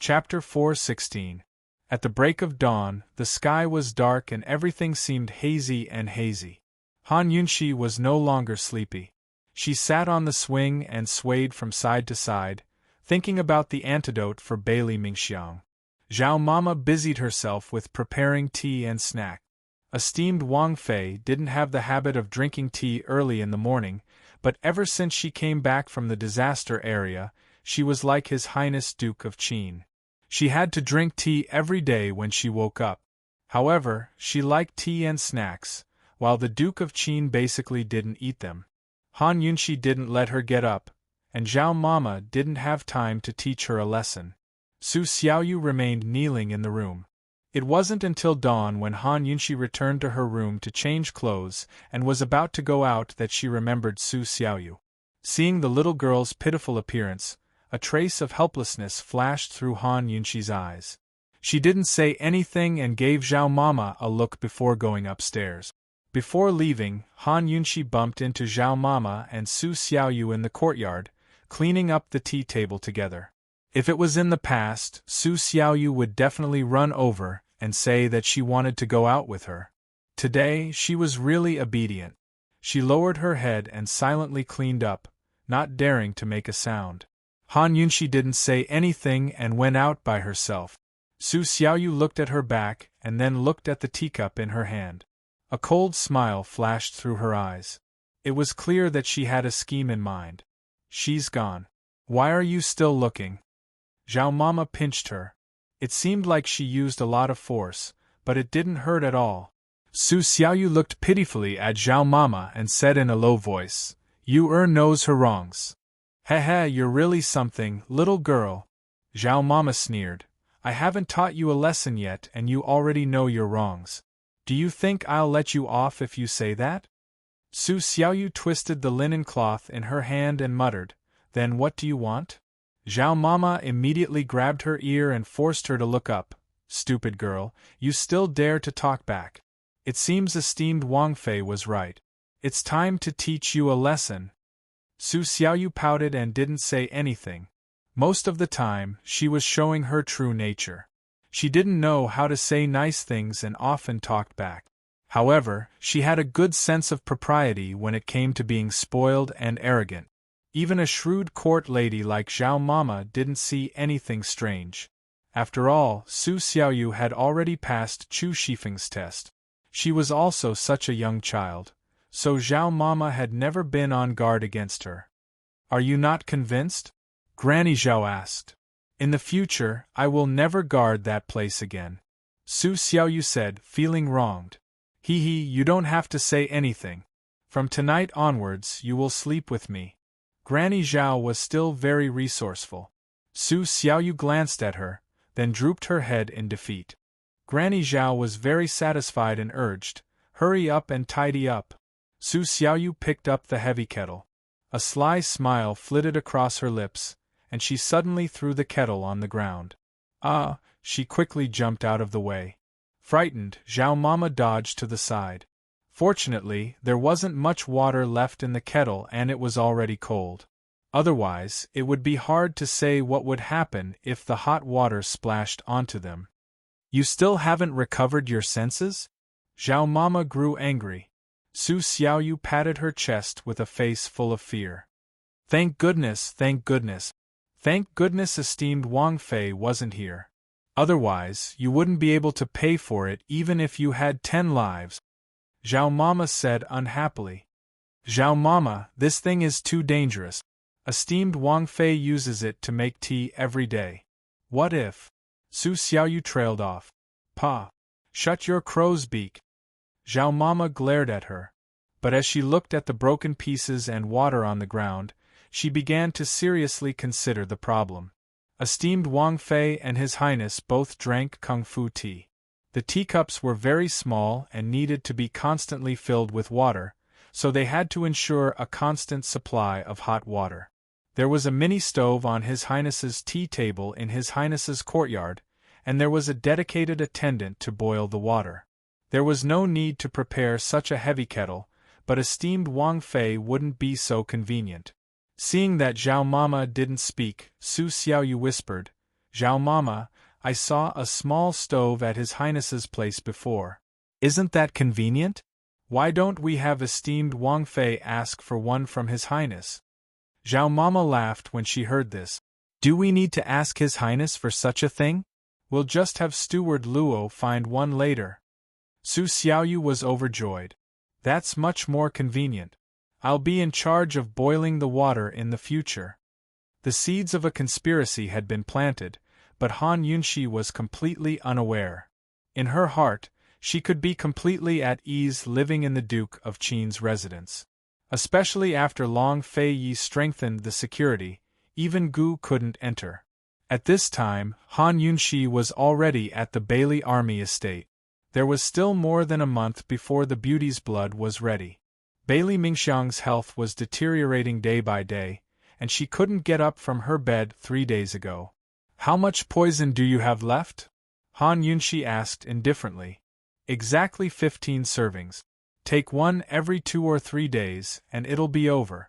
Chapter 4:16. At the break of dawn, the sky was dark and everything seemed hazy and hazy. Han Yunxi was no longer sleepy. She sat on the swing and swayed from side to side, thinking about the antidote for Bailey Mingxiang. Zhao Mama busied herself with preparing tea and snack. Esteemed Wang Fei didn't have the habit of drinking tea early in the morning, but ever since she came back from the disaster area, she was like His Highness Duke of Qin. She had to drink tea every day when she woke up. However, she liked tea and snacks, while the Duke of Qin basically didn't eat them. Han Yunxi didn't let her get up, and Zhao Mama didn't have time to teach her a lesson. Su Xiaoyu remained kneeling in the room. It wasn't until dawn when Han Yunxi returned to her room to change clothes and was about to go out that she remembered Su Xiaoyu. Seeing the little girl's pitiful appearance, a trace of helplessness flashed through Han Yunxi's eyes. She didn't say anything and gave Zhao Mama a look before going upstairs. Before leaving, Han Yunxi bumped into Zhao Mama and Su Xiaoyu in the courtyard, cleaning up the tea table together. If it was in the past, Su Xiaoyu would definitely run over and say that she wanted to go out with her. Today, she was really obedient. She lowered her head and silently cleaned up, not daring to make a sound. Han Yunxi didn't say anything and went out by herself. Su Xiaoyu looked at her back and then looked at the teacup in her hand. A cold smile flashed through her eyes. It was clear that she had a scheme in mind. She's gone. Why are you still looking? Zhao Mama pinched her. It seemed like she used a lot of force, but it didn't hurt at all. Su Xiaoyu looked pitifully at Zhao Mama and said in a low voice, "You knows her wrongs." "Heh, you're really something, little girl." Zhao Mama sneered. "I haven't taught you a lesson yet and you already know your wrongs. Do you think I'll let you off if you say that?" Su Xiaoyu twisted the linen cloth in her hand and muttered, "Then what do you want?" Zhao Mama immediately grabbed her ear and forced her to look up. "Stupid girl, you still dare to talk back. It seems esteemed Wang Fei was right. It's time to teach you a lesson." Su Xiaoyu pouted and didn't say anything. Most of the time, she was showing her true nature. She didn't know how to say nice things and often talked back. However, she had a good sense of propriety when it came to being spoiled and arrogant. Even a shrewd court lady like Zhao Mama didn't see anything strange. After all, Su Xiaoyu had already passed Chu Shifeng's test. She was also such a young child, so Zhao Mama had never been on guard against her. "Are you not convinced?" Granny Zhao asked. "In the future, I will never guard that place again," Su Xiaoyu said, feeling wronged. You don't have to say anything. From tonight onwards you will sleep with me." Granny Zhao was still very resourceful. Su Xiaoyu glanced at her, then drooped her head in defeat. Granny Zhao was very satisfied and urged, "Hurry up and tidy up." Su Xiaoyu picked up the heavy kettle. A sly smile flitted across her lips, and she suddenly threw the kettle on the ground. "Ah!" She quickly jumped out of the way. Frightened, Zhao Mama dodged to the side. Fortunately, there wasn't much water left in the kettle and it was already cold. Otherwise, it would be hard to say what would happen if the hot water splashed onto them. "You still haven't recovered your senses?" Zhao Mama grew angry. Su Xiaoyu patted her chest with a face full of fear. Thank goodness, thank goodness. Thank goodness esteemed Wang Fei wasn't here. Otherwise, you wouldn't be able to pay for it even if you had 10 lives. Zhao Mama said unhappily. "Zhao Mama, this thing is too dangerous. Esteemed Wang Fei uses it to make tea every day. What if?" Su Xiaoyu trailed off. "Pa! Shut your crow's beak." Zhao Mama glared at her. But as she looked at the broken pieces and water on the ground, she began to seriously consider the problem. Esteemed Wang Fei and His Highness both drank kung fu tea. The teacups were very small and needed to be constantly filled with water, so they had to ensure a constant supply of hot water. There was a mini stove on His Highness's tea table in His Highness's courtyard, and there was a dedicated attendant to boil the water. There was no need to prepare such a heavy kettle, but esteemed Wang Fei wouldn't be so convenient. Seeing that Zhao Mama didn't speak, Su Xiaoyu whispered, Zhao Mama, I saw a small stove at His Highness's place before. Isn't that convenient? Why don't we have esteemed Wang Fei ask for one from His Highness? Zhao Mama laughed when she heard this. Do we need to ask His Highness for such a thing? We'll just have Steward Luo find one later. Su Xiaoyu was overjoyed. That's much more convenient. I'll be in charge of boiling the water in the future. The seeds of a conspiracy had been planted, but Han Yunxi was completely unaware. In her heart, she could be completely at ease living in the Duke of Qin's residence. Especially after Long Fei Yi strengthened the security, even Gu couldn't enter. At this time, Han Yunxi was already at the Bailey Army estate. There was still more than a month before the beauty's blood was ready. Bailey Mingxiang's health was deteriorating day by day, and she couldn't get up from her bed 3 days ago. How much poison do you have left? Han Yunxi asked indifferently. Exactly 15 servings. Take one every 2 or 3 days, and it'll be over.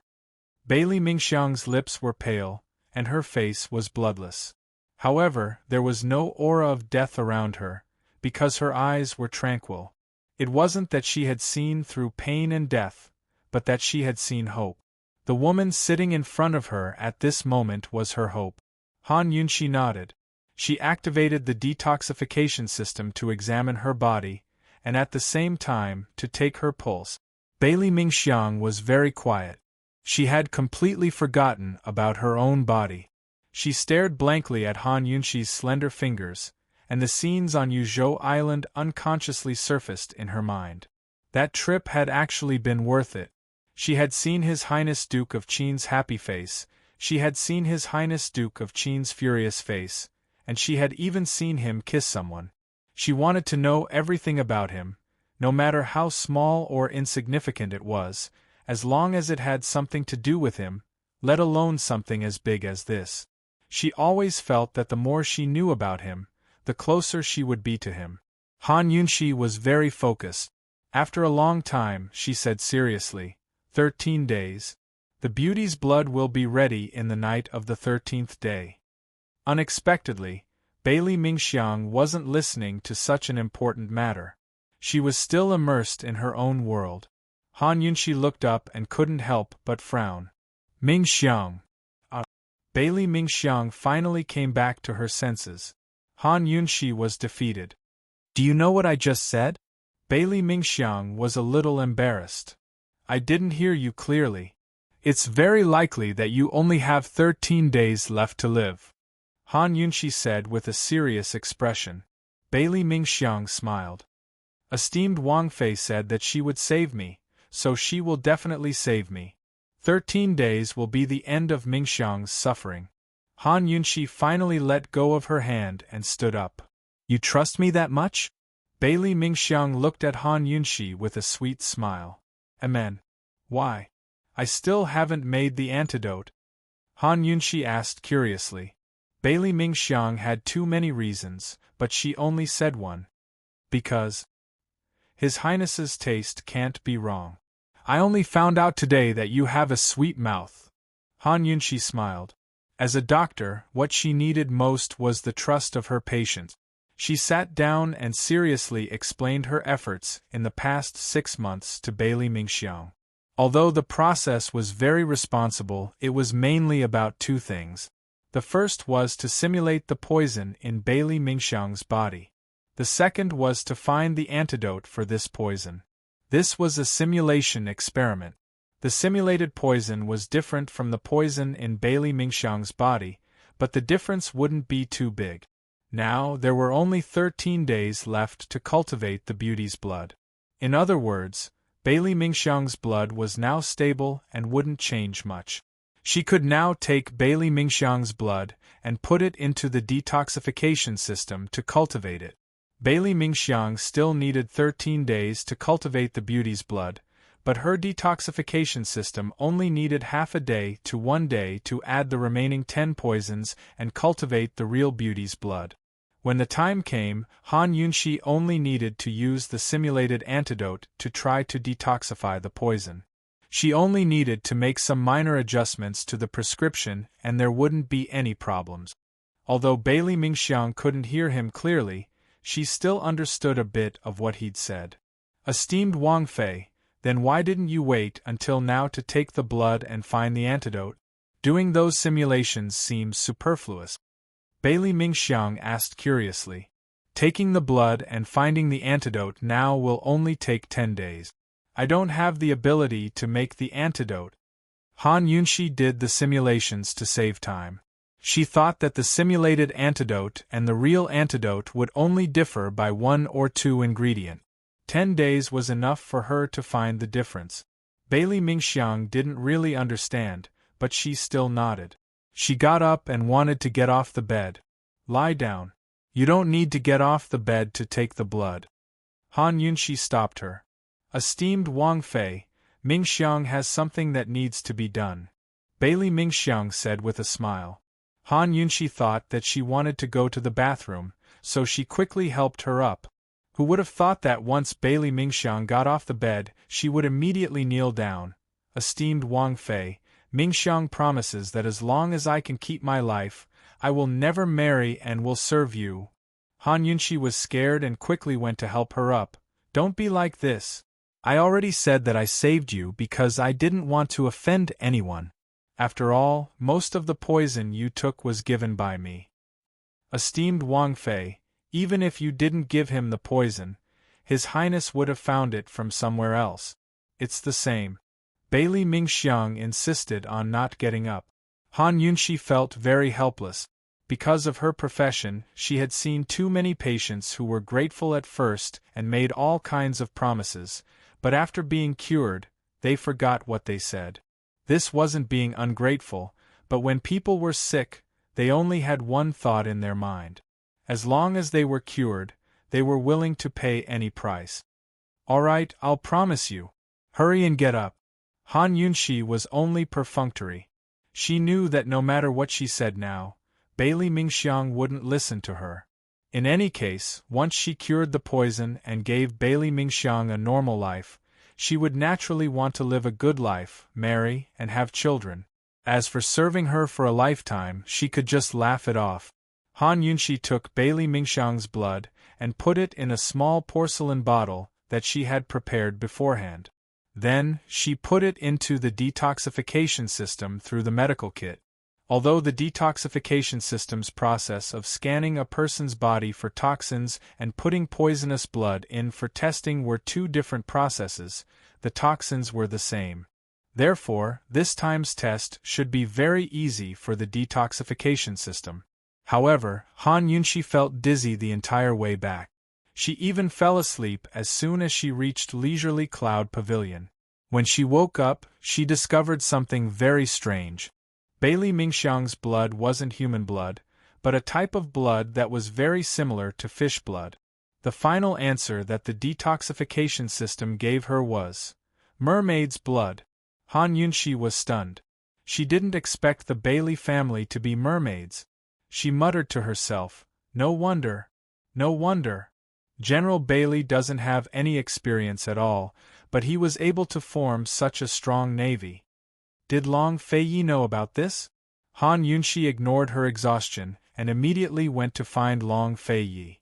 Bailey Mingxiang's lips were pale, and her face was bloodless. However, there was no aura of death around her, because her eyes were tranquil. It wasn't that she had seen through pain and death, but that she had seen hope. The woman sitting in front of her at this moment was her hope. Han Yunxi nodded. She activated the detoxification system to examine her body, and at the same time to take her pulse. Bailey Mingxiang was very quiet. She had completely forgotten about her own body. She stared blankly at Han Yunxi's slender fingers, and the scenes on Yuzhou Island unconsciously surfaced in her mind. That trip had actually been worth it. She had seen His Highness Duke of Qin's happy face, she had seen His Highness Duke of Qin's furious face, and she had even seen him kiss someone. She wanted to know everything about him, no matter how small or insignificant it was, as long as it had something to do with him, let alone something as big as this. She always felt that the more she knew about him, the closer she would be to him. Han Yunxi was very focused. After a long time, she said seriously, 13 days. The beauty's blood will be ready in the night of the 13th day. Unexpectedly, Bailey Mingxiang wasn't listening to such an important matter. She was still immersed in her own world. Han Yunxi looked up and couldn't help but frown. Mingxiang. Bailey Mingxiang finally came back to her senses. Han Yunxi was defeated. Do you know what I just said? Bailey Mingxiang was a little embarrassed. I didn't hear you clearly. It's very likely that you only have 13 days left to live. Han Yunxi said with a serious expression. Bailey Mingxiang smiled. Esteemed Wang Fei said that she would save me, so she will definitely save me. 13 days will be the end of Mingxiang's suffering. Han Yunxi finally let go of her hand and stood up. You trust me that much? Bailey Mingxiang looked at Han Yunxi with a sweet smile. Amen. Why? I still haven't made the antidote. Han Yunxi asked curiously. Bailey Mingxiang had too many reasons, but she only said one. Because His Highness's taste can't be wrong. I only found out today that you have a sweet mouth. Han Yunxi smiled. As a doctor, what she needed most was the trust of her patient. She sat down and seriously explained her efforts in the past 6 months to Bailey Mingxiang. Although the process was very responsible, it was mainly about 2 things. The first was to simulate the poison in Bailey Mingxiang's body. The second was to find the antidote for this poison. This was a simulation experiment. The simulated poison was different from the poison in Bailey Mingxiang's body, but the difference wouldn't be too big. Now, there were only 13 days left to cultivate the beauty's blood. In other words, Bailey Mingxiang's blood was now stable and wouldn't change much. She could now take Bailey Mingxiang's blood and put it into the detoxification system to cultivate it. Bailey Mingxiang still needed 13 days to cultivate the beauty's blood, but her detoxification system only needed half a day to 1 day to add the remaining 10 poisons and cultivate the real beauty's blood. When the time came, Han Yunxi only needed to use the simulated antidote to try to detoxify the poison. She only needed to make some minor adjustments to the prescription and there wouldn't be any problems. Although Bailey Mingxiang couldn't hear him clearly, she still understood a bit of what he'd said. Esteemed Wang Fei, then why didn't you wait until now to take the blood and find the antidote? Doing those simulations seems superfluous. Bailey Mingxiang asked curiously. Taking the blood and finding the antidote now will only take 10 days. I don't have the ability to make the antidote. Han Yunxi did the simulations to save time. She thought that the simulated antidote and the real antidote would only differ by 1 or 2 ingredients. 10 days was enough for her to find the difference. Bailey Mingxiang didn't really understand, but she still nodded. She got up and wanted to get off the bed. Lie down. You don't need to get off the bed to take the blood. Han Yunxi stopped her. Esteemed Wang Fei, Mingxiang has something that needs to be done. Bailey Mingxiang said with a smile. Han Yunxi thought that she wanted to go to the bathroom, so she quickly helped her up. Who would have thought that once Bailey Mingxiang got off the bed, she would immediately kneel down? Esteemed Wang Fei, Mingxiang promises that as long as I can keep my life, I will never marry and will serve you. Han Yunxi was scared and quickly went to help her up. Don't be like this. I already said that I saved you because I didn't want to offend anyone. After all, most of the poison you took was given by me. Esteemed Wang Fei, even if you didn't give him the poison, His Highness would have found it from somewhere else. It's the same. Bailey Mingxiang insisted on not getting up. Han Yunxi felt very helpless. Because of her profession, she had seen too many patients who were grateful at first and made all kinds of promises, but after being cured, they forgot what they said. This wasn't being ungrateful, but when people were sick, they only had one thought in their mind. As long as they were cured, they were willing to pay any price. All right, I'll promise you. Hurry and get up. Han Yunxi was only perfunctory. She knew that no matter what she said now, Bailey Mingxiang wouldn't listen to her. In any case, once she cured the poison and gave Bailey Mingxiang a normal life, she would naturally want to live a good life, marry, and have children. As for serving her for a lifetime, she could just laugh it off. Han Yunxi took Bailey Mingxiang's blood and put it in a small porcelain bottle that she had prepared beforehand. Then, she put it into the detoxification system through the medical kit. Although the detoxification system's process of scanning a person's body for toxins and putting poisonous blood in for testing were two different processes, the toxins were the same. Therefore, this time's test should be very easy for the detoxification system. However, Han Yunxi felt dizzy the entire way back. She even fell asleep as soon as she reached Leisurely Cloud Pavilion. When she woke up, she discovered something very strange. Bailey Mingxiang's blood wasn't human blood, but a type of blood that was very similar to fish blood. The final answer that the detoxification system gave her was mermaid's blood. Han Yunxi was stunned. She didn't expect the Bailey family to be mermaids. She muttered to herself, no wonder. No wonder. General Bailey doesn't have any experience at all, but he was able to form such a strong navy. Did Long Feiyi know about this? Han Yunxi ignored her exhaustion and immediately went to find Long Feiyi.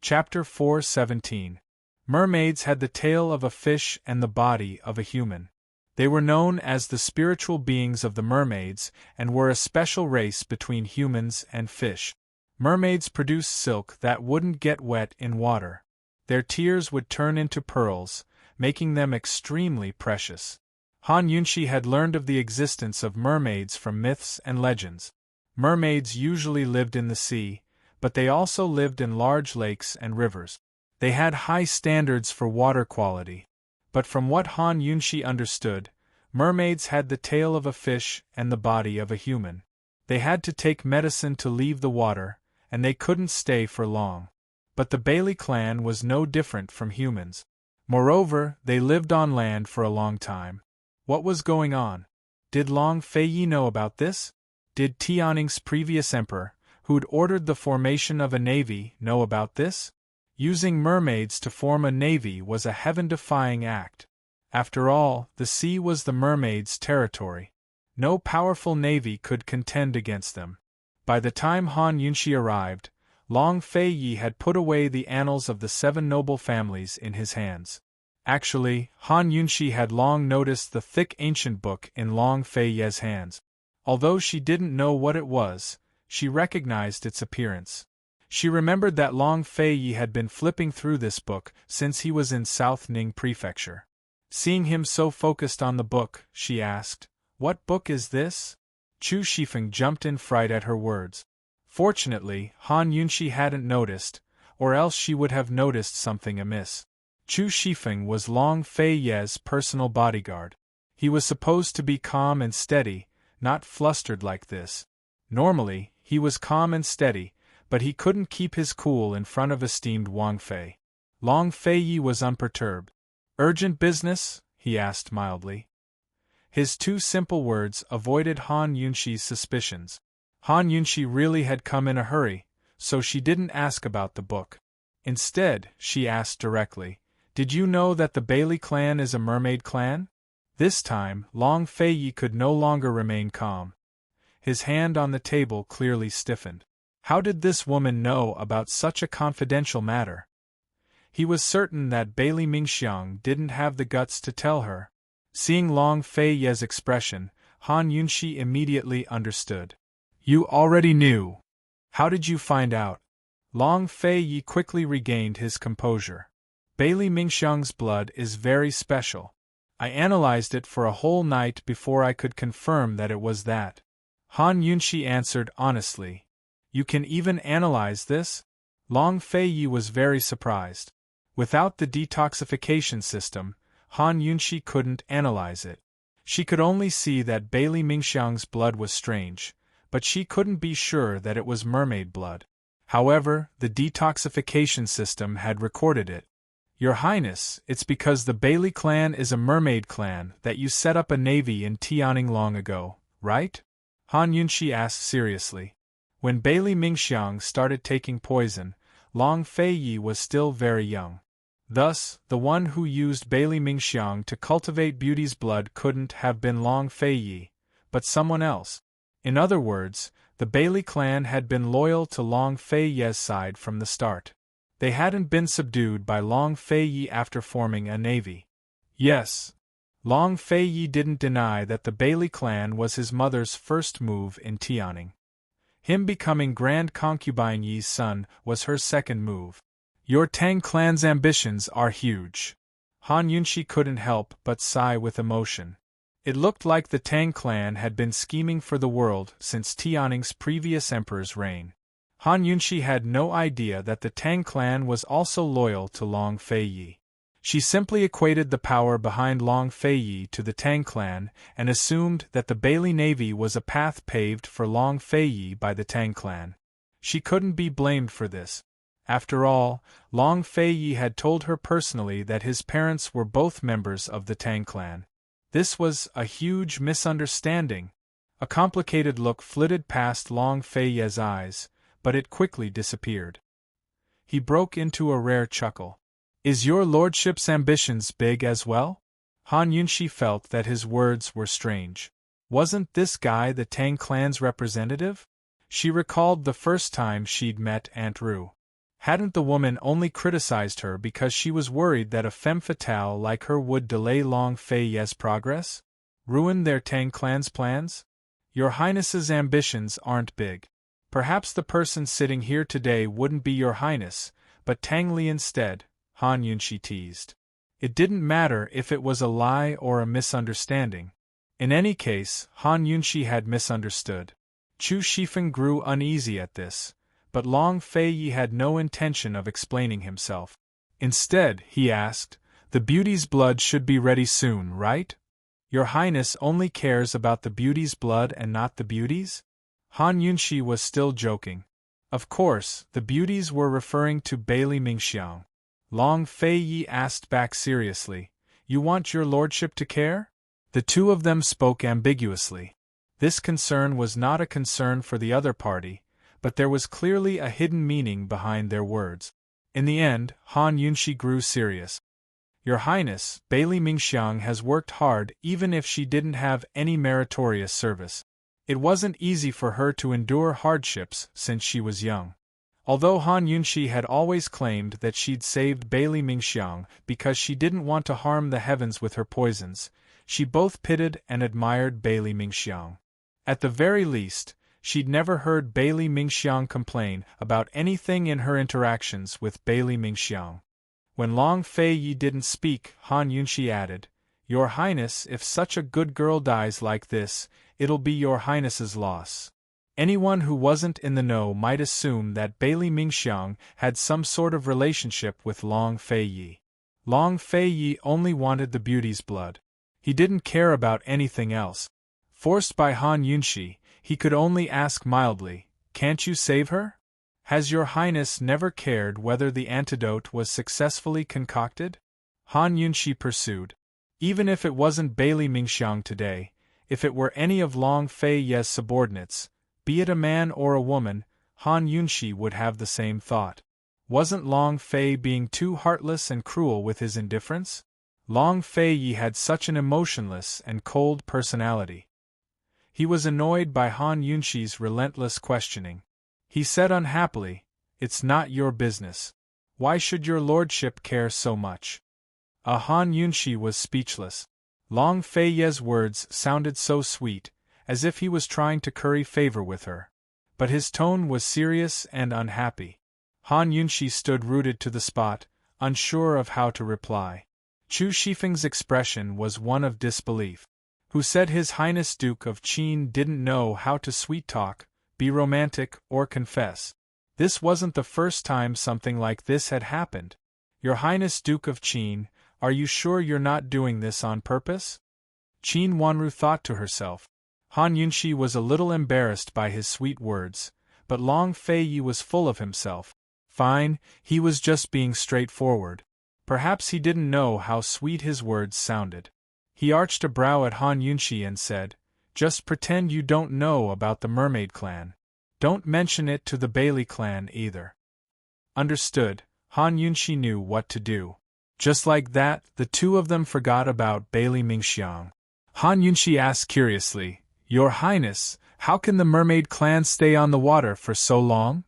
Chapter 4:17. Mermaids had the tail of a fish and the body of a human. They were known as the spiritual beings of the mermaids and were a special race between humans and fish. Mermaids produced silk that wouldn't get wet in water. Their tears would turn into pearls, making them extremely precious. Han Yunxi had learned of the existence of mermaids from myths and legends. Mermaids usually lived in the sea, but they also lived in large lakes and rivers. They had high standards for water quality. But from what Han Yunxi understood, mermaids had the tail of a fish and the body of a human. They had to take medicine to leave the water, and they couldn't stay for long. But the Bailey clan was no different from humans. Moreover, they lived on land for a long time. What was going on? Did Long Feiyi know about this? Did Tianning's previous emperor, who'd ordered the formation of a navy, know about this? Using mermaids to form a navy was a heaven-defying act. After all, the sea was the mermaids' territory. No powerful navy could contend against them. By the time Han Yunshi arrived, Long Fei Yi had put away the annals of the 7 noble families in his hands. Actually, Han Yunshi had long noticed the thick ancient book in Long Fei Yi's hands. Although she didn't know what it was, she recognized its appearance. She remembered that Long Fei Yi had been flipping through this book since he was in South Ning Prefecture. Seeing him so focused on the book, she asked, "What book is this?" Chu Shifeng jumped in fright at her words. Fortunately, Han Yunshi hadn't noticed, or else she would have noticed something amiss. Chu Shifeng was Long Fei Yi's personal bodyguard. He was supposed to be calm and steady, not flustered like this. Normally, he was calm and steady, but he couldn't keep his cool in front of esteemed Wang Fei. Long Fei Yi was unperturbed. "Urgent business?" he asked mildly. His 2 simple words avoided Han Yunshi's suspicions. Han Yunshi really had come in a hurry, so she didn't ask about the book. Instead, she asked directly, "Did you know that the Bailey clan is a mermaid clan?" This time, Long Fei Yi could no longer remain calm. His hand on the table clearly stiffened. How did this woman know about such a confidential matter? He was certain that Bailey Mingxiang didn't have the guts to tell her. Seeing Long Fei Yi's expression, Han Yunshi immediately understood. "You already knew. How did you find out?" Long Fei Yi quickly regained his composure. "Bailey Mingxiang's blood is very special. I analyzed it for a whole night before I could confirm that it was that." Han Yunshi answered honestly. "You can even analyze this?" Long Fei Yi was very surprised. Without the detoxification system, Han Yunshi couldn't analyze it. She could only see that Bailey Mingxiang's blood was strange, but she couldn't be sure that it was mermaid blood. However, the detoxification system had recorded it. "Your Highness, it's because the Bailey clan is a mermaid clan that you set up a navy in Tianning long ago, right?" Han Yunshi asked seriously. When Bailey Mingxiang started taking poison, Long Fei Yi was still very young. Thus, the one who used Bailey Mingxiang to cultivate Beauty's blood couldn't have been Long Fei Yi, but someone else. In other words, the Bailey clan had been loyal to Long Fei Yi's side from the start. They hadn't been subdued by Long Fei Yi after forming a navy. Yes, Long Fei Yi didn't deny that the Bailey clan was his mother's first move in Tianning. Him becoming Grand Concubine Yi's son was her second move. "Your Tang clan's ambitions are huge." Han Yunshi couldn't help but sigh with emotion. It looked like the Tang clan had been scheming for the world since Tianning's previous emperor's reign. Han Yunshi had no idea that the Tang clan was also loyal to Long Fei Yi. She simply equated the power behind Long Fei Yi to the Tang clan and assumed that the Bailey Navy was a path paved for Long Fei Yi by the Tang clan. She couldn't be blamed for this. After all, Long Fei Yi had told her personally that his parents were both members of the Tang clan. This was a huge misunderstanding. A complicated look flitted past Long Fei Yi's eyes, but it quickly disappeared. He broke into a rare chuckle. "Is your lordship's ambitions big as well?" Han Yunshi felt that his words were strange. Wasn't this guy the Tang clan's representative? She recalled the first time she'd met Aunt Ru. Hadn't the woman only criticized her because she was worried that a femme fatale like her would delay Long Fei Yi's progress? Ruin their Tang clan's plans? Your Highness's ambitions aren't big. Perhaps the person sitting here today wouldn't be your Highness, but Tang Li instead, Han Yunshi teased. It didn't matter if it was a lie or a misunderstanding. In any case, Han Yunshi had misunderstood. Chu Shifeng grew uneasy at this, but Long Fei Yi had no intention of explaining himself. Instead, he asked, "The beauty's blood should be ready soon, right? Your Highness only cares about the beauty's blood and not the beauties?" Han Yunshi was still joking. Of course, the beauties were referring to Bailey Mingxiang. Long Fei Yi asked back seriously, "You want your lordship to care?" The two of them spoke ambiguously. This concern was not a concern for the other party, but there was clearly a hidden meaning behind their words. In the end, Han Yunshi grew serious. "Your Highness, Bailey Mingxiang has worked hard even if she didn't have any meritorious service. It wasn't easy for her to endure hardships since she was young. Although Han Yunxi had always claimed that she'd saved Bailey Mingxiang because she didn't want to harm the heavens with her poisons, she both pitied and admired Bailey Mingxiang. At the very least, she'd never heard Bailey Mingxiang complain about anything in her interactions with Bailey Mingxiang. When Long Fei Yi didn't speak, Han Yunxi added, "Your Highness, if such a good girl dies like this, it'll be your Highness's loss." Anyone who wasn't in the know might assume that Bailey Mingxiang had some sort of relationship with Long Fei Yi. Long Fei Yi only wanted the beauty's blood. He didn't care about anything else. Forced by Han Yunxi, he could only ask mildly, "Can't you save her? Has your Highness never cared whether the antidote was successfully concocted?" Han Yunxi pursued. Even if it wasn't Bailey Mingxiang today, if it were any of Long Fei Yi's subordinates, be it a man or a woman, Han Yunxi would have the same thought. Wasn't Long Fei being too heartless and cruel with his indifference? Long Fei Yi had such an emotionless and cold personality. He was annoyed by Han Yunxi's relentless questioning. He said unhappily, "It's not your business. Why should your lordship care so much?" Han Yunxi was speechless. Long Fei Yi's words sounded so sweet, as if he was trying to curry favor with her. But his tone was serious and unhappy. Han Yunxi stood rooted to the spot, unsure of how to reply. Chu Shifeng's expression was one of disbelief. Who said His Highness Duke of Qin didn't know how to sweet-talk, be romantic, or confess? This wasn't the first time something like this had happened. "Your Highness Duke of Qin, are you sure you're not doing this on purpose?" Qin Wanru thought to herself. Han Yunxi was a little embarrassed by his sweet words, but Long Fei Yi was full of himself. Fine, he was just being straightforward. Perhaps he didn't know how sweet his words sounded. He arched a brow at Han Yunxi and said, "Just pretend you don't know about the Mermaid Clan. Don't mention it to the Bailey Clan either." Understood, Han Yunxi knew what to do. Just like that, the two of them forgot about Bailey Mingxiang. Han Yunxi asked curiously, "Your Highness, how can the Mermaid Clan stay on the water for so long?"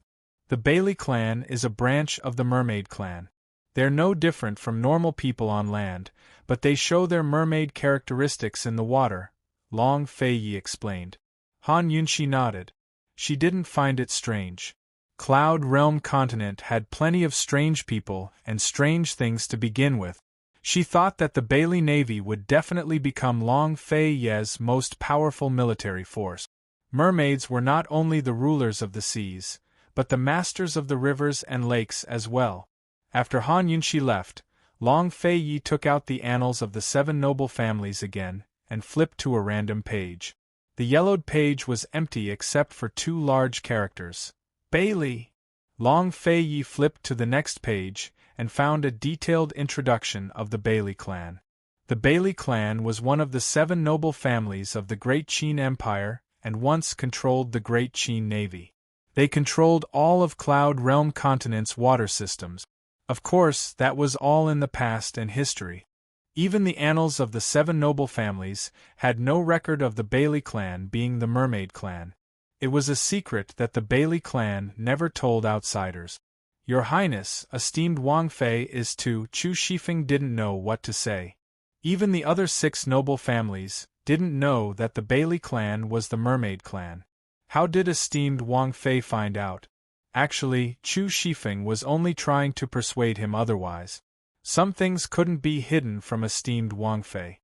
The Bailey Clan is a branch of the Mermaid Clan. They're no different from normal people on land, but they show their mermaid characteristics in the water, Long Fei Yi explained. Han Yunxi nodded. She didn't find it strange. Cloud Realm Continent had plenty of strange people and strange things to begin with. She thought that the Bailey Navy would definitely become Long Fei Yi's most powerful military force. Mermaids were not only the rulers of the seas, but the masters of the rivers and lakes as well. After Han Yunxi left, Long Fei Yi took out the annals of the 7 noble families again, and flipped to a random page. The yellowed page was empty except for 2 large characters. Bailey! Long Fei Yi flipped to the next page, and found a detailed introduction of the Bailey clan. The Bailey clan was one of the 7 noble families of the Great Qin Empire, and once controlled the Great Qin Navy. They controlled all of Cloud Realm Continent's water systems. Of course, that was all in the past and history. Even the annals of the 7 noble families had no record of the Bailey clan being the Mermaid clan. It was a secret that the Bailey clan never told outsiders. "Your Highness, esteemed Wang Fei is to..." Chu Shifeng didn't know what to say. Even the other 6 noble families didn't know that the Bailey clan was the Mermaid clan. How did esteemed Wang Fei find out? Actually, Chu Shifeng was only trying to persuade him otherwise. Some things couldn't be hidden from esteemed Wang Fei.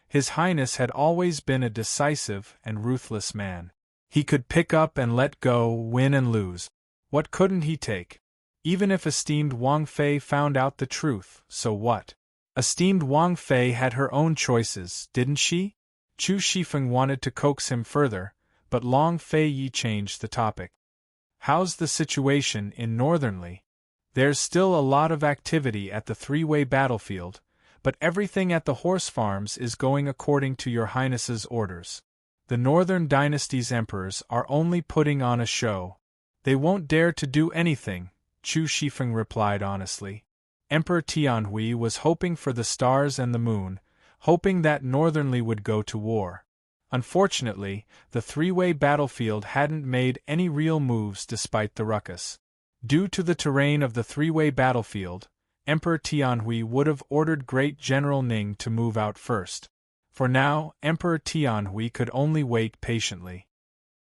His Highness had always been a decisive and ruthless man. He could pick up and let go, win and lose. What couldn't he take? Even if esteemed Wang Fei found out the truth, so what? Esteemed Wang Fei had her own choices, didn't she? Chu Shifeng wanted to coax him further, but Long Fei Yi changed the topic. "How's the situation in Northernly? There's still a lot of activity at the 3-way battlefield, but everything at the horse farms is going according to your Highness's orders. The Northern Dynasty's emperors are only putting on a show. They won't dare to do anything," Chu Shifeng replied honestly. Emperor Tianhui was hoping for the stars and the moon, hoping that Northernly would go to war. Unfortunately, the three-way battlefield hadn't made any real moves despite the ruckus. Due to the terrain of the three-way battlefield, Emperor Tianhui would have ordered Great General Ning to move out first. For now, Emperor Tianhui could only wait patiently.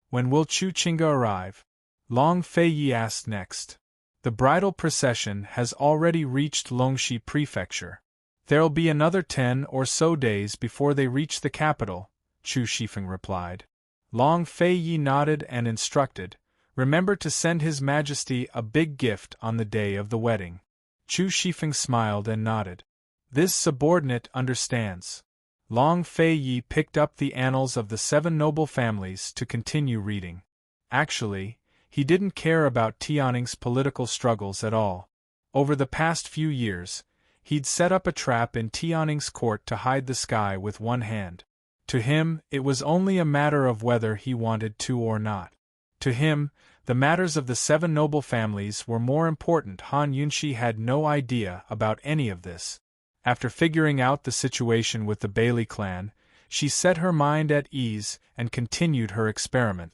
When will Chu Qingge arrive? Long Feiyi asked next. The bridal procession has already reached Longxi Prefecture. There'll be another 10 or so days before they reach the capital, Chu Shifeng replied. Long Feiyi nodded and instructed, remember to send His Majesty a big gift on the day of the wedding. Chu Shifeng smiled and nodded. This subordinate understands. Long Feiyi picked up the annals of the 7 noble families to continue reading. Actually, he didn't care about Tianning's political struggles at all. Over the past few years, he'd set up a trap in Tianning's court to hide the sky with one hand. To him, it was only a matter of whether he wanted to or not. To him, the matters of the 7 noble families were more important. Han Yunxi had no idea about any of this. After figuring out the situation with the Bailey clan, she set her mind at ease and continued her experiment.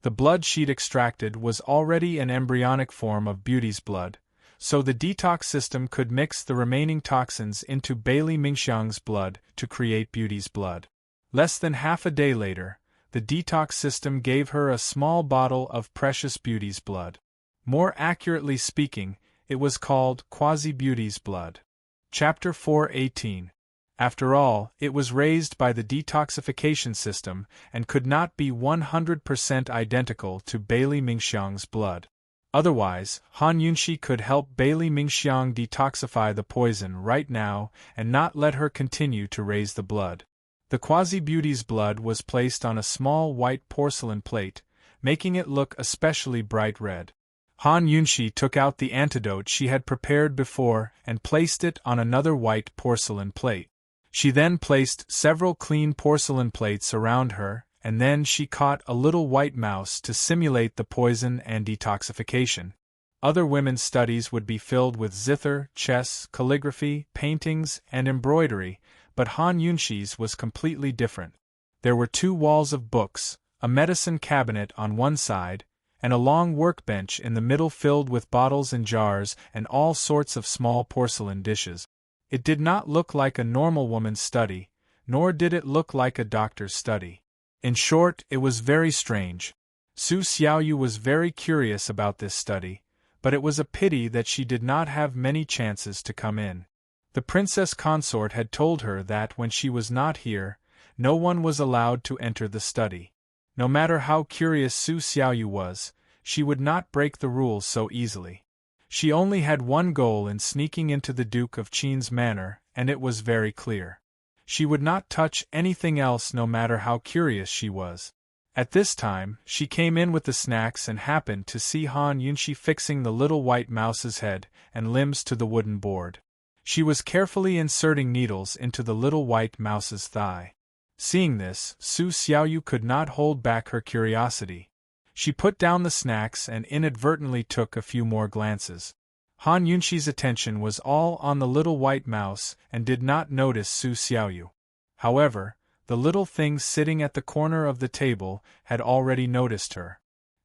The blood she'd extracted was already an embryonic form of Beauty's blood, so the detox system could mix the remaining toxins into Bailey Mingxiang's blood to create Beauty's blood. Less than half a day later, the detox system gave her a small bottle of precious Beauty's blood. More accurately speaking, it was called Quasi-Beauty's blood. Chapter 4:18. After all, it was raised by the detoxification system and could not be 100% identical to Bailey Mingxiang's blood. Otherwise, Han Yunxi could help Bailey Mingxiang detoxify the poison right now and not let her continue to raise the blood. The Quasi-Beauty's blood was placed on a small white porcelain plate, making it look especially bright red. Han Yunxi took out the antidote she had prepared before and placed it on another white porcelain plate. She then placed several clean porcelain plates around her, and then she caught a little white mouse to simulate the poison and detoxification. Other women's studies would be filled with zither, chess, calligraphy, paintings, and embroidery, but Han Yunxi's was completely different. There were 2 walls of books, a medicine cabinet on one side, and a long workbench in the middle filled with bottles and jars and all sorts of small porcelain dishes. It did not look like a normal woman's study, nor did it look like a doctor's study. In short, it was very strange. Su Xiaoyu was very curious about this study, but it was a pity that she did not have many chances to come in. The Princess Consort had told her that when she was not here, no one was allowed to enter the study. No matter how curious Su Xiaoyu was, she would not break the rules so easily. She only had one goal in sneaking into the Duke of Qin's manor, and it was very clear. She would not touch anything else no matter how curious she was. At this time, she came in with the snacks and happened to see Han Yunxi fixing the little white mouse's head and limbs to the wooden board. She was carefully inserting needles into the little white mouse's thigh. Seeing this, Su Xiaoyu could not hold back her curiosity. She put down the snacks and inadvertently took a few more glances. Han Yunxi's attention was all on the little white mouse and did not notice Su Xiaoyu. However, the little thing sitting at the corner of the table had already noticed her.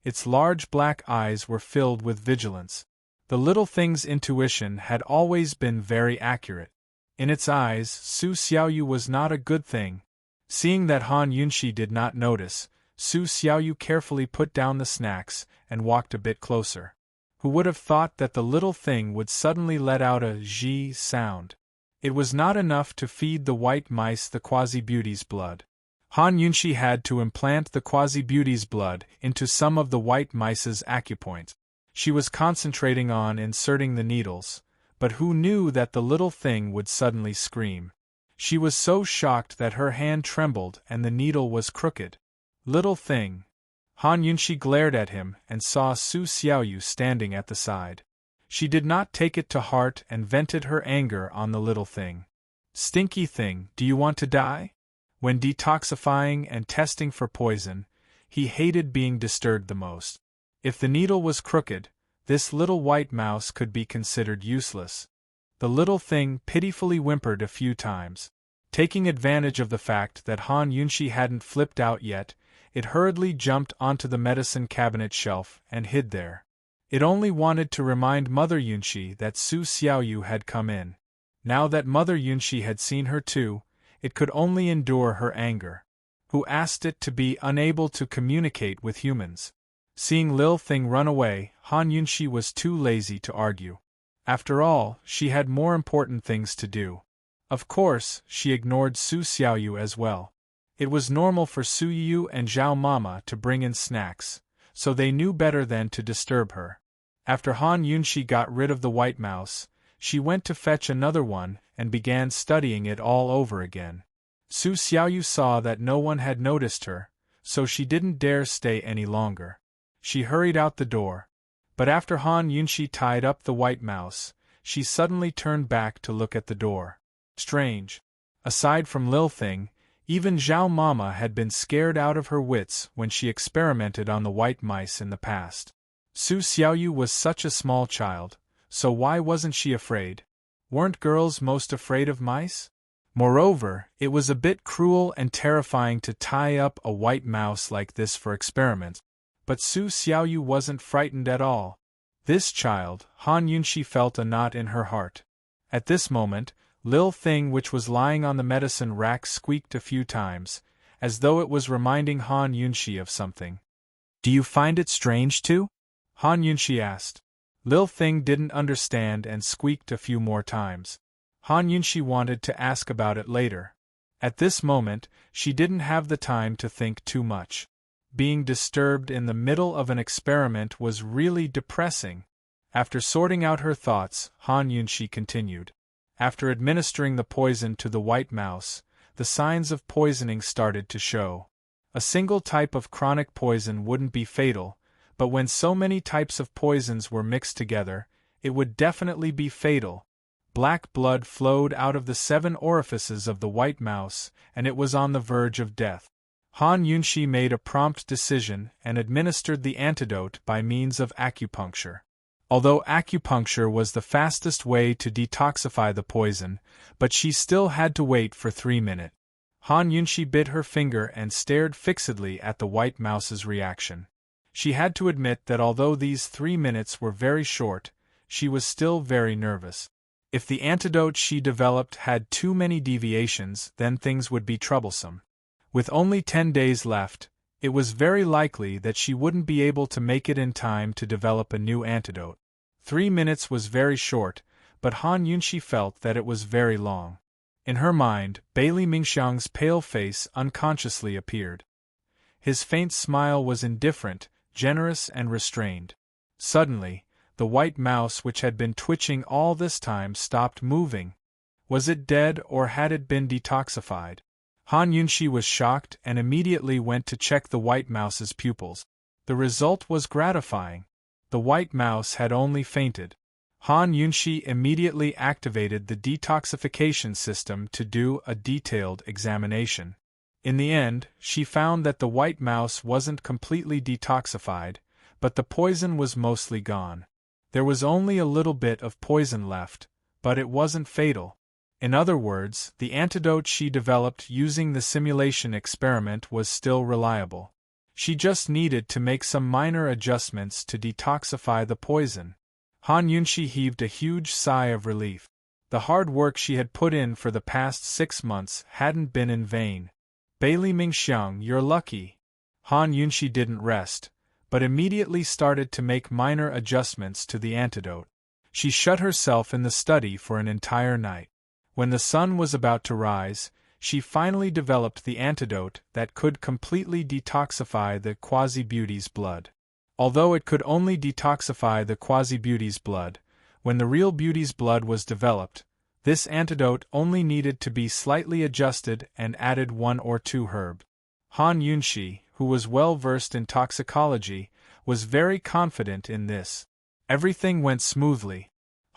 Its large black eyes were filled with vigilance. The little thing's intuition had always been very accurate. In its eyes, Su Xiaoyu was not a good thing. Seeing that Han Yunxi did not notice, Su Xiaoyu carefully put down the snacks and walked a bit closer. Who would have thought that the little thing would suddenly let out a zhi sound? It was not enough to feed the white mice the Quasi-Beauty's blood. Han Yunxi had to implant the Quasi-Beauty's blood into some of the white mice's acupoints. She was concentrating on inserting the needles, but who knew that the little thing would suddenly scream? She was so shocked that her hand trembled and the needle was crooked. Little thing. Han Yunxi glared at him and saw Su Xiaoyu standing at the side. She did not take it to heart and vented her anger on the little thing. Stinky thing, do you want to die? When detoxifying and testing for poison, he hated being disturbed the most. If the needle was crooked, this little white mouse could be considered useless. The little thing pitifully whimpered a few times. Taking advantage of the fact that Han Yunshi hadn't flipped out yet, it hurriedly jumped onto the medicine cabinet shelf and hid there. It only wanted to remind Mother Yunshi that Su Xiaoyu had come in. Now that Mother Yunshi had seen her too, it could only endure her anger. Who asked it to be unable to communicate with humans? Seeing Lil Thing run away, Han Yunshi was too lazy to argue. After all, she had more important things to do. Of course, she ignored Su Xiaoyu as well. It was normal for Su Yu and Zhao Mama to bring in snacks, so they knew better than to disturb her. After Han Yunshi got rid of the white mouse, she went to fetch another one and began studying it all over again. Su Xiaoyu saw that no one had noticed her, so she didn't dare stay any longer. She hurried out the door. But after Han Yunshi tied up the white mouse, she suddenly turned back to look at the door. Strange. Aside from Lil Thing, even Zhao Mama had been scared out of her wits when she experimented on the white mice in the past. Su Xiaoyu was such a small child, so why wasn't she afraid? Weren't girls most afraid of mice? Moreover, it was a bit cruel and terrifying to tie up a white mouse like this for experiments. But Su Xiaoyu wasn't frightened at all. This child, Han Yunshi felt a knot in her heart. At this moment, Lil Thing, which was lying on the medicine rack, squeaked a few times, as though it was reminding Han Yunshi of something. "Do you find it strange too?" Han Yunshi asked. Lil Thing didn't understand and squeaked a few more times. Han Yunshi wanted to ask about it later. At this moment, she didn't have the time to think too much. Being disturbed in the middle of an experiment was really depressing. After sorting out her thoughts, Han Yunshi continued. After administering the poison to the white mouse, the signs of poisoning started to show. A single type of chronic poison wouldn't be fatal, but when so many types of poisons were mixed together, it would definitely be fatal. Black blood flowed out of the 7 orifices of the white mouse, and it was on the verge of death. Han Yunshi made a prompt decision and administered the antidote by means of acupuncture. Although acupuncture was the fastest way to detoxify the poison, but she still had to wait for 3 minutes. Han Yunshi bit her finger and stared fixedly at the white mouse's reaction. She had to admit that although these 3 minutes were very short, she was still very nervous. If the antidote she developed had too many deviations, then things would be troublesome. With only 10 days left, it was very likely that she wouldn't be able to make it in time to develop a new antidote. 3 minutes was very short, but Han Yunshi felt that it was very long. In her mind, Bailey Mingxiang's pale face unconsciously appeared. His faint smile was indifferent, generous and restrained. Suddenly, the white mouse, which had been twitching all this time, stopped moving. Was it dead or had it been detoxified? Han Yunshi was shocked and immediately went to check the white mouse's pupils. The result was gratifying. The white mouse had only fainted. Han Yunshi immediately activated the detoxification system to do a detailed examination. In the end, she found that the white mouse wasn't completely detoxified, but the poison was mostly gone. There was only a little bit of poison left, but it wasn't fatal. In other words, the antidote she developed using the simulation experiment was still reliable. She just needed to make some minor adjustments to detoxify the poison. Han Yunshi heaved a huge sigh of relief. The hard work she had put in for the past 6 months hadn't been in vain. Bailey Mingxiang, you're lucky. Han Yunshi didn't rest, but immediately started to make minor adjustments to the antidote. She shut herself in the study for an entire night. When the sun was about to rise, she finally developed the antidote that could completely detoxify the quasi-beauty's blood. Although it could only detoxify the quasi-beauty's blood, when the real beauty's blood was developed, this antidote only needed to be slightly adjusted and added 1 or 2 herbs. Han Yunshi, who was well versed in toxicology, was very confident in this. Everything went smoothly.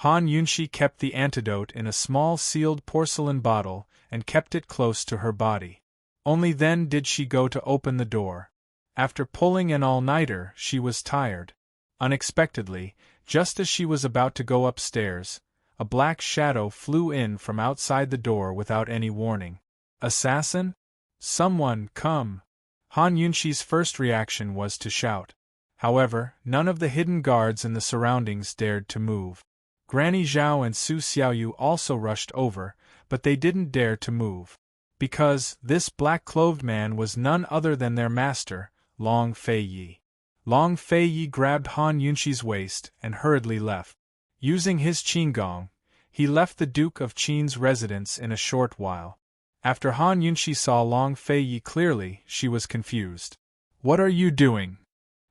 Han Yunshi kept the antidote in a small sealed porcelain bottle and kept it close to her body. Only then did she go to open the door. After pulling an all-nighter, she was tired. Unexpectedly, just as she was about to go upstairs, a black shadow flew in from outside the door without any warning. Assassin? Someone, come! Han Yunxi's first reaction was to shout. However, none of the hidden guards in the surroundings dared to move. Granny Zhao and Su Xiaoyu also rushed over, but they didn't dare to move. Because this black-clothed man was none other than their master, Long Fei Yi. Long Fei Yi grabbed Han Yunxi's waist and hurriedly left. Using his qinggong, he left the Duke of Qin's residence in a short while. After Han Yunxi saw Long Fei Yi clearly, she was confused. What are you doing?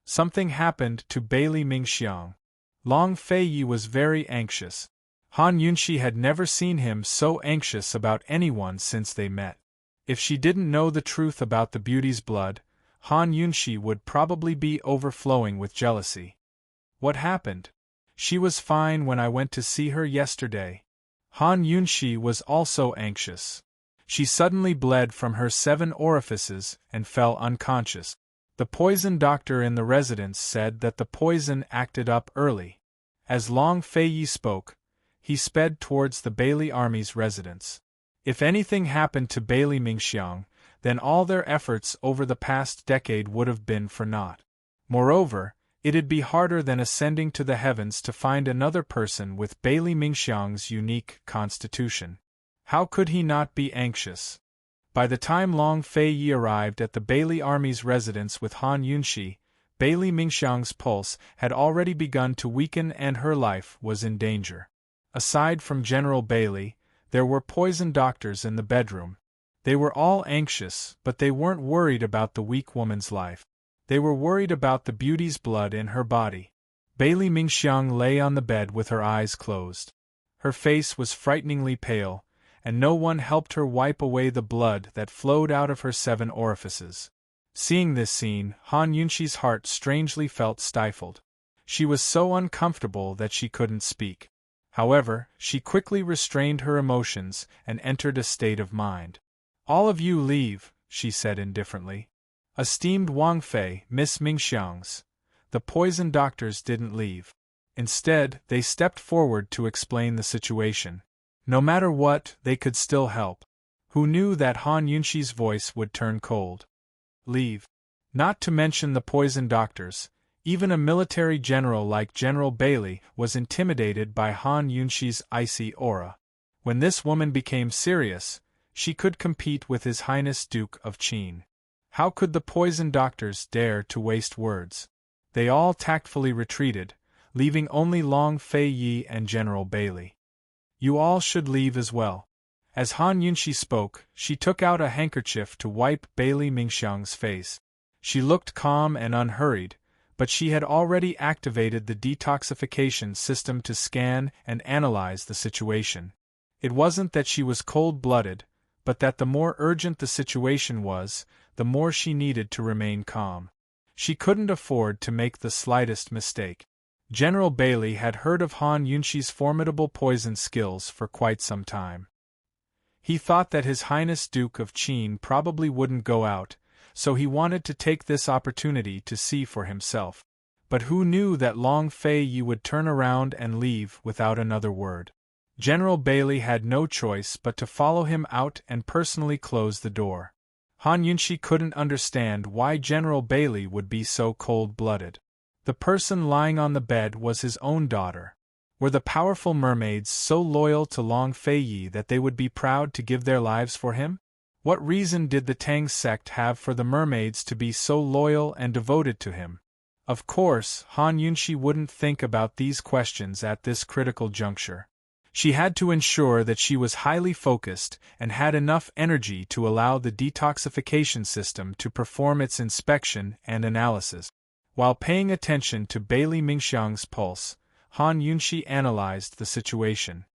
Something happened to Bailey Mingxiang. Long Fei Yi was very anxious. Han Yunxi had never seen him so anxious about anyone since they met. If she didn't know the truth about the beauty's blood, Han Yunxi would probably be overflowing with jealousy. What happened? She was fine when I went to see her yesterday. Han Yunxi was also anxious. She suddenly bled from her 7 orifices and fell unconscious. The poison doctor in the residence said that the poison acted up early. As Long Fei Yi spoke, he sped towards the Bailey Army's residence. If anything happened to Bailey Mingxiang, then all their efforts over the past decade would have been for naught. Moreover, it'd be harder than ascending to the heavens to find another person with Bailey Mingxiang's unique constitution. How could he not be anxious? By the time Long Fei Yi arrived at the Bailey Army's residence with Han Yunxi, Bailey Mingxiang's pulse had already begun to weaken and her life was in danger. Aside from General Bailey, there were poison doctors in the bedroom. They were all anxious, but they weren't worried about the weak woman's life. They were worried about the beauty's blood in her body. Bailey Mingxiang lay on the bed with her eyes closed. Her face was frighteningly pale, and no one helped her wipe away the blood that flowed out of her 7 orifices. Seeing this scene, Han Yunxi's heart strangely felt stifled. She was so uncomfortable that she couldn't speak. However, she quickly restrained her emotions and entered a state of mind. All of you leave, she said indifferently. Esteemed Wang Fei, Miss Mingxiang's. The poison doctors didn't leave. Instead, they stepped forward to explain the situation. No matter what, they could still help. Who knew that Han Yunxi's voice would turn cold? Leave. Not to mention the poison doctors, even a military general like General Bailey was intimidated by Han Yunxi's icy aura. When this woman became serious, she could compete with His Highness Duke of Qin. How could the poison doctors dare to waste words? They all tactfully retreated, leaving only Long Fei Yi and General Bailey. You all should leave as well. As Han Yunxi spoke, she took out a handkerchief to wipe Bailey Mingxiang's face. She looked calm and unhurried, but she had already activated the detoxification system to scan and analyze the situation. It wasn't that she was cold-blooded, but that the more urgent the situation was, the more she needed to remain calm. She couldn't afford to make the slightest mistake. General Bailey had heard of Han Yunxi's formidable poison skills for quite some time. He thought that His Highness Duke of Qin probably wouldn't go out, so he wanted to take this opportunity to see for himself. But who knew that Long Fei Yi would turn around and leave without another word? General Bailey had no choice but to follow him out and personally close the door. Han Yunxi couldn't understand why General Bailey would be so cold-blooded. The person lying on the bed was his own daughter. Were the powerful mermaids so loyal to Long Fei Yi that they would be proud to give their lives for him? What reason did the Tang sect have for the mermaids to be so loyal and devoted to him? Of course, Han Yunxi wouldn't think about these questions at this critical juncture. She had to ensure that she was highly focused and had enough energy to allow the detoxification system to perform its inspection and analysis. While paying attention to Bailey Mingxiang's pulse, Han Yunxi analyzed the situation.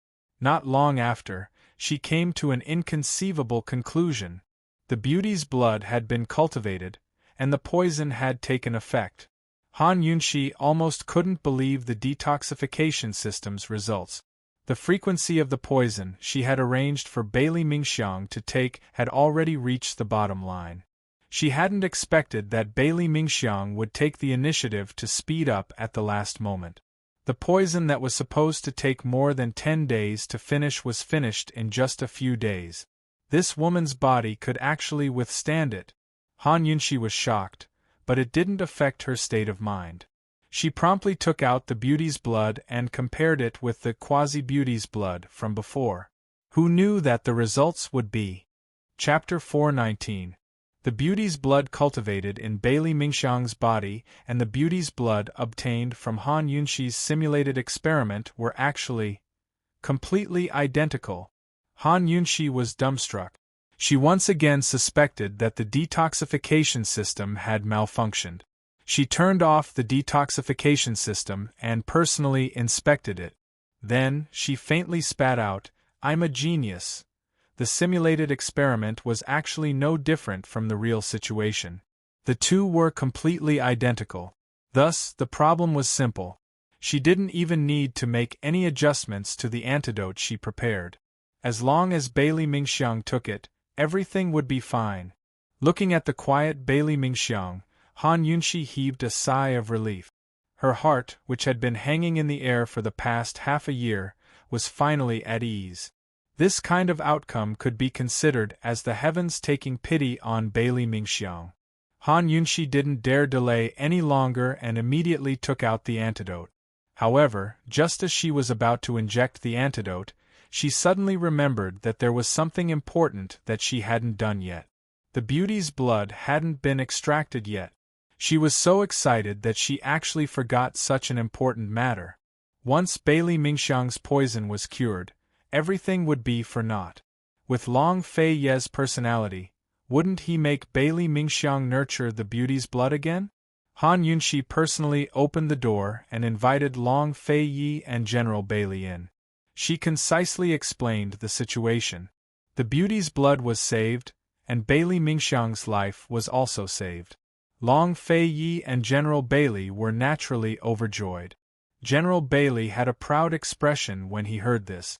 Not long after, she came to an inconceivable conclusion. The beauty's blood had been cultivated, and the poison had taken effect. Han Yunxi almost couldn't believe the detoxification system's results. The frequency of the poison she had arranged for Bailey Mingxiang to take had already reached the bottom line. She hadn't expected that Bailey Mingxiang would take the initiative to speed up at the last moment. The poison that was supposed to take more than 10 days to finish was finished in just a few days. This woman's body could actually withstand it. Han Yunshi was shocked, but it didn't affect her state of mind. She promptly took out the beauty's blood and compared it with the quasi-beauty's blood from before. Who knew that the results would be? Chapter 419. The beauty's blood cultivated in Bailey Mingxiang's body and the beauty's blood obtained from Han Yunshi's simulated experiment were actually completely identical. Han Yunshi was dumbstruck. She once again suspected that the detoxification system had malfunctioned. She turned off the detoxification system and personally inspected it. Then, she faintly spat out, "I'm a genius." The simulated experiment was actually no different from the real situation. The two were completely identical. Thus, the problem was simple. She didn't even need to make any adjustments to the antidote she prepared. As long as Bailey Mingxiang took it, everything would be fine. Looking at the quiet Bailey Mingxiang, Han Yunshi heaved a sigh of relief. Her heart, which had been hanging in the air for the past half a year, was finally at ease. This kind of outcome could be considered as the heavens taking pity on Bailey Mingxiang. Han Yunshi didn't dare delay any longer and immediately took out the antidote. However, just as she was about to inject the antidote, she suddenly remembered that there was something important that she hadn't done yet. The beauty's blood hadn't been extracted yet. She was so excited that she actually forgot such an important matter. Once Bailey Mingxiang's poison was cured, everything would be for naught. With Long Fei Ye's personality, wouldn't he make Bailey Mingxiang nurture the beauty's blood again? Han Yunshi personally opened the door and invited Long Fei Yi and General Bailey in. She concisely explained the situation. The beauty's blood was saved, and Bailey Mingxiang's life was also saved. Long Fei Yi and General Bailey were naturally overjoyed. General Bailey had a proud expression when he heard this.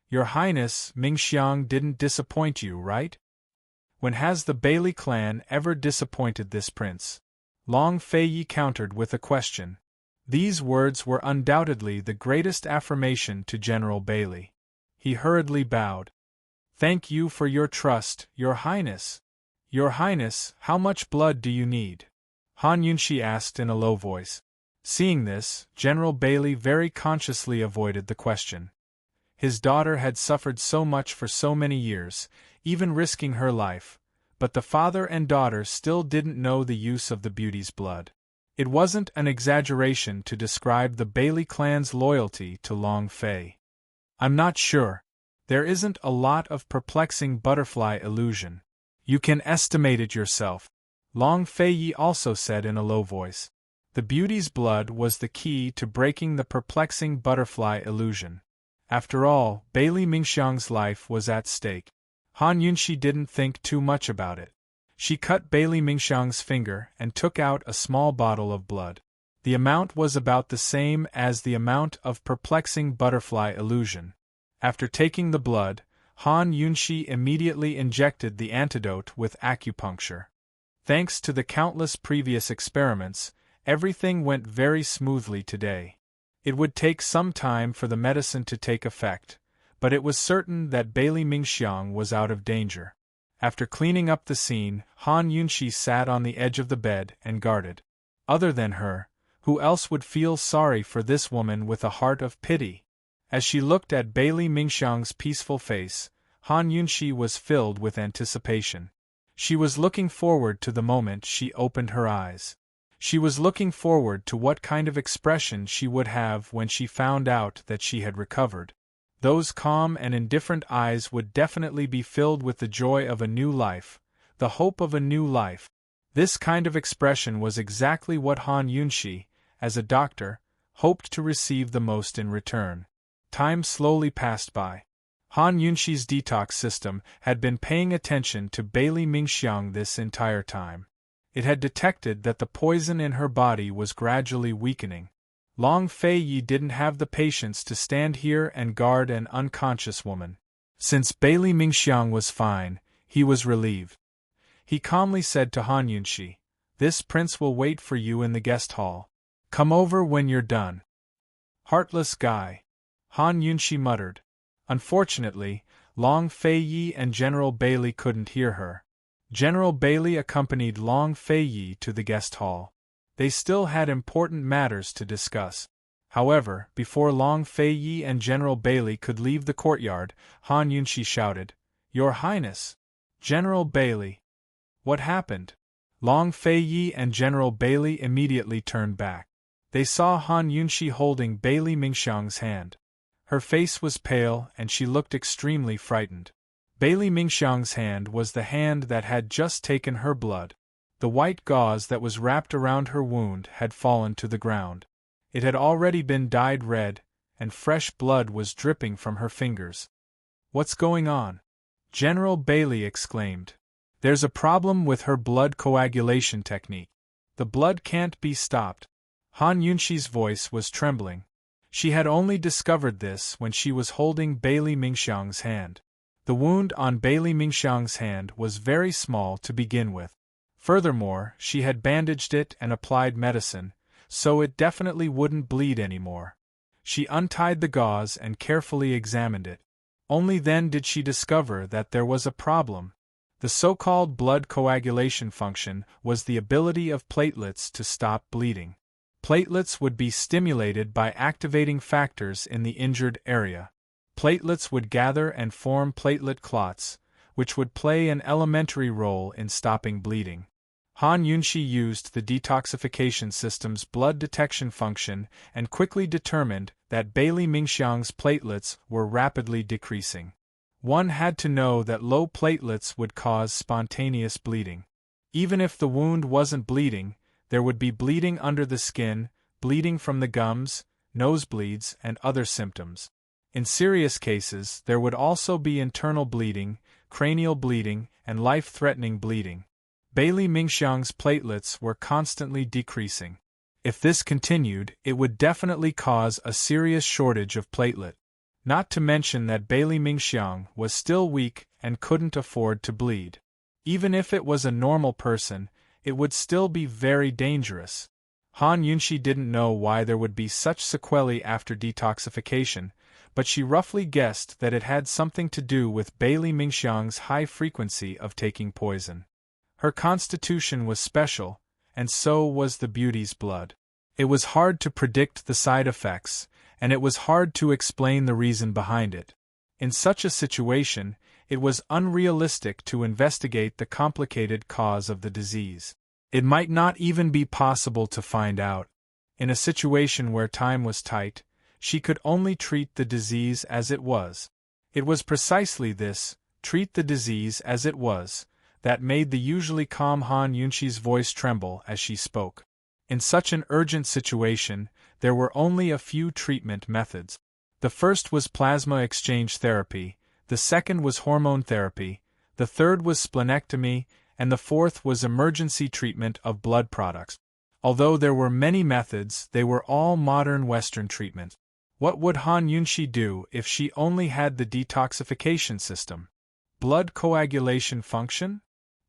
"Your Highness, Mingxiang didn't disappoint you, right? When has the Bailey clan ever disappointed this prince?" Long Fei Yi countered with a question. These words were undoubtedly the greatest affirmation to General Bailey. He hurriedly bowed. "Thank you for your trust, Your Highness." "Your Highness, how much blood do you need?" Han Yunshi asked in a low voice. Seeing this, General Bailey very consciously avoided the question. His daughter had suffered so much for so many years, even risking her life, but the father and daughter still didn't know the use of the beauty's blood. It wasn't an exaggeration to describe the Bailey clan's loyalty to Long Fei. "I'm not sure. There isn't a lot of perplexing butterfly illusion. You can estimate it yourself," Long Fei Yi also said in a low voice. The beauty's blood was the key to breaking the perplexing butterfly illusion. After all, Bailey Mingxiang's life was at stake. Han Yunshi didn't think too much about it. She cut Bailey Mingxiang's finger and took out a small bottle of blood. The amount was about the same as the amount of perplexing butterfly illusion. After taking the blood, Han Yunshi immediately injected the antidote with acupuncture. Thanks to the countless previous experiments, everything went very smoothly today. It would take some time for the medicine to take effect, but it was certain that Bailey Mingxiang was out of danger. After cleaning up the scene, Han Yunshi sat on the edge of the bed and guarded. Other than her, who else would feel sorry for this woman with a heart of pity? As she looked at Bailey Mingxiang's peaceful face, Han Yunshi was filled with anticipation. She was looking forward to the moment she opened her eyes. She was looking forward to what kind of expression she would have when she found out that she had recovered. Those calm and indifferent eyes would definitely be filled with the joy of a new life, the hope of a new life. This kind of expression was exactly what Han Yunshi, as a doctor, hoped to receive the most in return. Time slowly passed by. Han Yunshi's detox system had been paying attention to Bailey Mingxiang this entire time. It had detected that the poison in her body was gradually weakening. Long Fei Yi didn't have the patience to stand here and guard an unconscious woman. Since Bailey Mingxiang was fine, he was relieved. He calmly said to Han Yunshi, "This prince will wait for you in the guest hall. Come over when you're done." "Heartless guy," Han Yunshi muttered. Unfortunately, Long Fei-yi and General Bailey couldn't hear her. General Bailey accompanied Long Fei-yi to the guest hall. They still had important matters to discuss. However, before Long Fei-yi and General Bailey could leave the courtyard, Han Yunshi shouted, "Your Highness! General Bailey!" What happened? Long Fei-yi and General Bailey immediately turned back. They saw Han Yunshi holding Bailey Mingxiang's hand. Her face was pale and she looked extremely frightened. Bailey Mingxiang's hand was the hand that had just taken her blood. The white gauze that was wrapped around her wound had fallen to the ground. It had already been dyed red, and fresh blood was dripping from her fingers. "What's going on?" General Bailey exclaimed. "There's a problem with her blood coagulation technique. The blood can't be stopped." Han Yunshi's voice was trembling. She had only discovered this when she was holding Bailey Mingxiang's hand. The wound on Bailey Mingxiang's hand was very small to begin with. Furthermore, she had bandaged it and applied medicine, so it definitely wouldn't bleed anymore. She untied the gauze and carefully examined it. Only then did she discover that there was a problem. The so-called blood coagulation function was the ability of platelets to stop bleeding. Platelets would be stimulated by activating factors in the injured area. Platelets would gather and form platelet clots, which would play an elementary role in stopping bleeding. Han Yunshi used the detoxification system's blood detection function and quickly determined that Bailey Mingxiang's platelets were rapidly decreasing. One had to know that low platelets would cause spontaneous bleeding. Even if the wound wasn't bleeding, there would be bleeding under the skin, bleeding from the gums, nosebleeds, and other symptoms. In serious cases, there would also be internal bleeding, cranial bleeding, and life-threatening bleeding. Bailey Mingxiang's platelets were constantly decreasing. If this continued, it would definitely cause a serious shortage of platelet. Not to mention that Bailey Mingxiang was still weak and couldn't afford to bleed. Even if it was a normal person, it would still be very dangerous. Han Yunshi didn't know why there would be such sequelae after detoxification, but she roughly guessed that it had something to do with Bailey Mingxiang's high frequency of taking poison. Her constitution was special, and so was the beauty's blood. It was hard to predict the side effects, and it was hard to explain the reason behind it. In such a situation, it was unrealistic to investigate the complicated cause of the disease. It might not even be possible to find out. In a situation where time was tight, she could only treat the disease as it was. It was precisely this, treat the disease as it was, that made the usually calm Han Yunshi's voice tremble as she spoke. In such an urgent situation, there were only a few treatment methods. The first was plasma exchange therapy, the second was hormone therapy, the third was splenectomy, and the fourth was emergency treatment of blood products. Although there were many methods, they were all modern Western treatments. What would Han Yunshi do if she only had the detoxification system? Blood coagulation function?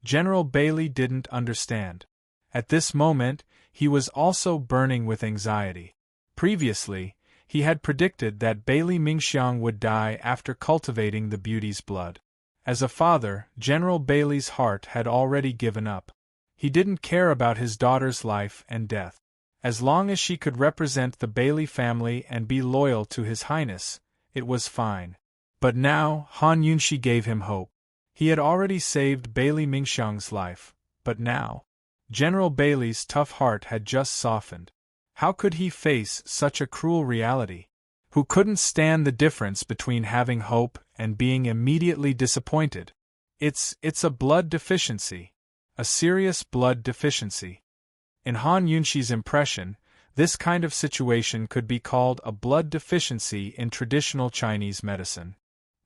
General Bailey didn't understand. At this moment, he was also burning with anxiety. Previously, he had predicted that Bailey Mingxiang would die after cultivating the beauty's blood. As a father, General Bailey's heart had already given up. He didn't care about his daughter's life and death. As long as she could represent the Bailey family and be loyal to His Highness, it was fine. But now, Han Yunshi gave him hope. He had already saved Bailey Mingxiang's life, but now, General Bailey's tough heart had just softened. How could he face such a cruel reality? Who couldn't stand the difference between having hope and being immediately disappointed? It's a blood deficiency. A serious blood deficiency. In Han Yunshi's impression, this kind of situation could be called a blood deficiency in traditional Chinese medicine.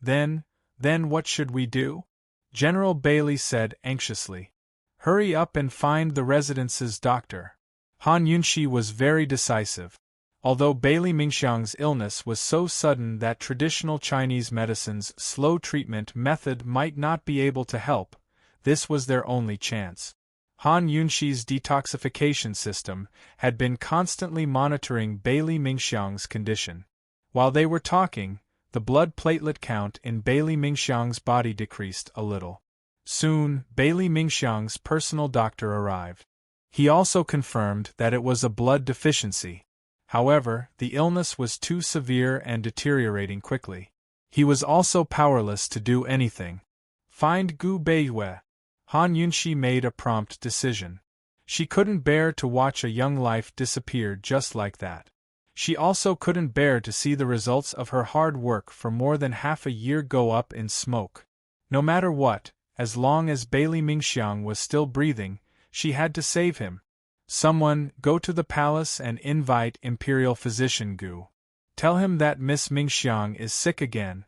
Then what should we do? General Bailey said anxiously. Hurry up and find the residence's doctor. Han Yunshi was very decisive. Although Bailey Mingxiang's illness was so sudden that traditional Chinese medicine's slow treatment method might not be able to help, this was their only chance. Han Yunshi's detoxification system had been constantly monitoring Bailey Mingxiang's condition. While they were talking, the blood platelet count in Bailey Mingxiang's body decreased a little. Soon, Bailey Mingxiang's personal doctor arrived. He also confirmed that it was a blood deficiency. However, the illness was too severe and deteriorating quickly. He was also powerless to do anything. Find Gu Beiyue. Han Yunxi made a prompt decision. She couldn't bear to watch a young life disappear just like that. She also couldn't bear to see the results of her hard work for more than half a year go up in smoke. No matter what, as long as Bailey Mingxiang was still breathing, she had to save him. Someone, go to the palace and invite Imperial Physician Gu. Tell him that Miss Mingxiang is sick again.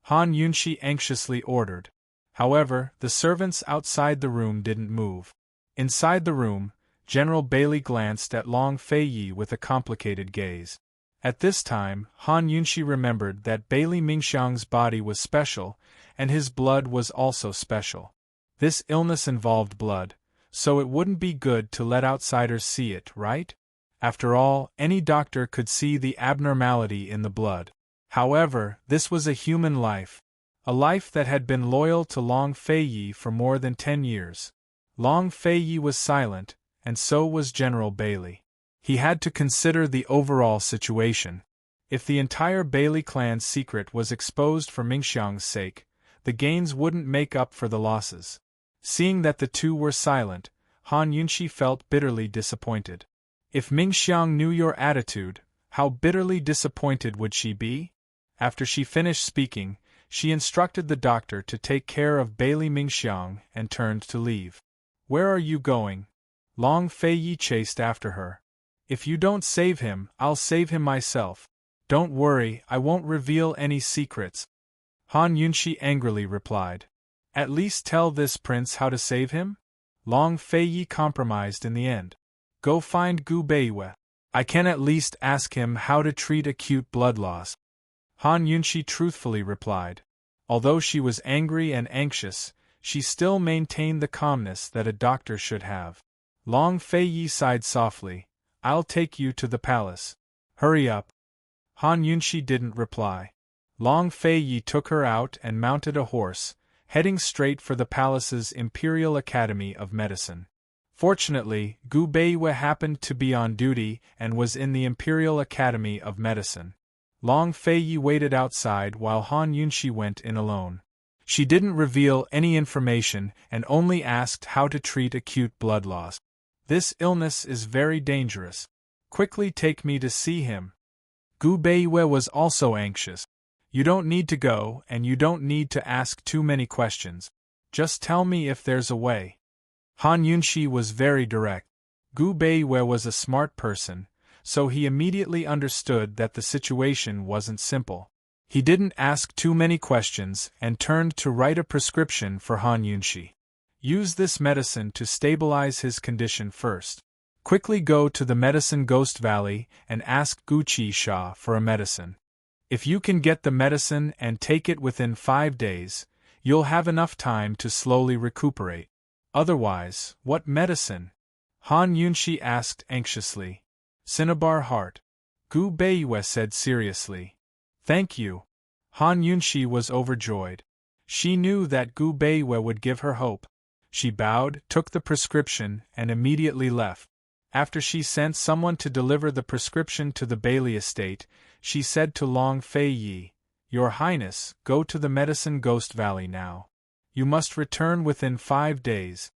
Han Yunxi anxiously ordered. However, the servants outside the room didn't move. Inside the room, General Bailey glanced at Long Feiyi with a complicated gaze. At this time, Han Yunxi remembered that Bailey Mingxiang's body was special, and his blood was also special. This illness involved blood, so it wouldn't be good to let outsiders see it, right? After all, any doctor could see the abnormality in the blood. However, this was a human life. A life that had been loyal to Long Feiyi for more than 10 years. Long Feiyi was silent, and so was General Bailey. He had to consider the overall situation. If the entire Bailey clan's secret was exposed for Mingxiang's sake, the gains wouldn't make up for the losses. Seeing that the two were silent, Han Yunxi felt bitterly disappointed. If Mingxiang knew your attitude, how bitterly disappointed would she be? After she finished speaking, she instructed the doctor to take care of Bailey Mingxiang and turned to leave. Where are you going? Long Feiyi chased after her. If you don't save him, I'll save him myself. Don't worry, I won't reveal any secrets. Han Yunxi angrily replied. At least tell this prince how to save him? Long Feiyi compromised in the end. Go find Gu Beiyue. I can at least ask him how to treat acute blood loss. Han Yunxi truthfully replied. Although she was angry and anxious, she still maintained the calmness that a doctor should have. Long Feiyi sighed softly. I'll take you to the palace. Hurry up. Han Yunxi didn't reply. Long Feiyi took her out and mounted a horse, heading straight for the palace's Imperial Academy of Medicine. Fortunately, Gu Beiyue happened to be on duty and was in the Imperial Academy of Medicine. Long Feiyi waited outside while Han Yunxi went in alone. She didn't reveal any information and only asked how to treat acute blood loss. This illness is very dangerous. Quickly take me to see him. Gu Beiyue was also anxious. You don't need to go, and you don't need to ask too many questions. Just tell me if there's a way. Han Yunxi was very direct. Gu Beiyue was a smart person, so he immediately understood that the situation wasn't simple. He didn't ask too many questions and turned to write a prescription for Han Yunxi. Use this medicine to stabilize his condition first. Quickly go to the Medicine Ghost Valley and ask Gu Qisha for a medicine. If you can get the medicine and take it within 5 days, you'll have enough time to slowly recuperate. Otherwise, what medicine? Han Yunxi asked anxiously. Cinnabar heart. Gu Beiyue said seriously. Thank you. Han Yunxi was overjoyed. She knew that Gu Beiyue would give her hope. She bowed, took the prescription, and immediately left. After she sent someone to deliver the prescription to the Bailey estate, she said to Long Feiyi, Your Highness, go to the Medicine Ghost Valley now. You must return within 5 days.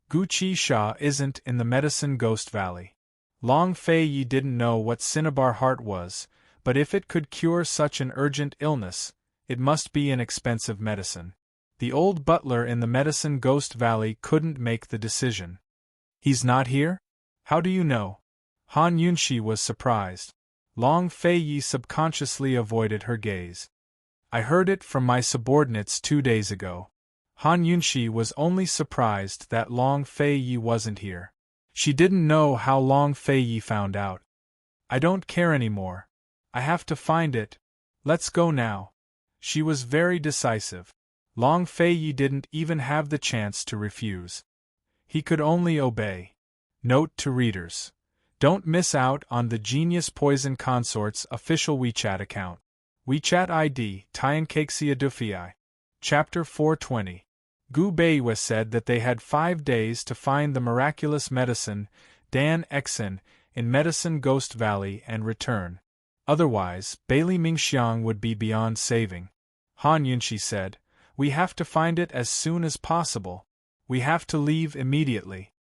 Gu Qisha isn't in the Medicine Ghost Valley. Long Feiyi didn't know what Cinnabar heart was, but if it could cure such an urgent illness, it must be an expensive medicine. The old butler in the Medicine Ghost Valley couldn't make the decision. He's not here? How do you know? Han Yunxi was surprised. Long Feiyi subconsciously avoided her gaze. I heard it from my subordinates 2 days ago. Han Yunxi was only surprised that Long Feiyi wasn't here. She didn't know how Long Feiyi found out. I don't care anymore. I have to find it. Let's go now. She was very decisive. Long Feiyi didn't even have the chance to refuse. He could only obey. Note to readers. Don't miss out on the Genius Poison Consort's official WeChat account. WeChat ID, Tienkexia Dufii. Chapter 420. Gu Beiwa said that they had 5 days to find the miraculous medicine, Dan Exen, in Medicine Ghost Valley and return. Otherwise, Bailey Mingxiang would be beyond saving. Han Yunshi said, "We have to find it as soon as possible. We have to leave immediately."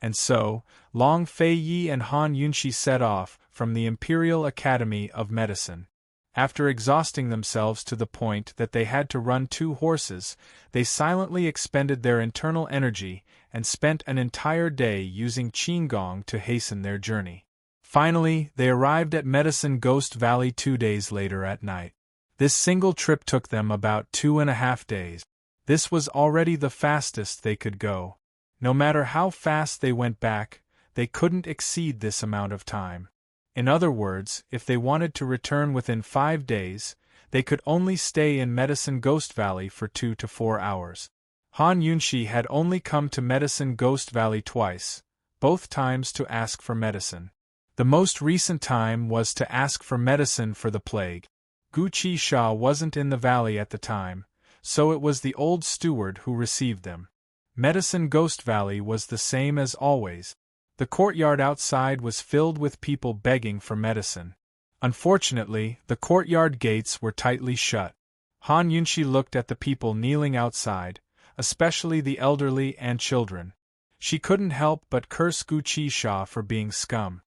And so, Long Fei Yi and Han Yunshi set off from the Imperial Academy of Medicine. After exhausting themselves to the point that they had to run 2 horses, they silently expended their internal energy and spent an entire day using Qinggong to hasten their journey. Finally, they arrived at Medicine Ghost Valley 2 days later at night. This single trip took them about 2.5 days. This was already the fastest they could go. No matter how fast they went back, they couldn't exceed this amount of time. In other words, if they wanted to return within 5 days, they could only stay in Medicine Ghost Valley for 2 to 4 hours. Han Yunshi had only come to Medicine Ghost Valley twice, both times to ask for medicine. The most recent time was to ask for medicine for the plague. Gu Qisha wasn't in the valley at the time, so it was the old steward who received them. Medicine Ghost Valley was the same as always. The courtyard outside was filled with people begging for medicine. Unfortunately, the courtyard gates were tightly shut. Han Yunshi looked at the people kneeling outside, especially the elderly and children. She couldn't help but curse Gu Qisha for being scum.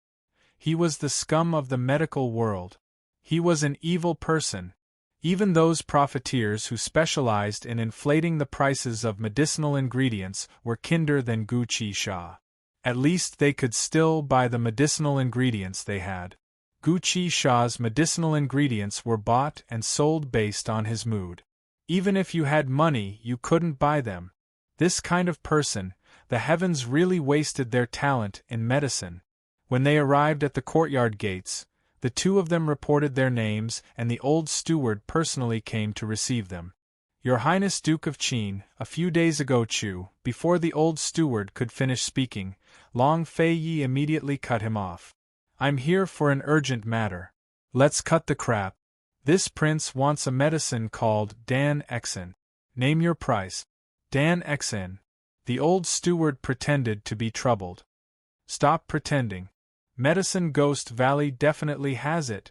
He was the scum of the medical world. He was an evil person. Even those profiteers who specialized in inflating the prices of medicinal ingredients were kinder than Gu Qisha. At least they could still buy the medicinal ingredients they had. Gu Qisha's medicinal ingredients were bought and sold based on his mood. Even if you had money, you couldn't buy them. This kind of person, the heavens really wasted their talent in medicine. When they arrived at the courtyard gates, the 2 of them reported their names and the old steward personally came to receive them. "Your Highness Duke of Qin, a few days ago Chu." Before the old steward could finish speaking, Long Fei Yi immediately cut him off. "I'm here for an urgent matter. Let's cut the crap. This prince wants a medicine called Dan Exen. Name your price." Dan Exen. The old steward pretended to be troubled. "Stop pretending. Medicine Ghost Valley definitely has it,"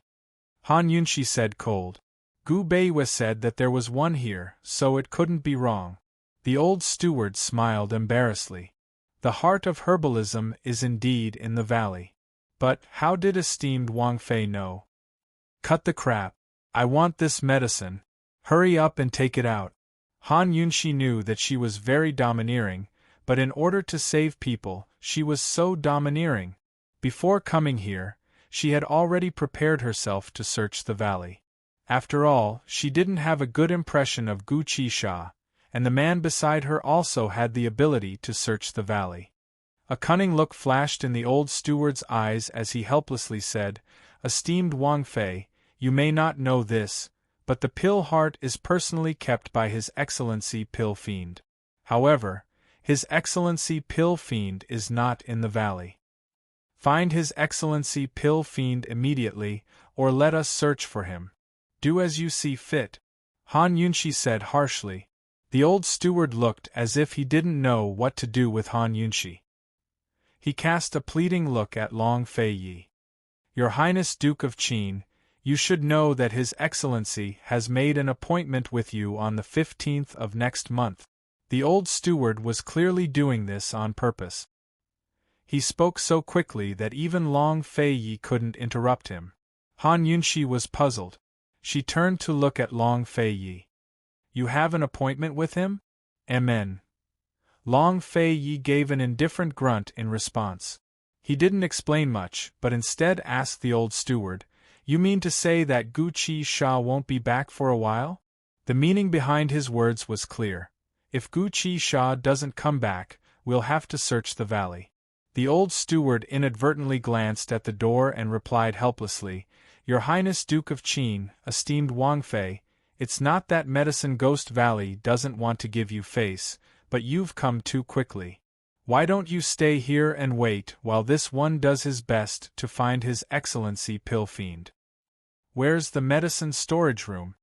Han Yunshi said cold. Gu Beiwa said that there was one here, so it couldn't be wrong. The old steward smiled embarrassedly. The heart of herbalism is indeed in the valley. But how did esteemed Wang Fei know? "Cut the crap. I want this medicine. Hurry up and take it out." Han Yunshi knew that she was very domineering, but in order to save people, she was so domineering. Before coming here, she had already prepared herself to search the valley. After all, she didn't have a good impression of Gu Qisha, and the man beside her also had the ability to search the valley. A cunning look flashed in the old steward's eyes as he helplessly said, "Esteemed Wang Fei, you may not know this, but the pill heart is personally kept by His Excellency Pill Fiend. However, His Excellency Pill Fiend is not in the valley. Find His Excellency Pill Fiend immediately, or let us search for him. Do as you see fit," Han Yunshi said harshly. The old steward looked as if he didn't know what to do with Han Yunshi. He cast a pleading look at Long Fei Yi. "Your Highness Duke of Qin, you should know that His Excellency has made an appointment with you on the 15th of next month." The old steward was clearly doing this on purpose. He spoke so quickly that even Long Fei Yi couldn't interrupt him. Han Yunshi was puzzled. She turned to look at Long Fei Yi. "You have an appointment with him?" "Amen." Long Fei Yi gave an indifferent grunt in response. He didn't explain much, but instead asked the old steward, "You mean to say that Gu Qisha won't be back for a while?" The meaning behind his words was clear. If Gu Qisha doesn't come back, we'll have to search the valley. The old steward inadvertently glanced at the door and replied helplessly, "Your Highness Duke of Qin, esteemed Wang Fei, it's not that Medicine Ghost Valley doesn't want to give you face, but you've come too quickly. Why don't you stay here and wait while this one does his best to find His Excellency Pill Fiend?" Where's the medicine storage room?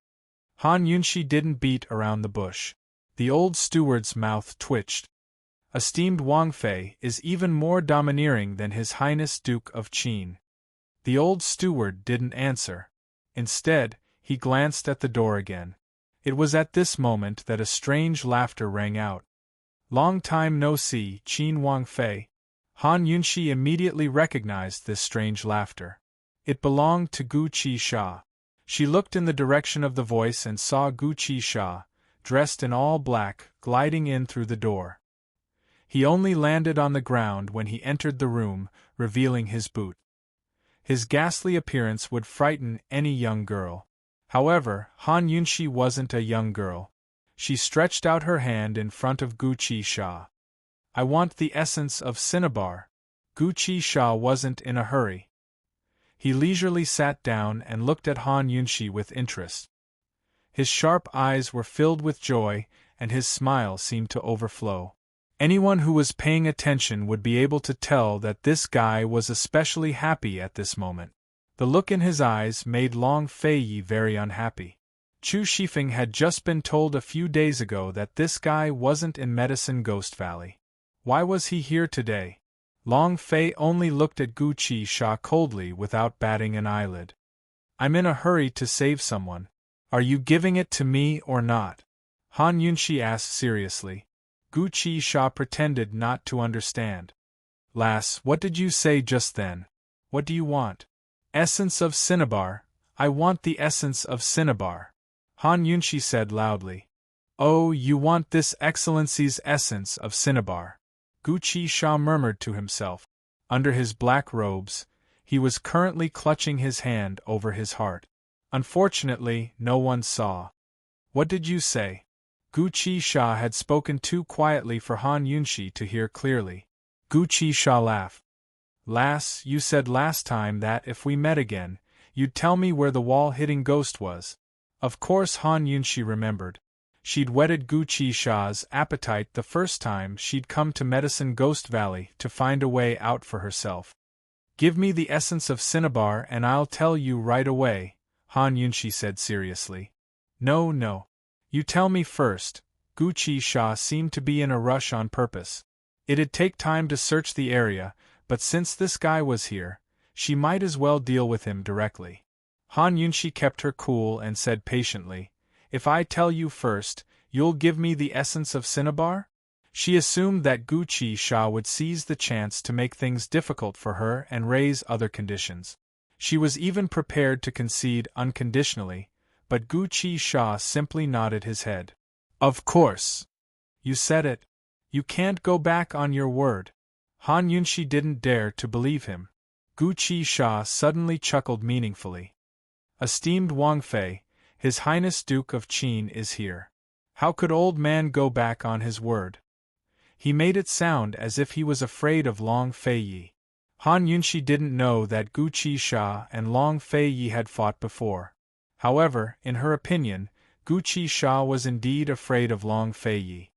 Han Yunshi didn't beat around the bush. The old steward's mouth twitched. Esteemed Wang Fei is even more domineering than His Highness Duke of Qin. The old steward didn't answer. Instead, he glanced at the door again. It was at this moment that a strange laughter rang out. Long time no see, Qin Wang Fei. Han Yunshi immediately recognized this strange laughter. It belonged to Gu Qi Sha. She looked in the direction of the voice and saw Gu Qi Sha, dressed in all black, gliding in through the door. He only landed on the ground when he entered the room, revealing his boot. His ghastly appearance would frighten any young girl. However, Han Yunshi wasn't a young girl. She stretched out her hand in front of Gu Qi Sha. I want the essence of cinnabar. Gu Qi Sha wasn't in a hurry. He leisurely sat down and looked at Han Yunshi with interest. His sharp eyes were filled with joy, and his smile seemed to overflow. Anyone who was paying attention would be able to tell that this guy was especially happy at this moment. The look in his eyes made Long Fei very unhappy. Chu Shifeng had just been told a few days ago that this guy wasn't in Medicine Ghost Valley. Why was he here today? Long Fei only looked at Gu Qi Sha coldly without batting an eyelid. I'm in a hurry to save someone. Are you giving it to me or not? Han Yunshi asked seriously. Gu Qi Sha pretended not to understand. Lass, what did you say just then? What do you want? Essence of cinnabar. I want the essence of cinnabar. Han Yunshi said loudly. Oh, you want this excellency's essence of cinnabar. Gu Qi Sha murmured to himself. Under his black robes, he was currently clutching his hand over his heart. Unfortunately, no one saw. What did you say? Gu Qi Sha had spoken too quietly for Han Yunshi to hear clearly. Gu Qi Sha laughed. Lass, you said last time that if we met again, you'd tell me where the wall-hitting ghost was. Of course Han Yunshi remembered. She'd whetted Gu Qi Sha's appetite the first time she'd come to Medicine Ghost Valley to find a way out for herself. Give me the essence of cinnabar and I'll tell you right away, Han Yunshi said seriously. No. You tell me first. Gu Qi Sha seemed to be in a rush on purpose. It'd take time to search the area, but since this guy was here, she might as well deal with him directly. Han Yunshi kept her cool and said patiently, If I tell you first, you'll give me the essence of cinnabar? She assumed that Gu Qi Sha would seize the chance to make things difficult for her and raise other conditions. She was even prepared to concede unconditionally, but Gu Qi Sha simply nodded his head. Of course. You said it. You can't go back on your word. Han Yunshi didn't dare to believe him. Gu Qi Sha suddenly chuckled meaningfully. Esteemed Wang Fei, His Highness Duke of Qin is here. How could old man go back on his word? He made it sound as if he was afraid of Long Fei. Han Yunshi didn't know that Gu Qi Sha and Long Fei had fought before. However, in her opinion, Gu Qi Sha was indeed afraid of Long Fei.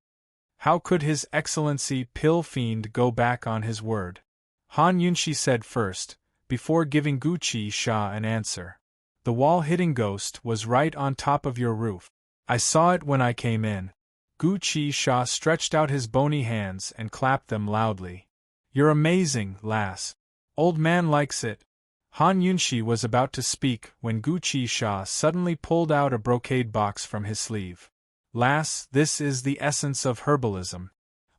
How could His Excellency Pill Fiend go back on his word? Han Yunshi said first, before giving Gu Qi Sha an answer. The wall-hitting ghost was right on top of your roof. I saw it when I came in. Gu Qi Sha stretched out his bony hands and clapped them loudly. You're amazing, lass. Old man likes it. Han Yunshi was about to speak when Gu Qi Sha suddenly pulled out a brocade box from his sleeve. Lass, this is the essence of herbalism.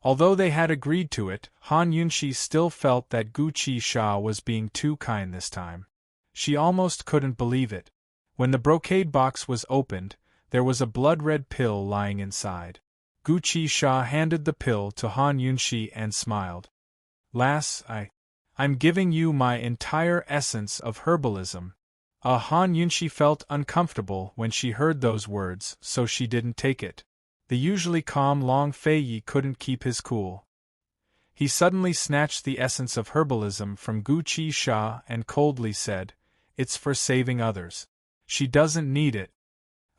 Although they had agreed to it, Han Yunshi still felt that Gu Qi Sha was being too kind this time. She almost couldn't believe it. When the brocade box was opened, there was a blood-red pill lying inside. Gu Qi Sha handed the pill to Han Yunshi and smiled. Lass, I'm giving you my entire essence of herbalism. Han Yunshi felt uncomfortable when she heard those words, so she didn't take it. The usually calm Long Fei couldn't keep his cool. He suddenly snatched the essence of herbalism from Gu Qi Sha and coldly said, It's for saving others. She doesn't need it.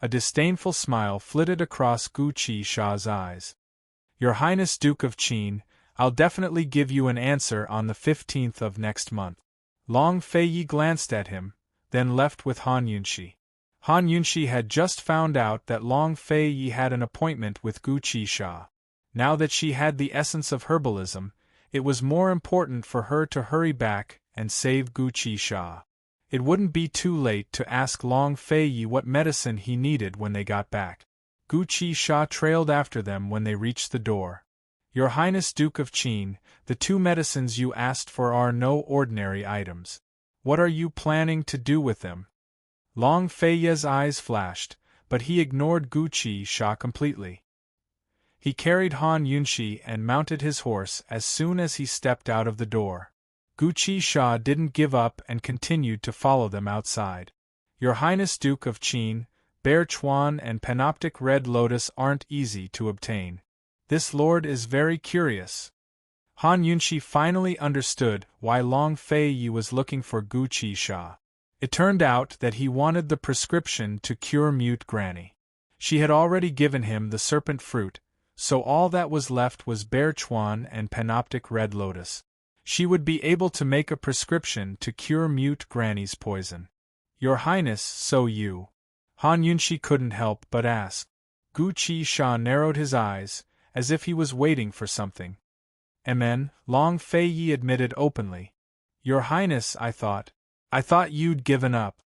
A disdainful smile flitted across Gu Qi Sha's eyes. Your Highness Duke of Qin, I'll definitely give you an answer on the 15th of next month. Long Fei glanced at him, then left with Han Yunxi. Han Yunxi had just found out that Long Fei Yi had an appointment with Gu Qisha. Now that she had the essence of herbalism, it was more important for her to hurry back and save Gu Qisha. It wouldn't be too late to ask Long Fei Yi what medicine he needed when they got back. Gu Qisha trailed after them when they reached the door. "Your Highness Duke of Qin, the 2 medicines you asked for are no ordinary items. What are you planning to do with them?" Long Fei Yi's eyes flashed, but he ignored Gu Qisha completely. He carried Han Yunxi and mounted his horse as soon as he stepped out of the door. Gu Qisha didn't give up and continued to follow them outside. "Your Highness Duke of Qin, Bear Chuan and Panoptic Red Lotus aren't easy to obtain. This lord is very curious." Han Yunxi finally understood why Long Fei Yi was looking for Gu Qisha. It turned out that he wanted the prescription to cure Mute Granny. She had already given him the serpent fruit, so all that was left was Bear Chuan and Panoptic Red Lotus. She would be able to make a prescription to cure Mute Granny's poison. "Your Highness, so you?" Han Yunxi couldn't help but ask. Gu Qisha narrowed his eyes, as if he was waiting for something. "Amen," Long Fei Yi admitted openly. "Your Highness, I thought you'd given up."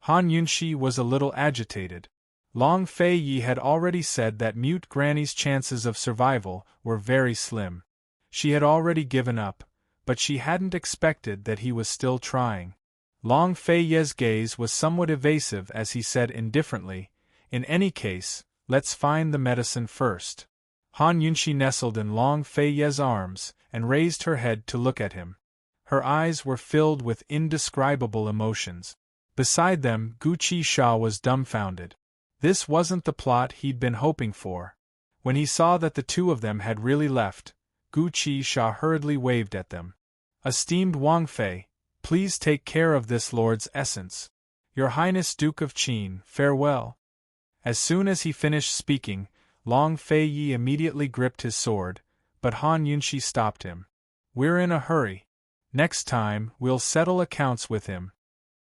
Han Yunxi was a little agitated. Long Fei Yi had already said that Mute Granny's chances of survival were very slim. She had already given up, but she hadn't expected that he was still trying. Long Fei Yi's gaze was somewhat evasive as he said indifferently, "In any case, let's find the medicine first." Han Yunxi nestled in Long Fei Yi's arms and raised her head to look at him. Her eyes were filled with indescribable emotions. Beside them, Gu Qisha was dumbfounded. This wasn't the plot he'd been hoping for. When he saw that the 2 of them had really left, Gu Qisha hurriedly waved at them. "Esteemed Wang Fei, please take care of this lord's essence. Your Highness Duke of Qin, farewell." As soon as he finished speaking, Long Fei Yi immediately gripped his sword, but Han Yunxi stopped him. "We're in a hurry. Next time, we'll settle accounts with him."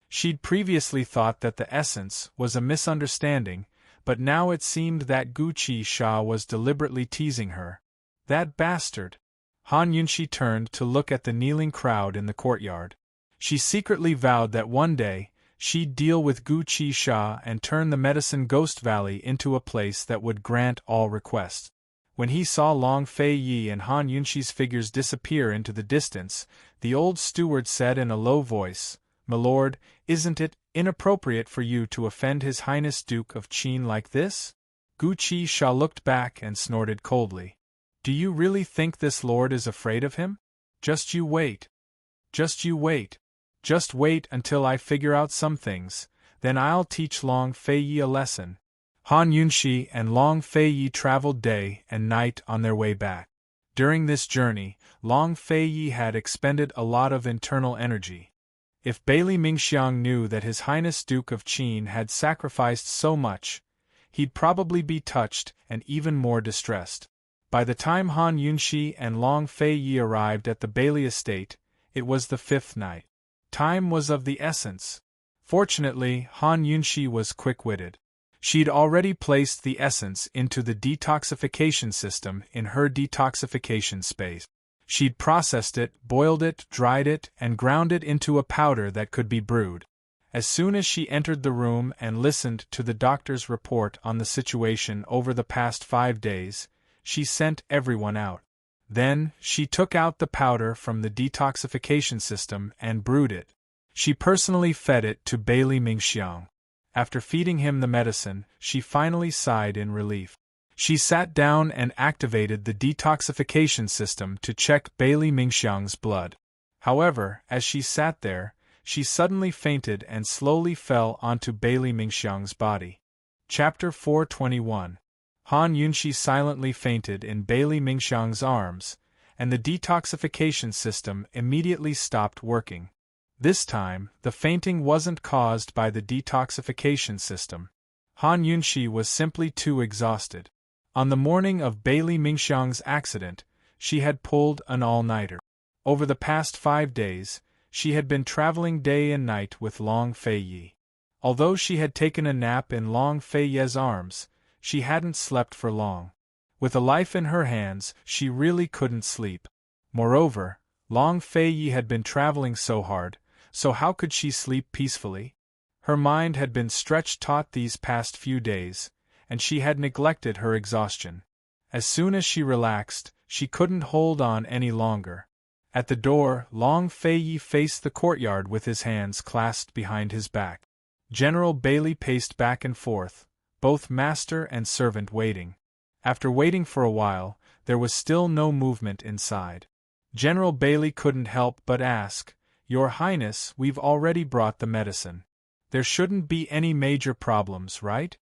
She'd previously thought that the essence was a misunderstanding, but now it seemed that Gu Qisha was deliberately teasing her. That bastard! Han Yunxi turned to look at the kneeling crowd in the courtyard. She secretly vowed that one day, she'd deal with Gu Qisha and turn the Medicine Ghost Valley into a place that would grant all requests. When he saw Long Fei Yi and Han Yunxi's figures disappear into the distance, the old steward said in a low voice, "My lord, isn't it inappropriate for you to offend His Highness Duke of Qin like this?" Gu Qisha looked back and snorted coldly. "Do you really think this lord is afraid of him? Just you wait. Just you wait. Just wait until I figure out some things, then I'll teach Long Fei Yi a lesson." Han Yunxi and Long Fei Yi traveled day and night on their way back. During this journey, Long Fei Yi had expended a lot of internal energy. If Bailey Mingxiang knew that His Highness Duke of Qin had sacrificed so much, he'd probably be touched and even more distressed. By the time Han Yunxi and Long Fei Yi arrived at the Bailey estate, it was the 5th night. Time was of the essence. Fortunately, Han Yunxi was quick-witted. She'd already placed the essence into the detoxification system in her detoxification space. She'd processed it, boiled it, dried it, and ground it into a powder that could be brewed. As soon as she entered the room and listened to the doctor's report on the situation over the past 5 days, she sent everyone out. Then, she took out the powder from the detoxification system and brewed it. She personally fed it to Bailey Mingxiang. After feeding him the medicine, she finally sighed in relief. She sat down and activated the detoxification system to check Bailey Mingxiang's blood. However, as she sat there, she suddenly fainted and slowly fell onto Bailey Mingxiang's body. Chapter 421. Han Yunxi silently fainted in Bailey Mingxiang's arms, and the detoxification system immediately stopped working. This time, the fainting wasn't caused by the detoxification system. Han Yunxi was simply too exhausted. On the morning of Bailey Mingxiang's accident, she had pulled an all-nighter. Over the past 5 days, she had been traveling day and night with Long Fei Yi. Although she had taken a nap in Long Fei Ye's arms, she hadn't slept for long. With a life in her hands, she really couldn't sleep. Moreover, Long Fei Yi had been traveling so hard, so how could she sleep peacefully? Her mind had been stretched taut these past few days, and she had neglected her exhaustion. As soon as she relaxed, she couldn't hold on any longer. At the door, Long Fei Yi faced the courtyard with his hands clasped behind his back. General Bailey paced back and forth, both master and servant waiting. After waiting for a while, there was still no movement inside. General Bailey couldn't help but ask, "Your Highness, we've already brought the medicine. There shouldn't be any major problems, right?"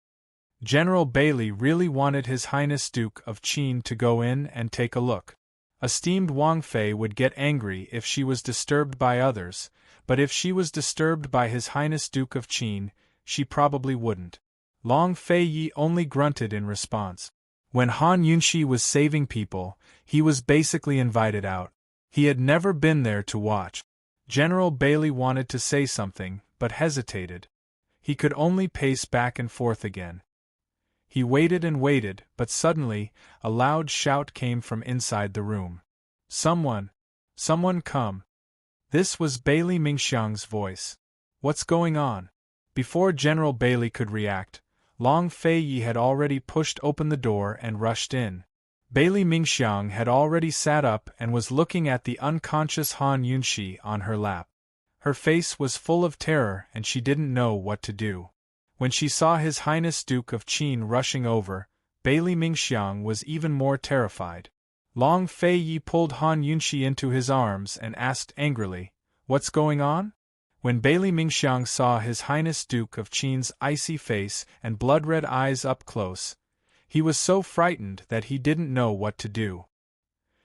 General Bailey really wanted His Highness Duke of Qin to go in and take a look. Esteemed Wang Fei would get angry if she was disturbed by others, but if she was disturbed by His Highness Duke of Qin, she probably wouldn't. Long Fei Yi only grunted in response. When Han Yunxi was saving people, he was basically invited out. He had never been there to watch. General Bailey wanted to say something, but hesitated. He could only pace back and forth again. He waited and waited, but suddenly, a loud shout came from inside the room. Someone come. This was Bailey Mingxiang's voice. What's going on? Before General Bailey could react, Long Fei Yi had already pushed open the door and rushed in. Bailey Mingxiang had already sat up and was looking at the unconscious Han Yunxi on her lap. Her face was full of terror and she didn't know what to do. When she saw His Highness Duke of Qin rushing over, Bailey Mingxiang was even more terrified. Long Fei Yi pulled Han Yunxi into his arms and asked angrily, "What's going on?" When Bailey Mingxiang saw His Highness Duke of Qin's icy face and blood-red eyes up close, he was so frightened that he didn't know what to do.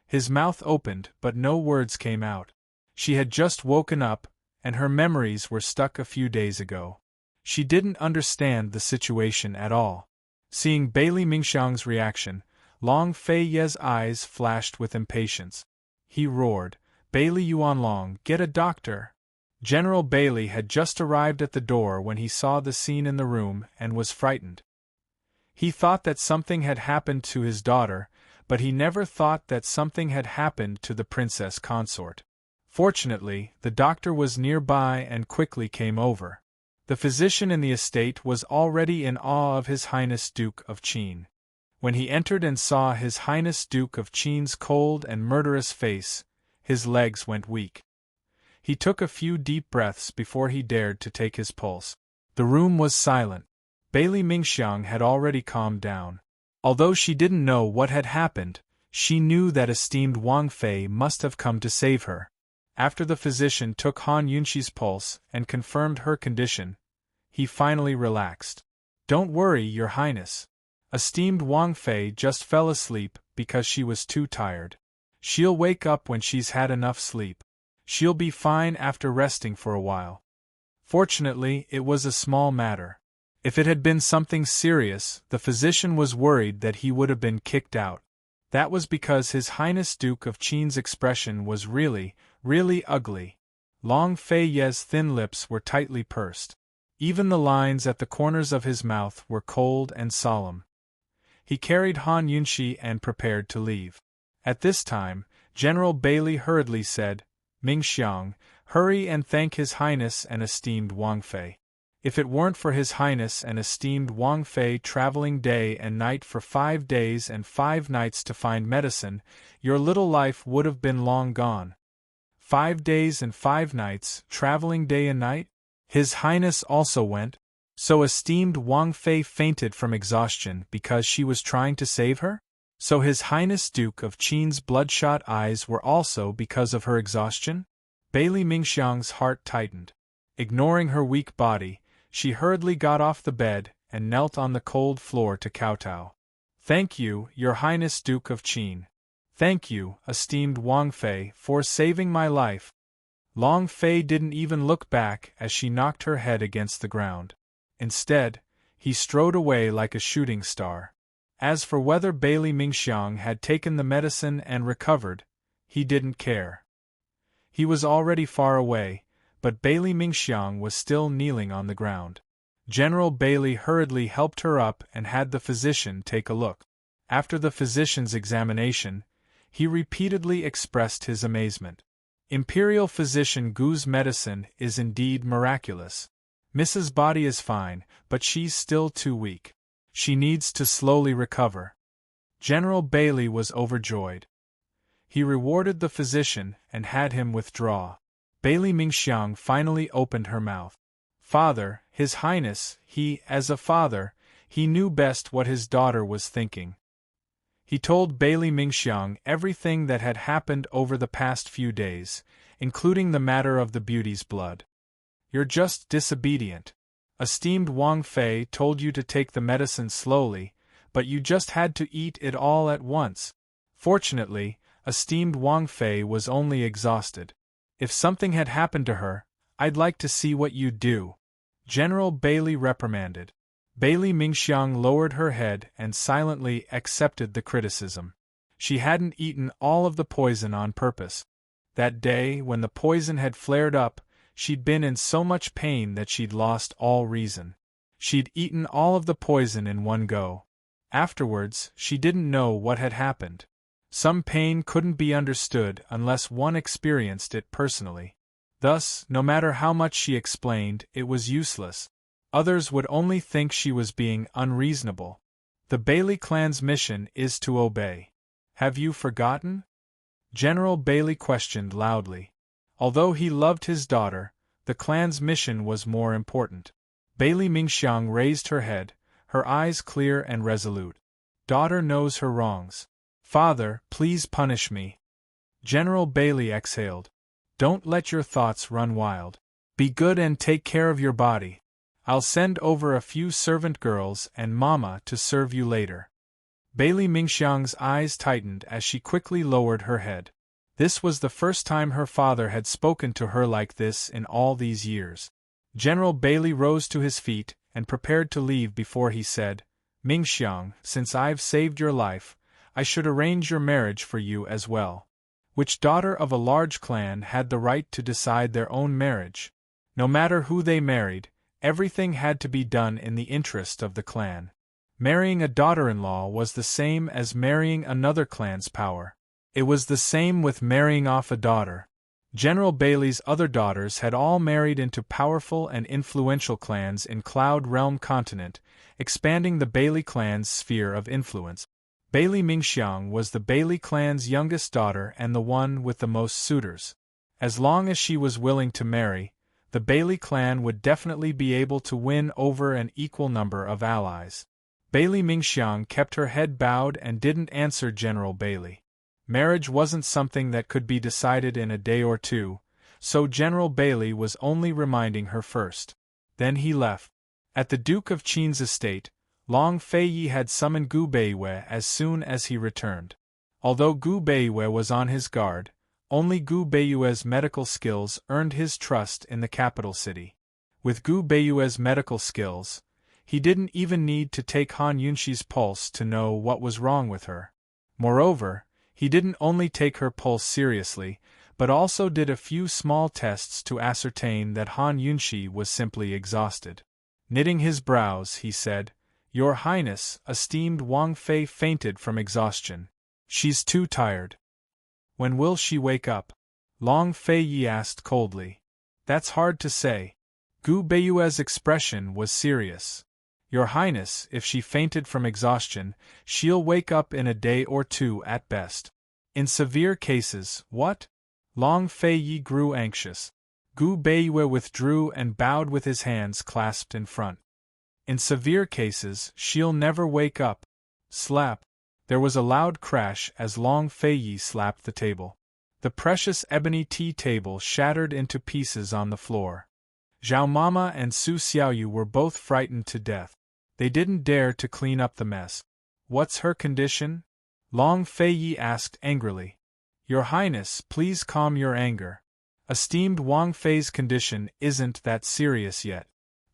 His mouth opened, but no words came out. She had just woken up, and her memories were stuck a few days ago. She didn't understand the situation at all. Seeing Bailey Mingxiang's reaction, Long Fei Ye's eyes flashed with impatience. He roared, "Bailey Yuanlong, get a doctor!" General Bailey had just arrived at the door when he saw the scene in the room and was frightened. He thought that something had happened to his daughter, but he never thought that something had happened to the Princess Consort. Fortunately, the doctor was nearby and quickly came over. The physician in the estate was already in awe of His Highness Duke of Qin. When he entered and saw His Highness Duke of Qin's cold and murderous face, his legs went weak. He took a few deep breaths before he dared to take his pulse. The room was silent. Bailey Mingxiang had already calmed down. Although she didn't know what had happened, she knew that esteemed Wang Fei must have come to save her. After the physician took Han Yunxi's pulse and confirmed her condition, he finally relaxed. "Don't worry, Your Highness. Esteemed Wang Fei just fell asleep because she was too tired. She'll wake up when she's had enough sleep. She'll be fine after resting for a while." Fortunately, it was a small matter. If it had been something serious, the physician was worried that he would have been kicked out. That was because His Highness Duke of Qin's expression was really ugly. Long Fei Ye's thin lips were tightly pursed. Even the lines at the corners of his mouth were cold and solemn. He carried Han Yunxi and prepared to leave. At this time, General Bailey hurriedly said, "Mingxiang, hurry and thank His Highness and esteemed Wang Fei. If it weren't for His Highness and esteemed Wang Fei traveling day and night for 5 days and 5 nights to find medicine, your little life would have been long gone." 5 days and 5 nights, traveling day and night? His Highness also went? So esteemed Wang Fei fainted from exhaustion because she was trying to save her? So His Highness Duke of Qin's bloodshot eyes were also because of her exhaustion? Bailey Mingxiang's heart tightened. Ignoring her weak body, she hurriedly got off the bed and knelt on the cold floor to kowtow. "Thank you, Your Highness Duke of Qin. Thank you, esteemed Wang Fei, for saving my life." Long Fei didn't even look back as she knocked her head against the ground. Instead, he strode away like a shooting star. As for whether Bailey Mingxiang had taken the medicine and recovered, he didn't care. He was already far away, but Bailey Mingxiang was still kneeling on the ground. General Bailey hurriedly helped her up and had the physician take a look. After the physician's examination, he repeatedly expressed his amazement. Imperial Physician Gu's medicine is indeed miraculous. Mrs. Body is fine, but she's still too weak. She needs to slowly recover. General Bailey was overjoyed. He rewarded the physician and had him withdraw. Bailey Mingxiang finally opened her mouth. Father, His Highness, as a father, he knew best what his daughter was thinking. He told Bailey Mingxiang everything that had happened over the past few days, including the matter of the beauty's blood. You're just disobedient. Esteemed Wang Fei told you to take the medicine slowly, but you just had to eat it all at once. Fortunately, esteemed Wang Fei was only exhausted. If something had happened to her, I'd like to see what you'd do. General Bailey reprimanded. Bailey Mingxiang lowered her head and silently accepted the criticism. She hadn't eaten all of the poison on purpose. That day, when the poison had flared up, she'd been in so much pain that she'd lost all reason. She'd eaten all of the poison in one go. Afterwards, she didn't know what had happened. Some pain couldn't be understood unless one experienced it personally. Thus, no matter how much she explained, it was useless. Others would only think she was being unreasonable. The Bailey clan's mission is to obey. Have you forgotten? General Bailey questioned loudly. Although he loved his daughter, the clan's mission was more important. Bailey Mingxiang raised her head, her eyes clear and resolute. Daughter knows her wrongs. Father, please punish me. General Bailey exhaled. Don't let your thoughts run wild. Be good and take care of your body. I'll send over a few servant girls and Mama to serve you later. Bailey Mingxiang's eyes tightened as she quickly lowered her head. This was the first time her father had spoken to her like this in all these years. General Bailey rose to his feet and prepared to leave before he said, Mingxiang, since I've saved your life, I should arrange your marriage for you as well. Which daughter of a large clan had the right to decide their own marriage? No matter who they married, everything had to be done in the interest of the clan. Marrying a daughter-in-law was the same as marrying another clan's power. It was the same with marrying off a daughter. General Bailey's other daughters had all married into powerful and influential clans in Cloud Realm continent, expanding the Bailey clan's sphere of influence. Bailey Mingxiang was the Bailey clan's youngest daughter and the one with the most suitors. As long as she was willing to marry, the Bailey clan would definitely be able to win over an equal number of allies. Bailey Mingxiang kept her head bowed and didn't answer General Bailey. Marriage wasn't something that could be decided in a day or two, so General Bailey was only reminding her first. Then he left. At the Duke of Qin's estate, Long Feiyi had summoned Gu Beiyue as soon as he returned. Although Gu Beiyue was on his guard, only Gu Beiyue's medical skills earned his trust in the capital city. With Gu Beiyue's medical skills, he didn't even need to take Han Yunxi's pulse to know what was wrong with her. Moreover, he didn't only take her pulse seriously, but also did a few small tests to ascertain that Han Yunxi was simply exhausted. Knitting his brows, he said, Your Highness, esteemed Wang Fei fainted from exhaustion. She's too tired. When will she wake up? Long Feiyi asked coldly. That's hard to say. Gu Beiyue's expression was serious. Your Highness, if she fainted from exhaustion, she'll wake up in a day or two at best. In severe cases, what? Long Feiyi grew anxious. Gu Beiyue withdrew and bowed with his hands clasped in front. In severe cases, she'll never wake up. Slap. There was a loud crash as Long Feiyi slapped the table. The precious ebony tea table shattered into pieces on the floor. Zhao Mama and Su Xiaoyu were both frightened to death. They didn't dare to clean up the mess. What's her condition? Long Feiyi asked angrily. Your Highness, please calm your anger. Esteemed Wang Fei's condition isn't that serious yet.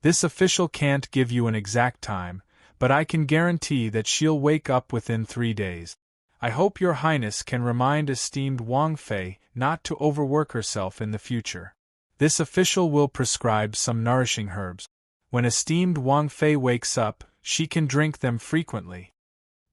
This official can't give you an exact time, but I can guarantee that she'll wake up within 3 days. I hope your highness can remind esteemed Wang Fei not to overwork herself in the future. This official will prescribe some nourishing herbs. When esteemed Wang Fei wakes up, she can drink them frequently.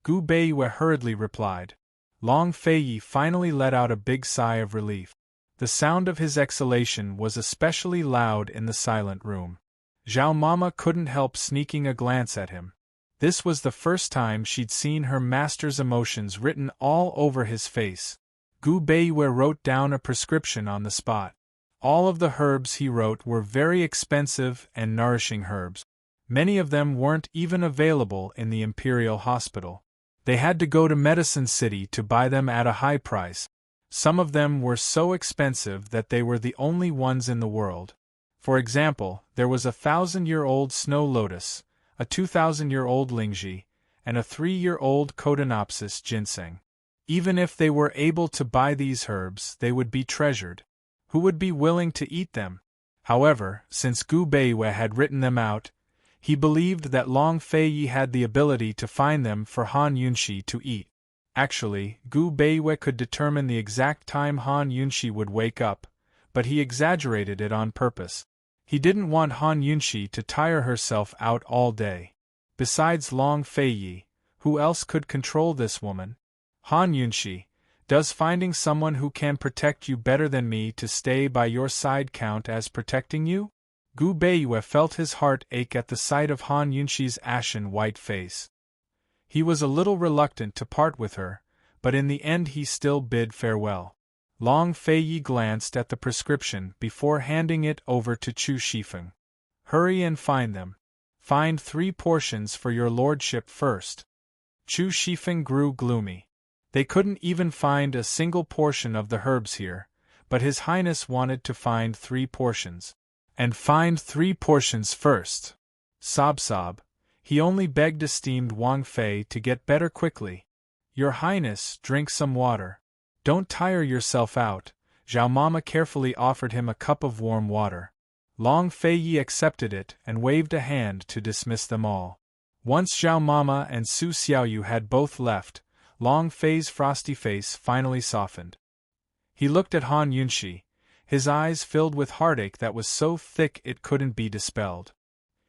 Gu Beiyue hurriedly replied. Long Feiyi finally let out a big sigh of relief. The sound of his exhalation was especially loud in the silent room. Zhao Mama couldn't help sneaking a glance at him. This was the first time she'd seen her master's emotions written all over his face. Gu Beiyue wrote down a prescription on the spot. All of the herbs he wrote were very expensive and nourishing herbs. Many of them weren't even available in the Imperial Hospital. They had to go to Medicine City to buy them at a high price. Some of them were so expensive that they were the only ones in the world. For example, there was a 1,000-year-old snow lotus, a 2,000-year-old lingji, and a 3-year-old Cotinopsis ginseng. Even if they were able to buy these herbs, they would be treasured. Who would be willing to eat them? However, since Gu Beiyue had written them out, he believed that Long Feiyi had the ability to find them for Han Yunshi to eat. Actually, Gu Beiyue could determine the exact time Han Yunshi would wake up, but he exaggerated it on purpose. He didn't want Han Yunshi to tire herself out all day. Besides Long Feiyi, who else could control this woman? Han Yunshi, does finding someone who can protect you better than me to stay by your side count as protecting you? Gu Beiyue felt his heart ache at the sight of Han Yunshi's ashen white face. He was a little reluctant to part with her, but in the end he still bid farewell. Long Feiyi glanced at the prescription before handing it over to Chu Shifeng. Hurry and find them. Find 3 portions for your lordship first. Chu Shifeng grew gloomy. They couldn't even find a single portion of the herbs here, but His Highness wanted to find 3 portions. And find 3 portions first. Sob. He only begged esteemed Wang Fei to get better quickly. Your Highness, drink some water. Don't tire yourself out. Zhao Mama carefully offered him a cup of warm water. Long Feiyi accepted it and waved a hand to dismiss them all. Once Zhao Mama and Su Xiaoyu had both left, Long Fei's frosty face finally softened. He looked at Han Yunshi, his eyes filled with heartache that was so thick it couldn't be dispelled.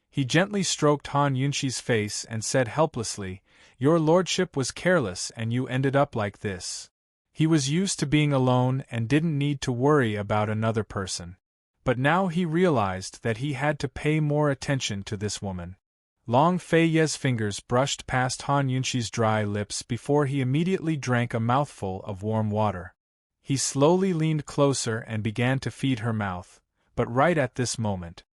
He gently stroked Han Yunshi's face and said helplessly, Your lordship was careless and you ended up like this. He was used to being alone and didn't need to worry about another person. But now he realized that he had to pay more attention to this woman. Long Feiyi's fingers brushed past Han Yunshi's dry lips before he immediately drank a mouthful of warm water. He slowly leaned closer and began to feed her mouth, but right at this moment.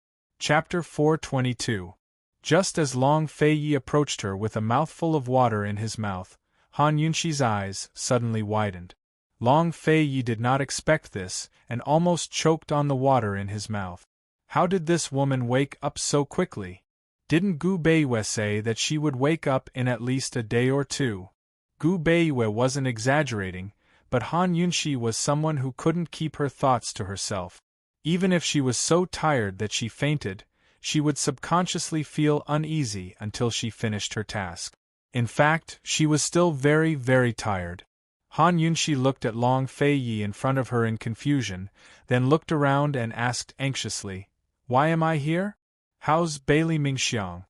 Chapter 422. Just as Long Feiyi approached her with a mouthful of water in his mouth, Han Yunshi's eyes suddenly widened. Long Feiyi did not expect this and almost choked on the water in his mouth. How did this woman wake up so quickly? Didn't Gu Beiyue say that she would wake up in at least a day or 2? Gu Beiyue wasn't exaggerating, but Han Yunshi was someone who couldn't keep her thoughts to herself. Even if she was so tired that she fainted, she would subconsciously feel uneasy until she finished her task. In fact, she was still very, very tired. Han Yunshi looked at Long Feiyi in front of her in confusion, then looked around and asked anxiously, Why am I here? How's Bailey Mingxiang?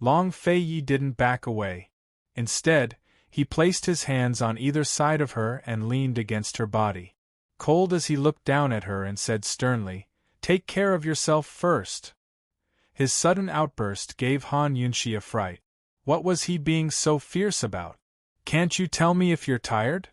Long Feiyi didn't back away. Instead, he placed his hands on either side of her and leaned against her body. Cold as he looked down at her and said sternly, Take care of yourself first. His sudden outburst gave Han Yunshi a fright. What was he being so fierce about? Can't you tell me if you're tired?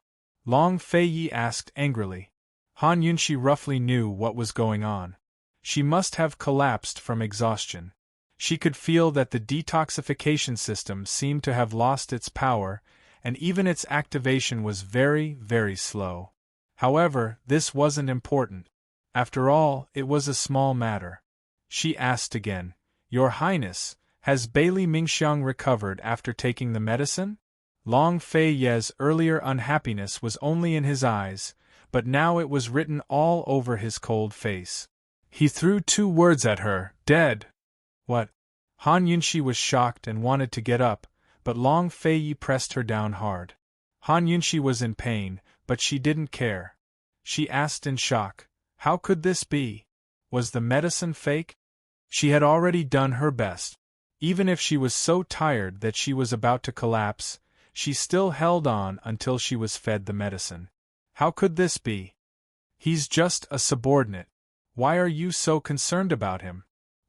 Long Feiyi asked angrily. Han Yunshi roughly knew what was going on. She must have collapsed from exhaustion. She could feel that the detoxification system seemed to have lost its power, and even its activation was very, very slow. However, this wasn't important. After all, it was a small matter. She asked again, Your Highness, has Bailey Mingxiang recovered after taking the medicine? Long Feiyi's earlier unhappiness was only in his eyes, but now it was written all over his cold face. He threw 2 words at her, Dead. What? Han Yunshi was shocked and wanted to get up, but Long Feiyi pressed her down hard. Han Yunshi was in pain, but she didn't care. She asked in shock, how could this be? Was the medicine fake? She had already done her best. Even if she was so tired that she was about to collapse, she still held on until she was fed the medicine. How could this be? He's just a subordinate. Why are you so concerned about him?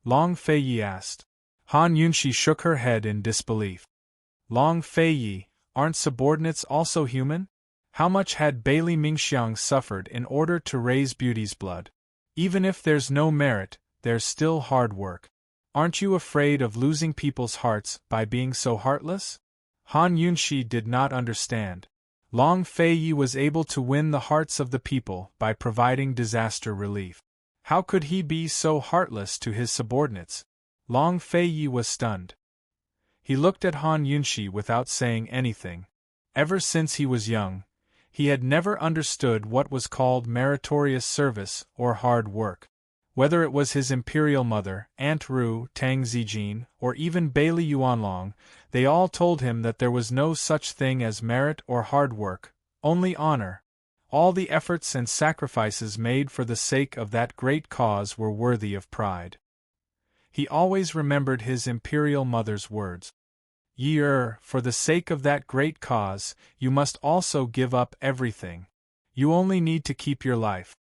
Long Feiyi asked. Han Yunshi shook her head in disbelief. Long Feiyi, aren't subordinates also human? How much had Bailey Mingxiang suffered in order to raise Beauty's blood? Even if there's no merit, there's still hard work. Aren't you afraid of losing people's hearts by being so heartless? Han Yunshi did not understand. Long Feiyi was able to win the hearts of the people by providing disaster relief. How could he be so heartless to his subordinates? Long Feiyi was stunned. He looked at Han Yunshi without saying anything. Ever since he was young, he had never understood what was called meritorious service or hard work. Whether it was his imperial mother, Aunt Ru, Tang Zijin, or even Bailey Yuanlong, they all told him that there was no such thing as merit or hard work, only honor. All the efforts and sacrifices made for the sake of that great cause were worthy of pride. He always remembered his imperial mother's words. For the sake of that great cause, you must also give up everything. You only need to keep your life.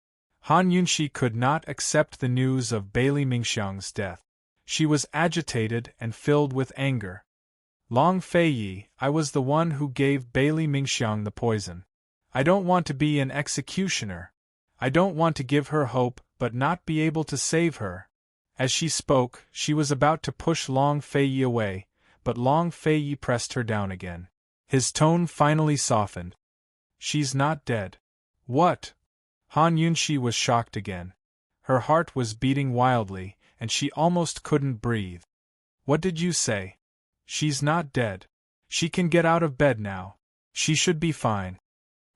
Han Yunshi could not accept the news of Bailey Mingxiang's death. She was agitated and filled with anger. Long Feiyi, I was the one who gave Bailey Mingxiang the poison. I don't want to be an executioner. I don't want to give her hope but not be able to save her. As she spoke, she was about to push Long Feiyi away, but Long Feiyi pressed her down again. His tone finally softened. She's not dead. What? Han Yunshi was shocked again. Her heart was beating wildly, and she almost couldn't breathe. What did you say? She's not dead. She can get out of bed now. She should be fine.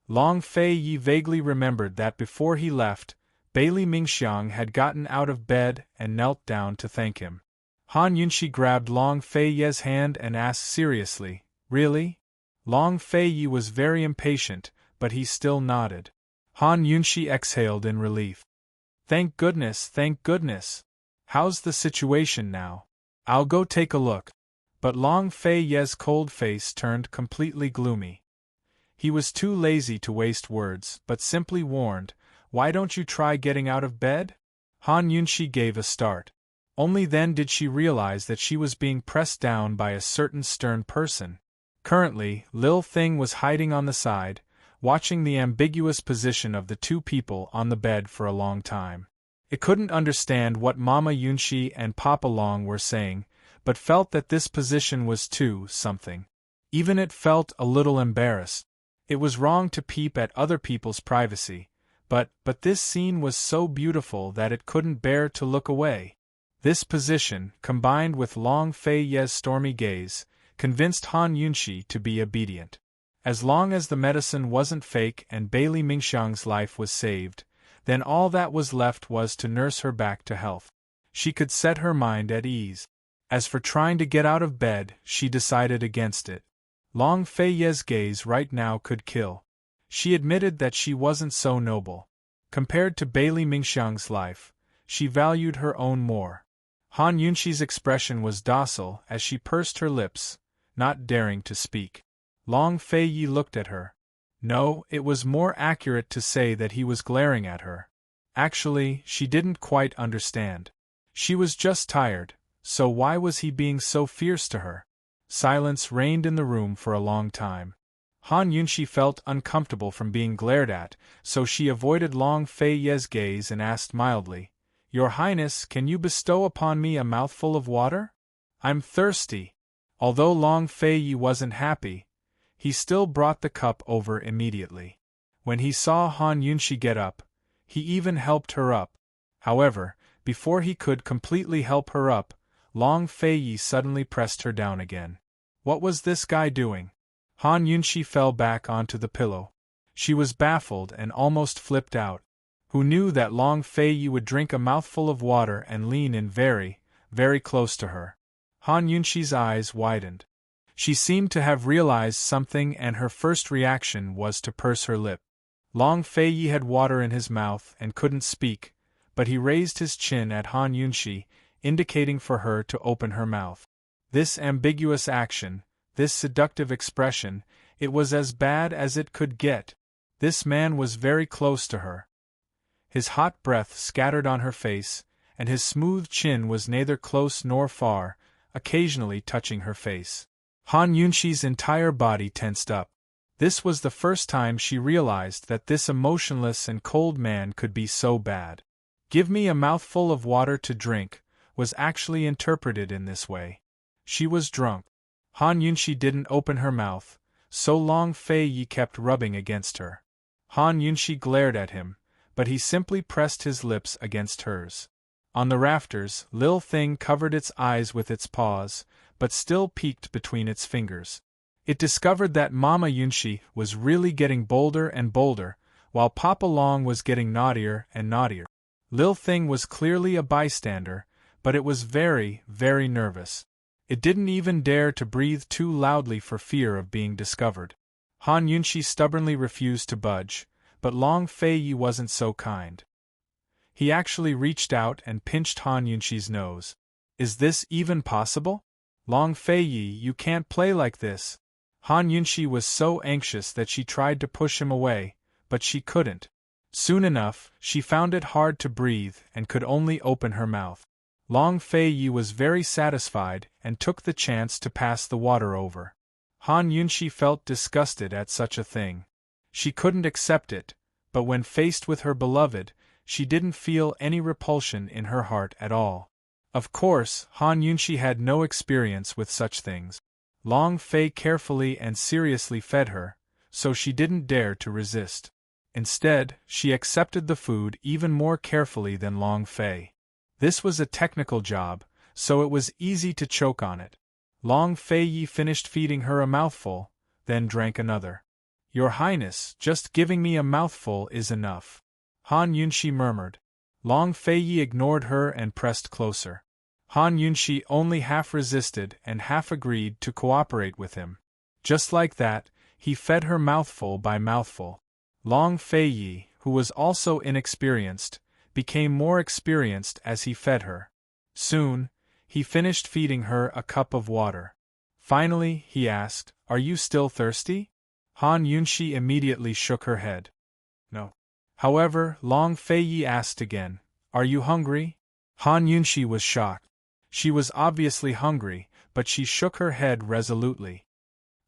Long Feiyi vaguely remembered that before he left, Bailey Mingxiang had gotten out of bed and knelt down to thank him. Han Yunshi grabbed Long Feiyi's hand and asked seriously, Really? Long Feiyi was very impatient, but he still nodded. Han Yunshi exhaled in relief. Thank goodness, thank goodness. How's the situation now? I'll go take a look. But Long Feiyi's cold face turned completely gloomy. He was too lazy to waste words, but simply warned, Why don't you try getting out of bed? Han Yunshi gave a start. Only then did she realize that she was being pressed down by a certain stern person. Currently, Lil Thing was hiding on the side, watching the ambiguous position of the two people on the bed for a long time. It couldn't understand what Mama Yunshi and Papa Long were saying, but felt that this position was too something. Even it felt a little embarrassed. It was wrong to peep at other people's privacy, but this scene was so beautiful that it couldn't bear to look away. This position, combined with Long Feiyi's stormy gaze, convinced Han Yunshi to be obedient. As long as the medicine wasn't fake and Bailey Mingxiang's life was saved, then all that was left was to nurse her back to health. She could set her mind at ease. As for trying to get out of bed, she decided against it. Long Feiyi's gaze right now could kill. She admitted that she wasn't so noble. Compared to Bailey Mingxiang's life, she valued her own more. Han Yunshi's expression was docile as she pursed her lips, not daring to speak. Long Feiyi looked at her. No, it was more accurate to say that he was glaring at her. Actually, she didn't quite understand. She was just tired, so why was he being so fierce to her? Silence reigned in the room for a long time. Han Yunshi felt uncomfortable from being glared at, so she avoided Long Feiyi's gaze and asked mildly, Your Highness, can you bestow upon me a mouthful of water? I'm thirsty. Although Long Feiyi wasn't happy, he still brought the cup over immediately. When he saw Han Yunshi get up, he even helped her up. However, before he could completely help her up, Long Feiyi suddenly pressed her down again. What was this guy doing? Han Yunshi fell back onto the pillow. She was baffled and almost flipped out. Who knew that Long Feiyi would drink a mouthful of water and lean in very, very close to her? Han Yunshi's eyes widened. She seemed to have realized something, and her first reaction was to purse her lip. Long Feiyi had water in his mouth and couldn't speak, but he raised his chin at Han Yunshi, indicating for her to open her mouth. This ambiguous action, this seductive expression, it was as bad as it could get. This man was very close to her. His hot breath scattered on her face, and his smooth chin was neither close nor far, occasionally touching her face. Han Yunshi's entire body tensed up. This was the first time she realized that this emotionless and cold man could be so bad. "Give me a mouthful of water to drink," was actually interpreted in this way. She was drunk. Han Yunshi didn't open her mouth, so Long Feiyi kept rubbing against her. Han Yunshi glared at him, but he simply pressed his lips against hers. On the rafters, Lil Thing covered its eyes with its paws, but still peeked between its fingers. It discovered that Mama Yunshi was really getting bolder and bolder, while Papa Long was getting naughtier and naughtier. Lil Thing was clearly a bystander, but it was very, very nervous. It didn't even dare to breathe too loudly for fear of being discovered. Han Yunshi stubbornly refused to budge, but Long Feiyi wasn't so kind. He actually reached out and pinched Han Yunshi's nose. "Is this even possible? Long Feiyi, you can't play like this." Han Yunshi was so anxious that she tried to push him away, but she couldn't. Soon enough, she found it hard to breathe and could only open her mouth. Long Feiyi was very satisfied and took the chance to pass the water over. Han Yunshi felt disgusted at such a thing. She couldn't accept it, but when faced with her beloved, she didn't feel any repulsion in her heart at all. Of course, Han Yunshi had no experience with such things. Long Fei carefully and seriously fed her, so she didn't dare to resist. Instead, she accepted the food even more carefully than Long Fei. This was a technical job, so it was easy to choke on it. Long Feiyi finished feeding her a mouthful, then drank another. "Your Highness, just giving me a mouthful is enough," Han Yunshi murmured. Long Feiyi ignored her and pressed closer. Han Yunshi only half resisted and half agreed to cooperate with him. Just like that, he fed her mouthful by mouthful. Long Feiyi, who was also inexperienced, became more experienced as he fed her. Soon, he finished feeding her a cup of water. Finally, he asked, "Are you still thirsty?" Han Yunshi immediately shook her head. "No." However, Long Feiyi asked again, "Are you hungry?" Han Yunshi was shocked. She was obviously hungry, but she shook her head resolutely.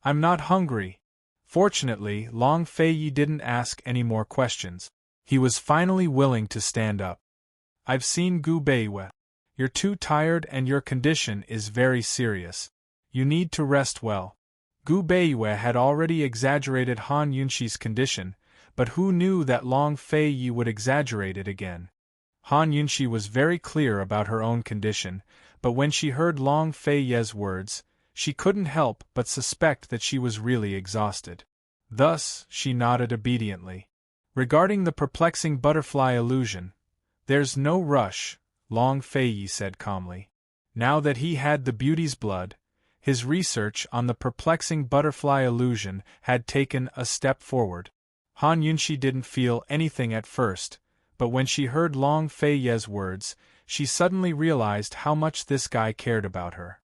"I'm not hungry." Fortunately, Long Feiyi didn't ask any more questions. He was finally willing to stand up. "I've seen Gu Beiwe. You're too tired and your condition is very serious. You need to rest well." Gu Beiwe had already exaggerated Han Yunshi's condition, but who knew that Long Feiyi would exaggerate it again? Han Yunshi was very clear about her own condition, but when she heard Long Feiyi's words, she couldn't help but suspect that she was really exhausted. Thus, she nodded obediently. "Regarding the perplexing butterfly illusion, there's no rush," Long Feiyi said calmly. Now that he had the beauty's blood, his research on the perplexing butterfly illusion had taken a step forward. Han Yunshi didn't feel anything at first, but when she heard Long Feiyi's words, she suddenly realized how much this guy cared about her.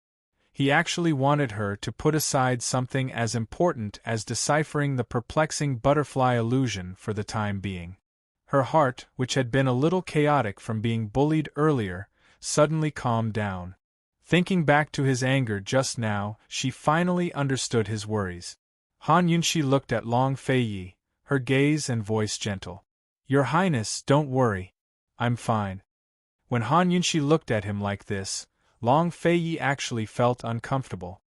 He actually wanted her to put aside something as important as deciphering the perplexing butterfly illusion for the time being. Her heart, which had been a little chaotic from being bullied earlier, suddenly calmed down. Thinking back to his anger just now, she finally understood his worries. Han Yunshi looked at Long Feiyi, her gaze and voice gentle. "Your Highness, don't worry. I'm fine." When Han Yunshi looked at him like this, Long Feiyi actually felt uncomfortable.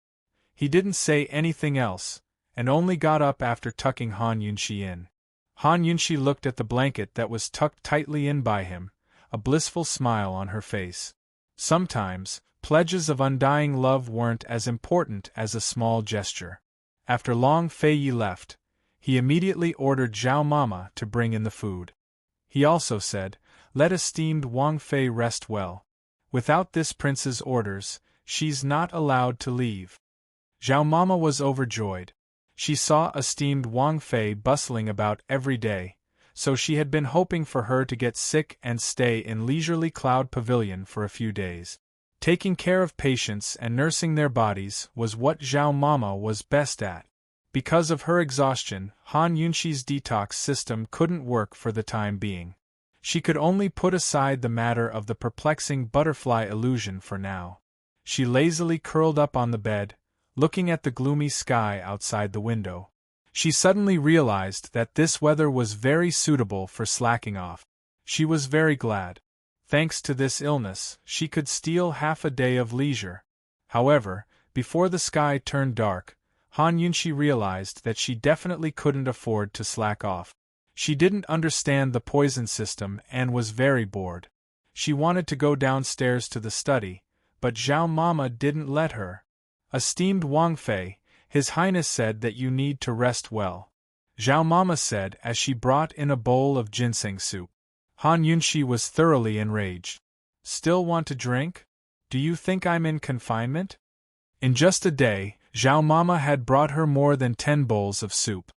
He didn't say anything else, and only got up after tucking Han Yunshi in. Han Yunshi looked at the blanket that was tucked tightly in by him, a blissful smile on her face. Sometimes, pledges of undying love weren't as important as a small gesture. After Long Feiyi left, he immediately ordered Zhao Mama to bring in the food. He also said, "Let esteemed Wang Fei rest well. Without this prince's orders, she's not allowed to leave." Zhao Mama was overjoyed. She saw esteemed Wang Fei bustling about every day, so she had been hoping for her to get sick and stay in leisurely Cloud Pavilion for a few days. Taking care of patients and nursing their bodies was what Zhao Mama was best at. Because of her exhaustion, Han Yunxi's detox system couldn't work for the time being. She could only put aside the matter of the perplexing butterfly illusion for now. She lazily curled up on the bed, looking at the gloomy sky outside the window. She suddenly realized that this weather was very suitable for slacking off. She was very glad. Thanks to this illness, she could steal half a day of leisure. However, before the sky turned dark, Han Yunxi realized that she definitely couldn't afford to slack off. She didn't understand the poison system and was very bored. She wanted to go downstairs to the study, but Zhao Mama didn't let her. Esteemed Wang Fei, His Highness said that you need to rest well, Zhao Mama said as she brought in a bowl of ginseng soup. Han Yunxi was thoroughly enraged. Still want to drink? Do you think I'm in confinement? In just a day, Zhao Mama had brought her more than 10 bowls of soup.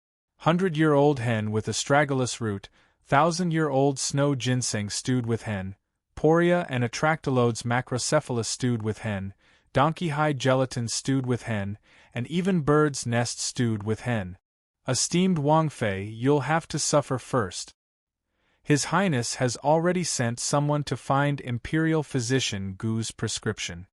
100-year-old hen with astragalus root, 1000-year-old snow ginseng stewed with hen, poria and atractylodes macrocephalus stewed with hen, donkey hide gelatin stewed with hen, and even bird's nest stewed with hen. Esteemed Wang Fei, you'll have to suffer first. His Highness has already sent someone to find Imperial Physician Gu's prescription.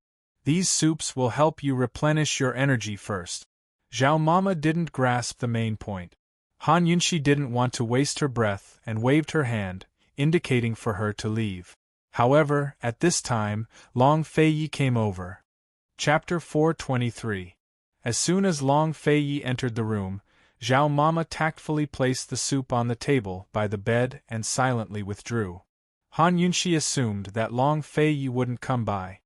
These soups will help you replenish your energy first. Zhao Mama didn't grasp the main point. Han Yunxi didn't want to waste her breath and waved her hand, indicating for her to leave. However, at this time, Long Feiyi came over. Chapter 423. As soon as Long Feiyi entered the room, Zhao Mama tactfully placed the soup on the table by the bed and silently withdrew. Han Yunxi assumed that Long Feiyi wouldn't come by.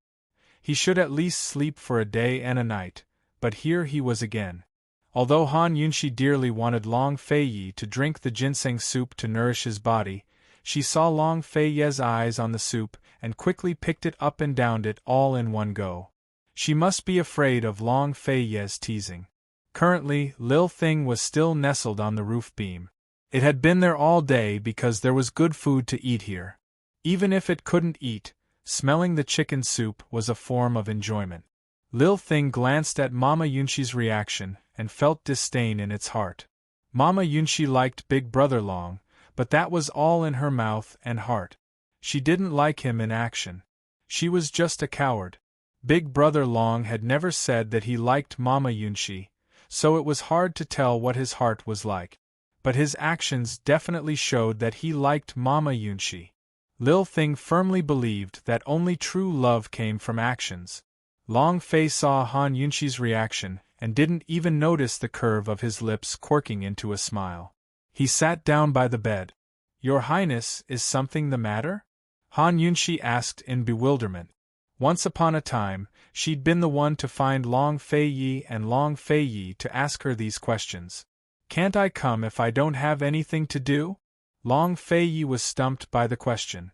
He should at least sleep for a day and a night, but here he was again. Although Han Yunxi dearly wanted Long Feiyi to drink the ginseng soup to nourish his body, she saw Long Feiyi's eyes on the soup and quickly picked it up and downed it all in one go. She must be afraid of Long Feiyi's teasing. Currently, Lil Thing was still nestled on the roof beam. It had been there all day because there was good food to eat here. Even if it couldn't eat, smelling the chicken soup was a form of enjoyment. Lil Thing glanced at Mama Yunxi's reaction and felt disdain in its heart. Mama Yunxi liked Big Brother Long, but that was all in her mouth and heart. She didn't like him in action. She was just a coward. Big Brother Long had never said that he liked Mama Yunxi, so it was hard to tell what his heart was like. But his actions definitely showed that he liked Mama Yunxi. Lil Thing firmly believed that only true love came from actions. Long Fei saw Han Yunxi's reaction and didn't even notice the curve of his lips quirking into a smile. He sat down by the bed. Your Highness, is something the matter? Han Yunxi asked in bewilderment. Once upon a time, she'd been the one to find Long Feiyi and Long Feiyi to ask her these questions. Can't I come if I don't have anything to do? Long Feiyi was stumped by the question.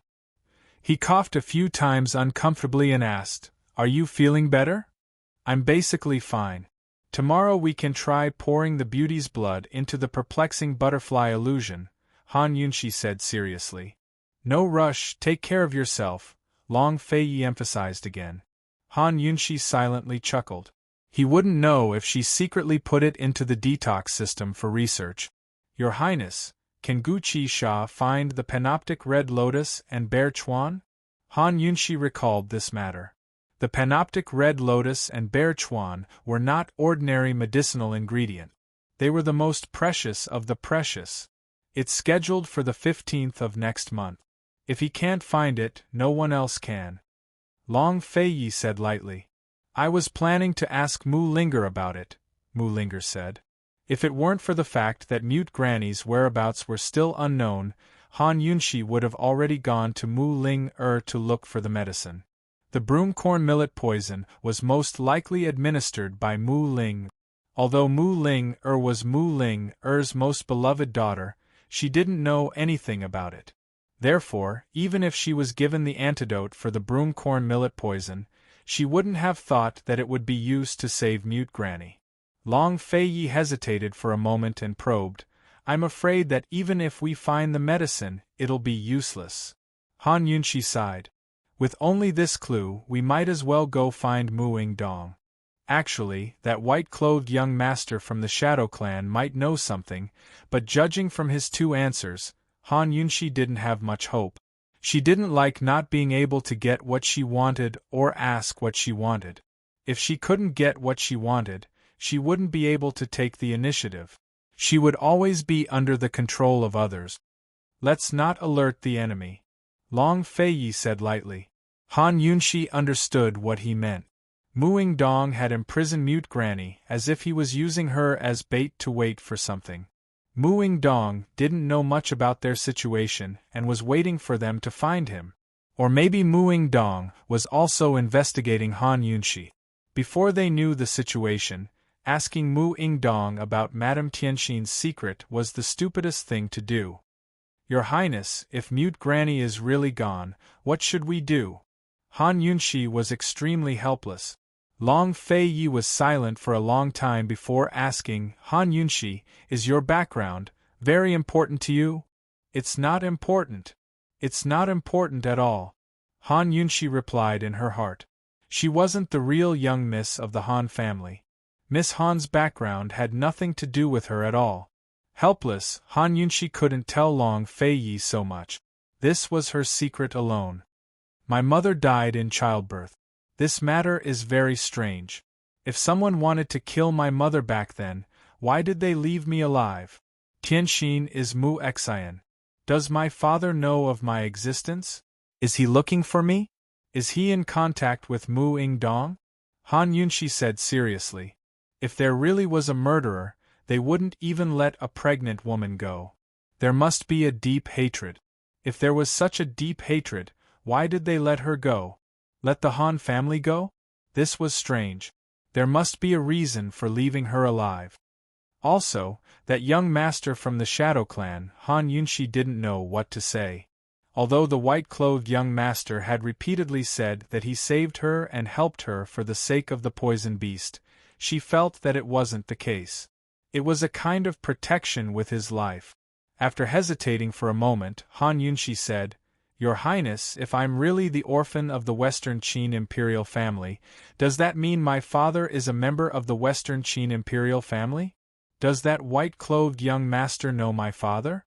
He coughed a few times uncomfortably and asked, Are you feeling better? I'm basically fine. Tomorrow we can try pouring the beauty's blood into the perplexing butterfly illusion, Han Yunxi said seriously. No rush, take care of yourself, Long Feiyi emphasized again. Han Yunxi silently chuckled. He wouldn't know if she secretly put it into the detox system for research. Your Highness, can Gu Qisha find the panoptic red lotus and bear chuan? Han Yunxi recalled this matter. The panoptic red lotus and bear chuan were not ordinary medicinal ingredient. They were the most precious of the precious. It's scheduled for the 15th of next month. If he can't find it, no one else can. Long Feiyi said lightly. I was planning to ask Mu Linger about it, Mu Linger said. If it weren't for the fact that Mute Granny's whereabouts were still unknown, Han Yunxi would have already gone to Mu Ling to look for the medicine. The broomcorn millet poison was most likely administered by Mu Ling. Although Mu Ling was Mu Ling-er's most beloved daughter, she didn't know anything about it. Therefore, even if she was given the antidote for the broomcorn millet poison, she wouldn't have thought that it would be used to save mute Granny. Long Fei hesitated for a moment and probed, "I'm afraid that even if we find the medicine, it'll be useless." Han Yunshi sighed. "With only this clue, we might as well go find Mu Dong. Actually, that white-clothed young master from the Shadow Clan might know something, but judging from his two answers, Han Yunshi didn't have much hope. She didn't like not being able to get what she wanted or ask what she wanted. If she couldn't get what she wanted, she wouldn't be able to take the initiative. She would always be under the control of others. "Let's not alert the enemy," Long Fei said lightly. Han Yunshi understood what he meant. Mu Dong had imprisoned mute Granny as if he was using her as bait to wait for something. Mu Dong didn't know much about their situation and was waiting for them to find him. Or maybe Mu Dong was also investigating Han Yunshi. Before they knew the situation, asking Mu Dong about Madame Tianxin's secret was the stupidest thing to do. "Your Highness, if mute Granny is really gone, what should we do?" Han Yunshi was extremely helpless. Long Fei was silent for a long time before asking, "Han Yunshi, is your background very important to you?" "It's not important. It's not important at all," Han Yunshi replied in her heart. She wasn't the real young miss of the Han family. Miss Han's background had nothing to do with her at all. Helpless, Han Yunshi couldn't tell Long Fei so much. This was her secret alone. "My mother died in childbirth. This matter is very strange. If someone wanted to kill my mother back then, why did they leave me alive? Tianxin is Mu Xian. Does my father know of my existence? Is he looking for me? Is he in contact with Mu Dong?" Han Yunshi said seriously. "If there really was a murderer, they wouldn't even let a pregnant woman go. There must be a deep hatred. If there was such a deep hatred, why did they let her go? Let the Han family go? This was strange. There must be a reason for leaving her alive." Also, that young master from the Shadow Clan, Han Yunshi didn't know what to say. Although the white-clothed young master had repeatedly said that he saved her and helped her for the sake of the poison beast, she felt that it wasn't the case. It was a kind of protection with his life. After hesitating for a moment, Han Yunshi said, "Your Highness, if I'm really the orphan of the Western Qin imperial family, does that mean my father is a member of the Western Qin imperial family? Does that white-clothed young master know my father?"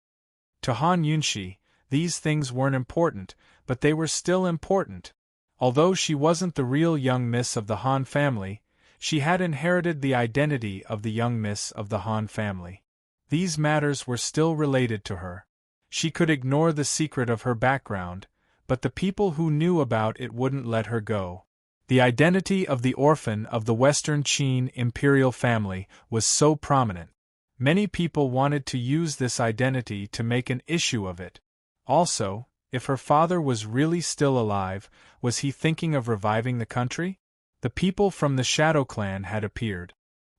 To Han Yunshi, these things weren't important, but they were still important. Although she wasn't the real young miss of the Han family, she had inherited the identity of the young miss of the Han family. These matters were still related to her. She could ignore the secret of her background, but the people who knew about it wouldn't let her go. The identity of the orphan of the Western Qin imperial family was so prominent. Many people wanted to use this identity to make an issue of it. Also, if her father was really still alive, was he thinking of reviving the country? The people from the Shadow Clan had appeared.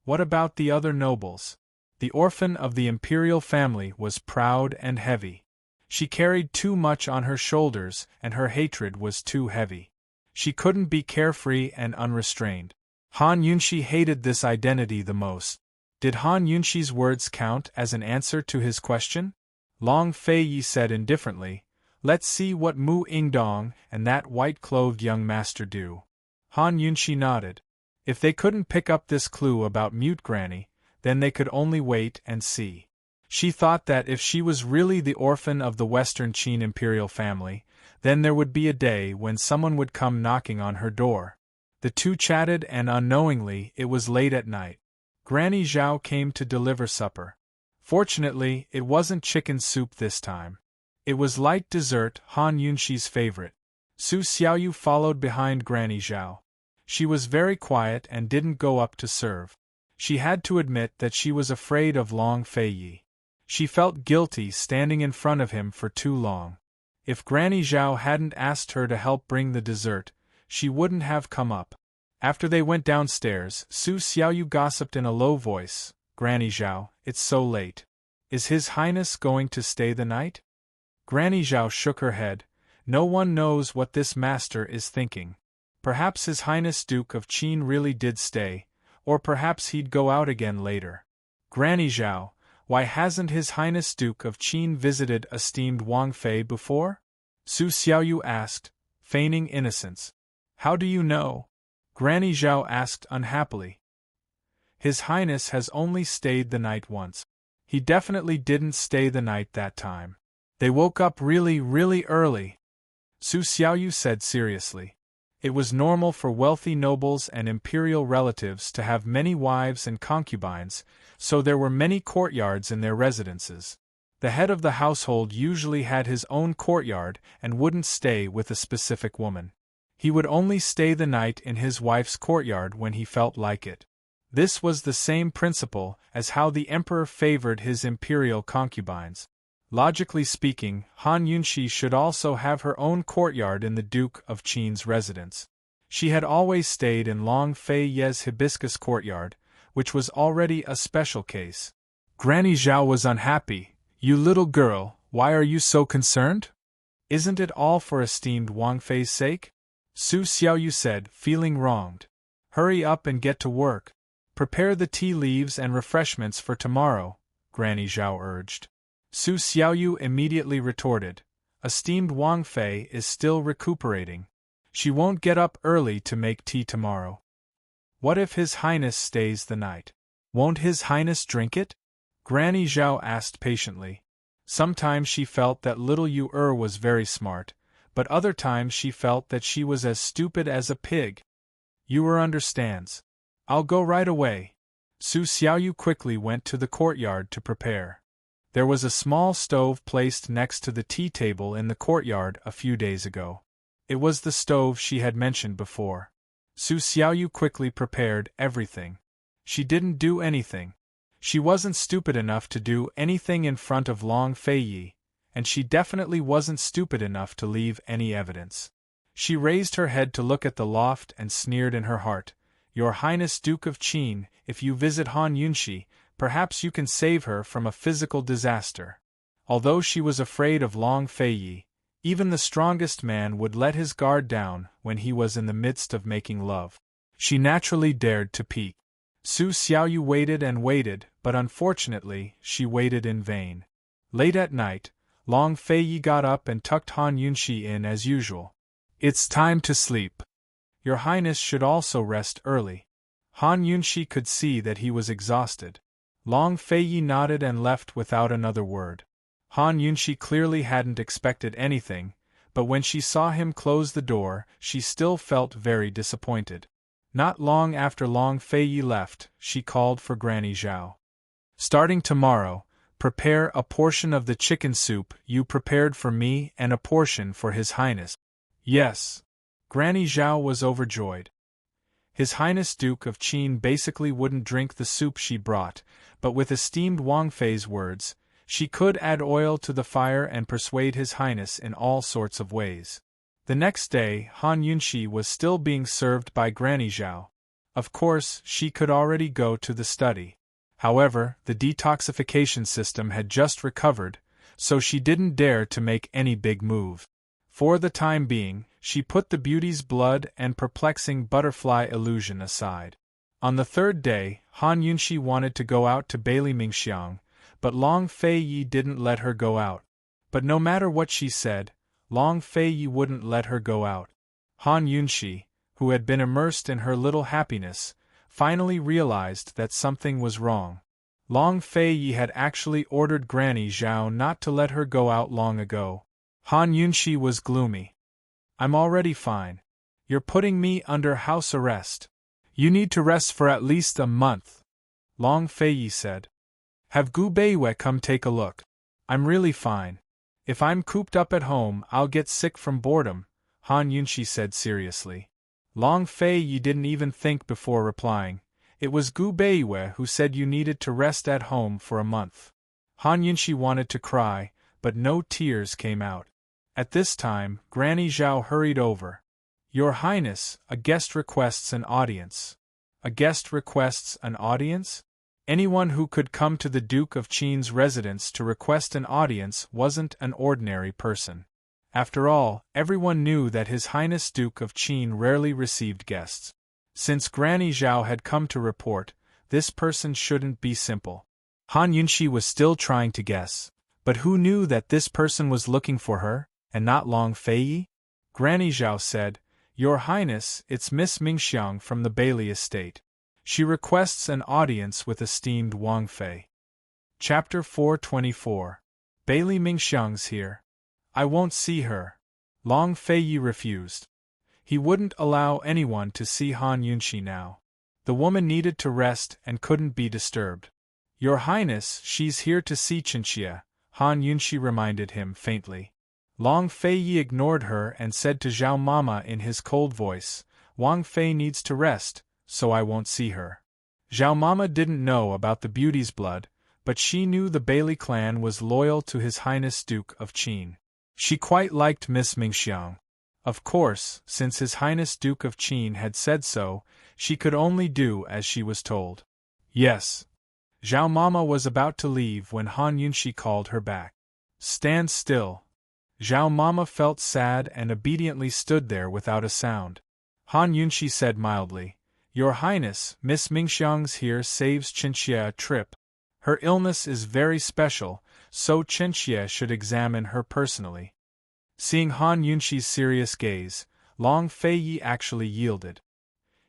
What about the other nobles? The orphan of the imperial family was proud and heavy. She carried too much on her shoulders, and her hatred was too heavy. She couldn't be carefree and unrestrained. Han Yunshi hated this identity the most. Did Han Yunshi's words count as an answer to his question? Long Fei said indifferently, "Let's see what Mu Dong and that white-clothed young master do." Han Yunshi nodded. If they couldn't pick up this clue about mute Granny, then they could only wait and see. She thought that if she was really the orphan of the Western Qin imperial family, then there would be a day when someone would come knocking on her door. The two chatted and unknowingly it was late at night. Granny Zhao came to deliver supper. Fortunately, it wasn't chicken soup this time. It was light dessert, Han Yunshi's favorite. Su Xiaoyu followed behind Granny Zhao. She was very quiet and didn't go up to serve. She had to admit that she was afraid of Long Fei. She felt guilty standing in front of him for too long. If Granny Zhao hadn't asked her to help bring the dessert, she wouldn't have come up. After they went downstairs, Su Xiaoyu gossiped in a low voice, "Granny Zhao, it's so late. Is His Highness going to stay the night?" Granny Zhao shook her head. "No one knows what this master is thinking. Perhaps His Highness Duke of Qin really did stay, or perhaps he'd go out again later. Granny Zhao, why hasn't His Highness Duke of Qin visited esteemed Wang Fei before? Su Xiaoyu asked, feigning innocence. How do you know? Granny Zhao asked unhappily. His Highness has only stayed the night once. He definitely didn't stay the night that time. They woke up really, really early. Su Xiaoyu said seriously. It was normal for wealthy nobles and imperial relatives to have many wives and concubines, so there were many courtyards in their residences. The head of the household usually had his own courtyard and wouldn't stay with a specific woman. He would only stay the night in his wife's courtyard when he felt like it. This was the same principle as how the emperor favored his imperial concubines. Logically speaking, Han Yunxi should also have her own courtyard in the Duke of Qin's residence. She had always stayed in Long Fei Ye's hibiscus courtyard, which was already a special case. Granny Zhao was unhappy. You little girl, why are you so concerned? Isn't it all for esteemed Wang Fei's sake? Su Xiaoyu said, feeling wronged. Hurry up and get to work. Prepare the tea leaves and refreshments for tomorrow, Granny Zhao urged. Su Xiaoyu immediately retorted, esteemed Wang Fei is still recuperating. She won't get up early to make tea tomorrow. What if His Highness stays the night? Won't His Highness drink it? Granny Zhao asked patiently. Sometimes she felt that little Yu was very smart, but other times she felt that she was as stupid as a pig. Yu understands. I'll go right away. Su Xiaoyu quickly went to the courtyard to prepare. There was a small stove placed next to the tea table in the courtyard a few days ago. It was the stove she had mentioned before. Su Xiaoyu quickly prepared everything. She didn't do anything. She wasn't stupid enough to do anything in front of Long Fei Yi, and she definitely wasn't stupid enough to leave any evidence. She raised her head to look at the loft and sneered in her heart, Your Highness Duke of Qin, if you visit Han Yunxi, perhaps you can save her from a physical disaster. Although she was afraid of Long Fei Yi, even the strongest man would let his guard down when he was in the midst of making love. She naturally dared to peek. Su Xiaoyu waited and waited, but unfortunately, she waited in vain. Late at night, Long Fei Yi got up and tucked Han Yunxi in as usual. It's time to sleep. Your Highness should also rest early. Han Yunxi could see that he was exhausted. Long Fei Yi nodded and left without another word. Han Yunxi clearly hadn't expected anything, but when she saw him close the door, she still felt very disappointed. Not long after Long Fei Yi left, she called for Granny Zhao. Starting tomorrow, prepare a portion of the chicken soup you prepared for me and a portion for His Highness. Yes. Granny Zhao was overjoyed. His Highness Duke of Qin basically wouldn't drink the soup she brought, but with esteemed Wang Fei's words, she could add oil to the fire and persuade His Highness in all sorts of ways. The next day, Han Yunxi was still being served by Granny Zhao. Of course, she could already go to the study. However, the detoxification system had just recovered, so she didn't dare to make any big move. For the time being, she put the beauty's blood and perplexing butterfly illusion aside. On the third day, Han Yunxi wanted to go out to Bailey Mingxiang, but Long Fei Yi didn't let her go out. But no matter what she said, Long Fei Yi wouldn't let her go out. Han Yunxi, who had been immersed in her little happiness, finally realized that something was wrong. Long Fei Yi had actually ordered Granny Zhao not to let her go out long ago. Han Yunxi was gloomy. I'm already fine. You're putting me under house arrest. You need to rest for at least a month, Long Fei Yi said. Have Gu Beiwei come take a look. I'm really fine. If I'm cooped up at home, I'll get sick from boredom, Han Yunxi said seriously. Long Fei Yi didn't even think before replying. It was Gu Beiwei who said you needed to rest at home for a month. Han Yunxi wanted to cry, but no tears came out. At this time, Granny Zhao hurried over. Your Highness, a guest requests an audience. A guest requests an audience? Anyone who could come to the Duke of Qin's residence to request an audience wasn't an ordinary person. After all, everyone knew that His Highness Duke of Qin rarely received guests. Since Granny Zhao had come to report, this person shouldn't be simple. Han Yunxi was still trying to guess, but who knew that this person was looking for her, and not Long Feiyi? Granny Zhao said, "Your Highness, it's Miss Mingxiang from the Bailey estate. She requests an audience with esteemed Wang Fei." Chapter 424. Bailey Mingxiang's here. I won't see her. Long Feiyi refused. He wouldn't allow anyone to see Han Yunxi now. The woman needed to rest and couldn't be disturbed. Your Highness, she's here to see Qinxia, Han Yunxi reminded him faintly. Long Feiyi ignored her and said to Zhao Mama in his cold voice, Wang Fei needs to rest, so I won't see her. Zhao Mama didn't know about the beauty's blood, but she knew the Bailey clan was loyal to His Highness Duke of Qin. She quite liked Miss Mingxiang. Of course, since His Highness Duke of Qin had said so, she could only do as she was told. Yes. Zhao Mama was about to leave when Han Yunxi called her back. Stand still. Zhao Mama felt sad and obediently stood there without a sound. Han Yunxi said mildly, Your Highness, Miss Mingxiang's here saves Qinxia a trip. Her illness is very special, so Qinxia should examine her personally. Seeing Han Yunxi's serious gaze, Long Feiyi actually yielded.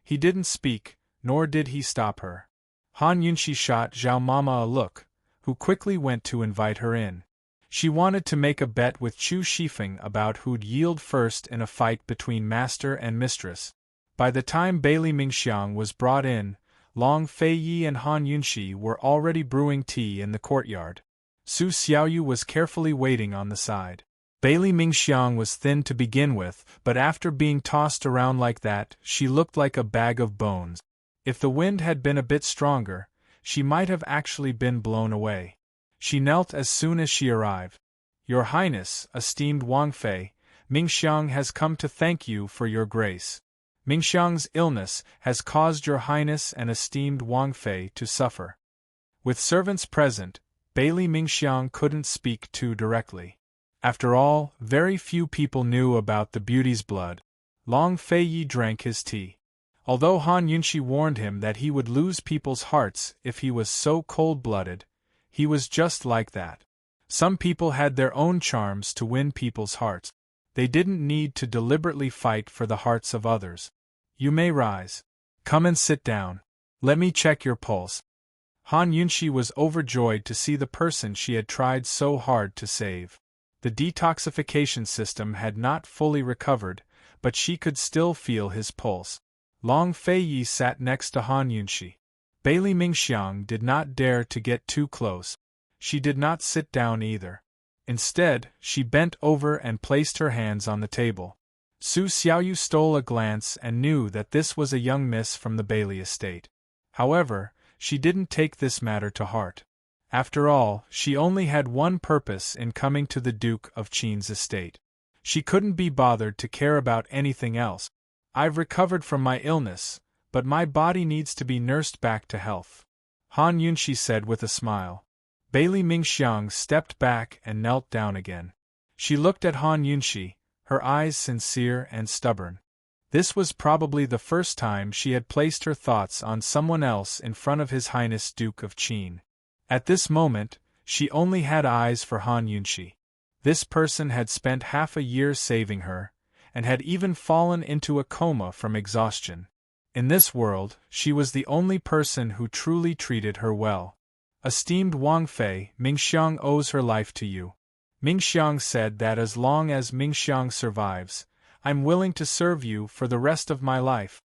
He didn't speak, nor did he stop her. Han Yunxi shot Zhao Mama a look, who quickly went to invite her in. She wanted to make a bet with Chu Shifeng about who'd yield first in a fight between master and mistress. By the time Bailey Mingxiang was brought in, Long Feiyi and Han Yunxi were already brewing tea in the courtyard. Su Xiaoyu was carefully waiting on the side. Bailey Mingxiang was thin to begin with, but after being tossed around like that, she looked like a bag of bones. If the wind had been a bit stronger, she might have actually been blown away. She knelt as soon as she arrived. Your Highness, esteemed Wang Fei, Mingxiang has come to thank you for your grace. Mingxiang's illness has caused your Highness and esteemed Wang Fei to suffer. With servants present, Bailey Mingxiang couldn't speak too directly. After all, very few people knew about the beauty's blood. Long Feiyi drank his tea. Although Han Yunxi warned him that he would lose people's hearts if he was so cold-blooded, he was just like that. Some people had their own charms to win people's hearts. They didn't need to deliberately fight for the hearts of others. You may rise. Come and sit down. Let me check your pulse. Han Yunxi was overjoyed to see the person she had tried so hard to save. The detoxification system had not fully recovered, but she could still feel his pulse. Long Feiyi sat next to Han Yunxi. Bailey Mingxiang did not dare to get too close. She did not sit down either. Instead, she bent over and placed her hands on the table. Su Xiaoyu stole a glance and knew that this was a young miss from the Bailey estate. However, she didn't take this matter to heart. After all, she only had one purpose in coming to the Duke of Qin's estate. She couldn't be bothered to care about anything else. I've recovered from my illness, but my body needs to be nursed back to health, Han Yunxi said with a smile. Bailey Mingxiang stepped back and knelt down again. She looked at Han Yunxi, her eyes sincere and stubborn. This was probably the first time she had placed her thoughts on someone else in front of His Highness Duke of Qin. At this moment, she only had eyes for Han Yunxi. This person had spent half a year saving her, and had even fallen into a coma from exhaustion. In this world, she was the only person who truly treated her well. Esteemed Wang Fei, Mingxiang owes her life to you. Mingxiang said that as long as Mingxiang survives, I'm willing to serve you for the rest of my life.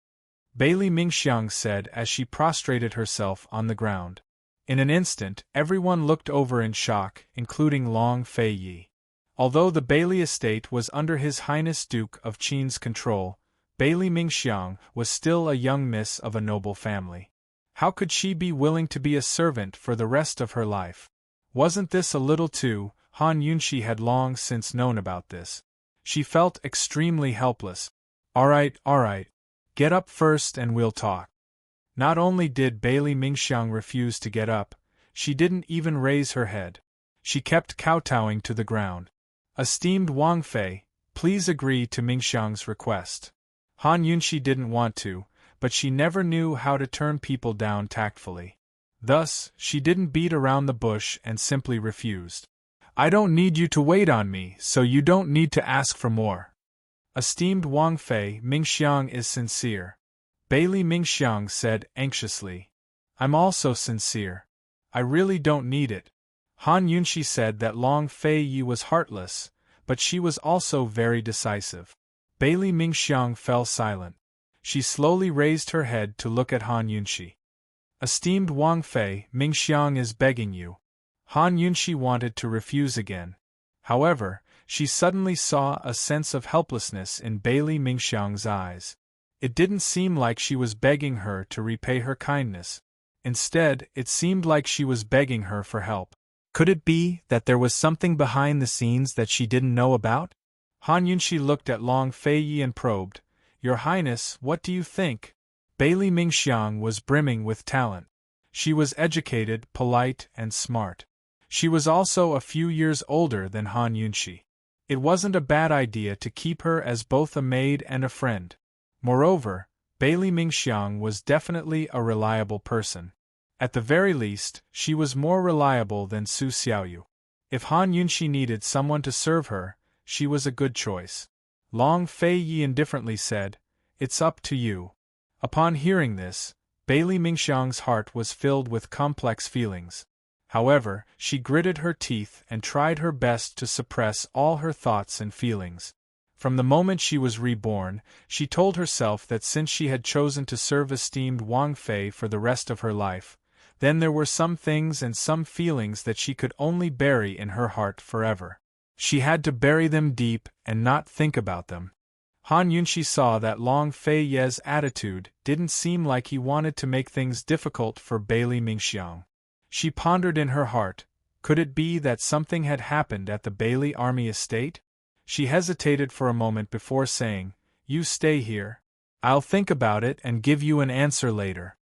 Bailey Mingxiang said as she prostrated herself on the ground. In an instant, everyone looked over in shock, including Long Feiyi. Although the Bailey estate was under His Highness Duke of Qin's control, Bailey Mingxiang was still a young miss of a noble family. How could she be willing to be a servant for the rest of her life? Wasn't this a little too? Han Yunxi had long since known about this. She felt extremely helpless. All right. Get up first and we'll talk. Not only did Bailey Mingxiang refuse to get up, she didn't even raise her head. She kept kowtowing to the ground. Esteemed Wang Fei, please agree to Mingxiang's request. Han Yunxi didn't want to, but she never knew how to turn people down tactfully. Thus, she didn't beat around the bush and simply refused. I don't need you to wait on me, so you don't need to ask for more. Esteemed Wang Fei, Mingxiang is sincere. Bailey Mingxiang said anxiously. I'm also sincere. I really don't need it. Han Yunxi said that Long Fei Yi was heartless, but she was also very decisive. Bailey Mingxiang fell silent. She slowly raised her head to look at Han Yunxi. Esteemed Wang Fei, Mingxiang is begging you. Han Yunxi wanted to refuse again. However, she suddenly saw a sense of helplessness in Bailey Mingxiang's eyes. It didn't seem like she was begging her to repay her kindness. Instead, it seemed like she was begging her for help. Could it be that there was something behind the scenes that she didn't know about? Han Yunxi looked at Long Fei Yi and probed, Your Highness, what do you think? Bailey Mingxiang was brimming with talent. She was educated, polite, and smart. She was also a few years older than Han Yunxi. It wasn't a bad idea to keep her as both a maid and a friend. Moreover, Bailey Mingxiang was definitely a reliable person. At the very least, she was more reliable than Su Xiaoyu. If Han Yunxi needed someone to serve her, she was a good choice. Long Fei Yi indifferently said, It's up to you. Upon hearing this, Bailey Mingxiang's heart was filled with complex feelings. However, she gritted her teeth and tried her best to suppress all her thoughts and feelings. From the moment she was reborn, she told herself that since she had chosen to serve esteemed Wang Fei for the rest of her life, then there were some things and some feelings that she could only bury in her heart forever. She had to bury them deep and not think about them. Han Yunxi saw that Long Fei Ye's attitude didn't seem like he wanted to make things difficult for Bailey Mingxiang. She pondered in her heart, could it be that something had happened at the Bailey army estate? She hesitated for a moment before saying, You stay here. I'll think about it and give you an answer later.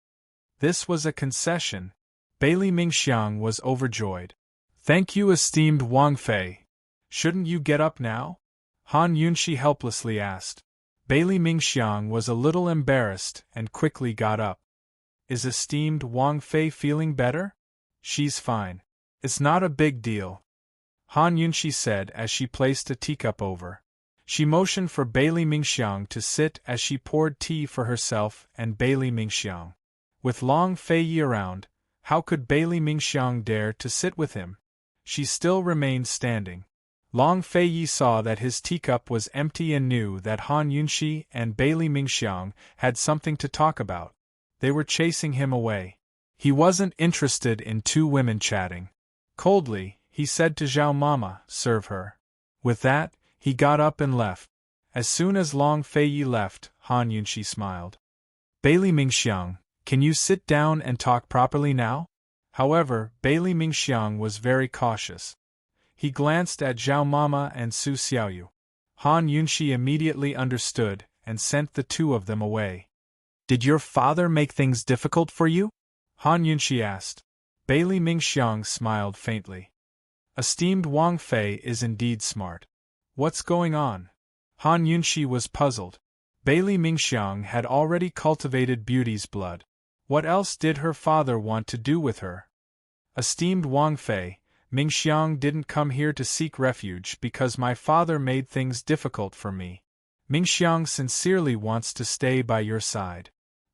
This was a concession. Bailey Mingxiang was overjoyed. Thank you, esteemed Wang Fei. Shouldn't you get up now? Han Yunxi helplessly asked. Bailey Mingxiang was a little embarrassed and quickly got up. Is esteemed Wang Fei feeling better? She's fine. It's not a big deal. Han Yunxi said as she placed a teacup over. She motioned for Bailey Mingxiang to sit as she poured tea for herself and Bailey Mingxiang. With Long Fei Yi around, how could Bailey Mingxiang dare to sit with him? She still remained standing. Long Fei Yi saw that his teacup was empty and knew that Han Yunxi and Bailey Mingxiang had something to talk about. They were chasing him away. He wasn't interested in two women chatting. Coldly, he said to Zhao Mama, Serve her. With that, he got up and left. As soon as Long Fei Yi left, Han Yunxi smiled. Bailey Mingxiang, can you sit down and talk properly now? However, Bailey Mingxiang was very cautious. He glanced at Zhao Mama and Su Xiaoyu. Han Yunxi immediately understood and sent the two of them away. Did your father make things difficult for you? Han Yunxi asked. Bailey Mingxiang smiled faintly. Esteemed Wang Fei is indeed smart. What's going on? Han Yunxi was puzzled. Bailey Mingxiang had already cultivated beauty's blood. What else did her father want to do with her? Esteemed Wang Fei, Mingxiang didn't come here to seek refuge because my father made things difficult for me. Mingxiang sincerely wants to stay by your side.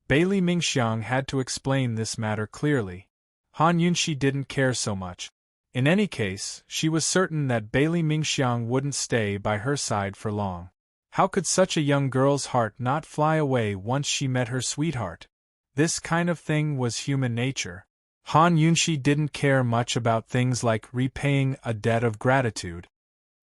Bailey Mingxiang had to explain this matter clearly. Han Yunxi didn't care so much. In any case, she was certain that Bailey Mingxiang wouldn't stay by her side for long. How could such a young girl's heart not fly away once she met her sweetheart? This kind of thing was human nature. Han Yunxi didn't care much about things like repaying a debt of gratitude.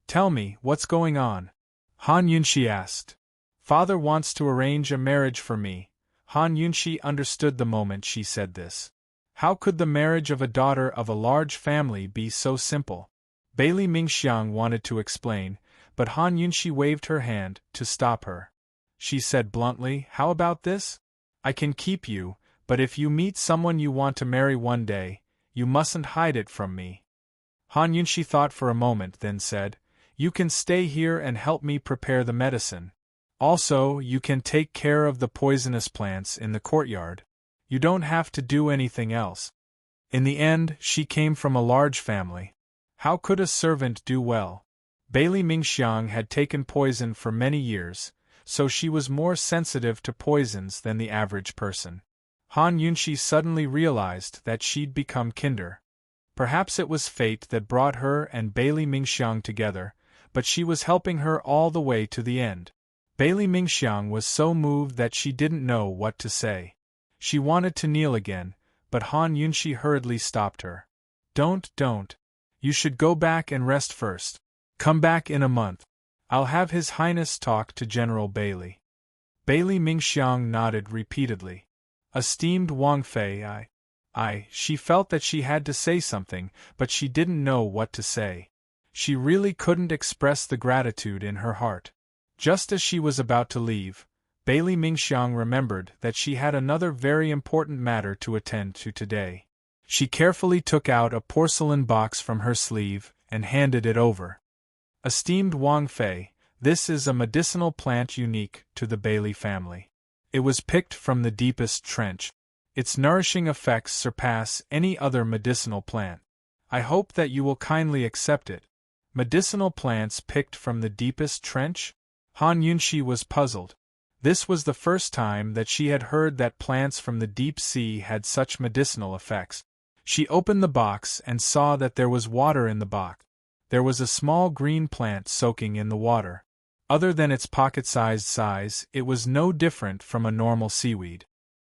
Tell me, what's going on? Han Yunxi asked. Father wants to arrange a marriage for me. Han Yunxi understood the moment she said this. How could the marriage of a daughter of a large family be so simple? Bailey Mingxiang wanted to explain, but Han Yunxi waved her hand to stop her. She said bluntly, How about this? I can keep you, but if you meet someone you want to marry one day, you mustn't hide it from me. Han Yunxi thought for a moment, then said, You can stay here and help me prepare the medicine. Also, you can take care of the poisonous plants in the courtyard. You don't have to do anything else. In the end, she came from a large family. How could a servant do well? Bailey Mingxiang had taken poison for many years, so she was more sensitive to poisons than the average person. Han Yunxi suddenly realized that she'd become kinder. Perhaps it was fate that brought her and Bailey Mingxiang together, but she was helping her all the way to the end. Bailey Mingxiang was so moved that she didn't know what to say. She wanted to kneel again, but Han Yunxi hurriedly stopped her. Don't. You should go back and rest first. Come back in a month. I'll have His Highness talk to General Bailey. Bailey Mingxiang nodded repeatedly. Esteemed Wang Fei, she felt that she had to say something, but she didn't know what to say. She really couldn't express the gratitude in her heart. Just as she was about to leave, Bailey Mingxiang remembered that she had another very important matter to attend to today. She carefully took out a porcelain box from her sleeve and handed it over. Esteemed Wang Fei, this is a medicinal plant unique to the Bailey family. It was picked from the deepest trench. Its nourishing effects surpass any other medicinal plant. I hope that you will kindly accept it. Medicinal plants picked from the deepest trench? Han Yunxi was puzzled. This was the first time that she had heard that plants from the deep sea had such medicinal effects. She opened the box and saw that there was water in the box. There was a small green plant soaking in the water. Other than its pocket-sized size, it was no different from a normal seaweed.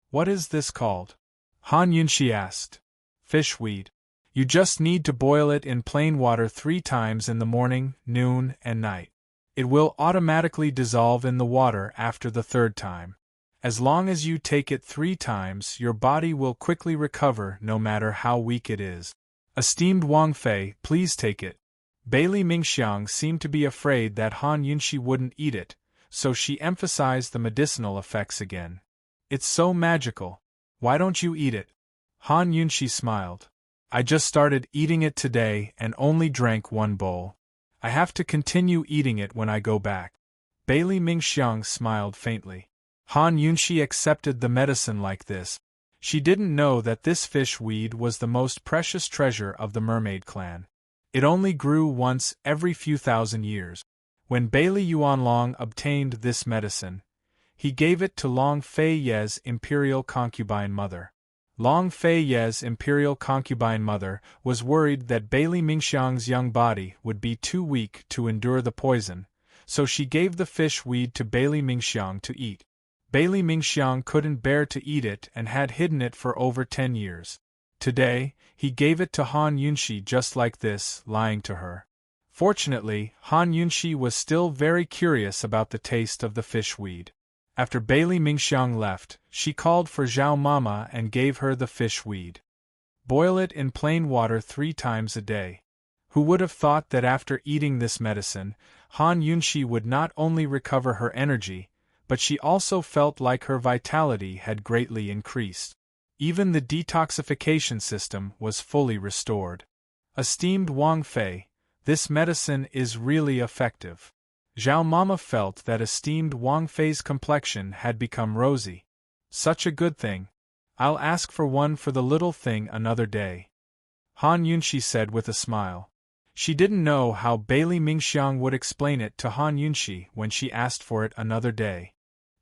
What is this called? Han Yunxi asked. Fishweed. You just need to boil it in plain water 3 times in the morning, noon, and night. It will automatically dissolve in the water after the 3rd time. As long as you take it 3 times, your body will quickly recover no matter how weak it is. Esteemed Wang Fei, please take it. Bailey Mingxiang seemed to be afraid that Han Yunxi wouldn't eat it, so she emphasized the medicinal effects again. It's so magical. Why don't you eat it? Han Yunxi smiled. I just started eating it today and only drank 1 bowl. I have to continue eating it when I go back. Bailey Mingxiang smiled faintly. Han Yunxi accepted the medicine like this. She didn't know that this fish weed was the most precious treasure of the mermaid clan. It only grew once every few thousand years. When Bailey Yuanlong obtained this medicine, he gave it to Long Fei Ye's imperial concubine mother. Long Fei Ye's imperial concubine mother was worried that Bailey Mingxiang's young body would be too weak to endure the poison, so she gave the fish weed to Bailey Mingxiang to eat. Bailey Mingxiang couldn't bear to eat it and had hidden it for over 10 years. Today, he gave it to Han Yunxi just like this, lying to her. Fortunately, Han Yunxi was still very curious about the taste of the fish weed. After Bailey Mingxiang left, she called for Zhao Mama and gave her the fish weed. Boil it in plain water 3 times a day. Who would have thought that after eating this medicine, Han Yunxi would not only recover her energy, but she also felt like her vitality had greatly increased. Even the detoxification system was fully restored. Esteemed Wang Fei, this medicine is really effective. Zhao Mama felt that esteemed Wang Fei's complexion had become rosy. Such a good thing. I'll ask for one for the little thing another day. Han Yunxi said with a smile. She didn't know how Bailey Mingxiang would explain it to Han Yunxi when she asked for it another day.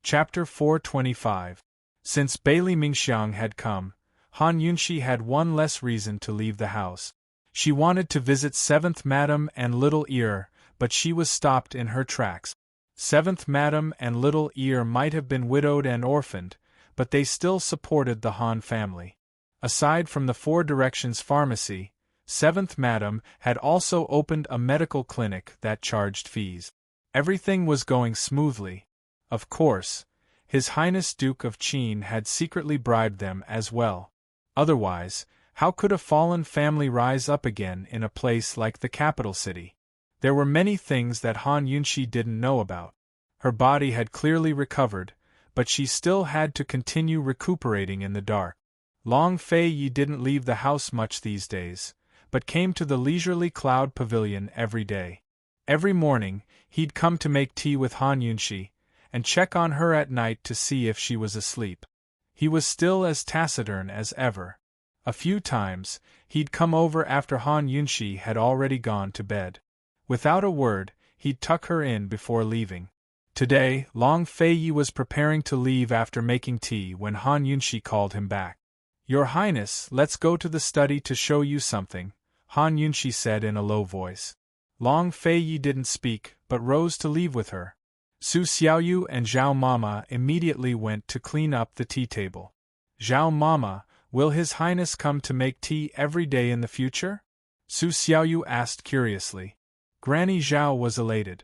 Chapter 425. Since Bailey Mingxiang had come, Han Yunxi had one less reason to leave the house. She wanted to visit 7th Madam and Little Ear, but she was stopped in her tracks. 7th Madam and Little Ear might have been widowed and orphaned, but they still supported the Han family. Aside from the 4 Directions Pharmacy, 7th Madam had also opened a medical clinic that charged fees. Everything was going smoothly. Of course, His Highness Duke of Qin had secretly bribed them as well. Otherwise, how could a fallen family rise up again in a place like the capital city? There were many things that Han Yunxi didn't know about. Her body had clearly recovered, but she still had to continue recuperating in the dark. Long Fei Yi didn't leave the house much these days, but came to the leisurely cloud pavilion every day. Every morning, he'd come to make tea with Han Yunshi, and check on her at night to see if she was asleep. He was still as taciturn as ever. A few times, he'd come over after Han Yunshi had already gone to bed. Without a word, he'd tuck her in before leaving. Today, Long Feiyi was preparing to leave after making tea when Han Yunshi called him back. "Your Highness, let's go to the study to show you something," Han Yunshi said in a low voice. Long Feiyi didn't speak, but rose to leave with her. Su Xiaoyu and Zhao Mama immediately went to clean up the tea table. "Zhao Mama, will His Highness come to make tea every day in the future?" Su Xiaoyu asked curiously. Granny Zhao was elated.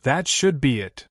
"That should be it.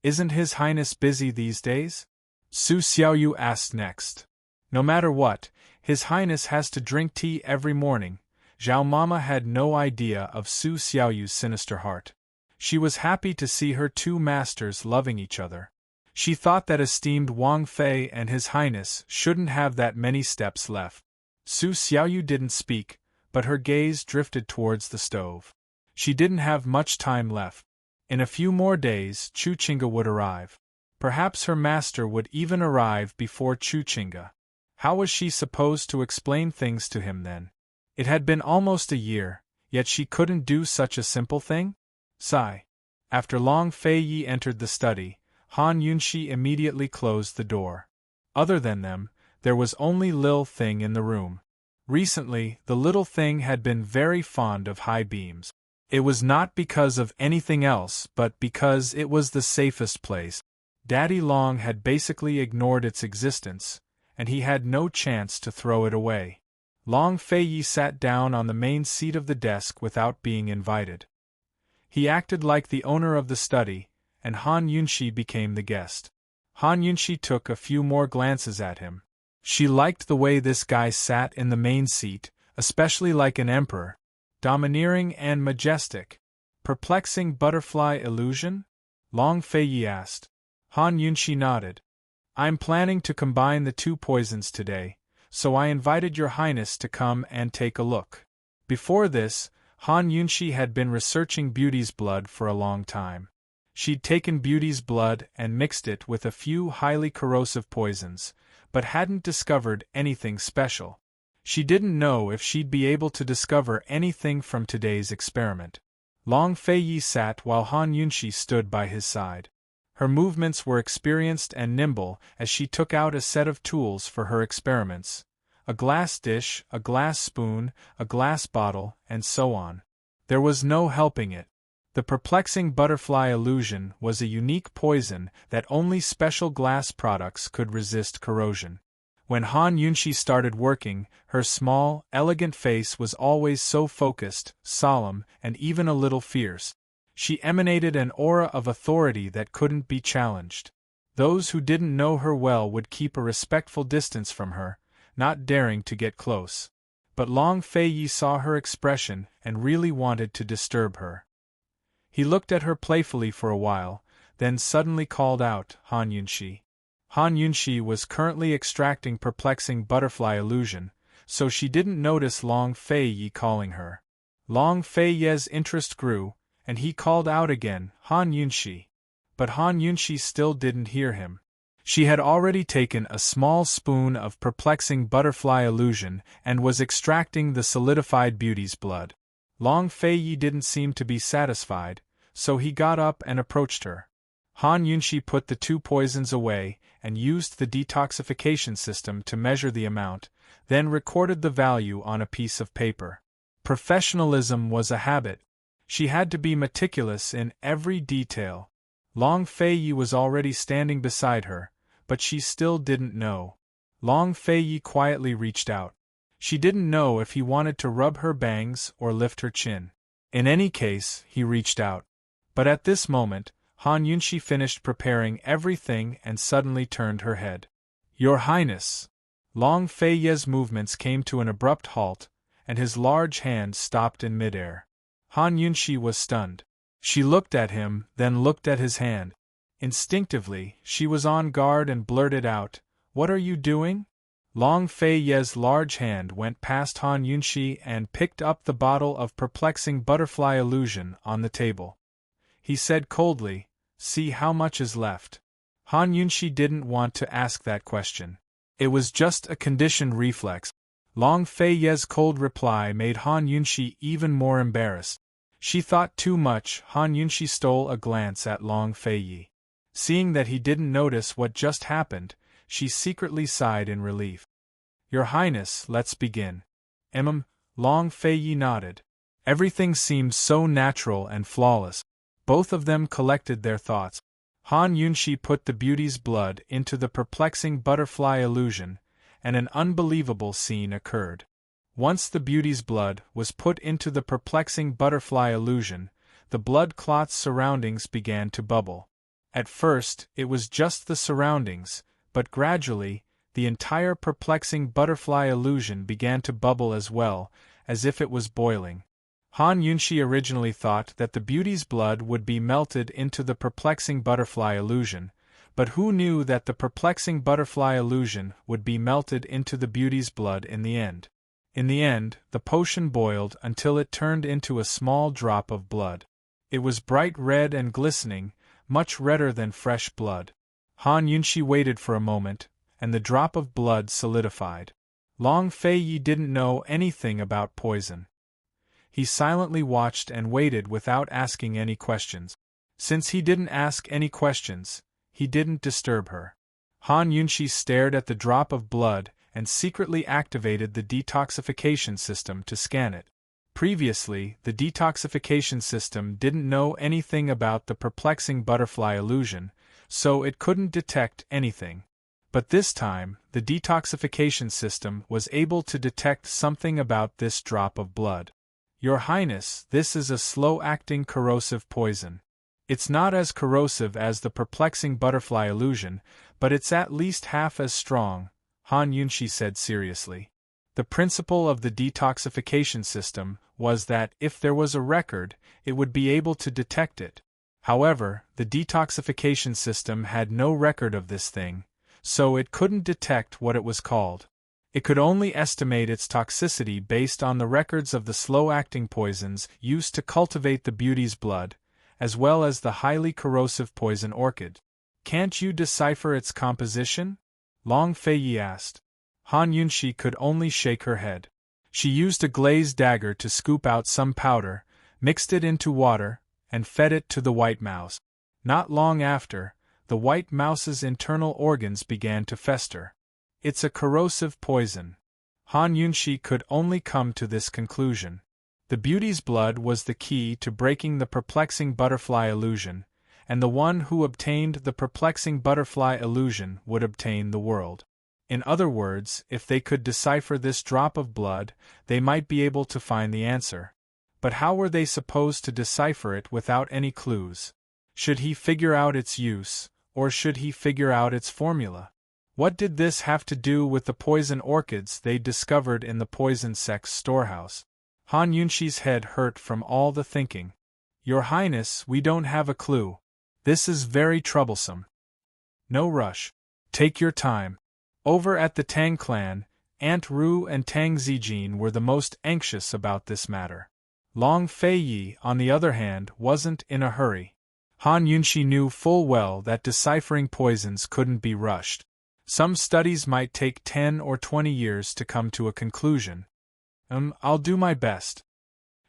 Isn't His Highness busy these days?" Su Xiaoyu asked next. "No matter what, His Highness has to drink tea every morning." Zhao Mama had no idea of Su Xiaoyu's sinister heart. She was happy to see her two masters loving each other. She thought that esteemed Wang Fei and His Highness shouldn't have that many steps left. Su Xiaoyu didn't speak, but her gaze drifted towards the stove. She didn't have much time left. In a few more days, Chuchinga would arrive. Perhaps her master would even arrive before Chuchinga. How was she supposed to explain things to him then? It had been almost a year, yet she couldn't do such a simple thing? Sigh. After Long Feiyi entered the study, Han Yunshi immediately closed the door. Other than them, there was only Lil Thing in the room. Recently, the little thing had been very fond of high beams. It was not because of anything else but because it was the safest place. Daddy Long had basically ignored its existence, and he had no chance to throw it away. Long Feiyi sat down on the main seat of the desk without being invited. He acted like the owner of the study, and Han Yunshi became the guest. Han Yunshi took a few more glances at him. She liked the way this guy sat in the main seat, especially like an emperor. Domineering and majestic. Perplexing butterfly illusion? Long Feiyi asked. Han Yunshi nodded. "I'm planning to combine the two poisons today, so I invited Your Highness to come and take a look." Before this, Han Yunshi had been researching Beauty's blood for a long time. She'd taken Beauty's blood and mixed it with a few highly corrosive poisons, but hadn't discovered anything special. She didn't know if she'd be able to discover anything from today's experiment. Long Feiyi sat while Han Yunshi stood by his side. Her movements were experienced and nimble as she took out a set of tools for her experiments: a glass dish, a glass spoon, a glass bottle, and so on. There was no helping it. The perplexing butterfly illusion was a unique poison that only special glass products could resist corrosion. When Han Yunshi started working, her small, elegant face was always so focused, solemn, and even a little fierce. She emanated an aura of authority that couldn't be challenged. Those who didn't know her well would keep a respectful distance from her, not daring to get close. But Long Feiyi saw her expression and really wanted to disturb her. He looked at her playfully for a while, then suddenly called out, "Han Yunshi." Han Yunshi was currently extracting perplexing butterfly illusion, so she didn't notice Long Feiyi calling her. Long Feiyi's interest grew, and he called out again, "Han Yunshi." But Han Yunshi still didn't hear him. She had already taken a small spoon of perplexing butterfly illusion and was extracting the solidified Beauty's blood. Long Feiyi didn't seem to be satisfied, so he got up and approached her. Han Yunshi put the two poisons away and used the detoxification system to measure the amount, then recorded the value on a piece of paper. Professionalism was a habit. She had to be meticulous in every detail. Long Feiyi was already standing beside her, but she still didn't know. Long Feiyi quietly reached out. She didn't know if he wanted to rub her bangs or lift her chin. In any case, he reached out. But at this moment, Han Yunshi finished preparing everything and suddenly turned her head. "Your Highness!" Long Feiyi's movements came to an abrupt halt, and his large hand stopped in midair. Han Yunshi was stunned. She looked at him, then looked at his hand. Instinctively, she was on guard and blurted out, "What are you doing?" Long Feiyi's large hand went past Han Yunshi and picked up the bottle of perplexing butterfly illusion on the table. He said coldly, "See how much is left." Han Yunshi didn't want to ask that question. It was just a conditioned reflex. Long Fei Ye's cold reply made Han Yunshi even more embarrassed. She thought too much. Han Yunshi stole a glance at Long Fei Yi. Seeing that he didn't notice what just happened, she secretly sighed in relief. "Your Highness, let's begin." Long Fei Yi nodded. Everything seemed so natural and flawless. Both of them collected their thoughts. Han Yunshi put the beauty's blood into the perplexing butterfly illusion, and an unbelievable scene occurred. Once the beauty's blood was put into the perplexing butterfly illusion, the blood clot's surroundings began to bubble. At first, it was just the surroundings, but gradually, the entire perplexing butterfly illusion began to bubble as well, as if it was boiling. Han Yunshi originally thought that the beauty's blood would be melted into the perplexing butterfly illusion, but who knew that the perplexing butterfly illusion would be melted into the beauty's blood in the end? In the end, the potion boiled until it turned into a small drop of blood. It was bright red and glistening, much redder than fresh blood. Han Yunshi waited for a moment, and the drop of blood solidified. Long Fei Yi didn't know anything about poison. He silently watched and waited without asking any questions. Since he didn't ask any questions, he didn't disturb her. Han Yunshi stared at the drop of blood and secretly activated the detoxification system to scan it. Previously, the detoxification system didn't know anything about the perplexing butterfly illusion, so it couldn't detect anything. But this time, the detoxification system was able to detect something about this drop of blood. "Your Highness, this is a slow-acting corrosive poison. It's not as corrosive as the perplexing butterfly illusion, but it's at least half as strong," Han Yunshi said seriously. The principle of the detoxification system was that if there was a record, it would be able to detect it. However, the detoxification system had no record of this thing, so it couldn't detect what it was called. It could only estimate its toxicity based on the records of the slow-acting poisons used to cultivate the beauty's blood, as well as the highly corrosive poison orchid. "Can't you decipher its composition?" Long Fei Yi asked. Han Yunshi could only shake her head. She used a glazed dagger to scoop out some powder, mixed it into water, and fed it to the white mouse. Not long after, the white mouse's internal organs began to fester. "It's a corrosive poison." Han Yunshi could only come to this conclusion. The beauty's blood was the key to breaking the perplexing butterfly illusion, and the one who obtained the perplexing butterfly illusion would obtain the world. In other words, if they could decipher this drop of blood, they might be able to find the answer. But how were they supposed to decipher it without any clues? Should he figure out its use, or should he figure out its formula? What did this have to do with the poison orchids they discovered in the poison sect's storehouse? Han Yunshi's head hurt from all the thinking. "Your Highness, we don't have a clue. This is very troublesome." "No rush. Take your time." Over at the Tang clan, Aunt Ru and Tang Zijin were the most anxious about this matter. Long Fei Yi, on the other hand, wasn't in a hurry. Han Yunshi knew full well that deciphering poisons couldn't be rushed. Some studies might take 10 or 20 years to come to a conclusion. I'll do my best."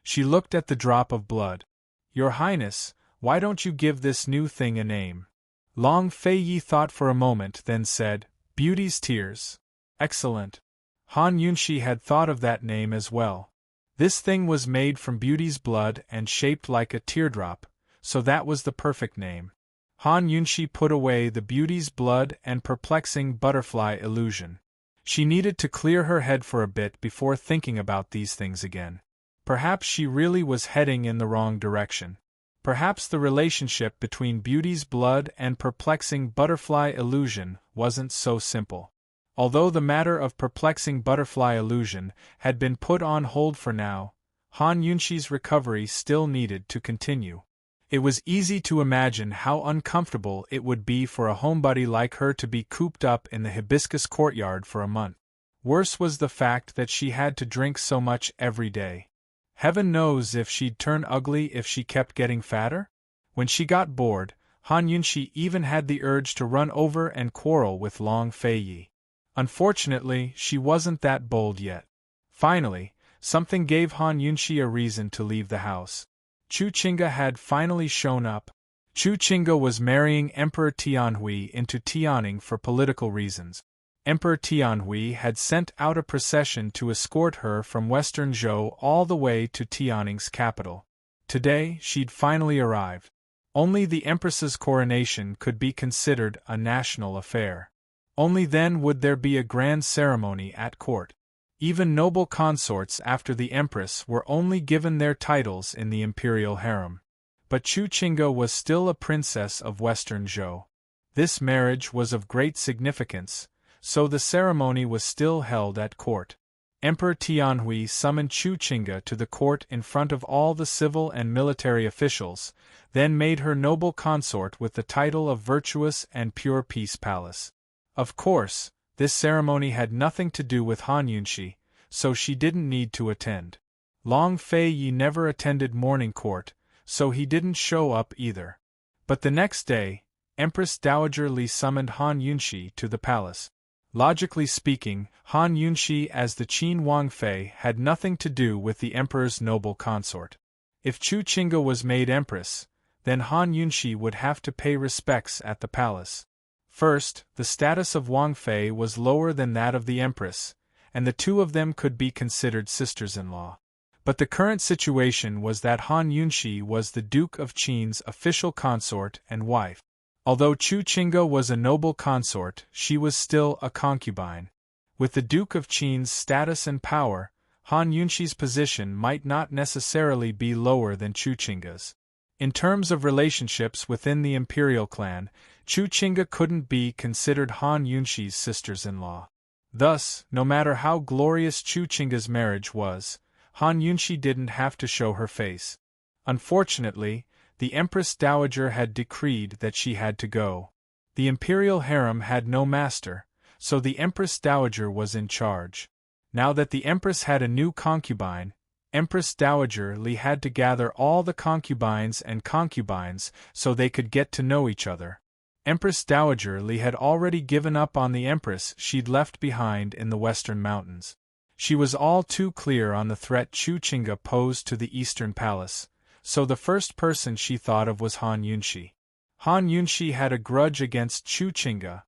She looked at the drop of blood. "Your Highness, why don't you give this new thing a name?" Long Fei Yi thought for a moment, then said, "Beauty's Tears." "Excellent." Han Yunshi had thought of that name as well. This thing was made from beauty's blood and shaped like a teardrop, so that was the perfect name. Han Yunshi put away the beauty's blood and perplexing butterfly illusion. She needed to clear her head for a bit before thinking about these things again. Perhaps she really was heading in the wrong direction. Perhaps the relationship between beauty's blood and perplexing butterfly illusion wasn't so simple. Although the matter of perplexing butterfly illusion had been put on hold for now, Han Yunshi's recovery still needed to continue. It was easy to imagine how uncomfortable it would be for a homebody like her to be cooped up in the hibiscus courtyard for a month. Worse was the fact that she had to drink so much every day. Heaven knows if she'd turn ugly if she kept getting fatter? When she got bored, Han Yunshi even had the urge to run over and quarrel with Long Feiyi. Unfortunately, she wasn't that bold yet. Finally, something gave Han Yunshi a reason to leave the house. Chu Qingge had finally shown up. Chu Qingge was marrying Emperor Tianhui into Tianning for political reasons. Emperor Tianhui had sent out a procession to escort her from western Zhou all the way to Tianning's capital. Today, she'd finally arrived. Only the Empress's coronation could be considered a national affair. Only then would there be a grand ceremony at court. Even noble consorts after the Empress were only given their titles in the imperial harem. But Chu Qingge was still a princess of western Zhou. This marriage was of great significance, so the ceremony was still held at court. Emperor Tianhui summoned Chu Qingge to the court in front of all the civil and military officials, then made her noble consort with the title of Virtuous and Pure Peace Palace. Of course, this ceremony had nothing to do with Han Yunshi, so she didn't need to attend. Long Feiyi never attended morning court, so he didn't show up either. But the next day, Empress Dowager Li summoned Han Yunshi to the palace. Logically speaking, Han Yunshi as the Qin Wangfei had nothing to do with the emperor's noble consort. If Chu Qingge was made empress, then Han Yunshi would have to pay respects at the palace. First, the status of Wangfei was lower than that of the empress, and the two of them could be considered sisters-in-law. But the current situation was that Han Yunshi was the Duke of Qin's official consort and wife. Although Chu Qingge was a noble consort, she was still a concubine. With the Duke of Qin's status and power, Han Yunshi's position might not necessarily be lower than Chu Qingge's. In terms of relationships within the imperial clan, Chu Qingge couldn't be considered Han Yunshi's sisters-in-law. Thus, no matter how glorious Chu Qingge's marriage was, Han Yunshi didn't have to show her face. Unfortunately, the Empress Dowager had decreed that she had to go. The imperial harem had no master, so the Empress Dowager was in charge. Now that the Empress had a new concubine, Empress Dowager Li had to gather all the concubines and concubines so they could get to know each other. Empress Dowager Li had already given up on the Empress she'd left behind in the western mountains. She was all too clear on the threat Chu Qingge posed to the eastern palace, so the first person she thought of was Han Yunshi. Han Yunshi had a grudge against Chu Qingge.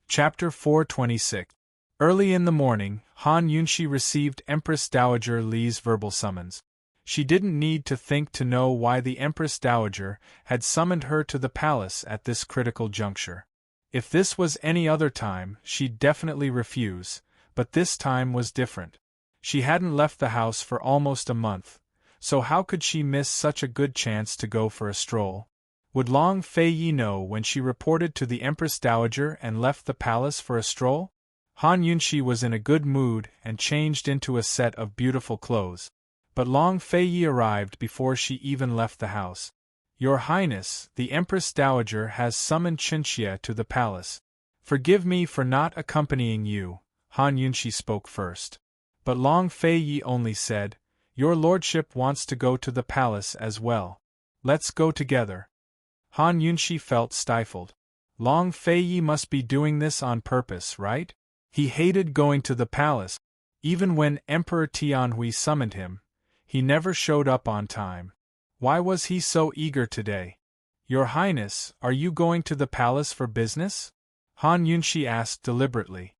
Chapter 426. Early in the morning, Han Yunshi received Empress Dowager Li's verbal summons. She didn't need to think to know why the Empress Dowager had summoned her to the palace at this critical juncture. If this was any other time, she'd definitely refuse, but this time was different. She hadn't left the house for almost a month, so how could she miss such a good chance to go for a stroll? Would Long Feiyi know when she reported to the Empress Dowager and left the palace for a stroll? Han Yunshi was in a good mood and changed into a set of beautiful clothes. But Long Feiyi arrived before she even left the house. "Your Highness, the Empress Dowager has summoned Qinxie to the palace. Forgive me for not accompanying you," Han Yunshi spoke first. But Long Feiyi only said, "Your lordship wants to go to the palace as well. Let's go together." Han Yunshi felt stifled. Long Feiyi must be doing this on purpose, right? He hated going to the palace. Even when Emperor Tianhui summoned him, he never showed up on time. Why was he so eager today? "Your Highness, are you going to the palace for business?" Han Yunshi asked deliberately.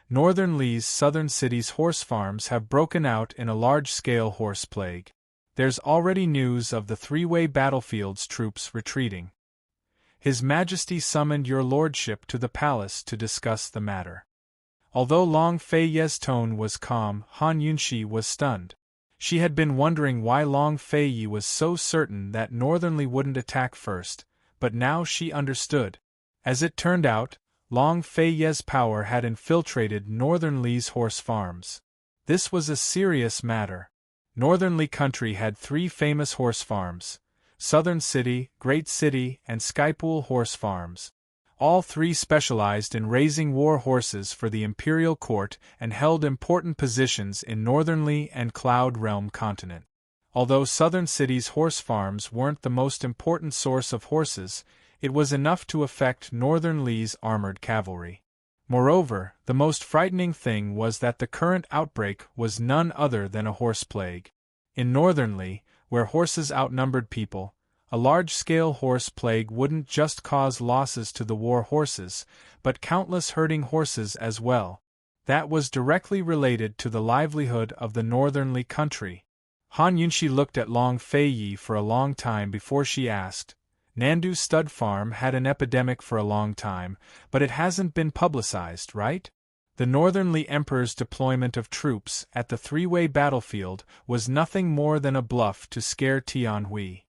Northern Li's southern cities' horse farms have broken out in a large-scale horse plague. There's already news of the three-way battlefield's troops retreating. His Majesty summoned your lordship to the palace to discuss the matter. Although Long Feiyi's tone was calm, Han Yunshi was stunned. She had been wondering why Long Feiyi was so certain that Northern Li wouldn't attack first, but now she understood. As it turned out, Long Feiyi's power had infiltrated Northern Li's horse farms. This was a serious matter. Northern Li country had three famous horse farms: Southern City, Great City, and Skypool Horse Farms. All three specialized in raising war horses for the imperial court and held important positions in Northern Li and Cloud Realm continent. Although southern cities' horse farms weren't the most important source of horses, it was enough to affect northern Lee's armored cavalry. Moreover, the most frightening thing was that the current outbreak was none other than a horse plague. In northern Lee, where horses outnumbered people, a large-scale horse plague wouldn't just cause losses to the war horses, but countless herding horses as well. That was directly related to the livelihood of the northern Lee country. Han Yunshi looked at Long Fei Yi for a long time before she asked, "Nandu Stud Farm had an epidemic for a long time, but it hasn't been publicized, right?" The Northern Lee Emperor's deployment of troops at the three-way battlefield was nothing more than a bluff to scare Tian Hui.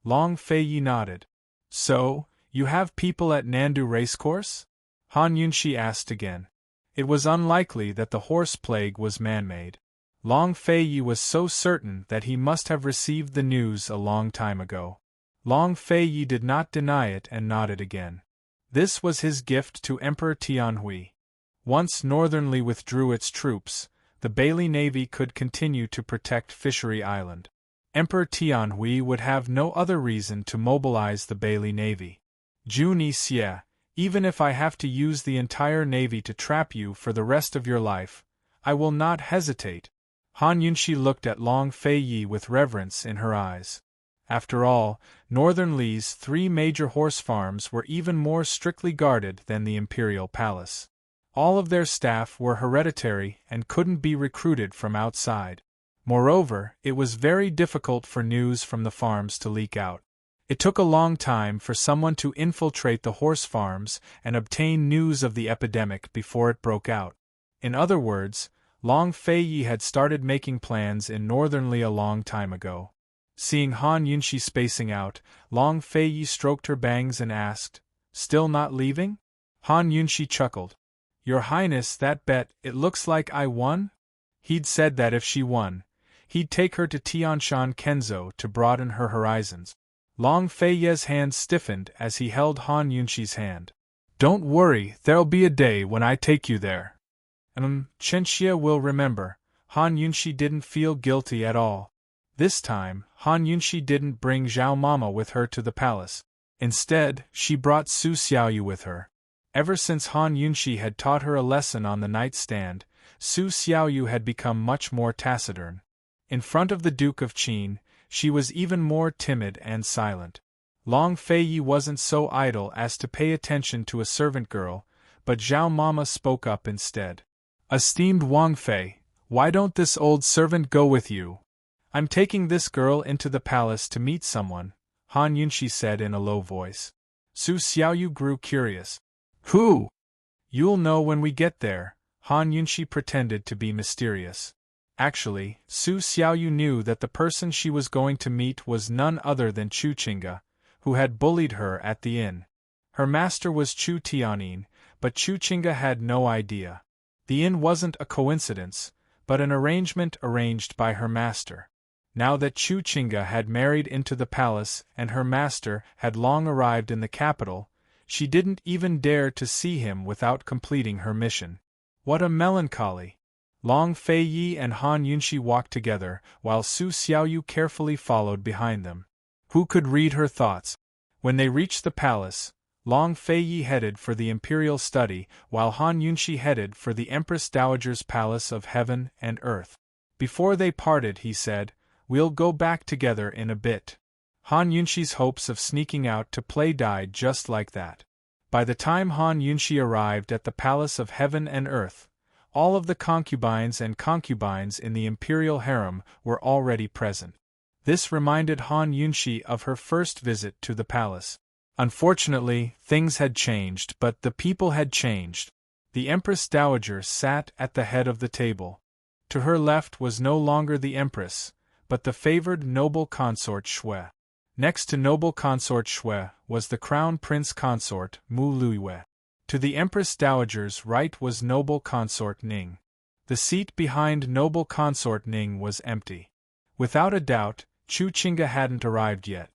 Long Fei Yi nodded. "So, you have people at Nandu Racecourse?" Han Yunshi asked again. It was unlikely that the horse plague was man-made. Long Fei Yi was so certain that he must have received the news a long time ago. Long Fei Yi did not deny it and nodded again. This was his gift to Emperor Tian Hui. Once Northern Lee withdrew its troops, the Bailey Navy could continue to protect Fishery Island. Emperor Tian Hui would have no other reason to mobilize the Bailey Navy. "Juni Xie, even if I have to use the entire navy to trap you for the rest of your life, I will not hesitate." Han Yunshi looked at Long Fei Yi with reverence in her eyes. After all, Northern Lee's three major horse farms were even more strictly guarded than the imperial palace. All of their staff were hereditary and couldn't be recruited from outside. Moreover, it was very difficult for news from the farms to leak out. It took a long time for someone to infiltrate the horse farms and obtain news of the epidemic before it broke out. In other words, Long Fei Yi had started making plans in Northern Lee a long time ago. Seeing Han Yunshi spacing out, Long Fei Yi stroked her bangs and asked, "Still not leaving?" Han Yunshi chuckled. "Your Highness, that bet, it looks like I won?" He'd said that if she won, he'd take her to Tianshan Kenzo to broaden her horizons. Long Fei Yi's hand stiffened as he held Han Yunshi's hand. "Don't worry, there'll be a day when I take you there." Chen Xie will remember. Han Yunshi didn't feel guilty at all. This time, Han Yunshi didn't bring Zhao Mama with her to the palace. Instead, she brought Su Xiaoyu with her. Ever since Han Yunshi had taught her a lesson on the nightstand, Su Xiaoyu had become much more taciturn. In front of the Duke of Qin, she was even more timid and silent. Long Fei Yi wasn't so idle as to pay attention to a servant girl, but Zhao Mama spoke up instead. "Esteemed Wang Fei, why don't this old servant go with you? I'm taking this girl into the palace to meet someone," Han Yunshi said in a low voice. Su Xiaoyu grew curious. "Who?" "You'll know when we get there," Han Yunshi pretended to be mysterious. Actually, Su Xiaoyu knew that the person she was going to meet was none other than Chu Qingge, who had bullied her at the inn. Her master was Chu Tianyin, but Chu Qingge had no idea. The inn wasn't a coincidence, but an arrangement arranged by her master. Now that Chu Qingge had married into the palace and her master had long arrived in the capital, she didn't even dare to see him without completing her mission. What a melancholy! Long Fei Yi and Han Yunshi walked together, while Su Xiaoyu carefully followed behind them. Who could read her thoughts? When they reached the palace, Long Fei Yi headed for the imperial study, while Han Yunshi headed for the Empress Dowager's palace of heaven and earth. Before they parted, he said, "We'll go back together in a bit." Han Yunshi's hopes of sneaking out to play died just like that. By the time Han Yunshi arrived at the palace of heaven and earth, all of the concubines and concubines in the imperial harem were already present. This reminded Han Yunshi of her first visit to the palace. Unfortunately, things had changed, but the people had changed. The Empress Dowager sat at the head of the table. To her left was no longer the Empress, but the favored noble consort Shui. Next to noble consort Shui was the Crown Prince consort Mu Luiyue. To the Empress Dowager's right was noble consort Ning. The seat behind noble consort Ning was empty. Without a doubt, Chu Qingge hadn't arrived yet.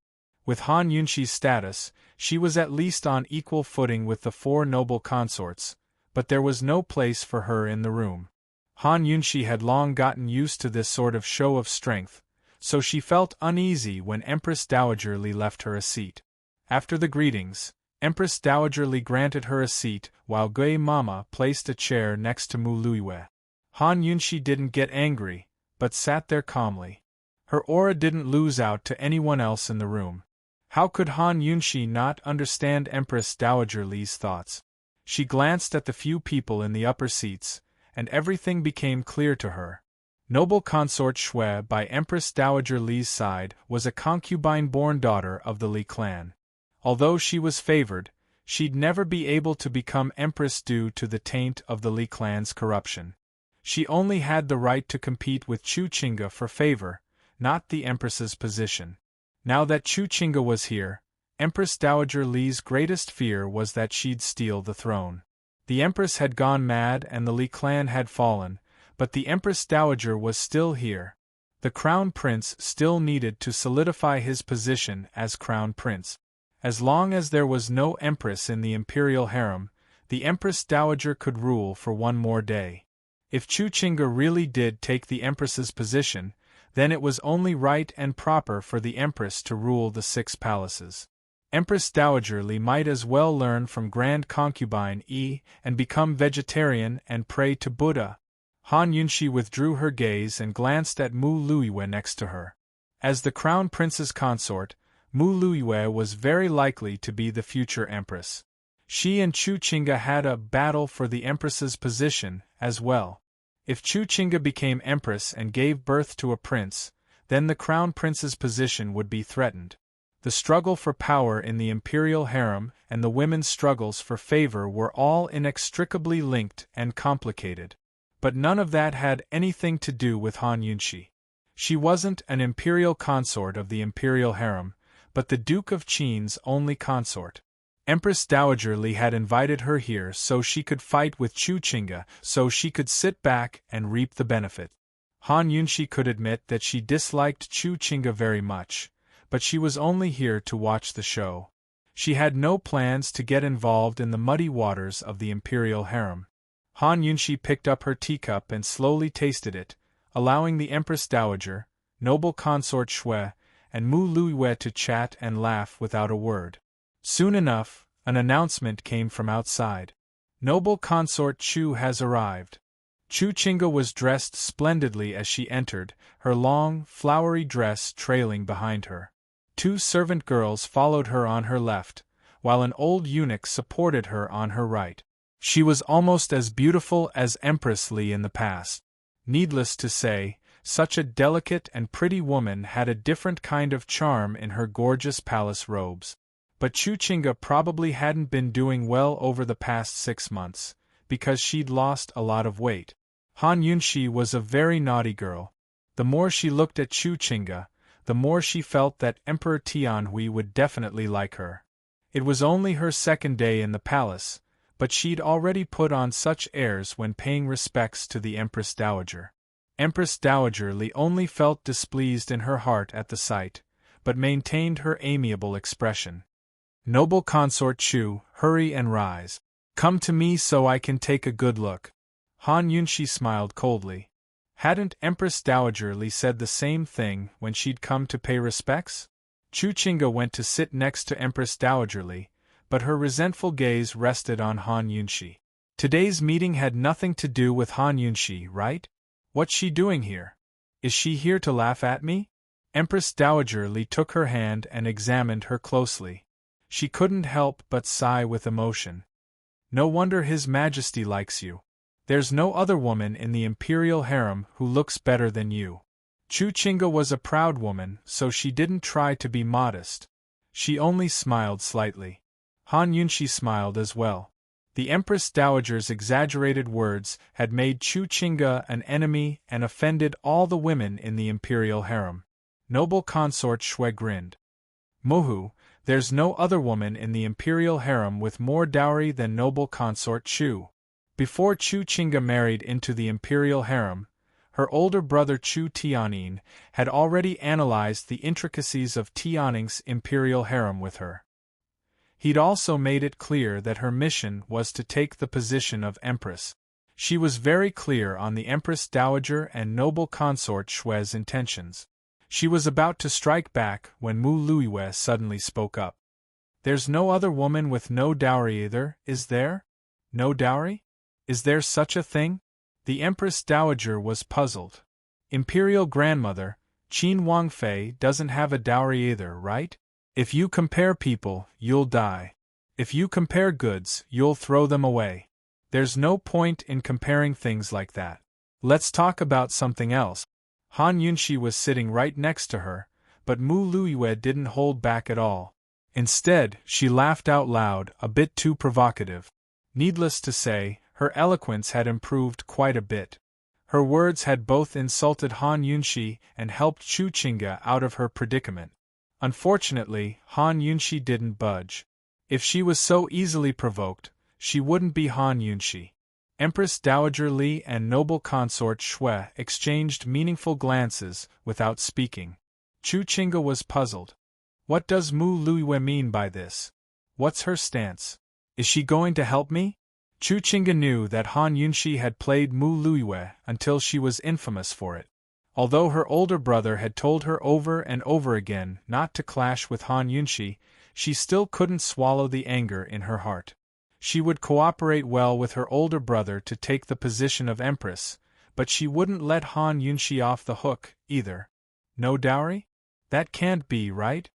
With Han Yunshi's status, she was at least on equal footing with the four noble consorts, but there was no place for her in the room. Han Yunshi had long gotten used to this sort of show of strength, so she felt uneasy when Empress Dowager Li left her a seat. After the greetings, Empress Dowager Li granted her a seat while Gui Mama placed a chair next to Mu Luiyue. Han Yunxi didn't get angry, but sat there calmly. Her aura didn't lose out to anyone else in the room. How could Han Yunxi not understand Empress Dowager Li's thoughts? She glanced at the few people in the upper seats, and everything became clear to her. Noble Consort Shui by Empress Dowager Li's side was a concubine-born daughter of the Li clan. Although she was favored, she'd never be able to become empress due to the taint of the Li clan's corruption. She only had the right to compete with Chu Qingge for favor, not the empress's position. Now that Chu Qingge was here, Empress Dowager Li's greatest fear was that she'd steal the throne. The empress had gone mad and the Li clan had fallen, but the Empress Dowager was still here. The Crown Prince still needed to solidify his position as Crown Prince. As long as there was no empress in the imperial harem, the Empress Dowager could rule for one more day. If Chu Qingge really did take the empress's position, then it was only right and proper for the empress to rule the 6 palaces. Empress Dowager Li might as well learn from Grand Concubine Yi and become vegetarian and pray to Buddha. Han Yunxi withdrew her gaze and glanced at Mu Luiyue next to her. As the Crown Prince's consort, Mu Luiyue was very likely to be the future empress. She and Chu Qingge had a battle for the empress's position as well. If Chu Qingge became empress and gave birth to a prince, then the Crown Prince's position would be threatened. The struggle for power in the imperial harem and the women's struggles for favor were all inextricably linked and complicated. But none of that had anything to do with Han Yunxi. She wasn't an imperial consort of the imperial harem, but the Duke of Qin's only consort. Empress Dowager Li had invited her here so she could fight with Chu Qingge, so she could sit back and reap the benefit. Han Yunxi could admit that she disliked Chu Qingge very much, but she was only here to watch the show. She had no plans to get involved in the muddy waters of the imperial harem. Han Yunxi picked up her teacup and slowly tasted it, allowing the Empress Dowager, Noble Consort Shui, and Mu Luiyue to chat and laugh without a word. Soon enough, an announcement came from outside. Noble Consort Chu has arrived. Chu Qingge was dressed splendidly as she entered, her long, flowery dress trailing behind her. 2 servant girls followed her on her left, while an old eunuch supported her on her right. She was almost as beautiful as Empress Li in the past. Needless to say, such a delicate and pretty woman had a different kind of charm in her gorgeous palace robes. But Chu Qingge probably hadn't been doing well over the past 6 months, because she'd lost a lot of weight. Han Yunxi was a very naughty girl. The more she looked at Chu Qingge, the more she felt that Emperor Tianhui would definitely like her. It was only her 2nd day in the palace, but she'd already put on such airs when paying respects to the Empress Dowager. Empress Dowager Li only felt displeased in her heart at the sight, but maintained her amiable expression. Noble Consort Chu, hurry and rise. Come to me so I can take a good look. Han Yunxi smiled coldly. Hadn't Empress Dowager Li said the same thing when she'd come to pay respects? Chu Qingge went to sit next to Empress Dowager Li, but her resentful gaze rested on Han Yunxi. Today's meeting had nothing to do with Han Yunxi, right? What's she doing here? Is she here to laugh at me? Empress Dowager Li took her hand and examined her closely. She couldn't help but sigh with emotion. No wonder His Majesty likes you. There's no other woman in the imperial harem who looks better than you. Chu Qingge was a proud woman, so she didn't try to be modest. She only smiled slightly. Han Yunxi smiled as well. The Empress Dowager's exaggerated words had made Chu Qingge an enemy and offended all the women in the imperial harem. Noble Consort Shui grinned. Mohu, there's no other woman in the imperial harem with more dowry than Noble Consort Chu. Before Chu Qingge married into the imperial harem, her older brother Chu Tianning had already analyzed the intricacies of Tianning's imperial harem with her. He'd also made it clear that her mission was to take the position of empress. She was very clear on the Empress Dowager and Noble Consort Shui's intentions. She was about to strike back when Mu Luiwe suddenly spoke up. There's no other woman with no dowry either, is there? No dowry? Is there such a thing? The Empress Dowager was puzzled. Imperial grandmother, Qin Wangfei doesn't have a dowry either, right? If you compare people, you'll die. If you compare goods, you'll throw them away. There's no point in comparing things like that. Let's talk about something else. Han Yunxi was sitting right next to her, but Mu Luiwe didn't hold back at all. Instead, she laughed out loud, a bit too provocative. Needless to say, her eloquence had improved quite a bit. Her words had both insulted Han Yunxi and helped Chu Qingge out of her predicament. Unfortunately, Han Yunxi didn't budge. If she was so easily provoked, she wouldn't be Han Yunxi. Empress Dowager Li and noble consort Shui exchanged meaningful glances without speaking. Chu Qingge was puzzled. What does Mu Luiwe mean by this? What's her stance? Is she going to help me? Chu Qingge knew that Han Yunxi had played Mu Luiwe until she was infamous for it. Although her older brother had told her over and over again not to clash with Han Yunxi, she still couldn't swallow the anger in her heart. She would cooperate well with her older brother to take the position of Empress, but she wouldn't let Han Yunxi off the hook, either. No dowry? That can't be right?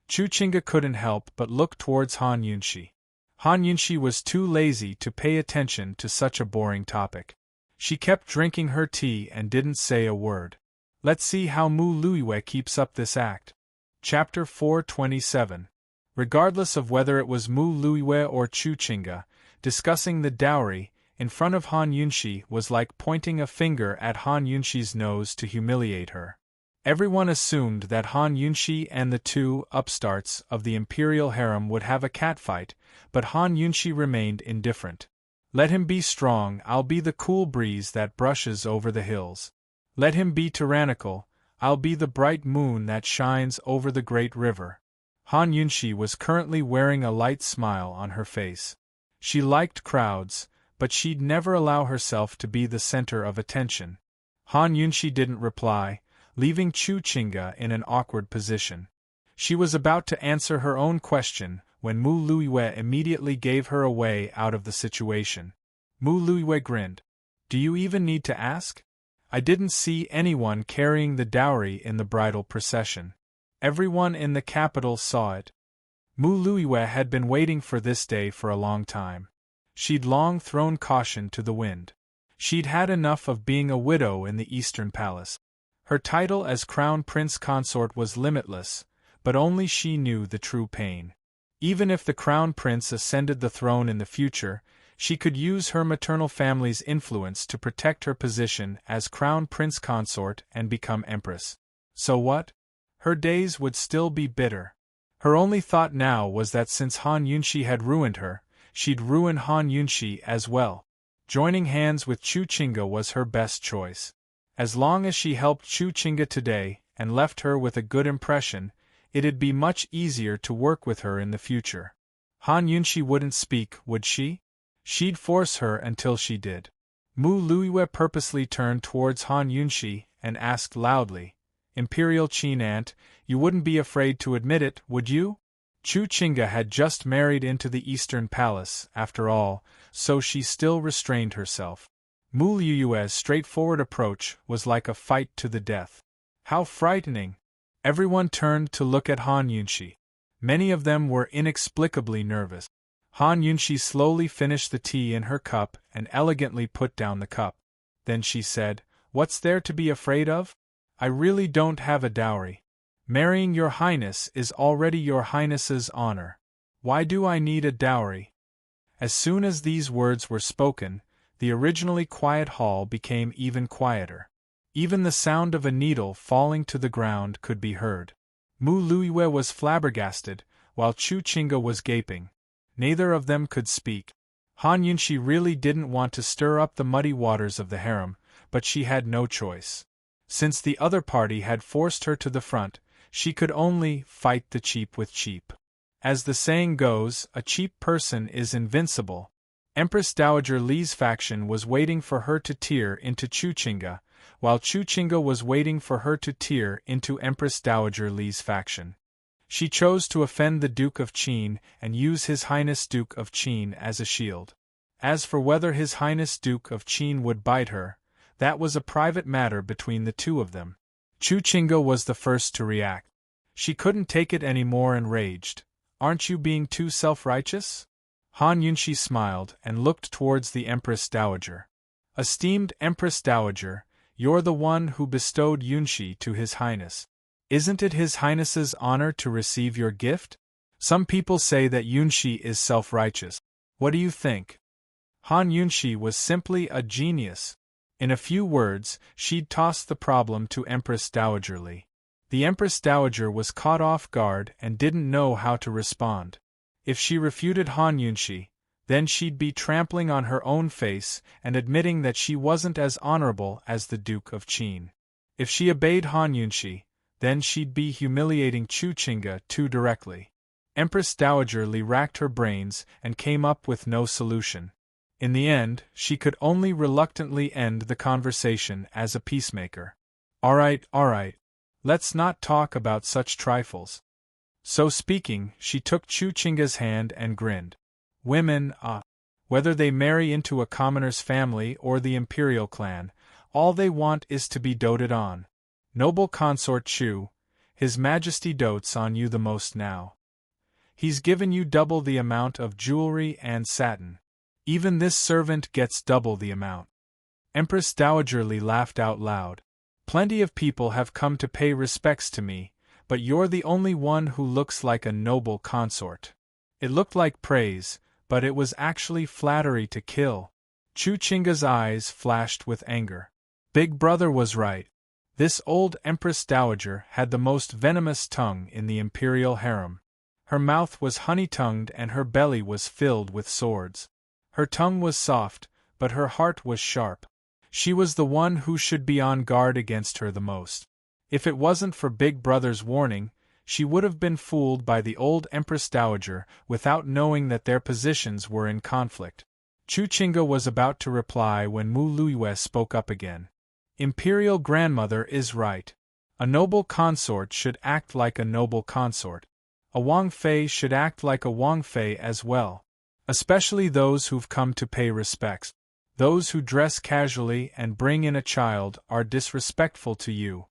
Chu Qingge couldn't help but look towards Han Yunxi. Han Yunxi was too lazy to pay attention to such a boring topic. She kept drinking her tea and didn't say a word. Let's see how Mu Luiwe keeps up this act. Chapter 427. Regardless of whether it was Mu Luiwe or Chu Qingge, discussing the dowry in front of Han Yunxi was like pointing a finger at Han Yunxi's nose to humiliate her. Everyone assumed that Han Yunxi and the two upstarts of the imperial harem would have a catfight, but Han Yunxi remained indifferent. Let him be strong, I'll be the cool breeze that brushes over the hills. Let him be tyrannical, I'll be the bright moon that shines over the great river. Han Yunxi was currently wearing a light smile on her face. She liked crowds, but she'd never allow herself to be the center of attention. Han Yunxi didn't reply, leaving Chu Qingge in an awkward position. She was about to answer her own question when Mu Luiwe immediately gave her a way out of the situation. Mu Luiwe grinned. Do you even need to ask? I didn't see anyone carrying the dowry in the bridal procession. Everyone in the capital saw it. Mu Luiwe had been waiting for this day for a long time. She'd long thrown caution to the wind. She'd had enough of being a widow in the Eastern Palace. Her title as Crown Prince Consort was limitless, but only she knew the true pain. Even if the Crown Prince ascended the throne in the future, she could use her maternal family's influence to protect her position as Crown Prince Consort and become Empress. So what? Her days would still be bitter. Her only thought now was that since Han Yunxi had ruined her, she'd ruin Han Yunxi as well. Joining hands with Chu Qingge was her best choice. As long as she helped Chu Qingge today and left her with a good impression, it'd be much easier to work with her in the future. Han Yunxi wouldn't speak, would she? She'd force her until she did. Mu Luiwe purposely turned towards Han Yunxi and asked loudly, Imperial Qin Aunt, you wouldn't be afraid to admit it, would you? Chu Qingge had just married into the Eastern Palace, after all, so she still restrained herself. Mu Luiwe's straightforward approach was like a fight to the death. How frightening! Everyone turned to look at Han Yunxi. Many of them were inexplicably nervous. Han Yunxi slowly finished the tea in her cup and elegantly put down the cup. Then she said, What's there to be afraid of? I really don't have a dowry. Marrying your highness is already your highness's honor. Why do I need a dowry? As soon as these words were spoken, the originally quiet hall became even quieter. Even the sound of a needle falling to the ground could be heard. Mu Luiwe was flabbergasted, while Chu Qingge was gaping. Neither of them could speak. Han Yunxi really didn't want to stir up the muddy waters of the harem, but she had no choice. Since the other party had forced her to the front, she could only fight the cheap with cheap. As the saying goes, a cheap person is invincible. Empress Dowager Li's faction was waiting for her to tear into Chu Qingge, while Chu Chinga was waiting for her to tear into Empress Dowager Li's faction. She chose to offend the Duke of Qin and use His Highness Duke of Qin as a shield. As for whether His Highness Duke of Qin would bite her, that was a private matter between the two of them. Chu Chinga was the first to react. She couldn't take it anymore and raged. "Aren't you being too self-righteous?" Han Yunshi smiled and looked towards the Empress Dowager. "Esteemed Empress Dowager, you're the one who bestowed Yunshi to His Highness. Isn't it His Highness's honor to receive your gift? Some people say that Yunshi is self-righteous. What do you think?" Han Yunshi was simply a genius. In a few words, she'd tossed the problem to Empress Dowager Li. The Empress Dowager was caught off guard and didn't know how to respond. If she refuted Han Yunshi, then she'd be trampling on her own face and admitting that she wasn't as honorable as the Duke of Qin. If she obeyed Han Yunshi, then she'd be humiliating Chu Chinga too directly. Empress Dowager Li racked her brains and came up with no solution. In the end, she could only reluctantly end the conversation as a peacemaker. All right. Let's not talk about such trifles." So speaking, she took Chu Chinga's hand and grinned. "Women, whether they marry into a commoner's family or the imperial clan, all they want is to be doted on. Noble consort Chu, His Majesty dotes on you the most now. He's given you double the amount of jewelry and satin. Even this servant gets double the amount." Empress Dowager Li laughed out loud. "Plenty of people have come to pay respects to me, but you're the only one who looks like a noble consort." It looked like praise, but it was actually flattery to kill. Chu Chinga's eyes flashed with anger. Big Brother was right. This old Empress Dowager had the most venomous tongue in the imperial harem. Her mouth was honey-tongued and her belly was filled with swords. Her tongue was soft, but her heart was sharp. She was the one who should be on guard against her the most. If it wasn't for Big Brother's warning, she would have been fooled by the old Empress Dowager without knowing that their positions were in conflict. Chu Chinga was about to reply when Mu Luiyue spoke up again. "Imperial Grandmother is right. A noble consort should act like a noble consort. A Wang Fei should act like a Wang Fei as well. Especially those who've come to pay respects. Those who dress casually and bring in a child are disrespectful to you."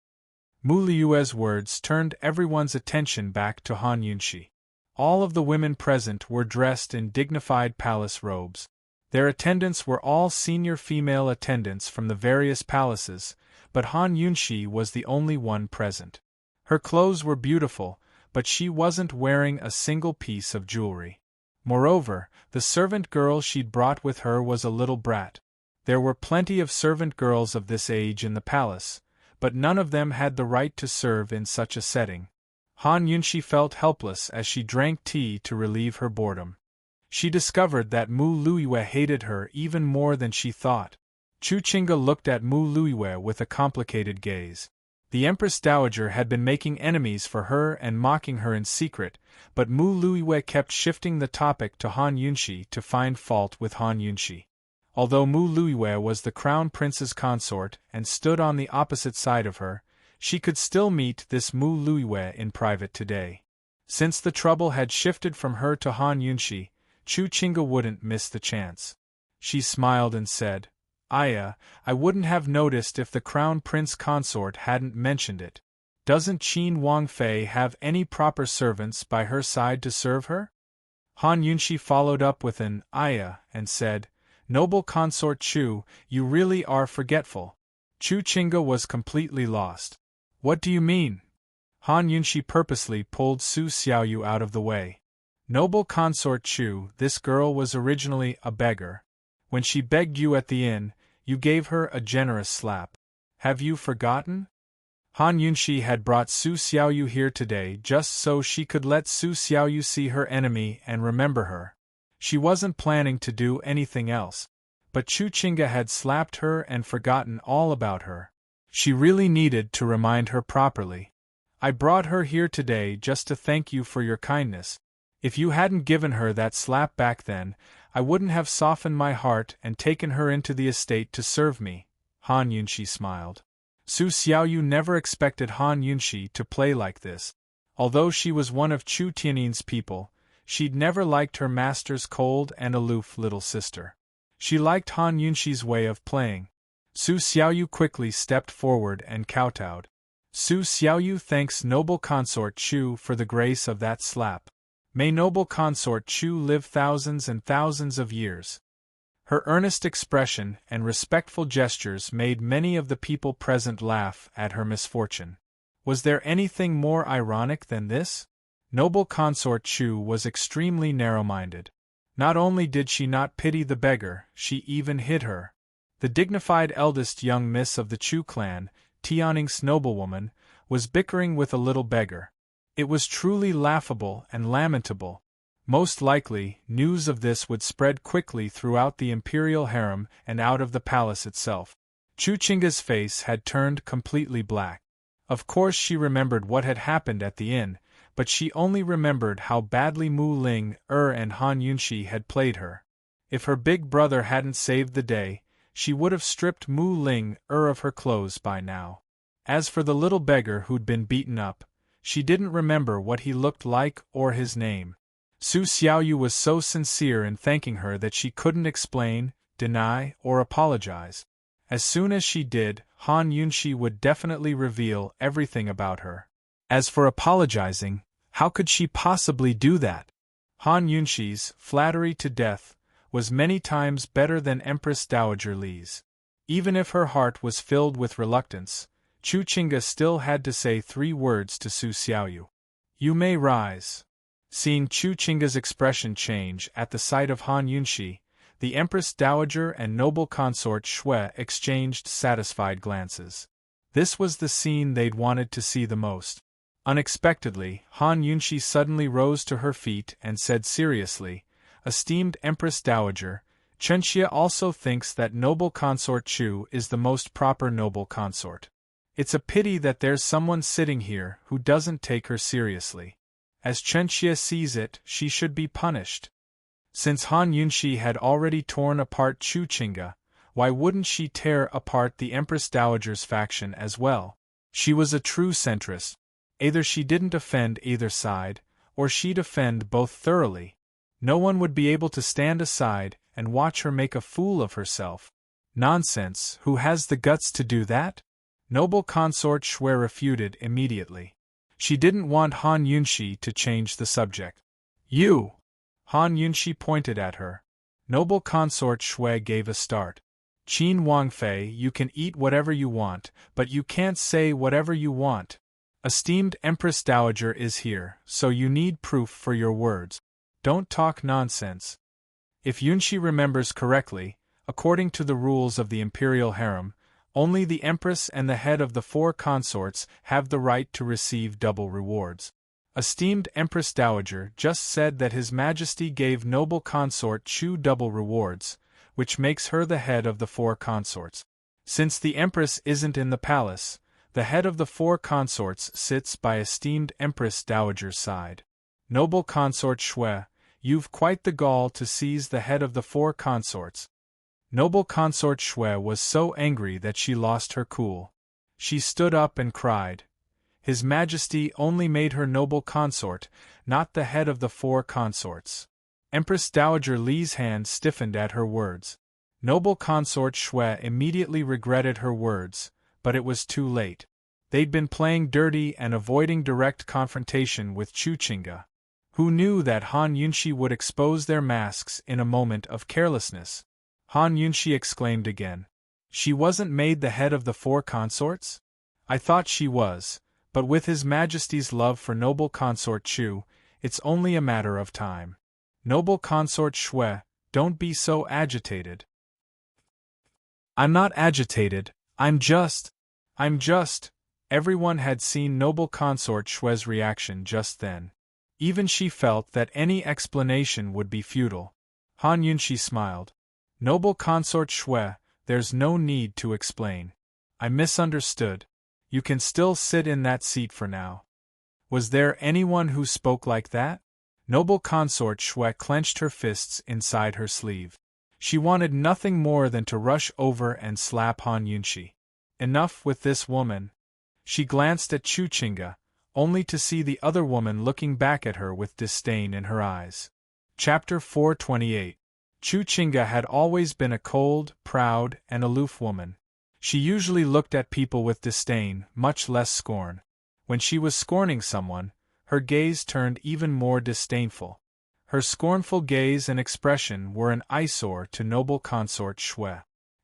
Mu Liue's words turned everyone's attention back to Han Yunshi. All of the women present were dressed in dignified palace robes. Their attendants were all senior female attendants from the various palaces, but Han Yunshi was the only one present. Her clothes were beautiful, but she wasn't wearing a single piece of jewelry. Moreover, the servant girl she'd brought with her was a little brat. There were plenty of servant girls of this age in the palace, but none of them had the right to serve in such a setting. Han Yunshi felt helpless as she drank tea to relieve her boredom. She discovered that Mu Luiyue hated her even more than she thought. Chu Chinga looked at Mu Luiyue with a complicated gaze. The Empress Dowager had been making enemies for her and mocking her in secret, but Mu Luiyue kept shifting the topic to Han Yunshi to find fault with Han Yunshi. Although Mu Luiyue was the crown prince's consort and stood on the opposite side of her, she could still meet this Mu Luiyue in private today. Since the trouble had shifted from her to Han Yunshi, Chu Chinga wouldn't miss the chance. She smiled and said, "I wouldn't have noticed if the crown prince consort hadn't mentioned it. Doesn't Qin Wang Fei have any proper servants by her side to serve her?" Han Yunshi followed up with an "Aya" and said, "Noble consort Chu, you really are forgetful." Chu Chinga was completely lost. "What do you mean?" Han Yunshi purposely pulled Su Xiaoyu out of the way. "Noble consort Chu, this girl was originally a beggar. When she begged you at the inn, you gave her a generous slap. Have you forgotten?" Han Yunshi had brought Su Xiaoyu here today just so she could let Su Xiaoyu see her enemy and remember her. She wasn't planning to do anything else. But Chu Chinga had slapped her and forgotten all about her. She really needed to remind her properly. "I brought her here today just to thank you for your kindness. If you hadn't given her that slap back then, I wouldn't have softened my heart and taken her into the estate to serve me." Han Yunshi smiled. Su Xiaoyu never expected Han Yunshi to play like this. Although she was one of Chu Tiannin's people, she'd never liked her master's cold and aloof little sister. She liked Han Yunshi's way of playing. Su Xiaoyu quickly stepped forward and kowtowed. Su Xiaoyu thanks noble consort Chu for the grace of that slap. May noble consort Chu live thousands and thousands of years. Her earnest expression and respectful gestures made many of the people present laugh at her misfortune. Was there anything more ironic than this? Noble consort Chu was extremely narrow-minded. Not only did she not pity the beggar, she even hid her. The dignified eldest young miss of the Chu clan, Tianning's noblewoman, was bickering with a little beggar. It was truly laughable and lamentable. Most likely, news of this would spread quickly throughout the imperial harem and out of the palace itself. Chu Qingga's face had turned completely black. Of course she remembered what had happened at the inn, but she only remembered how badly Mu Ling and Han Yunshi had played her. If her big brother hadn't saved the day, she would have stripped Mu Ling of her clothes by now. As for the little beggar who'd been beaten up, she didn't remember what he looked like or his name. Su Xiaoyu was so sincere in thanking her that she couldn't explain, deny, or apologize. As soon as she did, Han Yunshi would definitely reveal everything about her. As for apologizing, how could she possibly do that? Han Yunshi's flattery to death was many times better than Empress Dowager Li's. Even if her heart was filled with reluctance, Chu Qingga still had to say 3 words to Su Xiaoyu. You may rise. Seeing Chu Qingga's expression change at the sight of Han Yunshi, the Empress Dowager and noble consort Shui exchanged satisfied glances. This was the scene they'd wanted to see the most. Unexpectedly, Han Yunshi suddenly rose to her feet and said seriously, Esteemed Empress Dowager, Chenxia also thinks that noble consort Chu is the most proper noble consort. It's a pity that there's someone sitting here who doesn't take her seriously. As Chenxia sees it, she should be punished. Since Han Yunshi had already torn apart Chu Qingga, why wouldn't she tear apart the Empress Dowager's faction as well? She was a true centrist. Either she didn't offend either side, or she'd offend both thoroughly. No one would be able to stand aside and watch her make a fool of herself. Nonsense, who has the guts to do that? Noble consort Shui refuted immediately. She didn't want Han Yunshi to change the subject. You! Han Yunshi pointed at her. Noble consort Shui gave a start. Qin Wangfei, you can eat whatever you want, but you can't say whatever you want. Esteemed Empress Dowager is here, so you need proof for your words. Don't talk nonsense. If Yunshi remembers correctly, according to the rules of the imperial harem, only the Empress and the head of the 4 consorts have the right to receive double rewards. Esteemed Empress Dowager just said that His Majesty gave noble consort Chu double rewards, which makes her the head of the 4 consorts. Since the Empress isn't in the palace, the head of the 4 consorts sits by esteemed Empress Dowager's side. Noble consort Shui, you've quite the gall to seize the head of the 4 consorts. Noble consort Shui was so angry that she lost her cool. She stood up and cried. His Majesty only made her noble consort, not the head of the 4 consorts. Empress Dowager Li's hand stiffened at her words. Noble consort Shui immediately regretted her words, but it was too late. They'd been playing dirty and avoiding direct confrontation with Chu Qingga. Who knew that Han Yunshi would expose their masks in a moment of carelessness? Han Yunshi exclaimed again. She wasn't made the head of the 4 consorts? I thought she was, but with His Majesty's love for noble consort Chu, it's only a matter of time. Noble consort Shui, don't be so agitated. I'm not agitated, I'm just. Everyone had seen noble consort Shui's reaction just then. Even she felt that any explanation would be futile. Han Yunshi smiled. Noble consort Shui, there's no need to explain. I misunderstood. You can still sit in that seat for now. Was there anyone who spoke like that? Noble consort Shui clenched her fists inside her sleeve. She wanted nothing more than to rush over and slap Han Yunshi. Enough with this woman. She glanced at Chuchinga, only to see the other woman looking back at her with disdain in her eyes. Chapter 428. Chuchinga had always been a cold, proud, and aloof woman. She usually looked at people with disdain, much less scorn. When she was scorning someone, her gaze turned even more disdainful. Her scornful gaze and expression were an eyesore to noble consort Shui.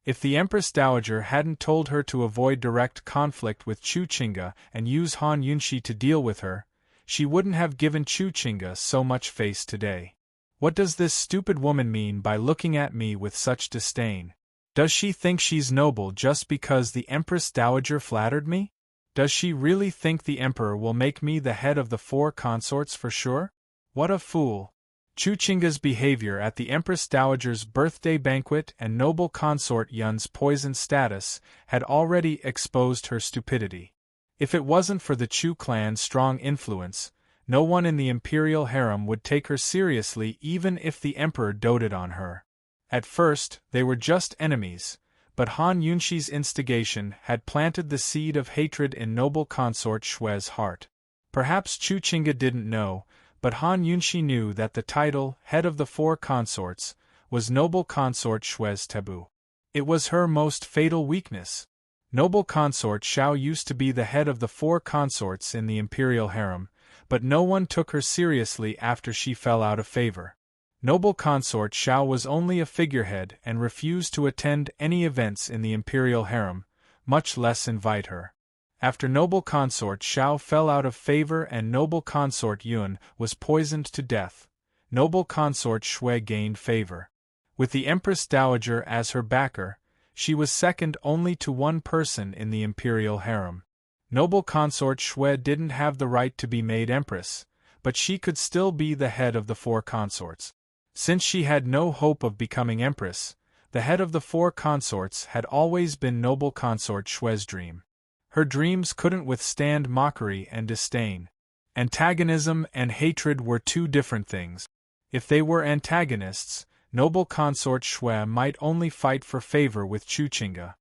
If the Empress Dowager hadn't told her to avoid direct conflict with Chuchinga and use Han Yunshi to deal with her, she wouldn't have given Chuchinga so much face today. What does this stupid woman mean by looking at me with such disdain? Does she think she's noble just because the Empress Dowager flattered me? Does she really think the Emperor will make me the head of the 4 consorts for sure? What a fool! Chuchinga's behavior at the Empress Dowager's birthday banquet and noble consort Yun's poisoned status had already exposed her stupidity. If it wasn't for the Chu clan's strong influence, no one in the imperial harem would take her seriously even if the Emperor doted on her. At first, they were just enemies, but Han Yunshi's instigation had planted the seed of hatred in noble consort Shui's heart. Perhaps Chuchinga didn't know, but Han Yunshi knew that the title, head of the 4 consorts, was noble consort Shui's taboo. It was her most fatal weakness. Noble consort Xiao used to be the head of the 4 consorts in the imperial harem, but no one took her seriously after she fell out of favor. Noble consort Xiao was only a figurehead and refused to attend any events in the imperial harem, much less invite her. After noble consort Xiao fell out of favor and noble consort Yun was poisoned to death, noble consort Shui gained favor. With the Empress Dowager as her backer, she was second only to one person in the imperial harem. Noble consort Shui didn't have the right to be made empress, but she could still be the head of the 4 consorts. Since she had no hope of becoming empress, the head of the 4 consorts had always been noble consort Shui's dream. Her dreams couldn't withstand mockery and disdain. Antagonism and hatred were 2 different things. If they were antagonists, noble consort Shui might only fight for favor with Chuchinga.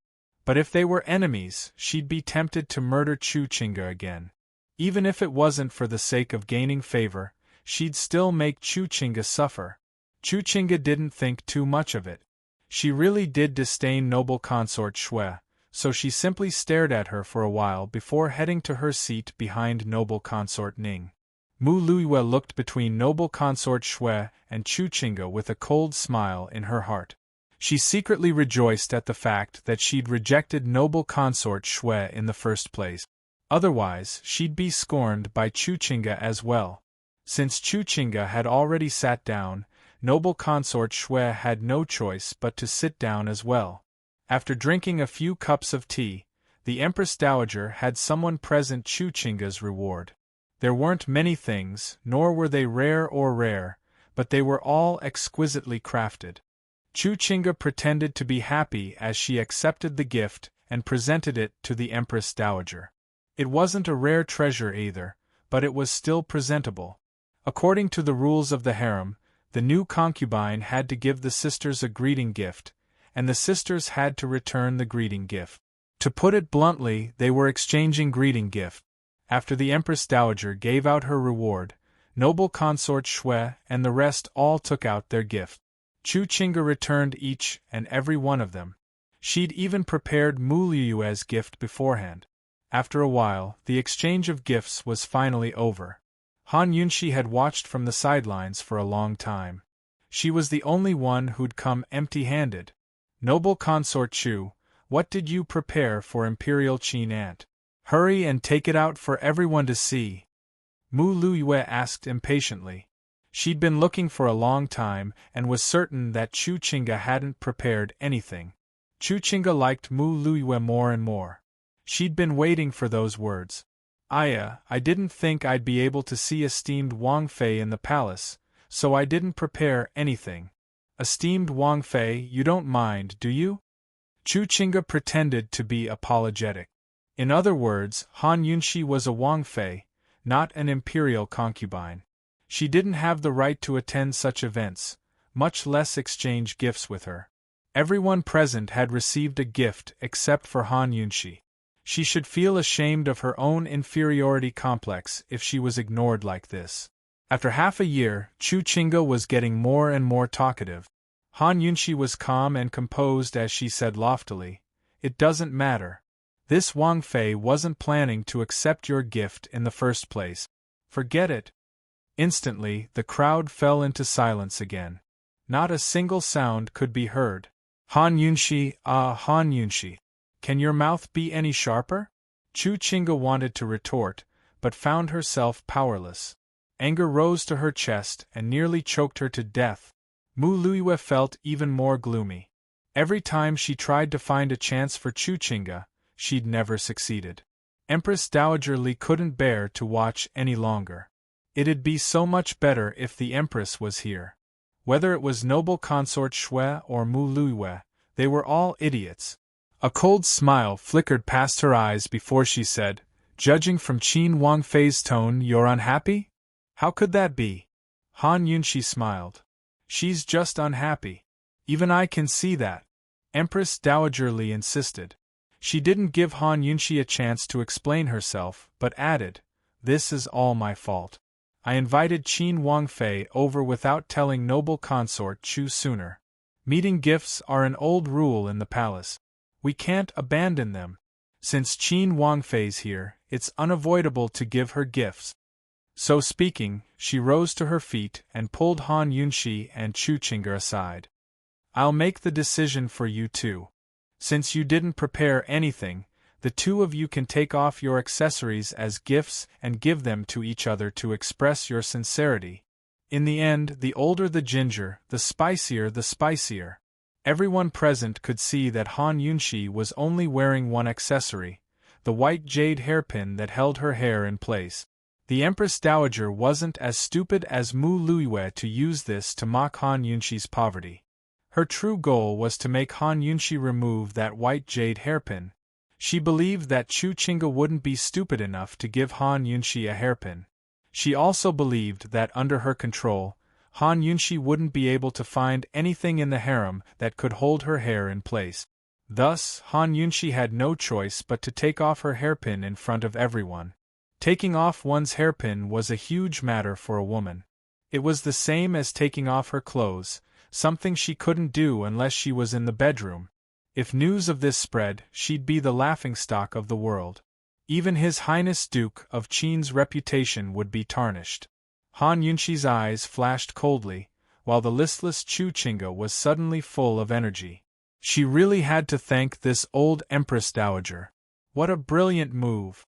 But if they were enemies, she'd be tempted to murder Chuchinga again. Even if it wasn't for the sake of gaining favor, she'd still make Chuchinga suffer. Chuchinga didn't think too much of it. She really did disdain noble consort Shui, so she simply stared at her for a while before heading to her seat behind noble consort Ning. Mu Luiyue looked between noble consort Shui and Chuchinga with a cold smile in her heart. She secretly rejoiced at the fact that she'd rejected noble consort Shui in the first place. Otherwise, she'd be scorned by Chuchinga as well. Since Chuchinga had already sat down, noble consort Shui had no choice but to sit down as well. After drinking a few cups of tea, the Empress Dowager had someone present Chuchinga's reward. There weren't many things, nor were they rare, but they were all exquisitely crafted. Chuchinga pretended to be happy as she accepted the gift and presented it to the Empress Dowager. It wasn't a rare treasure either, but it was still presentable. According to the rules of the harem, the new concubine had to give the sisters a greeting gift, and the sisters had to return the greeting gift. To put it bluntly, they were exchanging greeting gift. After the Empress Dowager gave out her reward, noble consort Shui and the rest all took out their gift. Chuchinga returned each and every one of them. She'd even prepared Mu Liyue's gift beforehand. After a while, the exchange of gifts was finally over. Han Yunshi had watched from the sidelines for a long time. She was the only one who'd come empty-handed. Noble consort Chu, what did you prepare for Imperial Qin Ant? Hurry and take it out for everyone to see. Mu Liyue asked impatiently. She'd been looking for a long time and was certain that Chuchinga hadn't prepared anything. Chuchinga liked Mu Liyue more and more. She'd been waiting for those words. I didn't think I'd be able to see esteemed Wang Fei in the palace, so I didn't prepare anything. Esteemed Wang Fei, you don't mind, do you? Chuchinga pretended to be apologetic. In other words, Han Yunshi was a Wang Fei, not an imperial concubine. She didn't have the right to attend such events, much less exchange gifts with her. Everyone present had received a gift except for Han Yunshi. She should feel ashamed of her own inferiority complex if she was ignored like this. After half a year, Chu Chinga was getting more and more talkative. Han Yunshi was calm and composed as she said loftily, "It doesn't matter. This Wang Fei wasn't planning to accept your gift in the first place. Forget it." Instantly, the crowd fell into silence again. Not a single sound could be heard. Han Yunshi, Han Yunshi. Can your mouth be any sharper? Chu Chinga wanted to retort, but found herself powerless. Anger rose to her chest and nearly choked her to death. Mu Luiyue felt even more gloomy. Every time she tried to find a chance for Chu Chinga, she'd never succeeded. Empress Dowager Li couldn't bear to watch any longer. It'd be so much better if the Empress was here. Whether it was noble consort Shui or Mu Luiyue, they were all idiots. A cold smile flickered past her eyes before she said, "Judging from Qin Wangfei's tone, you're unhappy? How could that be?" Han Yunshi smiled. "She's just unhappy. Even I can see that," Empress Dowager Li insisted. She didn't give Han Yunshi a chance to explain herself, but added, "This is all my fault. I invited Qin Wangfei over without telling noble consort Chu sooner. Meeting gifts are an old rule in the palace. We can't abandon them. Since Qin Wangfei's here, it's unavoidable to give her gifts." So speaking, she rose to her feet and pulled Han Yunshi and Chu Chinga aside. "I'll make the decision for you two. Since you didn't prepare anything, the two of you can take off your accessories as gifts and give them to each other to express your sincerity. In the end, the older the ginger, the spicier the spicier." Everyone present could see that Han Yunshi was only wearing one accessory, the white jade hairpin that held her hair in place. The Empress Dowager wasn't as stupid as Mu Luiyue to use this to mock Han Yunshi's poverty. Her true goal was to make Han Yunshi remove that white jade hairpin. She believed that Chu Chinga wouldn't be stupid enough to give Han Yunshi a hairpin. She also believed that under her control, Han Yunshi wouldn't be able to find anything in the harem that could hold her hair in place. Thus, Han Yunshi had no choice but to take off her hairpin in front of everyone. Taking off one's hairpin was a huge matter for a woman. It was the same as taking off her clothes, something she couldn't do unless she was in the bedroom. If news of this spread, she'd be the laughingstock of the world. Even His Highness Duke of Qin's reputation would be tarnished. Han Yunshi's eyes flashed coldly, while the listless Chu Chinga was suddenly full of energy. She really had to thank this old Empress Dowager. What a brilliant move!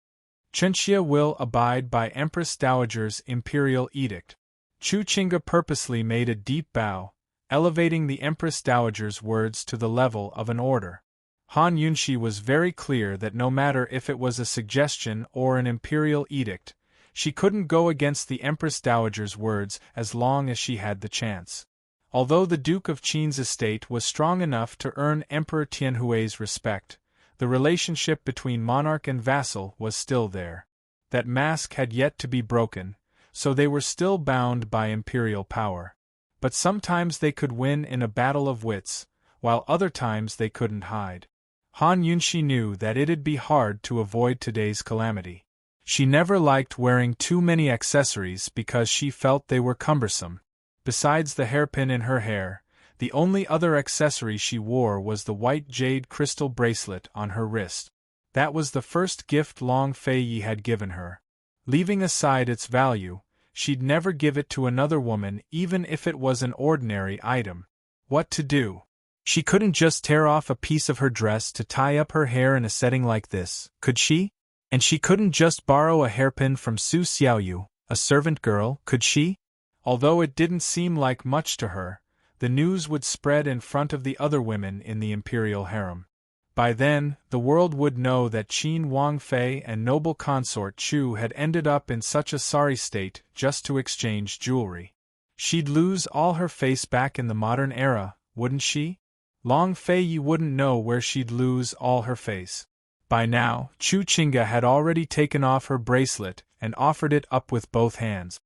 Chenxia will abide by Empress Dowager's imperial edict. Chu Chinga purposely made a deep bow, elevating the Empress Dowager's words to the level of an order. Han Yunshi was very clear that no matter if it was a suggestion or an imperial edict, she couldn't go against the Empress Dowager's words as long as she had the chance. Although the Duke of Qin's estate was strong enough to earn Emperor Tianhui's respect, the relationship between monarch and vassal was still there. That mask had yet to be broken, so they were still bound by imperial power. But sometimes they could win in a battle of wits, while other times they couldn't hide. Han Yunshi knew that it'd be hard to avoid today's calamity. She never liked wearing too many accessories because she felt they were cumbersome. Besides the hairpin in her hair, the only other accessory she wore was the white jade crystal bracelet on her wrist. That was the first gift Long Fei Yi had given her. Leaving aside its value, she'd never give it to another woman even if it was an ordinary item. What to do? She couldn't just tear off a piece of her dress to tie up her hair in a setting like this, could she? And she couldn't just borrow a hairpin from Su Xiaoyu, a servant girl, could she? Although it didn't seem like much to her, the news would spread in front of the other women in the imperial harem. By then, the world would know that Qin Wangfei and noble consort Chu had ended up in such a sorry state just to exchange jewelry. She'd lose all her face back in the modern era, wouldn't she? Long Fei Yi wouldn't know where she'd lose all her face. By now, Chu Chinga had already taken off her bracelet and offered it up with both hands.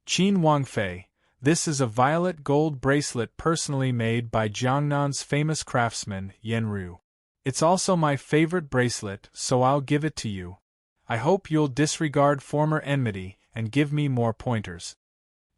Qin Wangfei, This is a violet gold bracelet personally made by Jiangnan's famous craftsman, Yenru. It's also my favorite bracelet, so I'll give it to you. I hope you'll disregard former enmity and give me more pointers.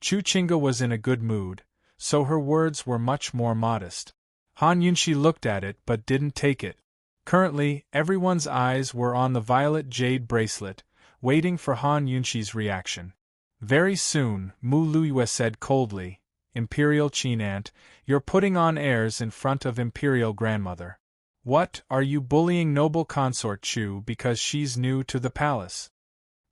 Chu Qingge was in a good mood, so her words were much more modest. Han Yunxi looked at it but didn't take it. Currently, everyone's eyes were on the violet jade bracelet, waiting for Han Yunxi's reaction. Very soon, Mu Luiyue said coldly, "Imperial Qin Aunt, you're putting on airs in front of Imperial Grandmother. What, are you bullying noble consort Chu because she's new to the palace?"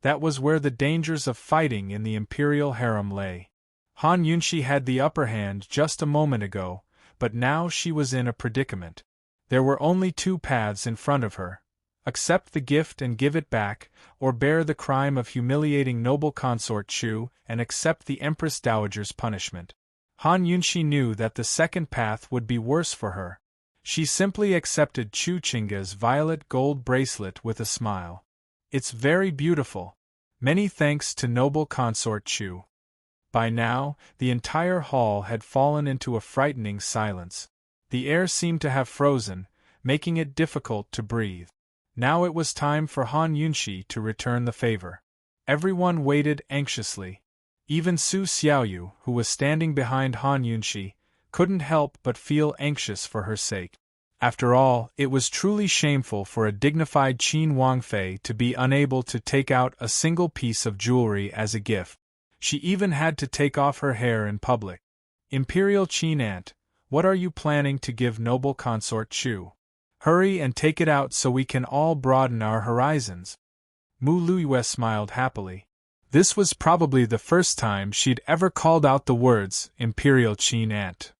That was where the dangers of fighting in the Imperial harem lay. Han Yunxi had the upper hand just a moment ago, but now she was in a predicament. There were only two paths in front of her: accept the gift and give it back, or bear the crime of humiliating noble consort Chu and accept the Empress Dowager's punishment. Han Yunxi knew that the second path would be worse for her. She simply accepted Chu Qingge's violet gold bracelet with a smile. "It's very beautiful. Many thanks to noble consort Chu." By now, the entire hall had fallen into a frightening silence. The air seemed to have frozen, making it difficult to breathe. Now it was time for Han Yunxi to return the favor. Everyone waited anxiously. Even Su Xiaoyu, who was standing behind Han Yunxi, couldn't help but feel anxious for her sake. After all, it was truly shameful for a dignified Qin Wangfei to be unable to take out a single piece of jewelry as a gift. She even had to take off her hair in public. "Imperial Qin Aunt, what are you planning to give noble consort Chu? Hurry and take it out so we can all broaden our horizons." Mu Luiyue smiled happily. This was probably the first time she'd ever called out the words, "Imperial Qin Aunt."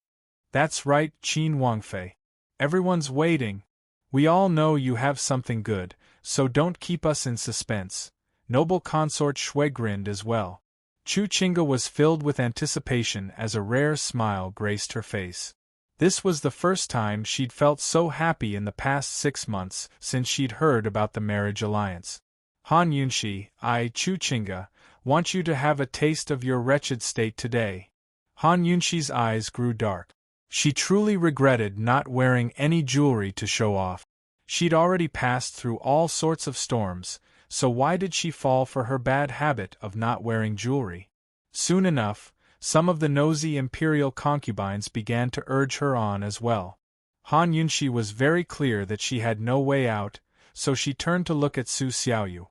"That's right, Qin Wangfei. Everyone's waiting. We all know you have something good, so don't keep us in suspense." Noble consort Shui grinned as well. Chu Qingge was filled with anticipation as a rare smile graced her face. This was the first time she'd felt so happy in the past 6 months since she'd heard about the marriage alliance. "Han Yunxi, Chu Qingge, want you to have a taste of your wretched state today." Han Yunxi's eyes grew dark. She truly regretted not wearing any jewelry to show off. She'd already passed through all sorts of storms, so why did she fall for her bad habit of not wearing jewelry? Soon enough, some of the nosy imperial concubines began to urge her on as well. Han Yunxi was very clear that she had no way out, so she turned to look at Su Xiaoyu.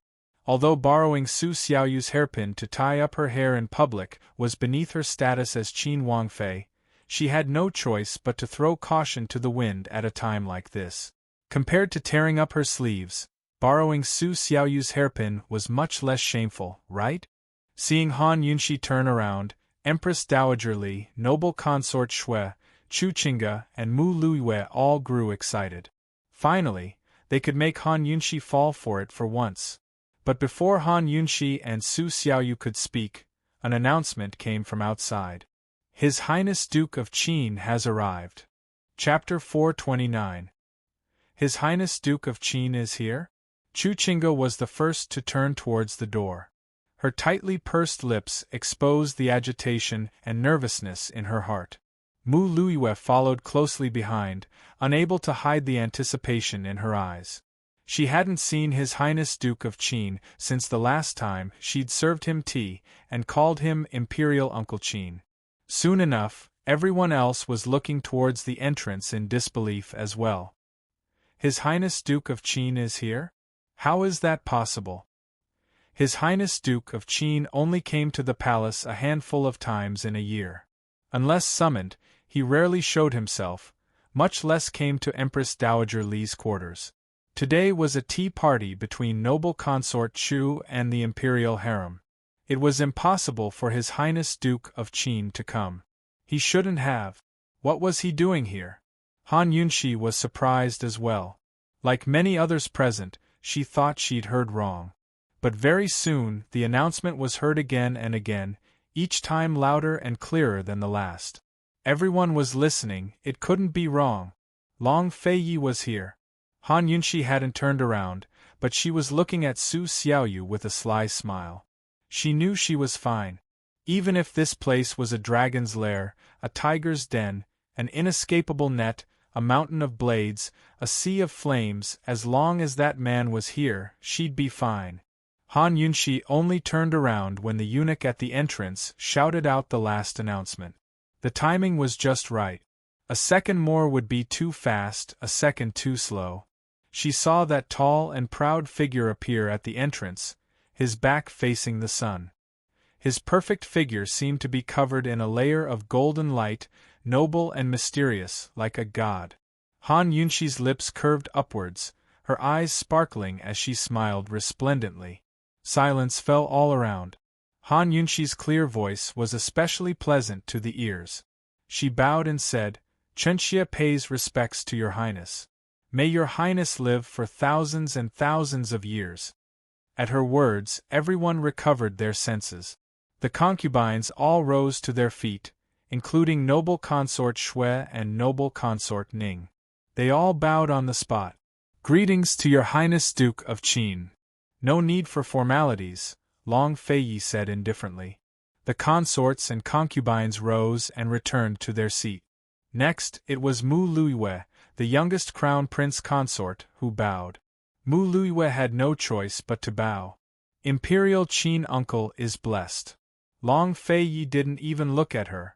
Although borrowing Su Xiaoyu's hairpin to tie up her hair in public was beneath her status as Qin Wangfei, she had no choice but to throw caution to the wind at a time like this. Compared to tearing up her sleeves, borrowing Su Xiaoyu's hairpin was much less shameful, right? Seeing Han Yunxi turn around, Empress Dowager Li, noble consort Shui, Chu Qingge, and Mu Luiyue all grew excited. Finally, they could make Han Yunxi fall for it for once. But before Han Yunxi and Su Xiaoyu could speak, an announcement came from outside. "His Highness Duke of Qin has arrived." Chapter 429. His Highness Duke of Qin is here? Chu Qingge was the first to turn towards the door. Her tightly pursed lips exposed the agitation and nervousness in her heart. Mu Luiyue followed closely behind, unable to hide the anticipation in her eyes. She hadn't seen His Highness Duke of Qin since the last time she'd served him tea and called him Imperial Uncle Qin. Soon enough, everyone else was looking towards the entrance in disbelief as well. His Highness Duke of Qin is here? How is that possible? His Highness Duke of Qin only came to the palace a handful of times in a year. Unless summoned, he rarely showed himself, much less came to Empress Dowager Li's quarters. Today was a tea party between noble consort Chu and the imperial harem. It was impossible for His Highness Duke of Qin to come. He shouldn't have. What was he doing here? Han Yunxi was surprised as well. Like many others present, she thought she'd heard wrong. But very soon the announcement was heard again and again, each time louder and clearer than the last. Everyone was listening, it couldn't be wrong. Long Fei Yi was here. Han Yunxi hadn't turned around, but she was looking at Su Xiaoyu with a sly smile. She knew she was fine. Even if this place was a dragon's lair, a tiger's den, an inescapable net, a mountain of blades, a sea of flames, as long as that man was here, she'd be fine. Han Yunshi only turned around when the eunuch at the entrance shouted out the last announcement. The timing was just right. A second more would be too fast, a second too slow. She saw that tall and proud figure appear at the entrance, his back facing the sun. His perfect figure seemed to be covered in a layer of golden light, noble and mysterious, like a god. Han Yunshi's lips curved upwards, her eyes sparkling as she smiled resplendently. Silence fell all around. Han Yunshi's clear voice was especially pleasant to the ears. She bowed and said, "Chenxia pays respects to your highness. May your highness live for thousands and thousands of years." At her words, everyone recovered their senses. The concubines all rose to their feet, including noble consort Shui and noble consort Ning. They all bowed on the spot. "Greetings to your highness Duke of Qin." "No need for formalities," Long Feiyi said indifferently. The consorts and concubines rose and returned to their seat. Next, it was Mu Luiyue, the youngest crown prince consort, who bowed. Mu Luiyue had no choice but to bow. "Imperial Qin uncle is blessed." Long Feiyi didn't even look at her.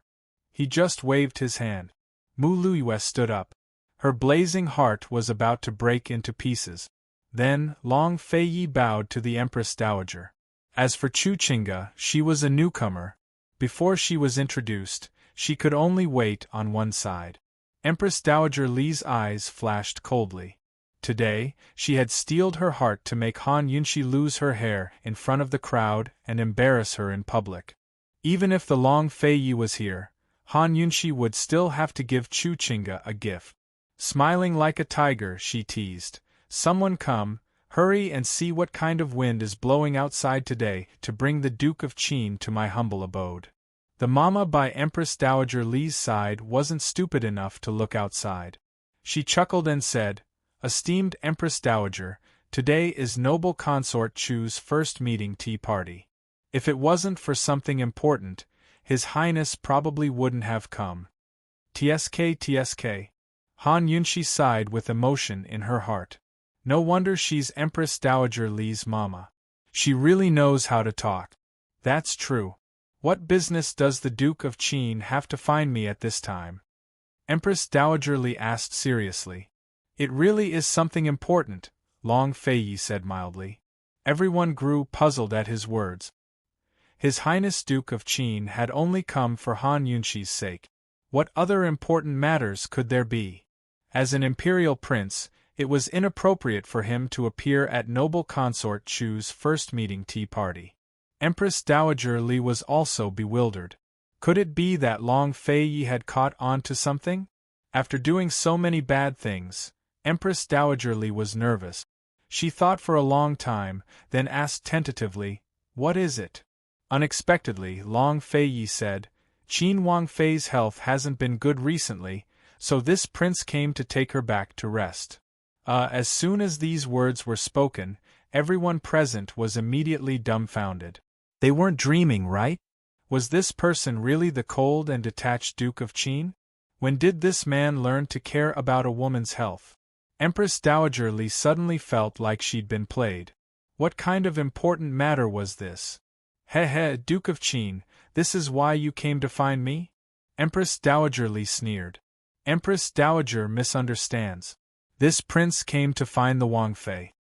He just waved his hand. Mu Luiyue stood up. Her blazing heart was about to break into pieces. Then, Long Feiyi bowed to the Empress Dowager. As for Chu Qingge, she was a newcomer. Before she was introduced, she could only wait on one side. Empress Dowager Li's eyes flashed coldly. Today, she had steeled her heart to make Han Yunshi lose her hair in front of the crowd and embarrass her in public. Even if the Long Feiyi was here, Han Yunshi would still have to give Chu Qingge a gift. Smiling like a tiger, she teased, "Someone come, hurry and see what kind of wind is blowing outside today to bring the Duke of Qin to my humble abode." The mama by Empress Dowager Li's side wasn't stupid enough to look outside. She chuckled and said, "Esteemed Empress Dowager, today is noble consort Chu's first meeting tea party. If it wasn't for something important, His Highness probably wouldn't have come." Tsk. Han Yunshi sighed with emotion in her heart. No wonder she's Empress Dowager Li's mama. She really knows how to talk. That's true. What business does the Duke of Qin have to find me at this time? Empress Dowager Li asked seriously. "It really is something important," Long Feiyi said mildly. Everyone grew puzzled at his words. His Highness Duke of Qin had only come for Han Yunshi's sake. What other important matters could there be? As an imperial prince, it was inappropriate for him to appear at noble consort Chu's first meeting tea party. Empress Dowager Li was also bewildered. Could it be that Long Feiyi had caught on to something? After doing so many bad things, Empress Dowager Li was nervous. She thought for a long time, then asked tentatively, "What is it?" Unexpectedly, Long Feiyi said, "Qin Wangfei's health hasn't been good recently, so this prince came to take her back to rest." As soon as these words were spoken, everyone present was immediately dumbfounded. They weren't dreaming, right? Was this person really the cold and detached Duke of Qin? When did this man learn to care about a woman's health? Empress Dowager Li suddenly felt like she'd been played. What kind of important matter was this? "He, Duke of Qin, this is why you came to find me?" Empress Dowager Li sneered. "Empress Dowager misunderstands. This prince came to find the Wangfei."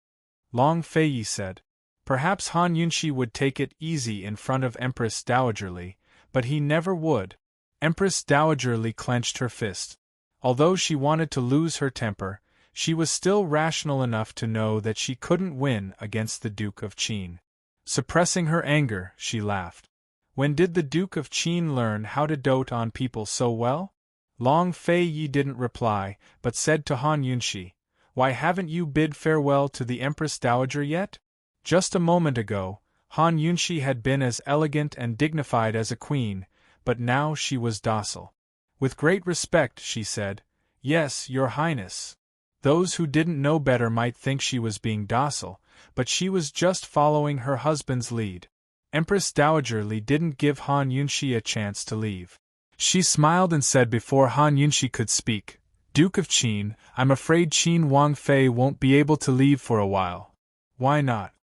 Long Feiyi said. Perhaps Han Yunshi would take it easy in front of Empress Dowager Li, but he never would. Empress Dowager Li clenched her fist. Although she wanted to lose her temper, she was still rational enough to know that she couldn't win against the Duke of Qin. Suppressing her anger, she laughed. When did the Duke of Qin learn how to dote on people so well? Long Feiyi didn't reply, but said to Han Yunshi, "Why haven't you bid farewell to the Empress Dowager yet?" Just a moment ago, Han Yunshi had been as elegant and dignified as a queen, but now she was docile. With great respect, she said, "Yes, Your Highness." Those who didn't know better might think she was being docile, but she was just following her husband's lead. Empress Dowager Li didn't give Han Yunshi a chance to leave. She smiled and said before Han Yunshi could speak, "Duke of Qin, I'm afraid Qin Wangfei won't be able to leave for a while." "Why not?"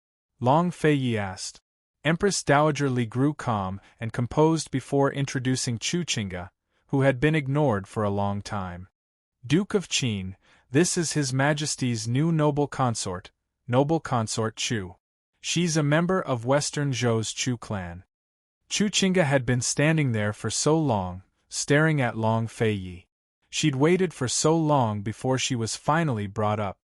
Long Fei Yi asked. Empress Dowager Li grew calm and composed before introducing Chu Qingge, who had been ignored for a long time. "Duke of Qin, this is His Majesty's new noble consort, Noble Consort Chu. She's a member of Western Zhou's Chu clan." Chu Qingge had been standing there for so long, staring at Long Fei Yi. She'd waited for so long before she was finally brought up.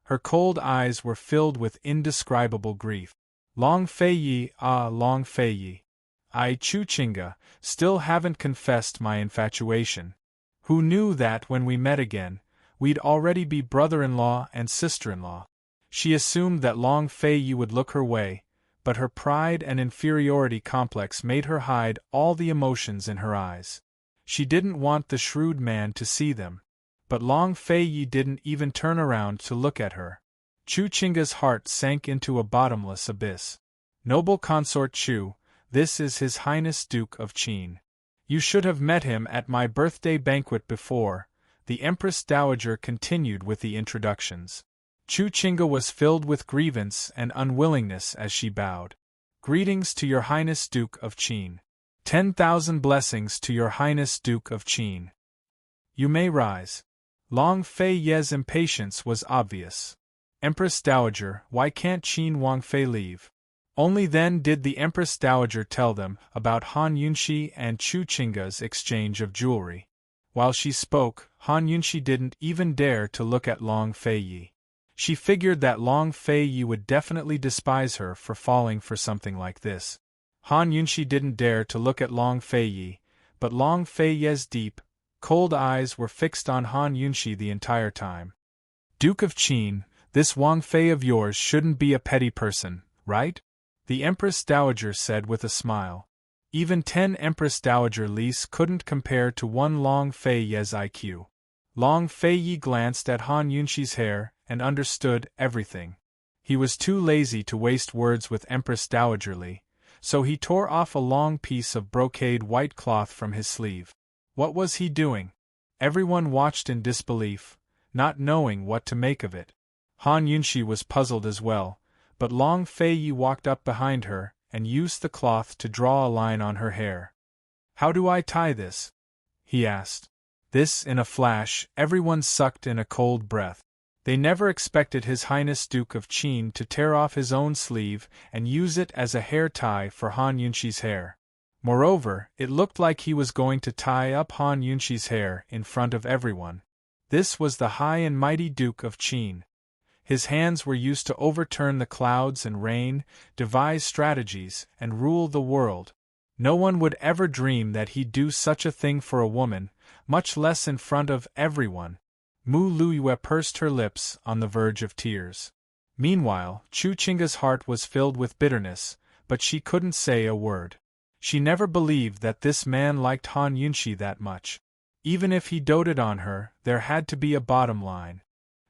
Her cold eyes were filled with indescribable grief. "Long Fei Yi, ah, Long Fei Yi. I, Chu Qingge, still haven't confessed my infatuation. Who knew that when we met again, we'd already be brother-in-law and sister-in-law?" She assumed that Long Fei Yi would look her way, but her pride and inferiority complex made her hide all the emotions in her eyes. She didn't want the shrewd man to see them. But Long Fei Yi didn't even turn around to look at her. Chu Qingge's heart sank into a bottomless abyss. "Noble Consort Chu, this is His Highness Duke of Qin. You should have met him at my birthday banquet before," the Empress Dowager continued with the introductions. Chu Qingge was filled with grievance and unwillingness as she bowed. "Greetings to Your Highness Duke of Qin. 10,000 blessings to Your Highness Duke of Qin. You may rise." Long Fei Ye's impatience was obvious. "Empress Dowager, why can't Qin Wangfei leave?" Only then did the Empress Dowager tell them about Han Yunshi and Chu Qingge's exchange of jewelry. While she spoke, Han Yunshi didn't even dare to look at Long Fei Yi. She figured that Long Fei Yi would definitely despise her for falling for something like this. Han Yunshi didn't dare to look at Long Fei Yi, but Long Fei Ye's deep, cold eyes were fixed on Han Yunshi the entire time. "Duke of Qin, this Wang Fei of yours shouldn't be a petty person, right?" the Empress Dowager said with a smile. Even 10 Empress Dowager Lis couldn't compare to one Long Fei Ye's IQ. Long Fei Yi glanced at Han Yunshi's hair and understood everything. He was too lazy to waste words with Empress Dowager Li, so he tore off a long piece of brocade white cloth from his sleeve. What was he doing? Everyone watched in disbelief, not knowing what to make of it. Han Yunshi was puzzled as well, but Long Fei Yi walked up behind her and used the cloth to draw a line on her hair. "How do I tie this?" he asked. This, in a flash, everyone sucked in a cold breath. They never expected His Highness Duke of Qin to tear off his own sleeve and use it as a hair tie for Han Yunshi's hair. Moreover, it looked like he was going to tie up Han Yunshi's hair in front of everyone. This was the high and mighty Duke of Qin. His hands were used to overturn the clouds and rain, devise strategies, and rule the world. No one would ever dream that he'd do such a thing for a woman, much less in front of everyone. Mu Luiyue pursed her lips on the verge of tears. Meanwhile, Chu Qingge's heart was filled with bitterness, but she couldn't say a word. She never believed that this man liked Han Yunshi that much. Even if he doted on her, there had to be a bottom line.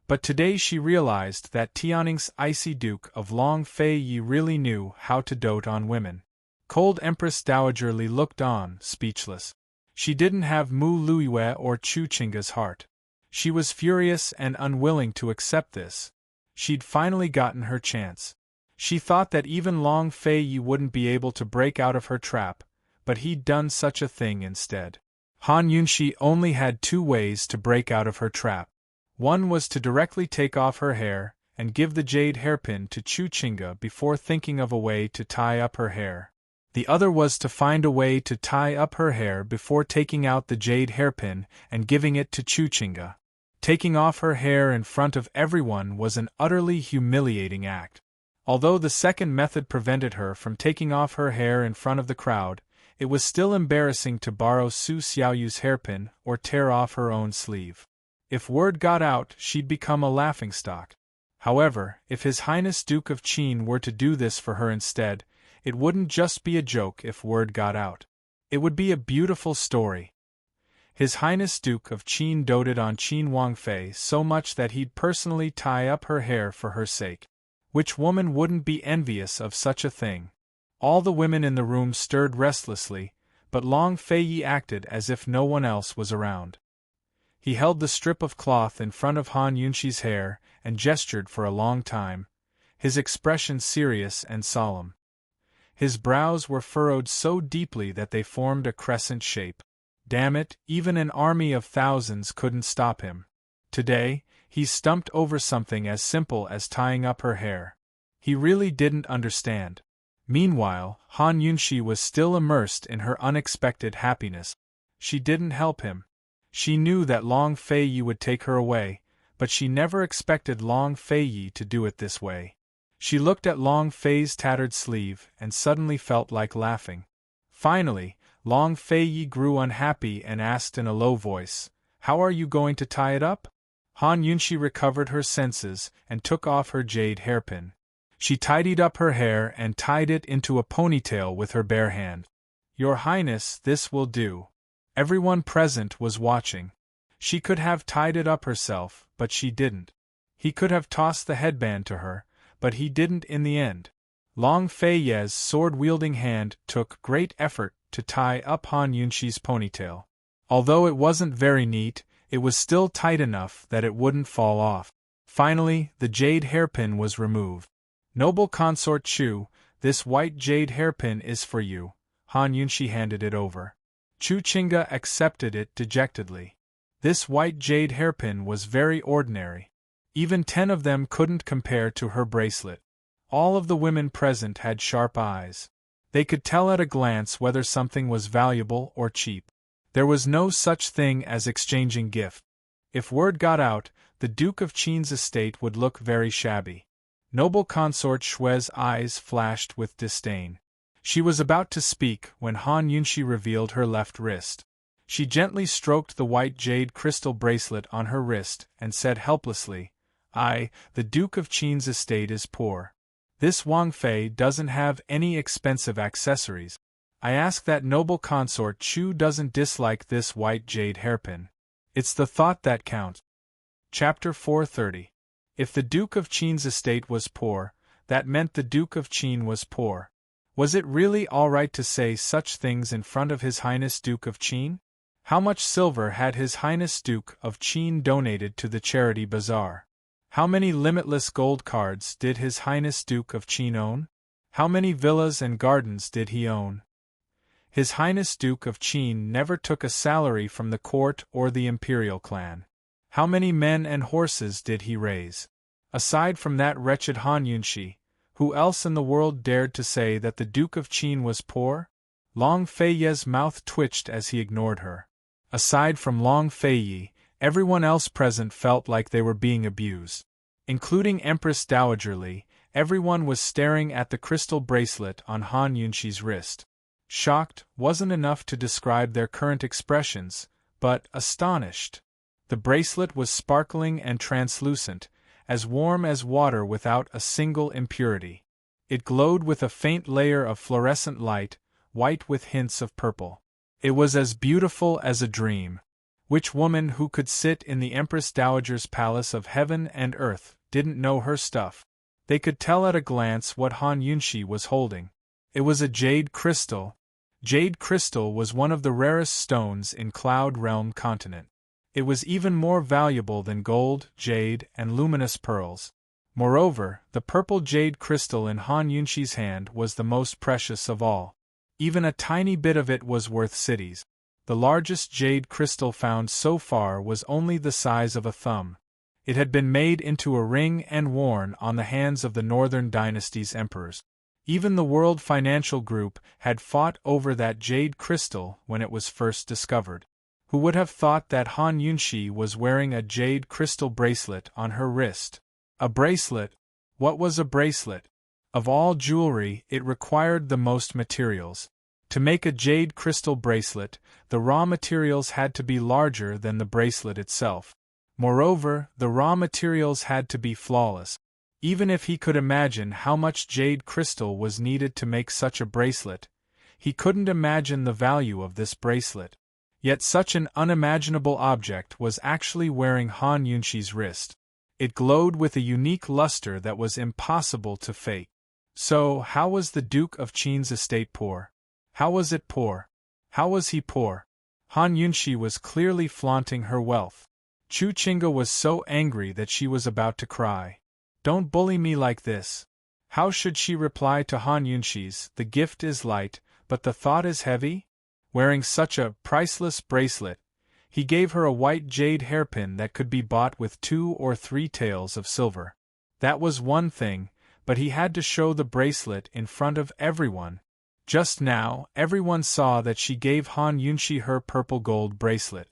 But today she realized that Tianning's icy Duke of Long Fei Yi really knew how to dote on women. Cold Empress Dowager Li looked on, speechless. She didn't have Mu Luiyue or Chu Qingge's heart. She was furious and unwilling to accept this. She'd finally gotten her chance. She thought that even Long Fei Yi wouldn't be able to break out of her trap, but he'd done such a thing instead. Han Yunshi only had 2 ways to break out of her trap. One was to directly take off her hair and give the jade hairpin to Chu Qingge before thinking of a way to tie up her hair. The other was to find a way to tie up her hair before taking out the jade hairpin and giving it to Chu Qingge. Taking off her hair in front of everyone was an utterly humiliating act. Although the second method prevented her from taking off her hair in front of the crowd, it was still embarrassing to borrow Su Xiaoyu's hairpin or tear off her own sleeve. If word got out, she'd become a laughingstock. However, if His Highness Duke of Qin were to do this for her instead, it wouldn't just be a joke if word got out. It would be a beautiful story. His Highness Duke of Qin doted on Qin Wangfei so much that he'd personally tie up her hair for her sake. Which woman wouldn't be envious of such a thing? All the women in the room stirred restlessly, but Long Fei acted as if no one else was around. He held the strip of cloth in front of Han Yunshi's hair and gestured for a long time, his expression serious and solemn. His brows were furrowed so deeply that they formed a crescent shape. Damn it, even an army of thousands couldn't stop him. Today, he stumped over something as simple as tying up her hair. He really didn't understand. Meanwhile, Han Yunshi was still immersed in her unexpected happiness. She didn't help him. She knew that Long Fei would take her away, but she never expected Long Fei to do it this way. She looked at Long Fei's tattered sleeve and suddenly felt like laughing. Finally, Long Fei grew unhappy and asked in a low voice, "How are you going to tie it up?" Han Yunshi recovered her senses and took off her jade hairpin. She tidied up her hair and tied it into a ponytail with her bare hand. "Your Highness, this will do." Everyone present was watching. She could have tied it up herself, but she didn't. He could have tossed the headband to her, but he didn't in the end. Long Fei's sword-wielding hand took great effort to tie up Han Yunshi's ponytail. Although it wasn't very neat, it was still tight enough that it wouldn't fall off. Finally, the jade hairpin was removed. "Noble Consort Chu, this white jade hairpin is for you." Han Yunshi handed it over. Chu Chinga accepted it dejectedly. This white jade hairpin was very ordinary. Even 10 of them couldn't compare to her bracelet. All of the women present had sharp eyes. They could tell at a glance whether something was valuable or cheap. There was no such thing as exchanging gift. If word got out, the Duke of Qin's estate would look very shabby. Noble Consort Shui's eyes flashed with disdain. She was about to speak when Han Yunshi revealed her left wrist. She gently stroked the white jade crystal bracelet on her wrist and said helplessly, "The Duke of Qin's estate is poor. This Wang Fei doesn't have any expensive accessories. I ask that noble consort Chu doesn't dislike this white jade hairpin. It's the thought that counts." Chapter 430. If the Duke of Qin's estate was poor, that meant the Duke of Qin was poor. Was it really all right to say such things in front of His Highness Duke of Qin? How much silver had His Highness Duke of Qin donated to the charity bazaar? How many limitless gold cards did His Highness Duke of Qin own? How many villas and gardens did he own? His Highness Duke of Qin never took a salary from the court or the imperial clan. How many men and horses did he raise? Aside from that wretched Han Yunshi, who else in the world dared to say that the Duke of Qin was poor? Long Fei's mouth twitched as he ignored her. Aside from Long Fei, everyone else present felt like they were being abused. Including Empress Dowager Li, everyone was staring at the crystal bracelet on Han Yunshi's wrist. Shocked wasn't enough to describe their current expressions, but astonished. The bracelet was sparkling and translucent, as warm as water without a single impurity. It glowed with a faint layer of fluorescent light, white with hints of purple. It was as beautiful as a dream. Which woman who could sit in the Empress Dowager's palace of heaven and earth didn't know her stuff? They could tell at a glance what Han Yunshi was holding. It was a jade crystal. Jade crystal was one of the rarest stones in Cloud Realm continent. It was even more valuable than gold, jade, and luminous pearls. Moreover, the purple jade crystal in Han Yunshi's hand was the most precious of all. Even a tiny bit of it was worth cities. The largest jade crystal found so far was only the size of a thumb. It had been made into a ring and worn on the hands of the Northern Dynasty's emperors. Even the World Financial Group had fought over that jade crystal when it was first discovered. Who would have thought that Han Yunshi was wearing a jade crystal bracelet on her wrist? A bracelet? What was a bracelet? Of all jewelry, it required the most materials. To make a jade crystal bracelet, the raw materials had to be larger than the bracelet itself. Moreover, the raw materials had to be flawless. Even if he could imagine how much jade crystal was needed to make such a bracelet, he couldn't imagine the value of this bracelet. Yet such an unimaginable object was actually wearing Han Yunshi's wrist. It glowed with a unique luster that was impossible to fake. So, how was the Duke of Qin's estate poor? How was it poor? How was he poor? Han Yunshi was clearly flaunting her wealth. Chu Qingge was so angry that she was about to cry. Don't bully me like this. How should she reply to Han Yunshi's, the gift is light, but the thought is heavy? Wearing such a priceless bracelet, he gave her a white jade hairpin that could be bought with 2 or 3 taels of silver. That was one thing, but he had to show the bracelet in front of everyone. Just now, everyone saw that she gave Han Yunshi her purple gold bracelet.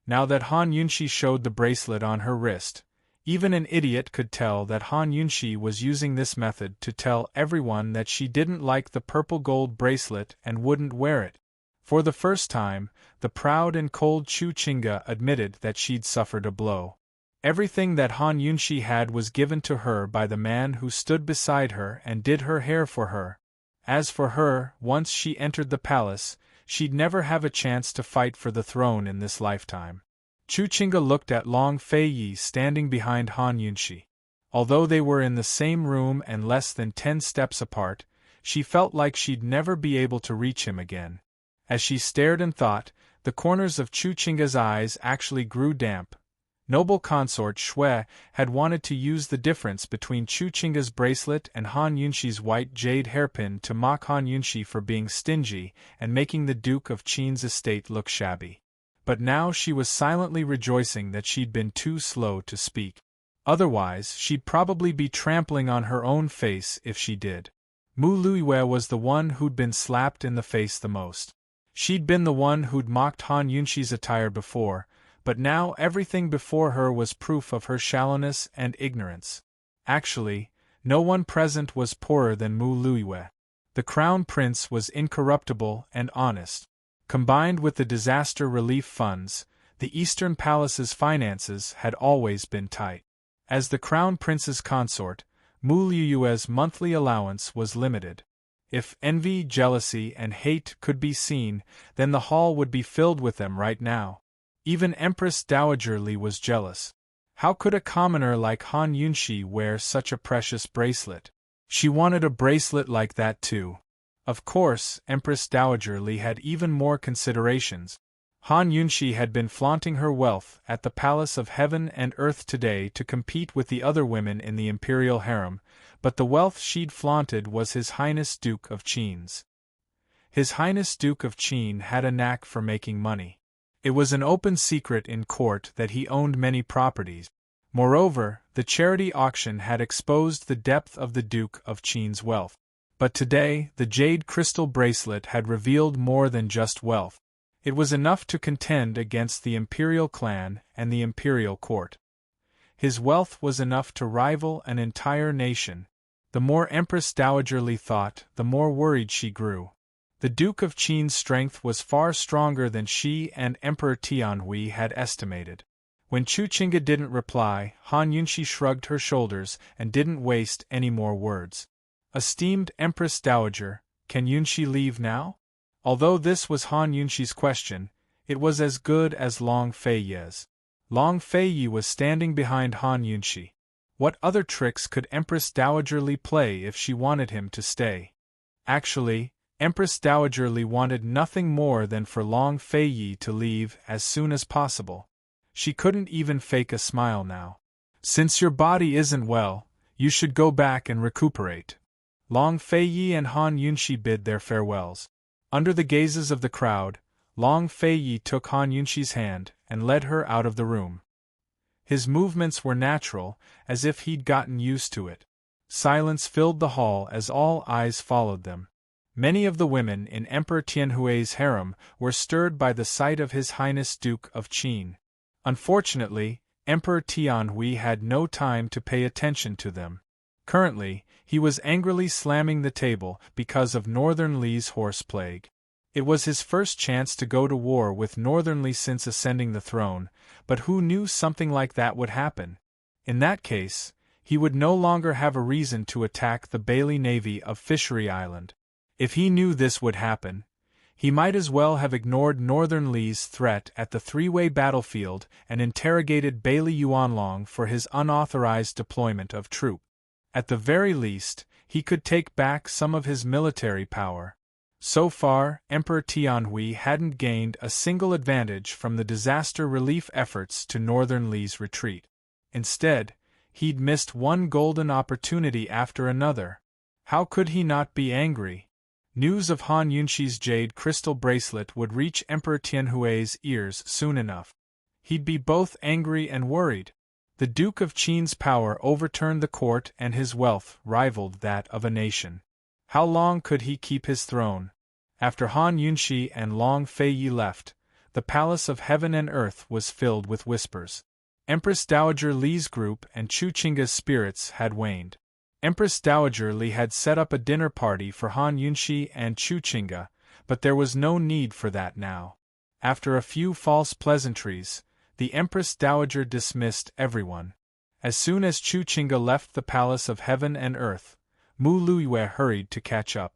Now that Han Yunshi showed the bracelet on her wrist, even an idiot could tell that Han Yunshi was using this method to tell everyone that she didn't like the purple gold bracelet and wouldn't wear it. For the first time, the proud and cold Chu Qingge admitted that she'd suffered a blow. Everything that Han Yunshi had was given to her by the man who stood beside her and did her hair for her. As for her, once she entered the palace, she'd never have a chance to fight for the throne in this lifetime. Chu Qingge looked at Long Feiyi standing behind Han Yunshi. Although they were in the same room and less than 10 steps apart, she felt like she'd never be able to reach him again. As she stared and thought, the corners of Chu Qingge's eyes actually grew damp. Noble consort Shui had wanted to use the difference between Chu Qingge's bracelet and Han Yunshi's white jade hairpin to mock Han Yunshi for being stingy and making the Duke of Qin's estate look shabby. But now she was silently rejoicing that she'd been too slow to speak. Otherwise, she'd probably be trampling on her own face if she did. Mu Luiyue was the one who'd been slapped in the face the most. She'd been the one who'd mocked Han Yunshi's attire before, but now everything before her was proof of her shallowness and ignorance. Actually, no one present was poorer than Mu Luiyue. The Crown Prince was incorruptible and honest. Combined with the disaster relief funds, the Eastern Palace's finances had always been tight. As the Crown Prince's consort, Mu Luiyue's monthly allowance was limited. If envy, jealousy, and hate could be seen, then the hall would be filled with them right now. Even Empress Dowager Li was jealous. How could a commoner like Han Yunshi wear such a precious bracelet? She wanted a bracelet like that too. Of course, Empress Dowager Li had even more considerations. Han Yunshi had been flaunting her wealth at the Palace of Heaven and Earth today to compete with the other women in the imperial harem, but the wealth she'd flaunted was His Highness Duke of Qin's. His Highness Duke of Qin had a knack for making money. It was an open secret in court that he owned many properties. Moreover, the charity auction had exposed the depth of the Duke of Qin's wealth. But today, the jade crystal bracelet had revealed more than just wealth. It was enough to contend against the imperial clan and the imperial court. His wealth was enough to rival an entire nation. The more Empress Dowager Li thought, the more worried she grew. The Duke of Qin's strength was far stronger than she and Emperor Tianhui had estimated. When Chu Qingge didn't reply, Han Yunshi shrugged her shoulders and didn't waste any more words. Esteemed Empress Dowager, can Yunshi leave now? Although this was Han Yunshi's question, it was as good as Long Feiyi's. Long Feiyi was standing behind Han Yunshi. What other tricks could Empress Dowager Li play if she wanted him to stay? Actually, Empress Dowager Li wanted nothing more than for Long Feiyi to leave as soon as possible. She couldn't even fake a smile now. Since your body isn't well, you should go back and recuperate. Long Feiyi and Han Yunshi bid their farewells. Under the gazes of the crowd, Long Feiyi took Han Yunshi's hand and led her out of the room. His movements were natural, as if he'd gotten used to it. Silence filled the hall as all eyes followed them. Many of the women in Emperor Tianhui's harem were stirred by the sight of His Highness Duke of Qin. Unfortunately, Emperor Tianhui had no time to pay attention to them. Currently, he was angrily slamming the table because of Northern Li's horse plague. It was his first chance to go to war with Northern Li since ascending the throne, but who knew something like that would happen? In that case, he would no longer have a reason to attack the Bailey Navy of Fishery Island. If he knew this would happen, he might as well have ignored Northern Li's threat at the three-way battlefield and interrogated Bailey Yuanlong for his unauthorized deployment of troops. At the very least, he could take back some of his military power. So far, Emperor Tianhui hadn't gained a single advantage from the disaster relief efforts to Northern Li's retreat. Instead, he'd missed one golden opportunity after another. How could he not be angry? News of Han Yunxi's jade crystal bracelet would reach Emperor Tianhui's ears soon enough. He'd be both angry and worried. The Duke of Qin's power overturned the court and his wealth rivaled that of a nation. How long could he keep his throne? After Han Yunxi and Long Feiyi left, the Palace of Heaven and Earth was filled with whispers. Empress Dowager Li's group and Chu Qingga's spirits had waned. Empress Dowager Li had set up a dinner party for Han Yunxi and Chu Qingga, but there was no need for that now. After a few false pleasantries, the Empress Dowager dismissed everyone. As soon as Chu Qingga left the Palace of Heaven and Earth, Mu Luiyue hurried to catch up.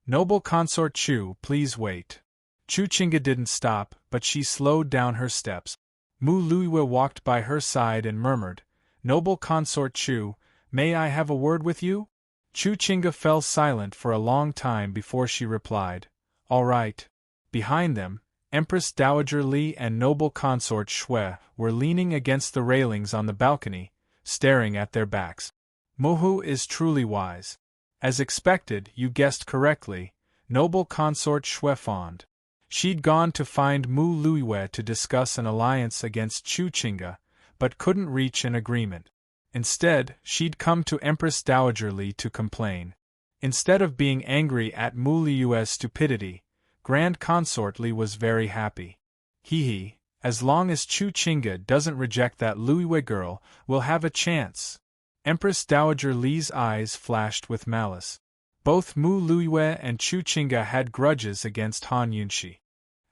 "Noble consort Chu, please wait." Chu Qingga didn't stop, but she slowed down her steps. Mu Luiyue walked by her side and murmured, "Noble consort Chu, may I have a word with you?" Chu Qingga fell silent for a long time before she replied, "All right." Behind them, Empress Dowager Li and noble consort Shui were leaning against the railings on the balcony, staring at their backs. Muhu is truly wise. As expected, you guessed correctly, noble consort Shui fawned. She'd gone to find Mu Luiyue to discuss an alliance against Chu Qingga, but couldn't reach an agreement. Instead, she'd come to Empress Dowager Li to complain. Instead of being angry at Mu Luiyue's stupidity, Grand Consort Li was very happy. Hee, as long as Chu Qingga doesn't reject that Luiyue girl, we'll have a chance. Empress Dowager Li's eyes flashed with malice. Both Mu Luiyue and Chu Qingga had grudges against Han Yunxi.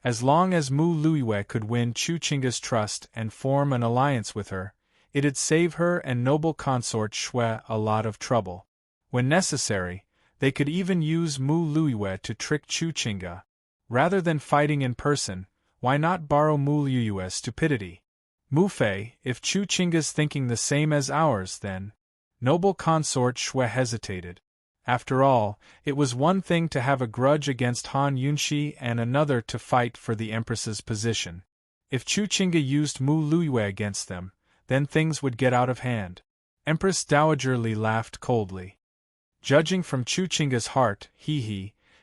As long as Mu Luiyue could win Chu Qingga's trust and form an alliance with her, it'd save her and noble consort Shui a lot of trouble. When necessary, they could even use Mu Luiyue to trick Chu Qingga. Rather than fighting in person, why not borrow Mu Luiyue's stupidity? Mu Fei, if Chu Qingga's thinking the same as ours, then... Noble consort Shui hesitated. After all, it was one thing to have a grudge against Han Yunxi and another to fight for the Empress's position. If Chu Qingga used Mu Luiyue against them, then things would get out of hand. Empress Dowager Li laughed coldly. Judging from Chu Qingga's heart,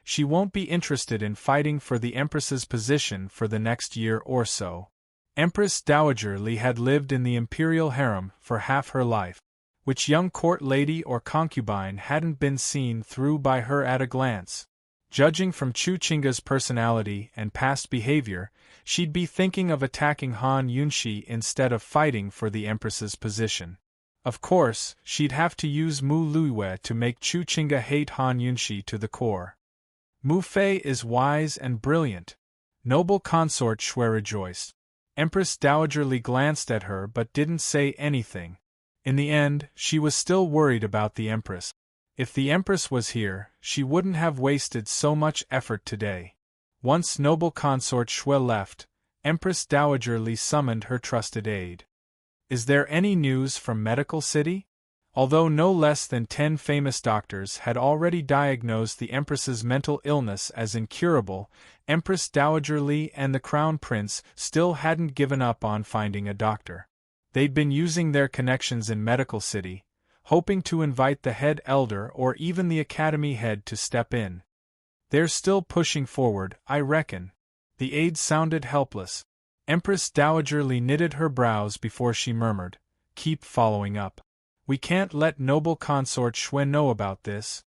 she won't be interested in fighting for the Empress's position for the next year or so. Empress Dowager Li had lived in the imperial harem for half her life. Which young court lady or concubine hadn't been seen through by her at a glance? Judging from Chu Qingga's personality and past behavior, she'd be thinking of attacking Han Yunxi instead of fighting for the Empress's position. Of course, she'd have to use Mu Luiyue to make Chu Qingga hate Han Yunxi to the core. Mu Fei is wise and brilliant. Noble consort Shui rejoiced. Empress Dowager Li glanced at her but didn't say anything. In the end, she was still worried about the Empress. If the Empress was here, she wouldn't have wasted so much effort today. Once noble consort Shui left, Empress Dowager Li summoned her trusted aide. Is there any news from Medical City? Although no less than 10 famous doctors had already diagnosed the Empress's mental illness as incurable, Empress Dowager Li and the Crown Prince still hadn't given up on finding a doctor. They'd been using their connections in Medical City, hoping to invite the head elder or even the academy head to step in. They're still pushing forward, I reckon. The aide sounded helpless. Empress Dowager Li knitted her brows before she murmured, "Keep following up. We can't let noble consort Shui know about this."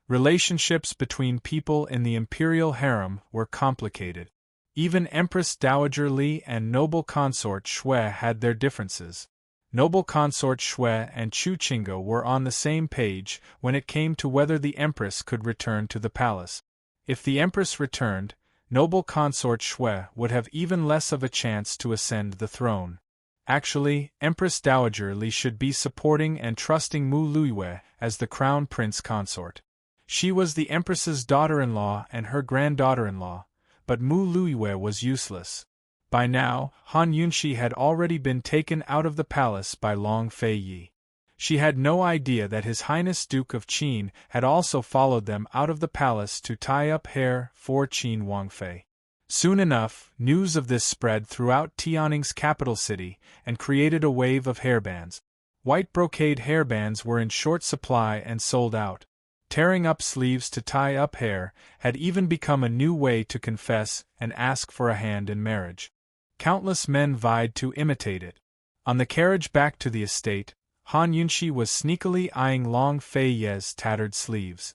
Relationships between people in the imperial harem were complicated. Even Empress Dowager Li and noble consort Shui had their differences. Noble consort Shui and Chu Qingga were on the same page when it came to whether the Empress could return to the palace. If the Empress returned, noble consort Shui would have even less of a chance to ascend the throne. Actually, Empress Dowager Li should be supporting and trusting Mu Luiyue as the crown prince consort. She was the Empress's daughter-in-law and her granddaughter-in-law. But Mu Luiyue was useless. By now, Han Yunxi had already been taken out of the palace by Long Feiyi. She had no idea that His Highness Duke of Qin had also followed them out of the palace to tie up hair for Qin Wangfei. Soon enough, news of this spread throughout Tianning's capital city and created a wave of hairbands. White brocade hairbands were in short supply and sold out. Tearing up sleeves to tie up hair had even become a new way to confess and ask for a hand in marriage. Countless men vied to imitate it. On the carriage back to the estate, Han Yunxi was sneakily eyeing Long Fei Ye's tattered sleeves.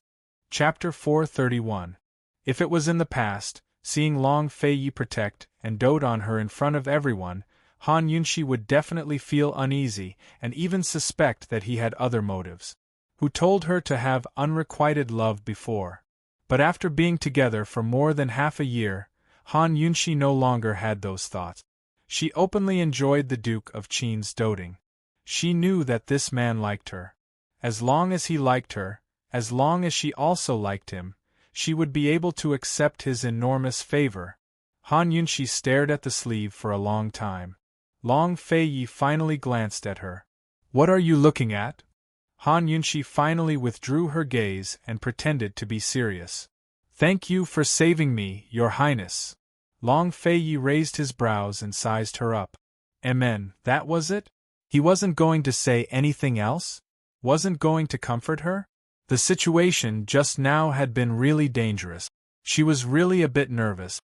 Chapter 431. If it was in the past, seeing Long Fei Ye protect and dote on her in front of everyone, Han Yunxi would definitely feel uneasy and even suspect that he had other motives. Who told her to have unrequited love before? But after being together for more than half a year, Han Yunxi no longer had those thoughts. She openly enjoyed the Duke of Qin's doting. She knew that this man liked her. As long as he liked her, as long as she also liked him, she would be able to accept his enormous favor. Han Yunxi stared at the sleeve for a long time. Long Fei Yi finally glanced at her. "What are you looking at?" Han Yunxi finally withdrew her gaze and pretended to be serious. "Thank you for saving me, Your Highness." Long Fei Yi raised his brows and sized her up. Amen, that was it? He wasn't going to say anything else? Wasn't going to comfort her? The situation just now had been really dangerous. She was really a bit nervous.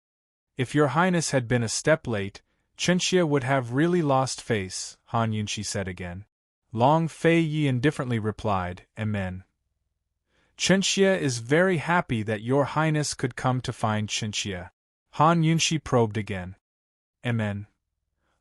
If Your Highness had been a step late, Chenxia would have really lost face, Han Yunxi said again. Long Fei Yi indifferently replied, Amen. Chenxia is very happy that Your Highness could come to find Chenxia. Han Yunxi probed again. Amen.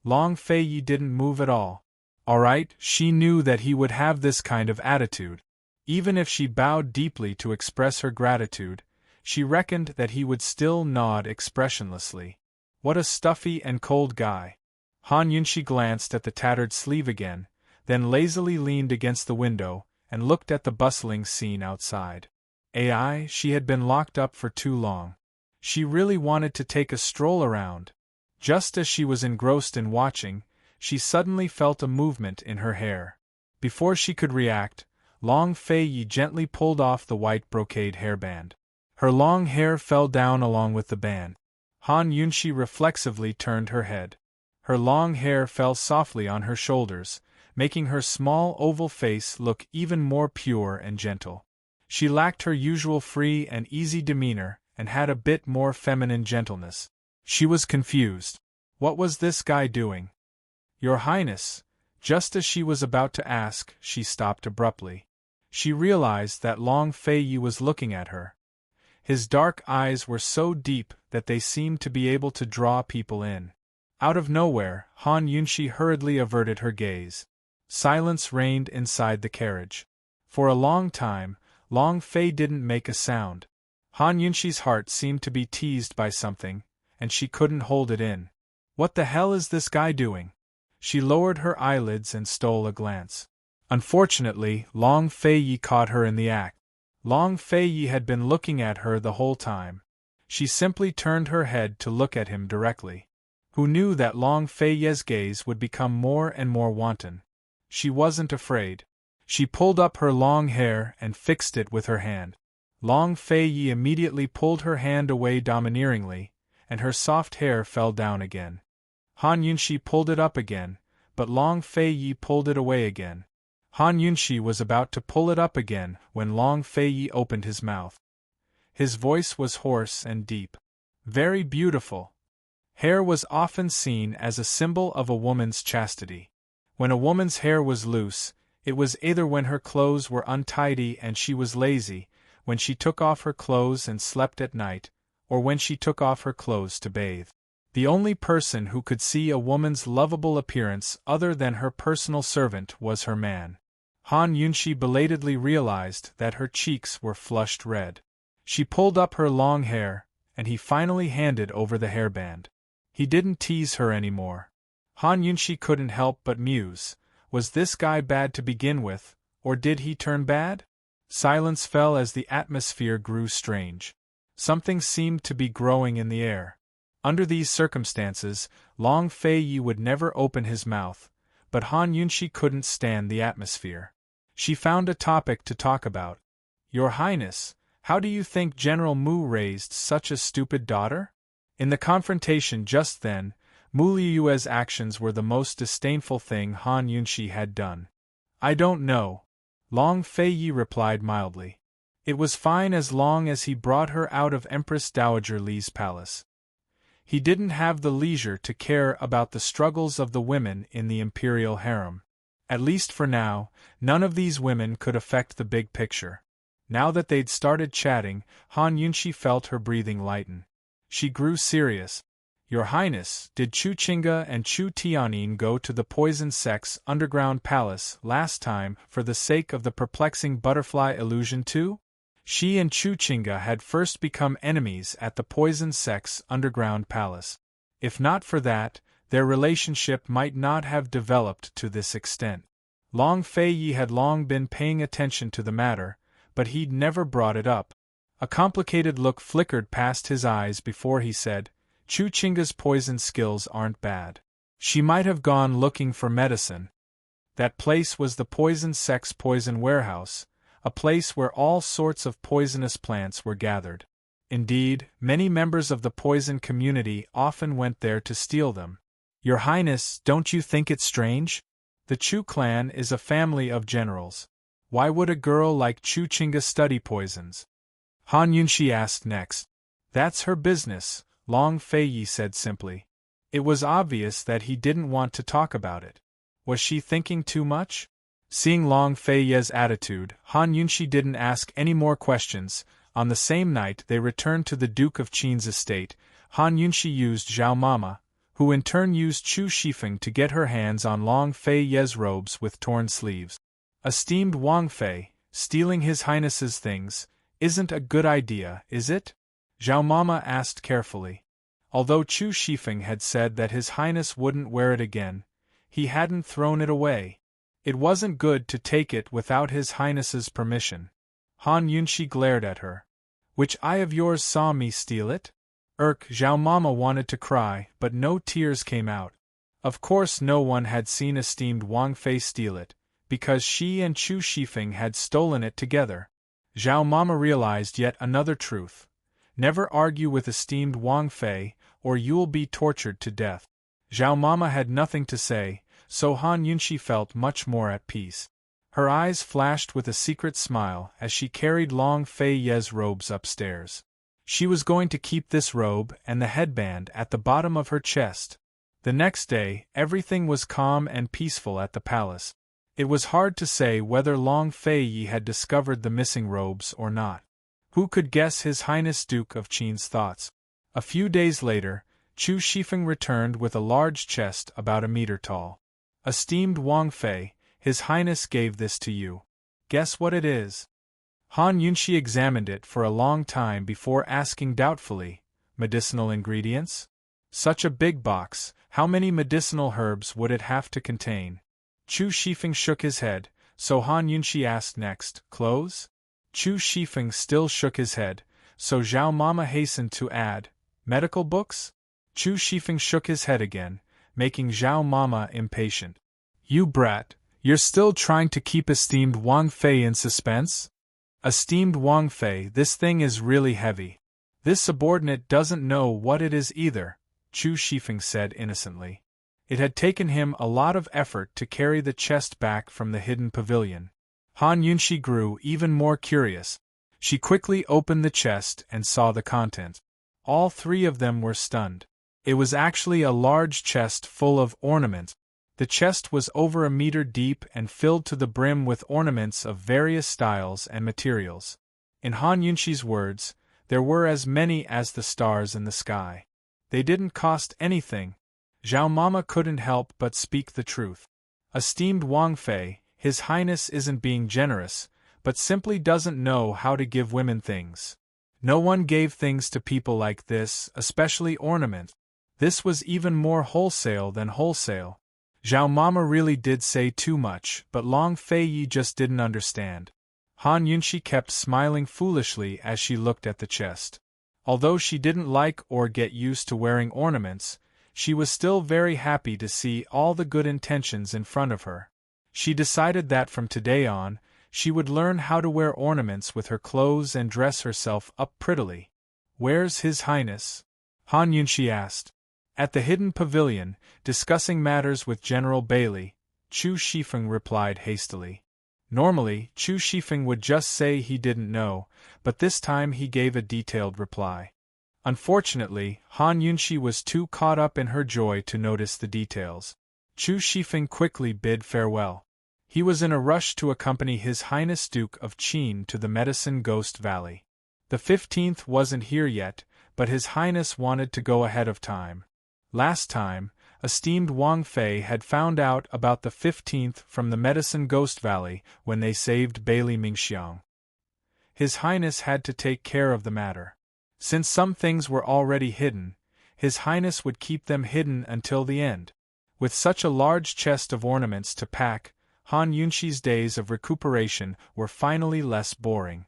Long Fei Yi didn't move at all. Alright, she knew that he would have this kind of attitude. Even if she bowed deeply to express her gratitude, she reckoned that he would still nod expressionlessly. What a stuffy and cold guy. Han Yunxi glanced at the tattered sleeve again, then lazily leaned against the window and looked at the bustling scene outside. She had been locked up for too long. She really wanted to take a stroll around. Just as she was engrossed in watching, she suddenly felt a movement in her hair. Before she could react, Long Fei Yi gently pulled off the white brocade hairband. Her long hair fell down along with the band. Han Yunxi reflexively turned her head. Her long hair fell softly on her shoulders, making her small oval face look even more pure and gentle. She lacked her usual free and easy demeanor and had a bit more feminine gentleness. She was confused. What was this guy doing? Your Highness. Just as she was about to ask, she stopped abruptly. She realized that Long Fei Yi was looking at her. His dark eyes were so deep that they seemed to be able to draw people in. Out of nowhere, Han Yunxi hurriedly averted her gaze. Silence reigned inside the carriage. For a long time, Long Fei didn't make a sound. Han Yunxi's heart seemed to be teased by something, and she couldn't hold it in. What the hell is this guy doing? She lowered her eyelids and stole a glance. Unfortunately, Long Fei Yi caught her in the act. Long Fei Yi had been looking at her the whole time. She simply turned her head to look at him directly. Who knew that Long Fei Yi's gaze would become more and more wanton? She wasn't afraid. She pulled up her long hair and fixed it with her hand. Long Fei Yi immediately pulled her hand away domineeringly, and her soft hair fell down again. Han Yunxi pulled it up again, but Long Fei Yi pulled it away again. Han Yunxi was about to pull it up again when Long Fei Yi opened his mouth. His voice was hoarse and deep. Very beautiful. Hair was often seen as a symbol of a woman's chastity. When a woman's hair was loose, it was either when her clothes were untidy and she was lazy, when she took off her clothes and slept at night, or when she took off her clothes to bathe. The only person who could see a woman's lovable appearance other than her personal servant was her man. Han Yunxi belatedly realized that her cheeks were flushed red. She pulled up her long hair, and he finally handed over the hairband. He didn't tease her anymore. Han Yunxi couldn't help but muse, was this guy bad to begin with, or did he turn bad? Silence fell as the atmosphere grew strange. Something seemed to be growing in the air. Under these circumstances, Long Fei Yi would never open his mouth, but Han Yunxi couldn't stand the atmosphere. She found a topic to talk about. Your Highness, how do you think General Mu raised such a stupid daughter? In the confrontation just then, Mu Liyue's actions were the most disdainful thing Han Yunshi had done. I don't know. Long Feiyi replied mildly. It was fine as long as he brought her out of Empress Dowager Li's palace. He didn't have the leisure to care about the struggles of the women in the imperial harem. At least for now, none of these women could affect the big picture. Now that they'd started chatting, Han Yunshi felt her breathing lighten. She grew serious. Your Highness, did Chu Qingge and Chu Tianyin go to the Poison Sect's underground palace last time for the sake of the perplexing butterfly illusion too? She and Chu Qingge had first become enemies at the Poison Sect's underground palace. If not for that, their relationship might not have developed to this extent. Long Feiyi had long been paying attention to the matter, but he'd never brought it up. A complicated look flickered past his eyes before he said, Chu Qingge's poison skills aren't bad. She might have gone looking for medicine. That place was the Poison Sect's poison warehouse, a place where all sorts of poisonous plants were gathered. Indeed, many members of the poison community often went there to steal them. Your Highness, don't you think it strange? The Chu clan is a family of generals. Why would a girl like Chu Qingge study poisons? Han Yunshi asked next. That's her business, Long Feiyi said simply. It was obvious that he didn't want to talk about it. Was she thinking too much? Seeing Long Feiyi's attitude, Han Yunshi didn't ask any more questions. On the same night they returned to the Duke of Qin's estate. Han Yunshi used Zhao Mama, who in turn used Chu Shifeng to get her hands on Long Feiyi's robes with torn sleeves. Esteemed Wang Fei, stealing His Highness's things isn't a good idea, is it? Zhao Mama asked carefully. Although Chu Shifeng had said that His Highness wouldn't wear it again, he hadn't thrown it away. It wasn't good to take it without His Highness's permission. Han Yunshi glared at her. Which eye of yours saw me steal it? Zhao Mama wanted to cry, but no tears came out. Of course no one had seen esteemed Wang Fei steal it, because she and Chu Shifeng had stolen it together. Zhao Mama realized yet another truth. Never argue with esteemed Wang Fei, or you'll be tortured to death. Zhao Mama had nothing to say, so Han Yunshi felt much more at peace. Her eyes flashed with a secret smile as she carried Long Feiyi's robes upstairs. She was going to keep this robe and the headband at the bottom of her chest. The next day, everything was calm and peaceful at the palace. It was hard to say whether Long Feiyi had discovered the missing robes or not. Who could guess His Highness Duke of Qin's thoughts? A few days later, Chu Shifeng returned with a large chest about a meter tall. Esteemed Wang Fei, His Highness gave this to you. Guess what it is? Han Yunshi examined it for a long time before asking doubtfully, medicinal ingredients? Such a big box, how many medicinal herbs would it have to contain? Chu Shifeng shook his head, so Han Yunshi asked next, clothes? Chu Shifeng still shook his head, so Zhao Mama hastened to add, medical books? Chu Shifeng shook his head again, making Zhao Mama impatient. You brat, you're still trying to keep esteemed Wang Fei in suspense? Esteemed Wang Fei, this thing is really heavy. This subordinate doesn't know what it is either, Chu Shifeng said innocently. It had taken him a lot of effort to carry the chest back from the hidden pavilion. Han Yunshi grew even more curious. She quickly opened the chest and saw the contents. All three of them were stunned. It was actually a large chest full of ornaments. The chest was over a meter deep and filled to the brim with ornaments of various styles and materials. In Han Yunshi's words, there were as many as the stars in the sky. They didn't cost anything. Zhao Mama couldn't help but speak the truth. Esteemed Wang Fei, His Highness isn't being generous, but simply doesn't know how to give women things. No one gave things to people like this, especially ornaments. This was even more wholesale than wholesale. Zhao Mama really did say too much, but Long Feiyi just didn't understand. Han Yunshi kept smiling foolishly as she looked at the chest. Although she didn't like or get used to wearing ornaments, she was still very happy to see all the good intentions in front of her. She decided that from today on, She would learn how to wear ornaments with her clothes and dress herself up prettily. "Where's His Highness?" Han Yunshi asked. "At the hidden pavilion, discussing matters with General Bailey," Chu Shifeng replied hastily. Normally, Chu Shifeng would just say he didn't know, but this time he gave a detailed reply. Unfortunately, Han Yunshi was too caught up in her joy to notice the details. Chu Shifeng quickly bid farewell. He was in a rush to accompany His Highness Duke of Qin to the Medicine Ghost Valley. The 15th wasn't here yet, but His Highness wanted to go ahead of time. Last time, esteemed Wang Fei had found out about the 15th from the Medicine Ghost Valley when they saved Bailey Mingxiang. His Highness had to take care of the matter. Since some things were already hidden, His Highness would keep them hidden until the end. With such a large chest of ornaments to pack, Han Yunshi's days of recuperation were finally less boring.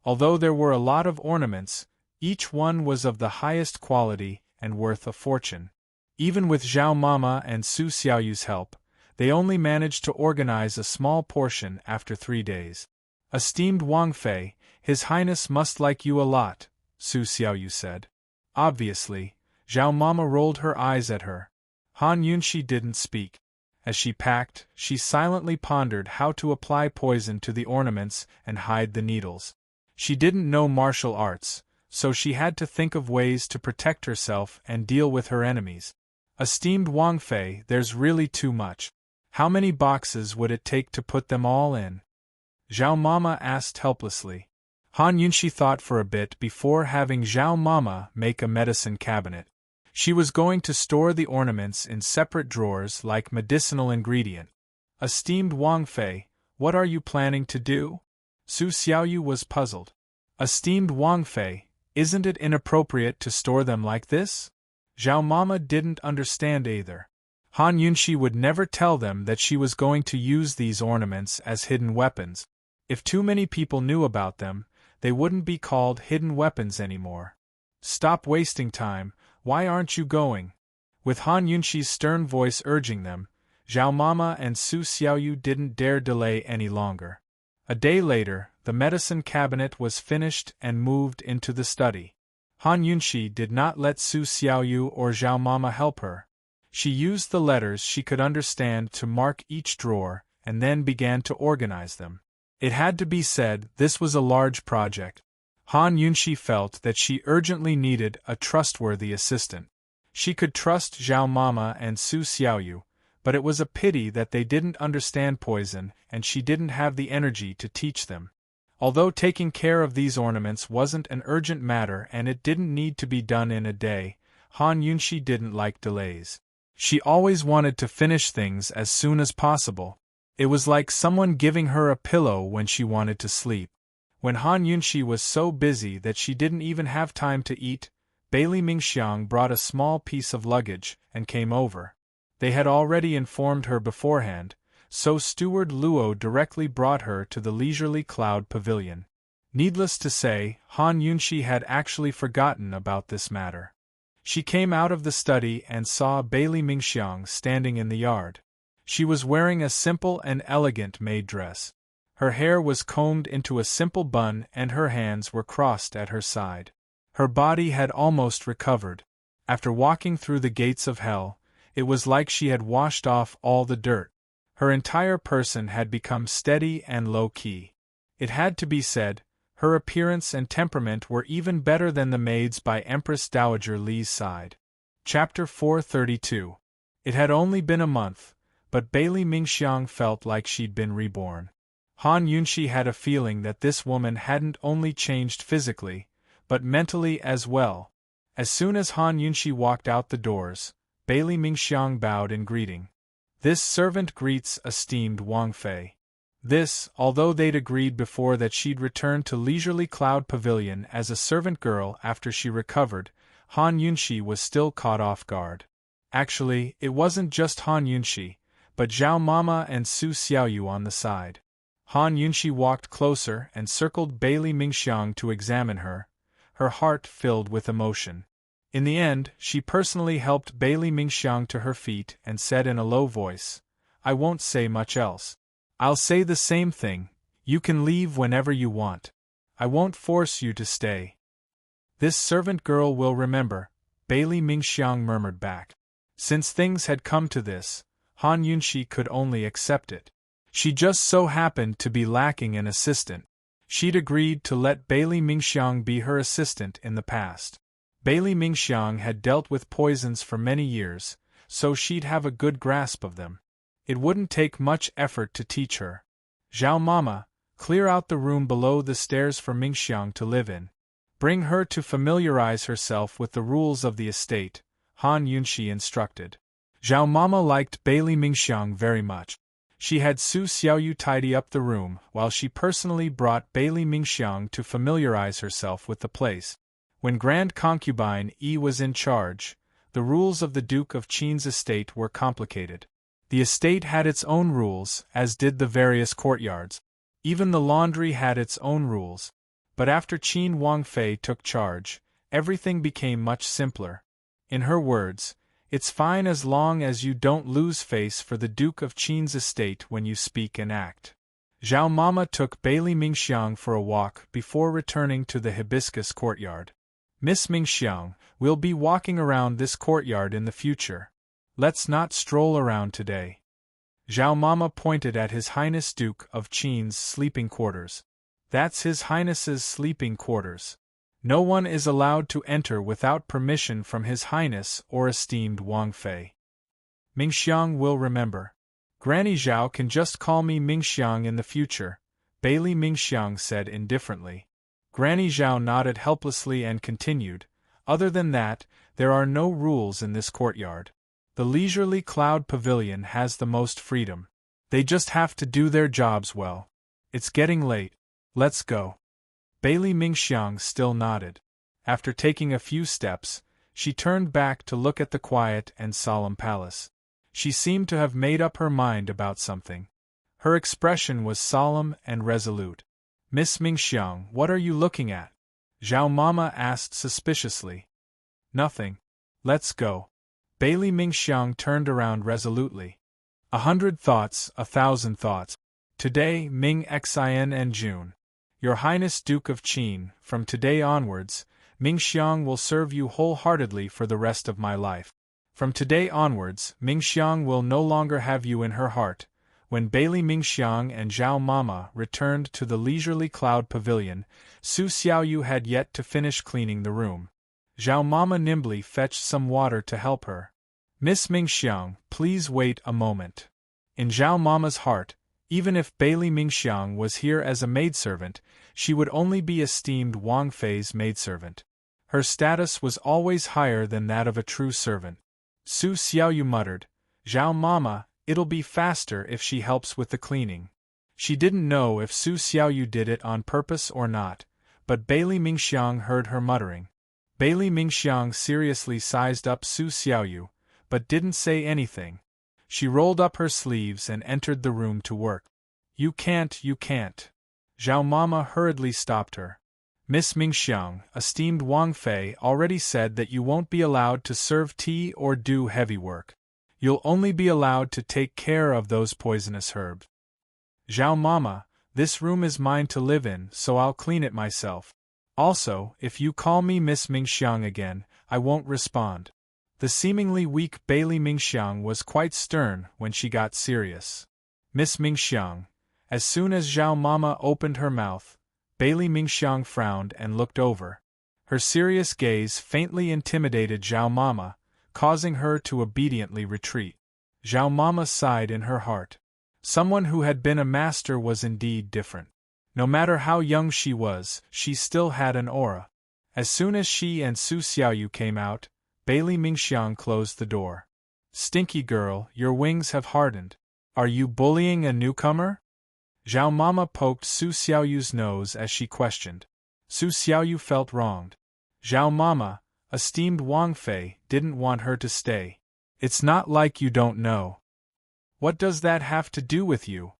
Although there were a lot of ornaments, each one was of the highest quality and worth a fortune. Even with Zhao Mama and Su Xiaoyu's help, they only managed to organize a small portion after 3 days. "Esteemed Wang Fei, His Highness must like you a lot," Su Xiaoyu said. Obviously, Zhao Mama rolled her eyes at her. Han Yunshi didn't speak. As she packed, she silently pondered how to apply poison to the ornaments and hide the needles. She didn't know martial arts, so she had to think of ways to protect herself and deal with her enemies. "Esteemed Wang Fei, there's really too much. How many boxes would it take to put them all in?" Zhao Mama asked helplessly. Han Yunshi thought for a bit before having Zhao Mama make a medicine cabinet. She was going to store the ornaments in separate drawers like medicinal ingredient. "Esteemed Wang Fei, what are you planning to do?" Su Xiaoyu was puzzled. "Esteemed Wang Fei, isn't it inappropriate to store them like this?" Zhao Mama didn't understand either. Han Yunshi would never tell them that she was going to use these ornaments as hidden weapons. If too many people knew about them, they wouldn't be called hidden weapons anymore. "Stop wasting time, why aren't you going?" With Han Yunshi's stern voice urging them, Zhao Mama and Su Xiaoyu didn't dare delay any longer. A day later, the medicine cabinet was finished and moved into the study. Han Yunshi did not let Su Xiaoyu or Zhao Mama help her. She used the letters she could understand to mark each drawer, and then began to organize them. It had to be said, this was a large project. Han Yunshi felt that she urgently needed a trustworthy assistant. She could trust Zhao Mama and Su Xiaoyu, but it was a pity that they didn't understand poison and she didn't have the energy to teach them. Although taking care of these ornaments wasn't an urgent matter and it didn't need to be done in a day, Han Yunshi didn't like delays. She always wanted to finish things as soon as possible. It was like someone giving her a pillow when she wanted to sleep. When Han Yunshi was so busy that she didn't even have time to eat, Bailey Mingxiang brought a small piece of luggage and came over. They had already informed her beforehand, so Steward Luo directly brought her to the leisurely cloud pavilion. Needless to say, Han Yunshi had actually forgotten about this matter. She came out of the study and saw Bailey Mingxiang standing in the yard. She was wearing a simple and elegant maid dress. Her hair was combed into a simple bun and her hands were crossed at her side. Her body had almost recovered. After walking through the gates of hell, it was like she had washed off all the dirt. Her entire person had become steady and low-key. It had to be said, her appearance and temperament were even better than the maid's by Empress Dowager Li's side. Chapter 432. It had only been a month, but Bailey Mingxiang felt like she'd been reborn. Han Yunshi had a feeling that this woman hadn't only changed physically, but mentally as well. As soon as Han Yunshi walked out the doors, Bailey Mingxiang bowed in greeting. "This servant greets esteemed Wang Fei." This, although they'd agreed before that she'd return to Leisurely Cloud Pavilion as a servant girl after she recovered, Han Yunshi was still caught off guard. Actually, it wasn't just Han Yunshi, but Zhao Mama and Su Xiaoyu on the side. Han Yunshi walked closer and circled Bailey Mingxiang to examine her, her heart filled with emotion. In the end, she personally helped Bailey Mingxiang to her feet and said in a low voice, "I won't say much else. I'll say the same thing, You can leave whenever you want. I won't force you to stay. This servant girl will remember, Bailey Mingxiang murmured back. Since things had come to this, Han Yunxi could only accept it. She just so happened to be lacking an assistant. She'd agreed to let Bailey Mingxiang be her assistant in the past. Bailey Mingxiang had dealt with poisons for many years, so she'd have a good grasp of them. It wouldn't take much effort to teach her. Zhao Mama, clear out the room below the stairs for Mingxiang to live in. Bring her to familiarize herself with the rules of the estate, Han Yunxi instructed. Zhao Mama liked Bailey Mingxiang very much. She had Su Xiaoyu tidy up the room while she personally brought Bailey Mingxiang to familiarize herself with the place. When Grand Concubine Yi was in charge, the rules of the Duke of Qin's estate were complicated. The estate had its own rules, as did the various courtyards. Even the laundry had its own rules. But after Qin Wangfei took charge, everything became much simpler. In her words, "It's fine as long as you don't lose face for the Duke of Qin's estate when you speak and act." Zhao Mama took Bailey Mingxiang for a walk before returning to the hibiscus courtyard. "Miss Mingxiang, we'll be walking around this courtyard in the future. Let's not stroll around today." Zhao Mama pointed at His Highness Duke of Qin's sleeping quarters. "That's His Highness's sleeping quarters. No one is allowed to enter without permission from His Highness or esteemed Wangfei. Mingxiang will remember. Granny Zhao can just call me Mingxiang in the future," Bailey Mingxiang said indifferently. Granny Zhao nodded helplessly and continued, "Other than that, there are no rules in this courtyard. The leisurely cloud pavilion has the most freedom. They just have to do their jobs well. It's getting late. Let's go." Bailey Mingxiang still nodded. After taking a few steps, she turned back to look at the quiet and solemn palace. She seemed to have made up her mind about something. Her expression was solemn and resolute. "Miss Mingxiang, what are you looking at?" Zhao Mama asked suspiciously. "Nothing. Let's go." Bailey Mingxiang turned around resolutely. 100 thoughts, 1,000 thoughts. Today, Ming Xin and June. Your Highness Duke of Qin, from today onwards, Mingxiang will serve you wholeheartedly for the rest of my life. From today onwards, Mingxiang will no longer have you in her heart. When Bailey Mingxiang and Zhao Mama returned to the leisurely cloud pavilion, Su Xiaoyu had yet to finish cleaning the room. Zhao Mama nimbly fetched some water to help her. "Miss Mingxiang, please wait a moment." In Zhao Mama's heart, even if Bailey Mingxiang was here as a maidservant, she would only be esteemed Wangfei's maidservant. Her status was always higher than that of a true servant. Su Xiaoyu muttered, "Zhao Mama, it'll be faster if she helps with the cleaning." She didn't know if Su Xiaoyu did it on purpose or not, but Bailey Mingxiang heard her muttering. Bailey Mingxiang seriously sized up Su Xiaoyu, but didn't say anything. She rolled up her sleeves and entered the room to work. You can't. Zhao Mama hurriedly stopped her. "Miss Mingxiang, esteemed Wangfei already said that you won't be allowed to serve tea or do heavy work. You'll only be allowed to take care of those poisonous herbs." "Zhao Mama, this room is mine to live in, so I'll clean it myself. Also, if you call me Miss Mingxiang again, I won't respond." The seemingly weak Bailey Mingxiang was quite stern when she got serious. "Miss Mingxiang." As soon as Zhao Mama opened her mouth, Bailey Mingxiang frowned and looked over. Her serious gaze faintly intimidated Zhao Mama, causing her to obediently retreat. Zhao Mama sighed in her heart. Someone who had been a master was indeed different. No matter how young she was, she still had an aura. As soon as she and Su Xiaoyu came out, Bailey Mingxiang closed the door. "Stinky girl, your wings have hardened. Are you bullying a newcomer?" Zhao Mama poked Su Xiaoyu's nose as she questioned. Su Xiaoyu felt wronged. Zhao Mama, esteemed Wangfei, didn't want her to stay. "It's not like you don't know." "What does that have to do with you?"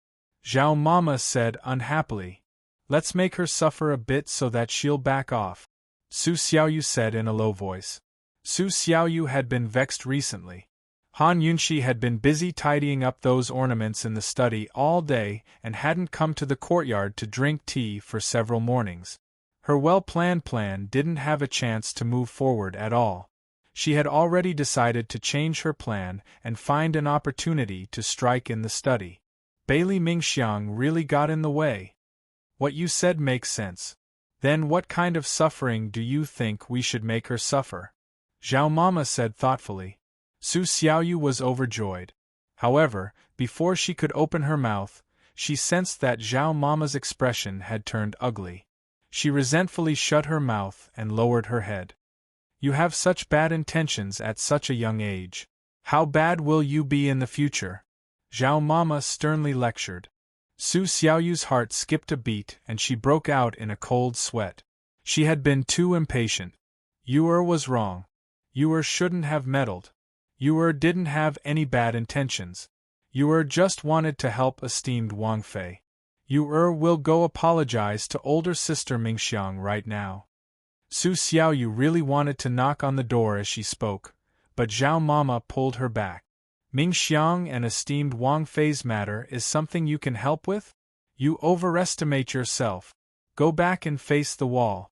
Zhao Mama said unhappily. "Let's make her suffer a bit so that she'll back off," Su Xiaoyu said in a low voice. Su Xiaoyu had been vexed recently. Han Yunshi had been busy tidying up those ornaments in the study all day and hadn't come to the courtyard to drink tea for several mornings. Her well-planned plan didn't have a chance to move forward at all. She had already decided to change her plan and find an opportunity to strike in the study. Bailey Mingxiang really got in the way. What you said makes sense. Then what kind of suffering do you think we should make her suffer? Zhao Mama said thoughtfully. Su Xiaoyu was overjoyed. However, before she could open her mouth, she sensed that Zhao Mama's expression had turned ugly. She resentfully shut her mouth and lowered her head. You have such bad intentions at such a young age. How bad will you be in the future? Zhao Mama sternly lectured. Su Xiaoyu's heart skipped a beat and she broke out in a cold sweat. She had been too impatient. Yu was wrong. Yu shouldn't have meddled. Yu didn't have any bad intentions. Yu just wanted to help esteemed Wang Fei. Yu will go apologize to older sister Mingxiang right now. Su Xiaoyu really wanted to knock on the door as she spoke, but Zhao Mama pulled her back. Mingxiang and esteemed Wang Fei's matter is something you can help with? You overestimate yourself. Go back and face the wall.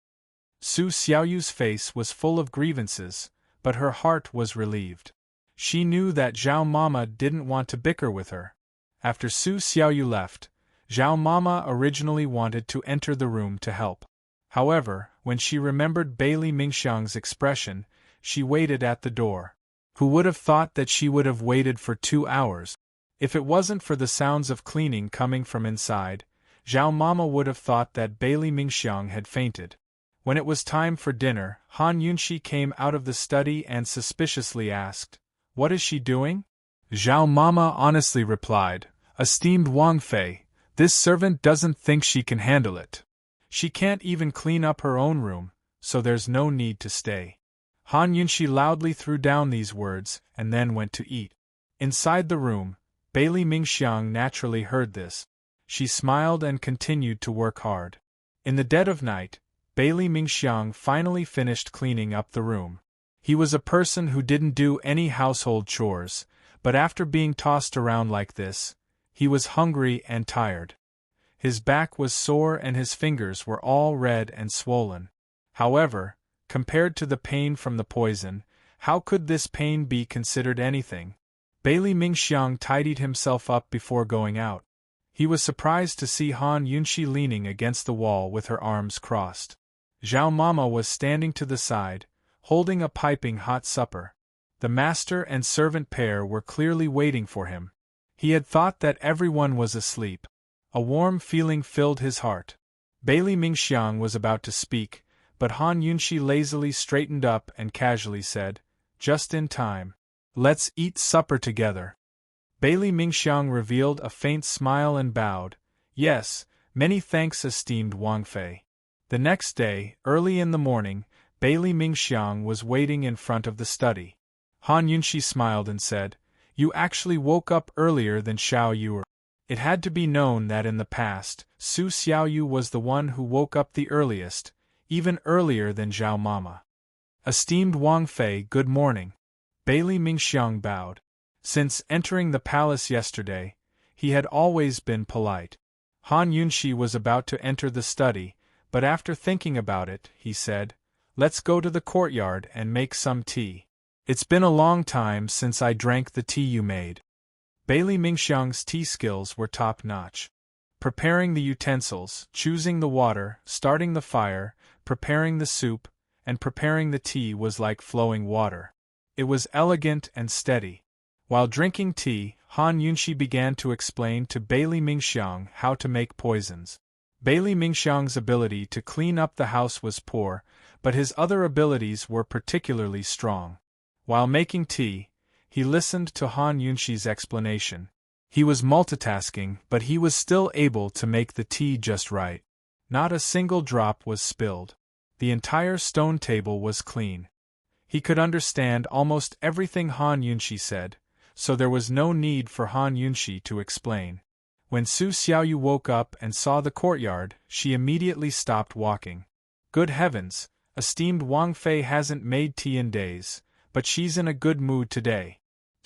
Su Xiaoyu's face was full of grievances, but her heart was relieved. She knew that Zhao Mama didn't want to bicker with her. After Su Xiaoyu left, Zhao Mama originally wanted to enter the room to help. However, when she remembered Bailey Mingxiang's expression, she waited at the door. Who would have thought that she would have waited for 2 hours? If it wasn't for the sounds of cleaning coming from inside, Zhao Mama would have thought that Bailey Mingxiang had fainted. When it was time for dinner, Han Yunshi came out of the study and suspiciously asked, "What is she doing?" Zhao Mama honestly replied, "Esteemed Wang Fei, this servant doesn't think she can handle it. She can't even clean up her own room, so there's no need to stay." Han Yunshi loudly threw down these words and then went to eat. Inside the room, Bailey Mingxiang naturally heard this. She smiled and continued to work hard. In the dead of night, Bailey Mingxiang finally finished cleaning up the room. He was a person who didn't do any household chores, but after being tossed around like this, he was hungry and tired. His back was sore and his fingers were all red and swollen. However, compared to the pain from the poison, how could this pain be considered anything? Bailey Mingxiang tidied himself up before going out. He was surprised to see Han Yunshi leaning against the wall with her arms crossed. Zhao Mama was standing to the side, holding a piping hot supper. The master and servant pair were clearly waiting for him. He had thought that everyone was asleep. A warm feeling filled his heart. Bailey Mingxiang was about to speak, but Han Yunshi lazily straightened up and casually said, "Just in time. Let's eat supper together." Bailey Mingxiang revealed a faint smile and bowed. "Yes, many thanks, esteemed Wang Fei." The next day, early in the morning, Bailey Mingxiang was waiting in front of the study. Han Yunshi smiled and said, "You actually woke up earlier than Xiao Yu." It had to be known that in the past, Su Xiaoyu was the one who woke up the earliest, even earlier than Zhao Mama. "Esteemed Wang Fei, good morning." Bailey Mingxiang bowed. Since entering the palace yesterday, he had always been polite. Han Yunshi was about to enter the study, but after thinking about it, he said, "Let's go to the courtyard and make some tea. It's been a long time since I drank the tea you made." Bailey Mingxiang's tea skills were top-notch. Preparing the utensils, choosing the water, starting the fire, preparing the soup, and preparing the tea was like flowing water. It was elegant and steady. While drinking tea, Han Yunshi began to explain to Bailey Mingxiang how to make poisons. Bailey Mingxiang's ability to clean up the house was poor, but his other abilities were particularly strong. While making tea, he listened to Han Yunshi's explanation. He was multitasking, but he was still able to make the tea just right. Not a single drop was spilled. The entire stone table was clean. He could understand almost everything Han Yunshi said, so there was no need for Han Yunshi to explain. When Su Xiaoyu woke up and saw the courtyard, she immediately stopped walking. "Good heavens, esteemed Wang Fei hasn't made tea in days, but she's in a good mood today."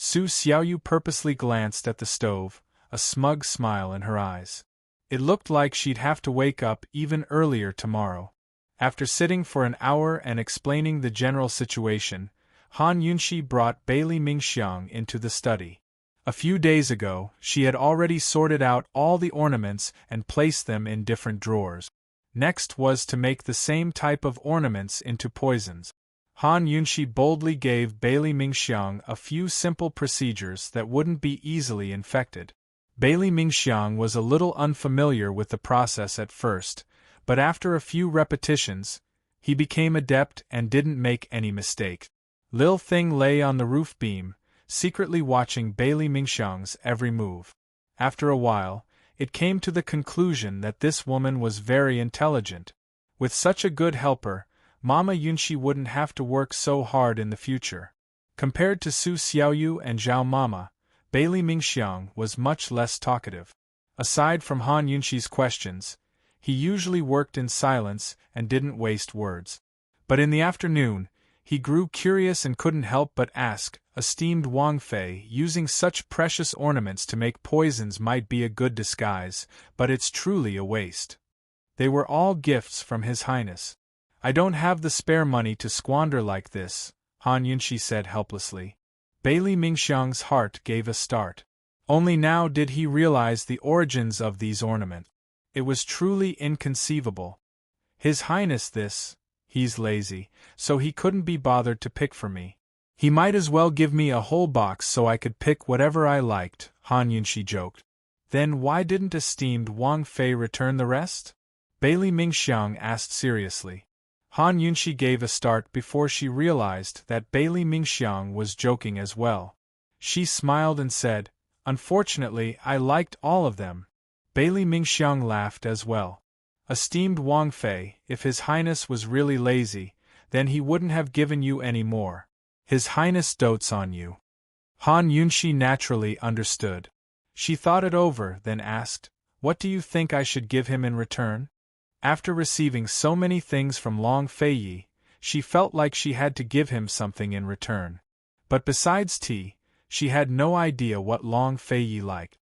Su Xiaoyu purposely glanced at the stove, a smug smile in her eyes. It looked like she'd have to wake up even earlier tomorrow. After sitting for an hour and explaining the general situation, Han Yunxi brought Bailey Mingxiang into the study. A few days ago, she had already sorted out all the ornaments and placed them in different drawers. Next was to make the same type of ornaments into poisons. Han Yunxi boldly gave Bailey Mingxiang a few simple procedures that wouldn't be easily infected. Bailey Mingxiang was a little unfamiliar with the process at first, but after a few repetitions, he became adept and didn't make any mistake. Lil Thing lay on the roof beam, secretly watching Bailey Mingxiang's every move. After a while, it came to the conclusion that this woman was very intelligent. With such a good helper, Mama Yunxi wouldn't have to work so hard in the future. Compared to Su Xiaoyu and Zhao Mama, Bailey Mingxiang was much less talkative. Aside from Han Yunxi's questions, he usually worked in silence and didn't waste words. But in the afternoon, he grew curious and couldn't help but ask, "Esteemed Wang Fei, using such precious ornaments to make poisons might be a good disguise, but it's truly a waste. They were all gifts from His Highness. I don't have the spare money to squander like this," Han Yunxi said helplessly. Bailey Mingxiang's heart gave a start. Only now did he realize the origins of these ornaments. It was truly inconceivable. His Highness this, he's lazy, so he couldn't be bothered to pick for me. He might as well give me a whole box so I could pick whatever I liked, Han Yunxi joked. Then why didn't esteemed Wang Fei return the rest? Bailey Mingxiang asked seriously. Han Yunxi gave a start before she realized that Bailey Mingxiang was joking as well. She smiled and said, "Unfortunately, I liked all of them." Bailey Mingxiang laughed as well. "Esteemed Wang Fei, if His Highness was really lazy, then he wouldn't have given you any more. His Highness dotes on you." Han Yunxi naturally understood. She thought it over, then asked, "What do you think I should give him in return?" After receiving so many things from Long Feiyi, she felt like she had to give him something in return. But besides tea, she had no idea what Long Feiyi liked.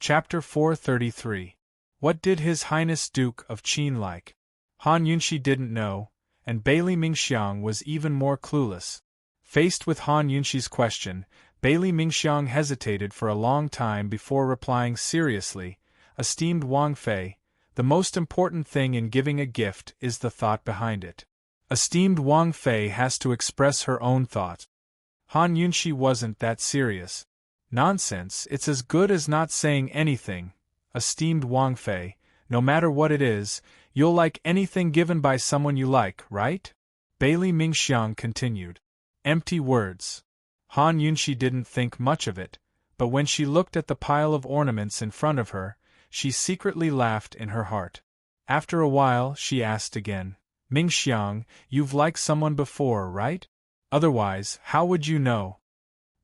Chapter 433. What did His Highness Duke of Qin like? Han Yunxi didn't know, and Bailey Mingxiang was even more clueless. Faced with Han Yunxi's question, Bailey Mingxiang hesitated for a long time before replying seriously, "Esteemed Wang Fei, the most important thing in giving a gift is the thought behind it. Esteemed Wang Fei has to express her own thoughts." Han Yunxi wasn't that serious. "Nonsense, it's as good as not saying anything. Esteemed Wang Fei, no matter what it is, you'll like anything given by someone you like, right?" Bailey Mingxiang continued. Empty words. Han Yunxi didn't think much of it, but when she looked at the pile of ornaments in front of her, she secretly laughed in her heart. After a while, she asked again, "Mingxiang, you've liked someone before, right? Otherwise, how would you know?"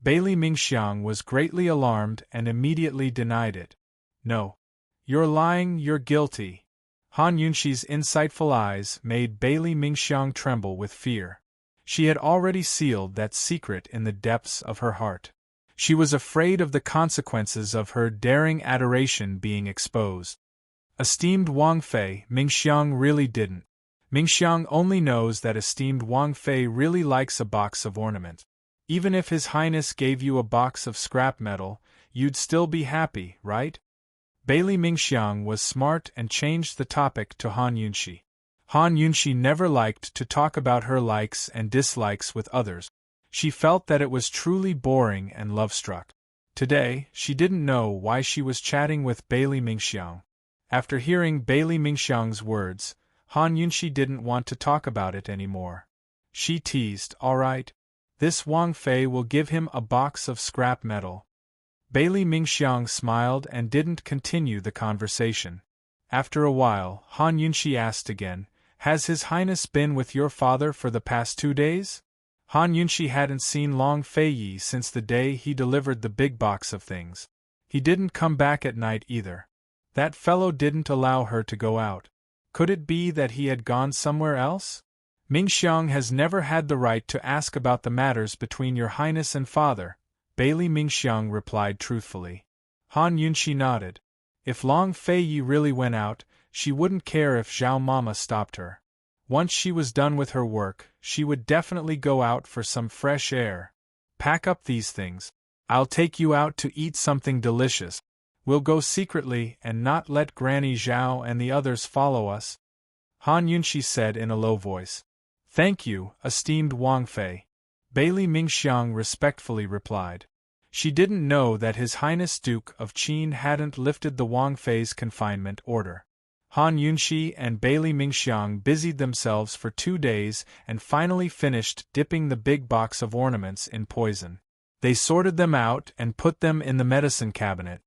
Bailey Mingxiang was greatly alarmed and immediately denied it. "No. You're lying, you're guilty." Han Yunxi's insightful eyes made Bailey Mingxiang tremble with fear. She had already sealed that secret in the depths of her heart. She was afraid of the consequences of her daring adoration being exposed. "Esteemed Wang Fei, Mingxiang really didn't. Mingxiang only knows that esteemed Wang Fei really likes a box of ornament. Even if His Highness gave you a box of scrap metal, you'd still be happy, right?" Bailey Mingxiang was smart and changed the topic to Han Yunxi. Han Yunxi never liked to talk about her likes and dislikes with others. She felt that it was truly boring and love-struck. Today, she didn't know why she was chatting with Bailey Mingxiang. After hearing Bailey Mingxiang's words, Han Yunxi didn't want to talk about it anymore. She teased, "All right. This Wang Fei will give him a box of scrap metal." Bailey Mingxiang smiled and didn't continue the conversation. After a while, Han Yunxi asked again, "Has His Highness been with your father for the past 2 days?" Han Yunxi hadn't seen Long Feiyi since the day he delivered the big box of things. He didn't come back at night either. That fellow didn't allow her to go out. Could it be that he had gone somewhere else? "Mingxiang has never had the right to ask about the matters between your Highness and father," Bailey Mingxiang replied truthfully. Han Yunxi nodded. If Long Fei Yi really went out, she wouldn't care if Zhao Mama stopped her. Once she was done with her work, she would definitely go out for some fresh air. Pack up these things. I'll take you out to eat something delicious. We'll go secretly and not let Granny Zhao and the others follow us. Han Yunxi said in a low voice. Thank you, esteemed Wang Fei. Bailey Mingxiang respectfully replied. She didn't know that His Highness Duke of Qin hadn't lifted the Wang Fei's confinement order. Han Yunxi and Bailey Mingxiang busied themselves for 2 days and finally finished dipping the big box of ornaments in poison. They sorted them out and put them in the medicine cabinet.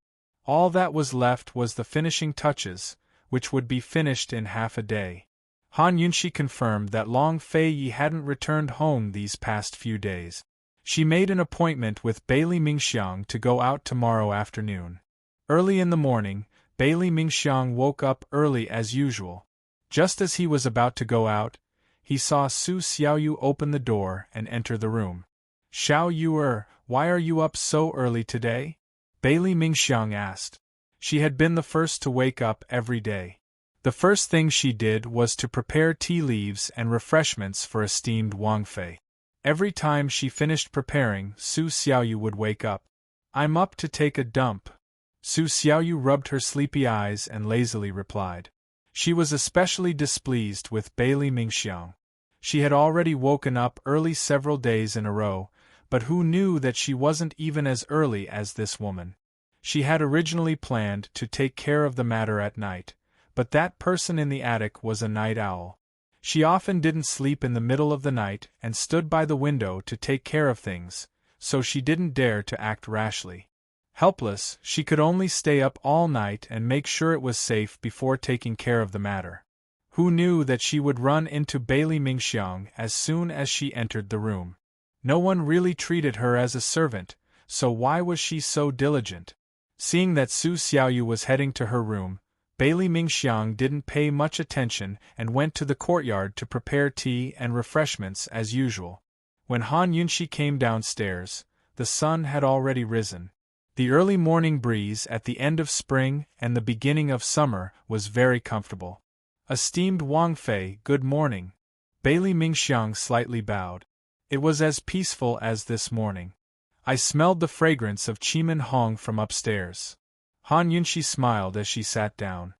All that was left was the finishing touches, which would be finished in half a day. Han Yunxi confirmed that Long Fei Yi hadn't returned home these past few days. She made an appointment with Bailey Mingxiang to go out tomorrow afternoon. Early in the morning, Bailey Mingxiang woke up early as usual. Just as he was about to go out, he saw Su Xiaoyu open the door and enter the room. Xiao Yu, why are you up so early today? Bailey Mingxiang asked. She had been the first to wake up every day. The first thing she did was to prepare tea leaves and refreshments for esteemed Wang Fei. Every time she finished preparing, Su Xiaoyu would wake up. I'm up to take a dump. Su Xiaoyu rubbed her sleepy eyes and lazily replied. She was especially displeased with Bailey Mingxiang. She had already woken up early several days in a row, but who knew that she wasn't even as early as this woman? She had originally planned to take care of the matter at night, but that person in the attic was a night owl. She often didn't sleep in the middle of the night and stood by the window to take care of things, so she didn't dare to act rashly. Helpless, she could only stay up all night and make sure it was safe before taking care of the matter. Who knew that she would run into Bailey Mingxiang as soon as she entered the room? No one really treated her as a servant, so why was she so diligent? Seeing that Su Xiaoyu was heading to her room, Bailey Mingxiang didn't pay much attention and went to the courtyard to prepare tea and refreshments as usual. When Han Yunxi came downstairs, the sun had already risen. The early morning breeze at the end of spring and the beginning of summer was very comfortable. Esteemed Wang Fei, good morning. Bailey Mingxiang slightly bowed. It was as peaceful as this morning. I smelled the fragrance of Chimen Hong from upstairs. Han Yunxi smiled as she sat down.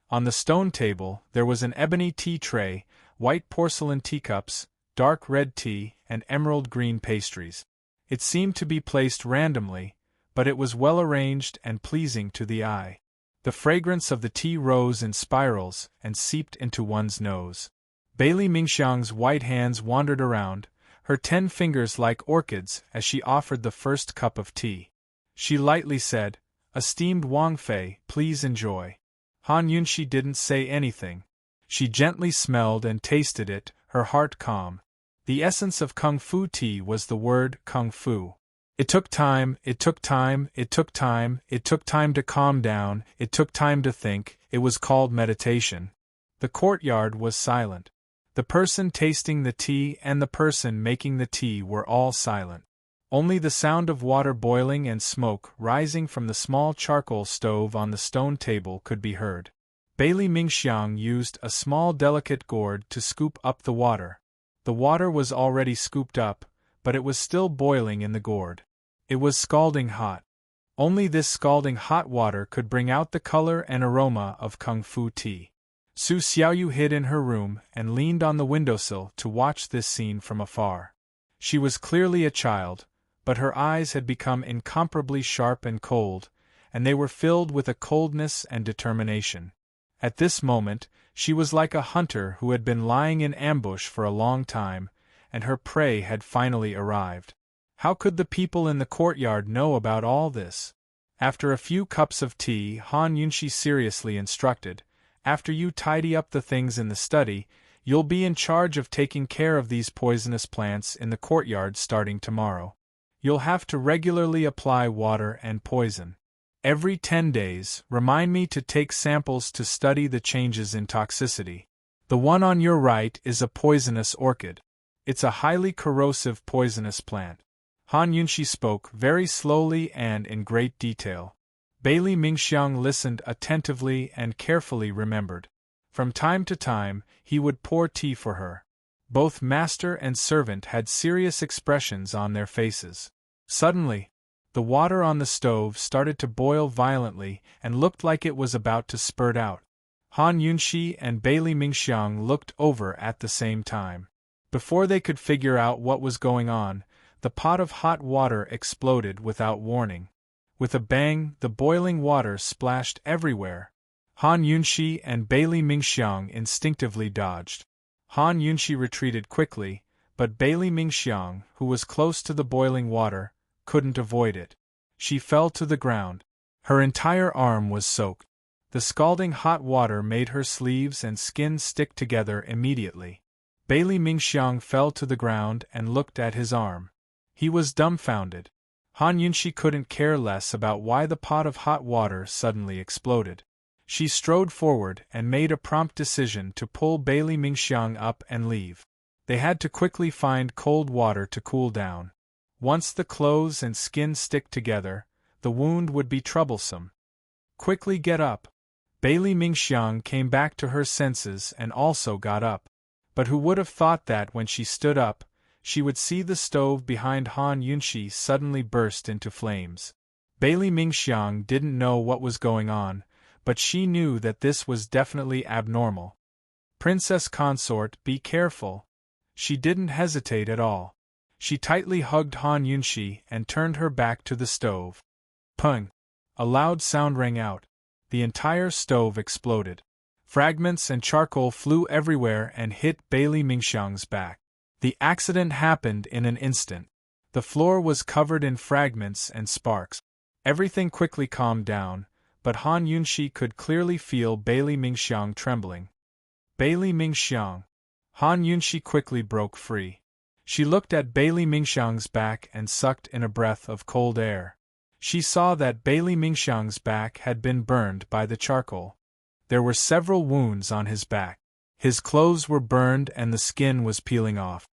On the stone table there was an ebony tea tray, white porcelain teacups, dark red tea, and emerald green pastries. It seemed to be placed randomly, but it was well arranged and pleasing to the eye. The fragrance of the tea rose in spirals and seeped into one's nose. Bailey Mingxiang's white hands wandered around, her 10 fingers like orchids as she offered the first cup of tea. She lightly said, Esteemed Wang Fei, please enjoy. Han Yunxi didn't say anything. She gently smelled and tasted it, her heart calm. The essence of Kung Fu tea was the word Kung Fu. It took time, it took time, it took time, it took time to calm down, it took time to think, it was called meditation. The courtyard was silent. The person tasting the tea and the person making the tea were all silent. Only the sound of water boiling and smoke rising from the small charcoal stove on the stone table could be heard. Bailey Mingxiang used a small delicate gourd to scoop up the water. The water was already scooped up, but it was still boiling in the gourd. It was scalding hot. Only this scalding hot water could bring out the color and aroma of Kung Fu tea. Su Xiaoyu hid in her room and leaned on the windowsill to watch this scene from afar. She was clearly a child, but her eyes had become incomparably sharp and cold, and they were filled with a coldness and determination. At this moment, she was like a hunter who had been lying in ambush for a long time, and her prey had finally arrived. How could the people in the courtyard know about all this? After a few cups of tea, Han Yunxi seriously instructed, After you tidy up the things in the study, you'll be in charge of taking care of these poisonous plants in the courtyard starting tomorrow. You'll have to regularly apply water and poison. Every 10 days, remind me to take samples to study the changes in toxicity. The one on your right is a poisonous orchid. It's a highly corrosive poisonous plant. Han Yunxi spoke very slowly and in great detail. Bailey Mingxiang listened attentively and carefully remembered. From time to time, he would pour tea for her. Both master and servant had serious expressions on their faces. Suddenly, the water on the stove started to boil violently and looked like it was about to spurt out. Han Yunxi and Bailey Mingxiang looked over at the same time. Before they could figure out what was going on, the pot of hot water exploded without warning. With a bang, the boiling water splashed everywhere. Han Yunxi and Bailey Mingxiang instinctively dodged. Han Yunxi retreated quickly, but Bailey Mingxiang, who was close to the boiling water, couldn't avoid it. She fell to the ground. Her entire arm was soaked. The scalding hot water made her sleeves and skin stick together immediately. Bailey Mingxiang fell to the ground and looked at his arm. He was dumbfounded. Han Yunxi couldn't care less about why the pot of hot water suddenly exploded. She strode forward and made a prompt decision to pull Bailey Mingxiang up and leave. They had to quickly find cold water to cool down. Once the clothes and skin stick together, the wound would be troublesome. Quickly get up. Bailey Mingxiang came back to her senses and also got up. But who would have thought that when she stood up, she would see the stove behind Han Yunxi suddenly burst into flames. Bailey Mingxiang didn't know what was going on, but she knew that this was definitely abnormal. Princess Consort, be careful. She didn't hesitate at all. She tightly hugged Han Yunxi and turned her back to the stove. Pung! A loud sound rang out. The entire stove exploded. Fragments and charcoal flew everywhere and hit Bailey Mingxiang's back. The accident happened in an instant. The floor was covered in fragments and sparks. Everything quickly calmed down, but Han Yunxi could clearly feel Bailey Mingxiang trembling. Bailey Mingxiang. Han Yunxi quickly broke free. She looked at Bailey Mingxiang's back and sucked in a breath of cold air. She saw that Bailey Mingxiang's back had been burned by the charcoal. There were several wounds on his back. His clothes were burned and the skin was peeling off.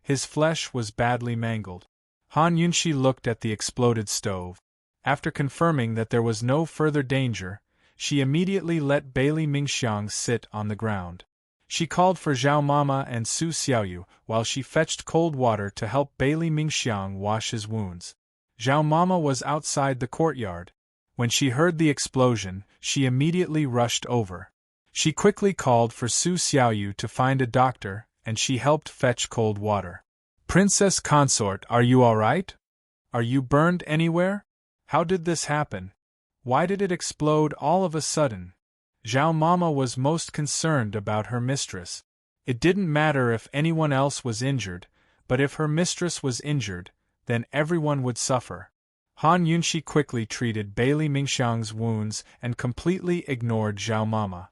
His flesh was badly mangled. Han Yunxi looked at the exploded stove. After confirming that there was no further danger, she immediately let Bailey Mingxiang sit on the ground. She called for Zhao Mama and Su Xiaoyu while she fetched cold water to help Bailey Mingxiang wash his wounds. Zhao Mama was outside the courtyard. When she heard the explosion, she immediately rushed over. She quickly called for Su Xiaoyu to find a doctor, and she helped fetch cold water. Princess Consort, are you all right? Are you burned anywhere? How did this happen? Why did it explode all of a sudden? Zhao Mama was most concerned about her mistress. It didn't matter if anyone else was injured, but if her mistress was injured, then everyone would suffer. Han Yunxi quickly treated Bailey Mingxiang's wounds and completely ignored Zhao Mama.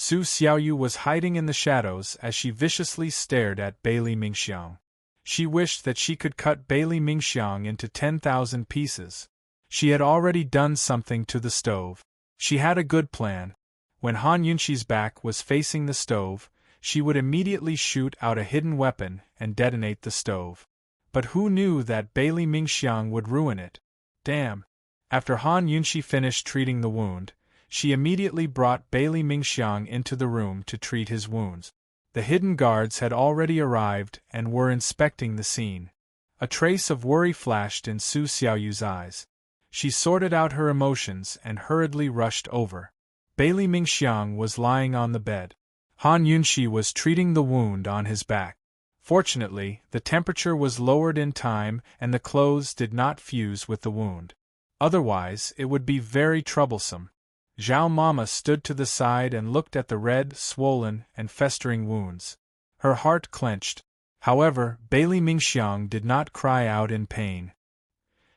Su Xiaoyu was hiding in the shadows as she viciously stared at Bailey Mingxiang. She wished that she could cut Bailey Mingxiang into 10,000 pieces. She had already done something to the stove. She had a good plan. When Han Yunxi's back was facing the stove, she would immediately shoot out a hidden weapon and detonate the stove. But who knew that Bailey Mingxiang would ruin it? Damn! After Han Yunxi finished treating the wound, she immediately brought Bailey Mingxiang into the room to treat his wounds. The hidden guards had already arrived and were inspecting the scene. A trace of worry flashed in Su Xiaoyu's eyes. She sorted out her emotions and hurriedly rushed over. Bailey Mingxiang was lying on the bed. Han Yunxi was treating the wound on his back. Fortunately, the temperature was lowered in time and the clothes did not fuse with the wound. Otherwise, it would be very troublesome. Zhao Mama stood to the side and looked at the red, swollen, and festering wounds. Her heart clenched. However, Bailey Mingxiang did not cry out in pain.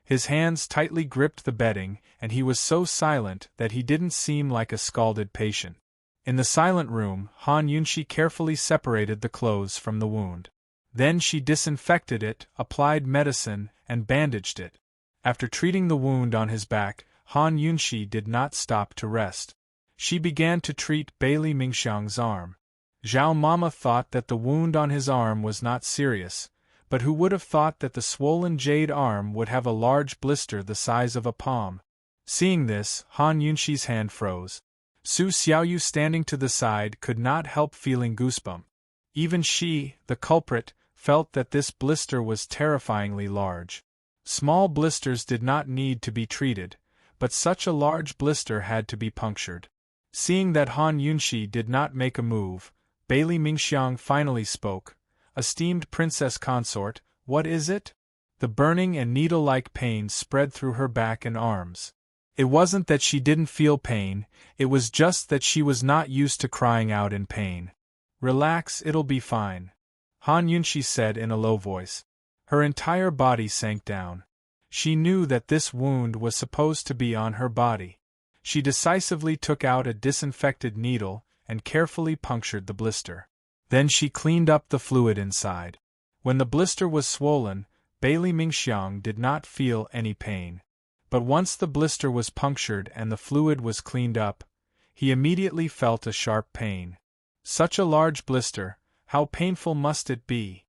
His hands tightly gripped the bedding, and he was so silent that he didn't seem like a scalded patient. In the silent room, Han Yunxi carefully separated the clothes from the wound. Then she disinfected it, applied medicine, and bandaged it. After treating the wound on his back, Han Yunxi did not stop to rest. She began to treat Bailey Mingxiang's arm. Zhao Mama thought that the wound on his arm was not serious, But who would have thought that the swollen jade arm would have a large blister the size of a palm? Seeing this, Han Yunxi's hand froze. Su Xiaoyu standing to the side could not help feeling goosebumps. Even she, the culprit, felt that this blister was terrifyingly large. Small blisters did not need to be treated, but such a large blister had to be punctured. Seeing that Han Yunxi did not make a move, Bailey Mingxiang finally spoke. "Esteemed Princess Consort, what is it?" The burning and needle-like pain spread through her back and arms. It wasn't that she didn't feel pain, it was just that she was not used to crying out in pain. "Relax, it'll be fine," Han Yunxi said in a low voice. Her entire body sank down. She knew that this wound was supposed to be on her body. She decisively took out a disinfected needle and carefully punctured the blister. Then she cleaned up the fluid inside. When the blister was swollen, Bailey Mingxiang did not feel any pain. But once the blister was punctured and the fluid was cleaned up, he immediately felt a sharp pain. Such a large blister, how painful must it be?